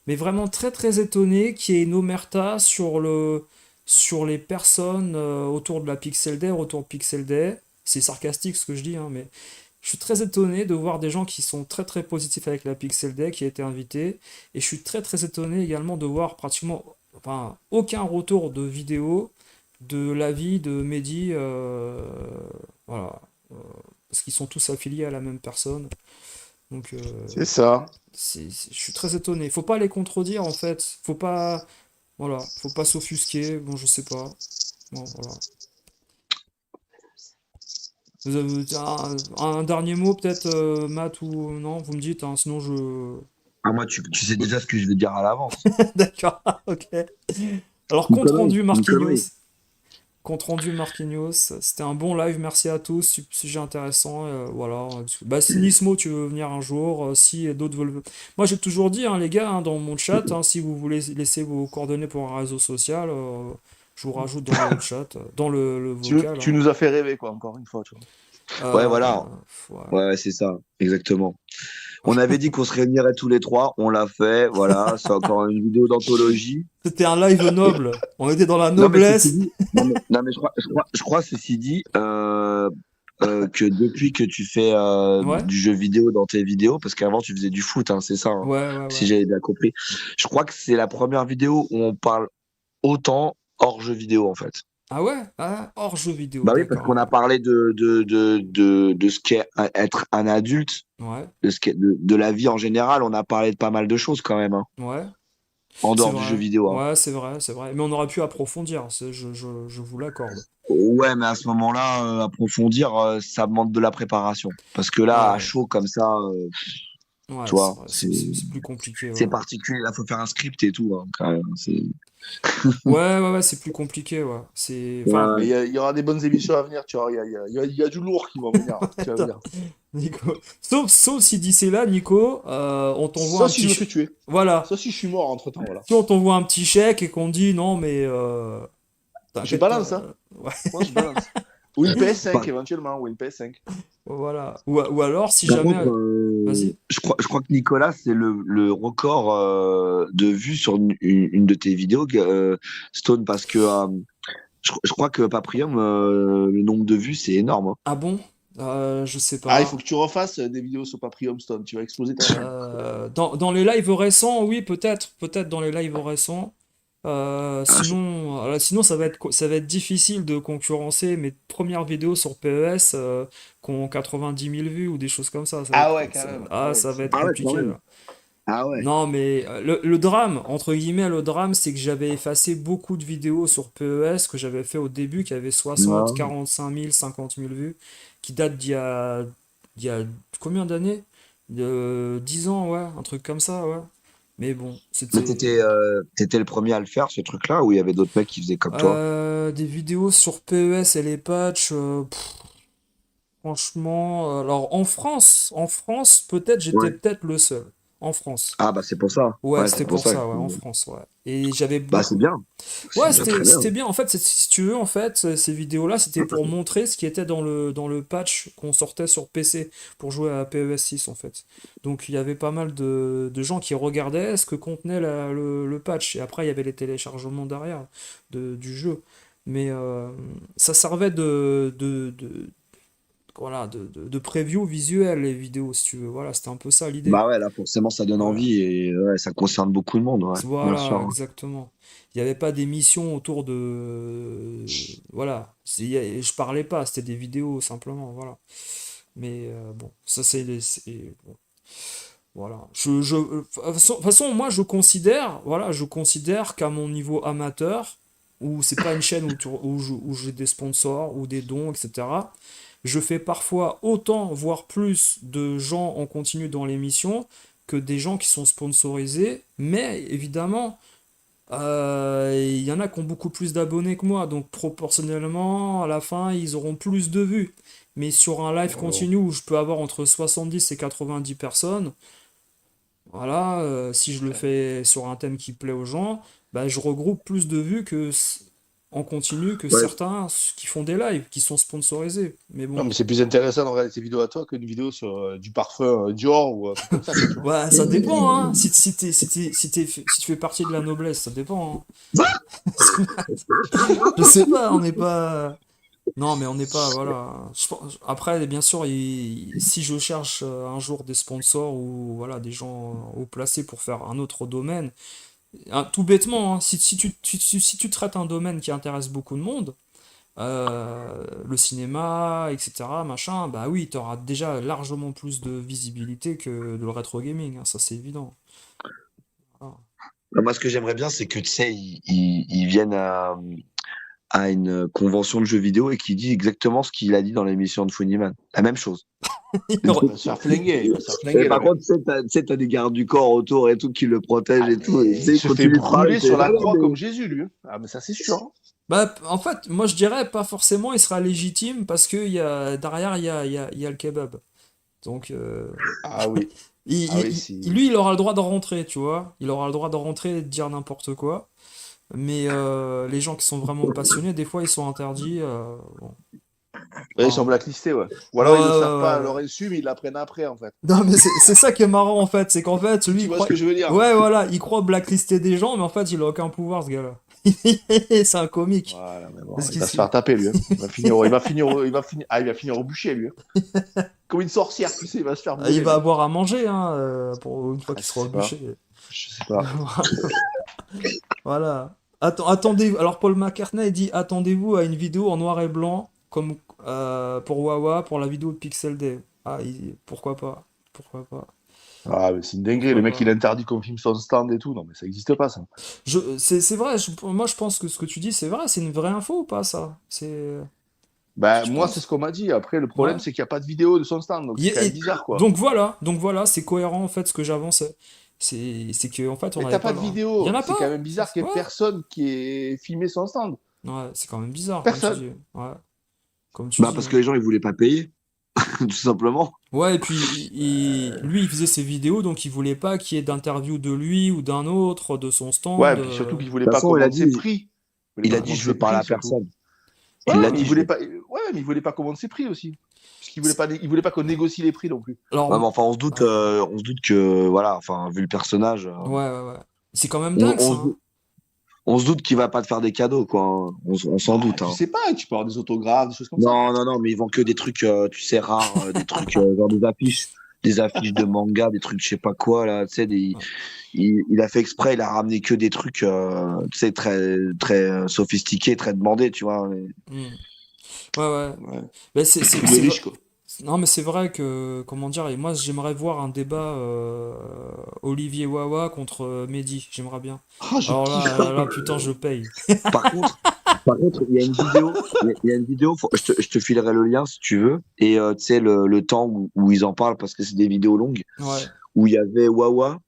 mais vraiment très très étonné qu'il y ait une omerta sur les personnes autour de la Pixel Day, autour de Pixel Day. C'est sarcastique ce que je dis, hein, mais je suis très étonné de voir des gens qui sont très très positifs avec la Pixel Day qui a été invité, et je suis très très étonné également de voir pratiquement, enfin, aucun retour de vidéo de l'avis de Mehdi, voilà, euh, parce qu'ils sont tous affiliés à la même personne. Donc, C'est ça. je suis très étonné. Faut pas les contredire en fait. Faut pas, voilà, faut pas s'offusquer. Bon, je sais pas. Bon, voilà. Vous avez un dernier mot peut-être, Matt ou non? Vous me dites, hein, sinon je. Ah, moi, tu sais déjà ce que je vais dire à l'avance. D'accord, ok. Alors, Une connerie, une connerie. Compte rendu Marquinhos, c'était un bon live, merci à tous, sujet intéressant, voilà. Bah, si Nismo, tu veux venir un jour, si d'autres veulent... Moi j'ai toujours dit, hein, les gars, hein, dans mon chat, hein, si vous voulez laisser vos coordonnées pour un réseau social, je vous rajoute dans le chat, dans le vocal, Tu hein. nous as fait rêver, quoi, encore une fois, tu vois. Ouais, voilà. Ouais. Ouais, ouais, c'est ça, exactement. On avait dit qu'on se réunirait tous les trois, on l'a fait, voilà, c'est encore une vidéo d'anthologie. C'était un live noble. On était dans la Non, mais ceci noblesse. dit, non, mais je crois, ceci dit, que depuis que tu fais Ouais, du jeu vidéo dans tes vidéos, parce qu'avant tu faisais du foot, hein, c'est ça, hein, ouais. si j'avais bien compris. Je crois que c'est la première vidéo où on parle autant hors jeu vidéo, en fait. Ah ouais? Ah, hors jeu vidéo, Bah oui, parce d'accord, qu'on ok. a parlé de ce qu'est être un adulte, Ouais, de la vie en général, on a parlé de pas mal de choses quand même, hein, ouais. en C'est dehors du jeu vrai. vidéo, hein. Ouais, c'est vrai, c'est vrai. Mais on aurait pu approfondir, je vous l'accorde. Ouais, mais à ce moment-là, approfondir, ça demande de la préparation. Parce que là, à Ouais, chaud comme ça, ouais, tu c'est vois, vrai, c'est c'est plus compliqué, c'est ouais. particulier. Là, faut faire un script et tout, hein, quand même. Ouais, c'est plus compliqué, ouais. C'est... Enfin, Mais Ouais. il y aura des bonnes émissions à venir, tu vois. Il y a du lourd qui va venir, tu vas attends, venir. Nico. Sauf si d'ici là, Nico, on t'envoie Ça un si je petit... me fais tuer. Voilà. Ça si je suis mort entre-temps, voilà. Si on t'envoie un petit chèque et qu'on dit non, mais Je t'inquiète balance, pas. hein. Ouais, Moi, je balance. Ou une PS5 Par, éventuellement, ou une PS5. voilà. Ou alors, si par jamais. contre, Vas-y. je crois que Nicolas, c'est le record de vues sur une de tes vidéos, Stone, parce que je crois que Paprium, le nombre de vues, c'est énorme, hein. Ah bon? Je sais Ah, il faut pas. que tu refasses des vidéos sur Paprium Stone, tu vas exploser ta chaîne. Dans les lives récents, oui, peut-être dans les lives récents. Ah, Sinon ça va être difficile de concurrencer mes premières vidéos sur PES qui ont 90 000 vues ou des choses comme ça. Ah ouais, quand même. Ah ouais, Ça va être ah ouais, quand compliqué, même. là. Ah ouais. Non, mais le drame, entre guillemets, le drame, c'est que j'avais effacé beaucoup de vidéos sur PES que j'avais fait au début, qui avaient 60, Ouais. 45 000, 50 000 vues, qui datent d'il y a combien d'années? De 10 ans, ouais, un truc comme ça, ouais. Mais bon, Mais c'était t'étais le premier à le faire, ce truc-là, ou il y avait d'autres mecs qui faisaient comme toi? des vidéos sur PES et les patchs. Franchement, alors en France, peut-être j'étais Ouais. peut-être le seul. En France. Ah, bah, c'est pour ça. Ouais, Ouais, c'était c'est pour pour ça. ça, ouais, en France, ouais. Et j'avais Bah, c'est beaucoup. bien. C'est Ouais, déjà très bien. c'était bien. En fait, si tu veux, en fait, ces vidéos-là, c'était pour montrer ce qui était dans le patch qu'on sortait sur PC pour jouer à PES 6, en fait. Donc, il y avait pas mal de gens qui regardaient ce que contenait le patch. Et après, il y avait les téléchargements derrière du jeu. Mais ça servait voilà, de preview visuel, les vidéos, si tu veux. Voilà, c'était un peu ça l'idée. Bah ouais, là, forcément, ça donne Voilà. envie et ouais, ça concerne beaucoup de monde, ouais, bien Voilà, sûr. exactement. Il n'y avait pas d'émission autour de... Voilà. Je parlais pas, c'était des vidéos simplement, voilà. Mais bon, ça bon, voilà. De toute façon, moi je considère, voilà, je considère qu'à mon niveau amateur, où c'est pas une chaîne où j'ai des sponsors ou des dons, etc., je fais parfois autant, voire plus de gens en continu dans l'émission que des gens qui sont sponsorisés, mais évidemment, il y en a qui ont beaucoup plus d'abonnés que moi, donc proportionnellement, à la fin, ils auront plus de vues. Mais sur un live Oh. continu où je peux avoir entre 70 et 90 personnes, voilà, si je le fais sur un thème qui plaît aux gens, bah, je regroupe plus de vues en continu que Ouais. certains qui font des lives, qui sont sponsorisés. Mais Non, bon, mais c'est plus intéressant de regarder tes vidéos à toi qu'une vidéo sur du parfum Dior ou un truc comme ça, quoi, tu vois. ouais, ça dépend, hein. Si tu fais partie de la noblesse, ça dépend, hein. Je sais pas, on n'est pas. Non, mais on n'est pas, voilà. Après, bien sûr, si je cherche un jour des sponsors ou voilà, des gens haut placés pour faire un autre domaine, tout bêtement, hein, si tu traites un domaine qui intéresse beaucoup de monde, le cinéma, etc., machin, bah oui, tu auras déjà largement plus de visibilité que de le rétro gaming, hein, ça c'est évident. Voilà. Bah, moi, ce que j'aimerais bien, c'est que, tu sais, ils viennent à une convention de jeux vidéo et qu'ils disent exactement ce qu'il a dit dans l'émission de Funnyman. La même chose. Il Le aurait- Il truc. va se faire flinguer, il va se faire Et flinguer, le par mec. contre, tu sais, t'as des gardes du corps autour et tout qui le protègent Ah, et tout. Et, tu mais sais, il ils se fait continuent de parler. brûler sur la croix comme Jésus, lui, hein. Ah, mais ça, c'est sûr, hein. Bah, en fait, moi je dirais pas forcément il sera légitime parce que derrière il y a le kebab. Donc, Ah oui. Ah oui, si. lui, il aura le droit de rentrer, tu vois. Il aura le droit de rentrer et de dire n'importe quoi. Mais les gens qui sont vraiment passionnés, des fois, ils sont interdits. Bon. Ouais, ils sont Enfin, blacklistés, ouais. Ou ouais, alors ils le savent ouais, pas à ouais, leur ouais. insu, mais ils l'apprennent après, en fait. Non, mais c'est ça qui est marrant en fait, c'est qu'en fait, lui, Tu il vois ce croit. que je veux dire? Ouais, voilà, il croit blacklister des gens, mais en fait, il a aucun pouvoir, ce gars-là. C'est un comique. Voilà, mais bon, Parce il qu'il va se faire taper, lui, hein. Il va finir au bûcher, lui, hein. Comme une sorcière, tu sais, il va se faire il brûler, va lui. avoir à manger, hein, pour une fois Ah, qu'il je sera au sais pas. bûcher. Je sais pas. Attendez, alors Paul McCartney il dit attendez-vous à une vidéo en noir et blanc comme pour Wawa pour la vidéo de Pixel Day. Ah, pourquoi pas? Pourquoi pas? Ah, mais c'est une dinguerie. Le Pourquoi mec, il pas? interdit qu'on filme son stand et tout. Non, mais ça n'existe pas, ça. C'est vrai, moi je pense que ce que tu dis c'est vrai, c'est une vraie info ou pas ça? Ben, Tu moi, c'est ce penses? qu'on m'a dit. Après, le problème, Ouais. c'est qu'il n'y a pas de vidéo de son stand. Donc, Il- c'est quand même et- bizarre, quoi. donc voilà, c'est cohérent en fait ce que j'avançais. C'est que en fait on Mais n'avait t'as pas pas le de droit. Il y en vidéo. a C'est quand pas. même bizarre qu'il y ait Ouais. personne qui ait filmé son stand. Ouais, c'est quand même bizarre comme tu Personne. dis. Ouais, comme tu Bah, dis. parce que les gens, ils voulaient pas payer, tout simplement. Ouais, et puis lui, il faisait ses vidéos, donc il voulait pas qu'il y ait d'interview de lui ou d'un autre, de son Ouais, stand. puis surtout qu'il De voulait toute pas façon, qu'on ses prix. Il voulait il pas a qu'on dit, je ses veux parler prix, à surtout. personne. Ouais, Il ouais, l'a mais il dit, je voulait veux. pas. Ouais, mais il voulait pas qu'on ses prix aussi. Parce C'est- il voulait pas qu'on négocie les prix non plus. Alors, Ouais, mais enfin, ouais, on se doute que, voilà, enfin, vu le personnage, ouais, ouais, ouais. C'est quand même on, dingue ça, on, se hein. on se doute qu'il va pas te faire des cadeaux, quoi, hein. On s'en Ah, doute, tu hein. sais pas, tu peux avoir des autographes, des choses comme ça. Non, non, non, mais ils vendent que des trucs, tu sais, rares, des trucs, genre des affiches de manga, des trucs, je sais pas quoi, là, tu sais, Ouais. il a fait exprès, il a ramené que des trucs, tu sais, très, très sophistiqués, très demandés, tu vois. Hmm. Ouais, ouais. Ouais. Mais Truc de riche, quoi. non, mais c'est vrai que, comment dire, et moi j'aimerais voir un débat Olivier Wawa contre Mehdi, j'aimerais bien. Ah, je Alors kiffe. là, putain, je paye. Par contre, par contre, il y a une vidéo, il y a une vidéo, je te filerai le lien si tu veux, et tu sais, le temps où ils en parlent, parce que c'est des vidéos longues, Ouais. où il y avait Wawa,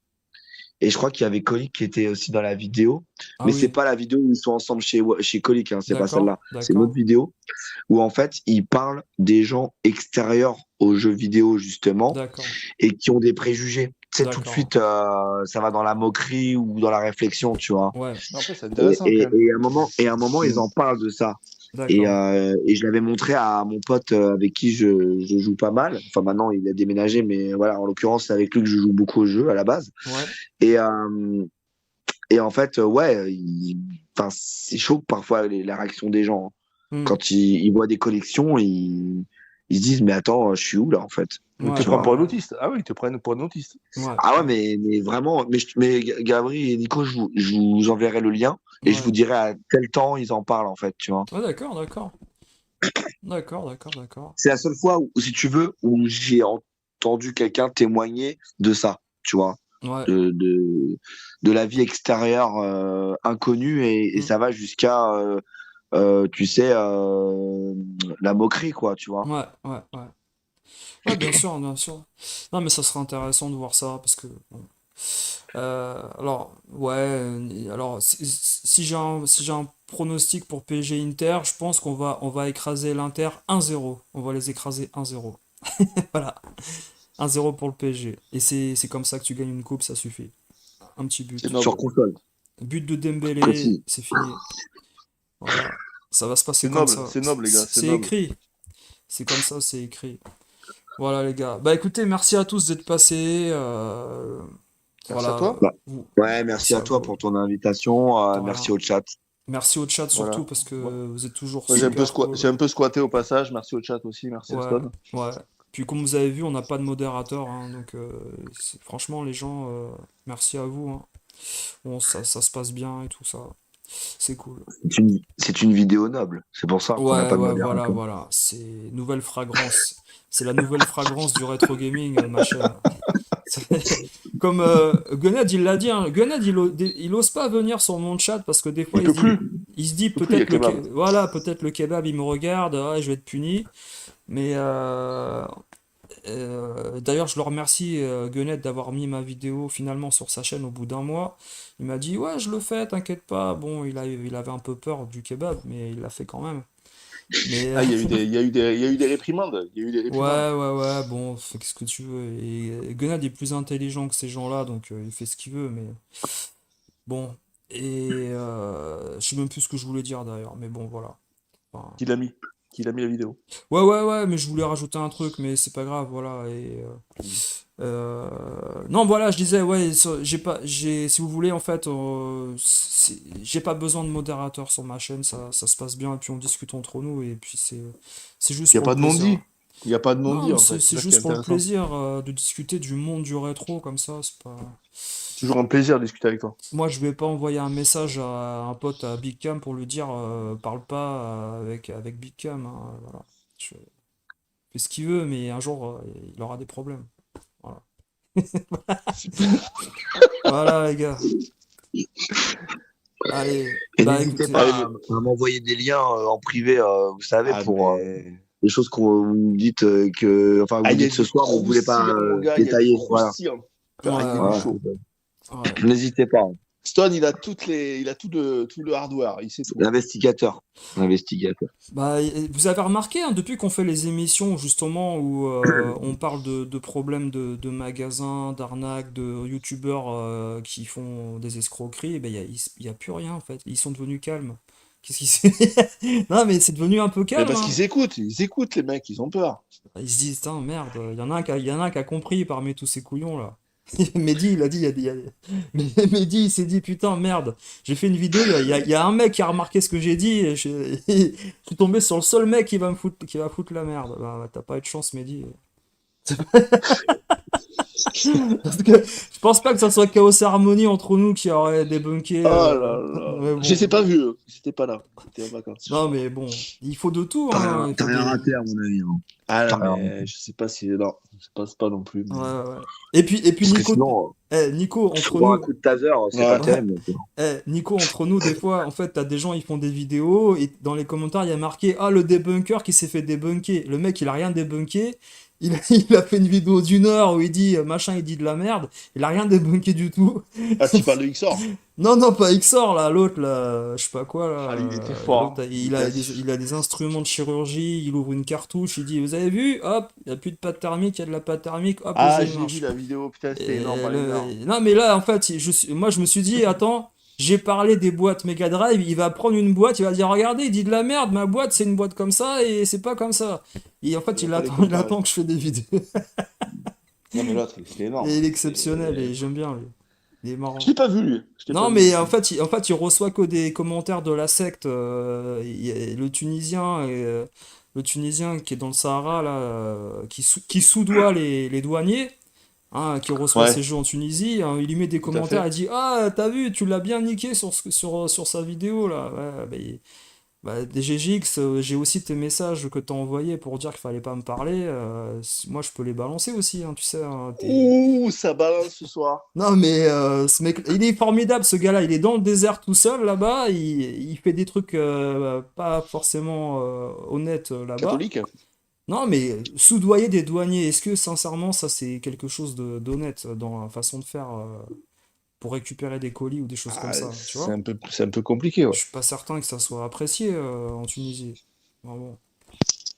et je crois qu'il y avait Kolik qui était aussi dans la vidéo, Ah mais c'est oui, pas la vidéo où ils sont ensemble chez Kolik, hein, c'est pas d'accord, celle-là, c'est une autre d'accord, vidéo, où en fait, ils parlent des gens extérieurs aux jeux vidéo, justement, d'accord, et qui ont des préjugés. Tu sais, tout de d'accord. suite, ça va dans la moquerie ou dans la réflexion, tu vois. Ouais, Non, après, c'est intéressant quand même. Et à un moment, ils en parlent de ça. d'accord. Et je l'avais montré à mon pote avec qui je joue pas mal. Enfin, maintenant, il a déménagé, mais voilà, en l'occurrence, c'est avec lui que je joue beaucoup au jeu à la base. Ouais. Et, en fait, ouais, enfin, c'est chaud parfois la réaction des gens, hein. Hmm. Quand ils voient des collections, ils se disent, mais attends, je suis où là, en fait? Il te Ouais, Tu prend vois? pour un ouais, autiste. Ah oui, ils te prennent pour un autiste. ouais, Ah ouais, ouais, mais vraiment, mais Gabri et Nico, je vous enverrai le lien et je ouais. vous dirai à quel temps ils en parlent, en fait, tu vois? Ah, d'accord, d'accord. D'accord, d'accord, d'accord. C'est la seule fois où, si tu veux, où j'ai entendu quelqu'un témoigner de ça, tu vois, Ouais. de, de, de la vie extérieure inconnue et Hmm. ça va jusqu'à, tu sais, la moquerie, quoi, tu vois. Ouais, ouais, ouais. Ouais, bien sûr, bien sûr. Non, mais ça serait intéressant de voir ça parce que bon. Alors, ouais, alors si j'ai un pronostic pour PSG Inter, je pense qu'on va écraser l'Inter 1-0. On va les écraser 1-0. Voilà, 1-0 pour le PSG. Et c'est comme ça que tu gagnes une coupe, ça suffit. Un petit C'est but. Sur noble. console, But de Dembélé, précis. c'est fini. Voilà, ça va se passer comme ça. C'est noble, les gars, c'est C'est noble. écrit. C'est comme ça, c'est écrit. Voilà les gars. Bah écoutez, merci à tous d'être passés. Merci à Voilà, toi. Bah, vous, ouais, merci merci à à toi vous. pour ton invitation, De merci rien. au chat. Merci au chat surtout Voilà. parce Moi, que vous êtes toujours moi, super j'ai cool. un peu squatté au passage. Merci au chat aussi. Merci à Ouais, Stone. ouais. Puis comme vous avez vu, on n'a pas de modérateur, hein, donc franchement les gens, merci à vous, hein. Bon, ça se passe bien et tout ça. C'est cool. C'est une vidéo noble, c'est pour ça qu'on n'a Ouais, pas de ouais, voilà, modérateur. voilà. C'est nouvelle fragrance. C'est la nouvelle fragrance du rétro gaming, ma chaîne. Comme Guned, il l'a dit, hein, Guned, il ose pas venir sur mon chat parce que des fois Il peut plus. il se dit Il peut plus, il y a kebab. voilà, peut-être le kebab il me regarde, ah, je vais être puni. Mais d'ailleurs, je le remercie, Guned, d'avoir mis ma vidéo finalement sur sa chaîne au bout d'un mois. Il m'a dit, ouais, je le fais, t'inquiète pas. Bon, il avait un peu peur du kebab, mais il l'a fait quand même. Mais Ah, il y a eu des réprimandes. Il y a eu des réprimandes. ouais, ouais, ouais, bon, fais ce que tu veux. Et Gunad est plus intelligent que ces gens-là, donc il fait ce qu'il veut, mais bon. Et je sais même plus ce que je voulais dire d'ailleurs, mais bon, voilà. Enfin, Qu'il a mis. qu'il a mis la vidéo. Ouais, mais je voulais rajouter un truc, mais c'est pas grave, voilà. Non, voilà, je disais, ouais, si vous voulez, en fait, j'ai pas besoin de modérateur sur ma chaîne, ça se passe bien, et puis on discute entre nous, et puis c'est Il juste n'y a pour pas le de plaisir. non-dit. Il n'y a pas de Non, non-dit, mais en fait. c'est C'est ça qui est juste pour le intéressant. plaisir de discuter du monde du rétro, comme ça, c'est pas. Toujours un plaisir de discuter avec toi. Moi, je vais pas envoyer un message à un pote à Big Cam pour lui dire parle pas avec Big Cam, hein, voilà. Je fais ce qu'il veut, mais un jour, il aura des problèmes. Voilà. Voilà, les gars. Allez, Et bah n'hésitez écoutez. pas Allez, à m'envoyer des liens en privé, vous savez, ah, pour mais... des choses qu'on vous dites enfin Ah, vous il y a dites ce du soir, mais vous voulez pas croustillant, mon gars, il y a du détailler. Voilà. croustillant. Ouais, Ah, il y a du ouais, Voilà. chaud. ouais. N'hésitez pas. Stone, il a tout le hardware, il sait tout. L'investigateur. L'investigateur. Bah, vous avez remarqué, hein, depuis qu'on fait les émissions justement où on parle de problèmes de magasins, d'arnaques, de youtubeurs qui font des escroqueries, il ben, y a plus rien en fait. Ils sont devenus calmes. Qu'est-ce qui s'est... Non mais c'est devenu un peu Mais calme, parce hein. qu'ils écoutent les mecs, ils ont peur. Ils se disent, putain, merde, il y en a un qui a compris parmi tous ces couillons là. Mehdi, il a dit, Mehdi, il s'est dit, putain, merde, j'ai fait une vidéo, il y a un mec qui a remarqué ce que j'ai dit, et je suis tombé sur le seul mec qui va foutre la merde. Bah, t'as pas eu de chance, Mehdi. Parce que je pense pas que ça soit Chaos et Harmony entre nous qui aurait débunké. Oh là là. Mais Je les ai bon. pas vus, eux. Ils étaient pas là. Ils étaient en vacances. Non, mais bon, il faut de tout, hein. Il T'as faut rien des. raté à mon avis. Hein. Ah T'as non, rien raté. mais je sais pas si... Non, je pense pas non plus. Ouais, Mais... ouais. Et puis Parce que Nico, sinon, Nico, je entre trouve un nous. coup de taser, c'est Ouais. pas Ouais. terrible. Nico, entre nous, des fois, en fait, t'as des gens, ils font des vidéos et dans les commentaires, il y a marqué ah, le débunker qui s'est fait débunker. Le mec, il a rien débunké. Il a fait une vidéo d'1 heure où il dit machin, il dit de la merde. Il a rien débunké du tout. Ah, tu parles de XOR? Non, pas XOR, là, l'autre, là, je sais pas quoi, là. Ah, lui, il était fort. L'autre, il a des instruments de chirurgie, il ouvre une cartouche, il dit vous avez vu, hop, il n'y a plus de pâte thermique, il y a de la pâte thermique, hop, le Ah, jeu je l'ai vu marche. la vidéo, putain, c'était Et énorme, elle est énorme. non, mais là, en fait, moi, je me suis dit, attends, j'ai parlé des boîtes Mega Drive, il va prendre une boîte, il va dire, regardez, il dit de la merde, ma boîte, c'est une boîte comme ça, et c'est pas comme ça. Et en fait, Il va pas les il comparer. attend que je fais des vidéos. Non, mais l'autre, il était énorme. Et il est exceptionnel, et Et... j'aime bien, lui. Il est marrant. Je l'ai pas vu, lui. Je l'ai Non, pas vu. mais en fait, il reçoit que des commentaires de la secte. Le Tunisien qui est dans le Sahara, là, qui soudoie les douaniers, hein, qui reçoit ses Ouais, jeux en Tunisie, hein, il lui met des tout à commentaires, il fait. dit ah, t'as vu, tu l'as bien niqué sur sa vidéo, là. Ouais, DGJX, j'ai aussi tes messages que t'as envoyés pour dire qu'il fallait pas me parler. Moi, je peux les balancer aussi, hein, tu sais. Hein, Ouh, ça balance ce soir. non, mais ce mec, il est formidable, ce gars-là. Il est dans le désert tout seul là-bas. Il fait des trucs pas forcément honnêtes là-bas. Catholique? Non, mais soudoyer des douaniers, est-ce que sincèrement, ça c'est quelque chose d'honnête dans la façon de faire pour récupérer des colis ou des choses comme Ah, ça, tu vois? c'est un peu compliqué, ouais. Je suis pas certain que ça soit apprécié en Tunisie. Bon,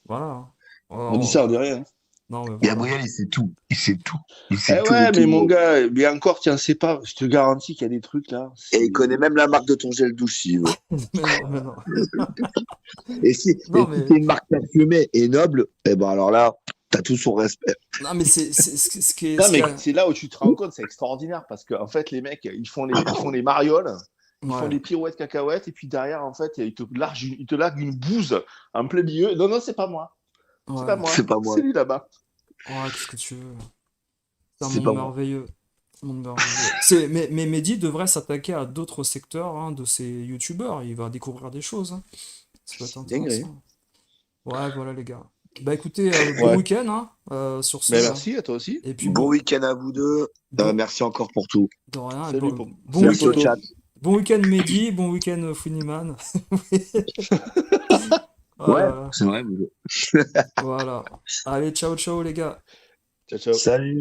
voilà, hein. On dit ça, on dit rien. Non, mais voilà. Gabriel, il sait tout. Il sait tout. Il Eh sait tout ouais, de mais tout. mon gars, mais encore, tu en sais pas. Je te garantis qu'il y a des trucs là. Et il connaît même la marque de ton gel douche, s'il veut. Mais non. Et si Non, c'est mais. une marque parfumée et noble, eh ben alors là, t'as tout son respect. Non, mais ce qui est. Non, Ce qui mais est- c'est là où tu te rends compte, c'est extraordinaire parce qu'en fait, les mecs, ils font les marioles, ils font Ouais, les pirouettes cacahuètes, et puis derrière, en fait, ils te larguent une bouse en plein milieu. Non, non, c'est pas moi. C'est pas ouais. moi. C'est pas moi. C'est lui là-bas. Ouais, qu'est-ce que tu veux? C'est un C'est monde pas moi. merveilleux. Un monde merveilleux. Mais Mehdi devrait s'attaquer à d'autres secteurs hein, de ces youtubeurs. Il va découvrir des choses, hein. Ça peut être Dingue. intéressant. Ouais, voilà les gars. Bah écoutez, bon Ouais. week-end hein, sur ce. Ben merci à toi aussi. Et puis Bon week-end à vous deux. bon- Merci encore pour tout. de rien. Et Salut, bon salut Merci au Toto. chat. bon week-end Mehdi, bon week-end Funiman. Ouais, Voilà. c'est vrai. Voilà. Allez, ciao, ciao les gars. Ciao, ciao. Salut.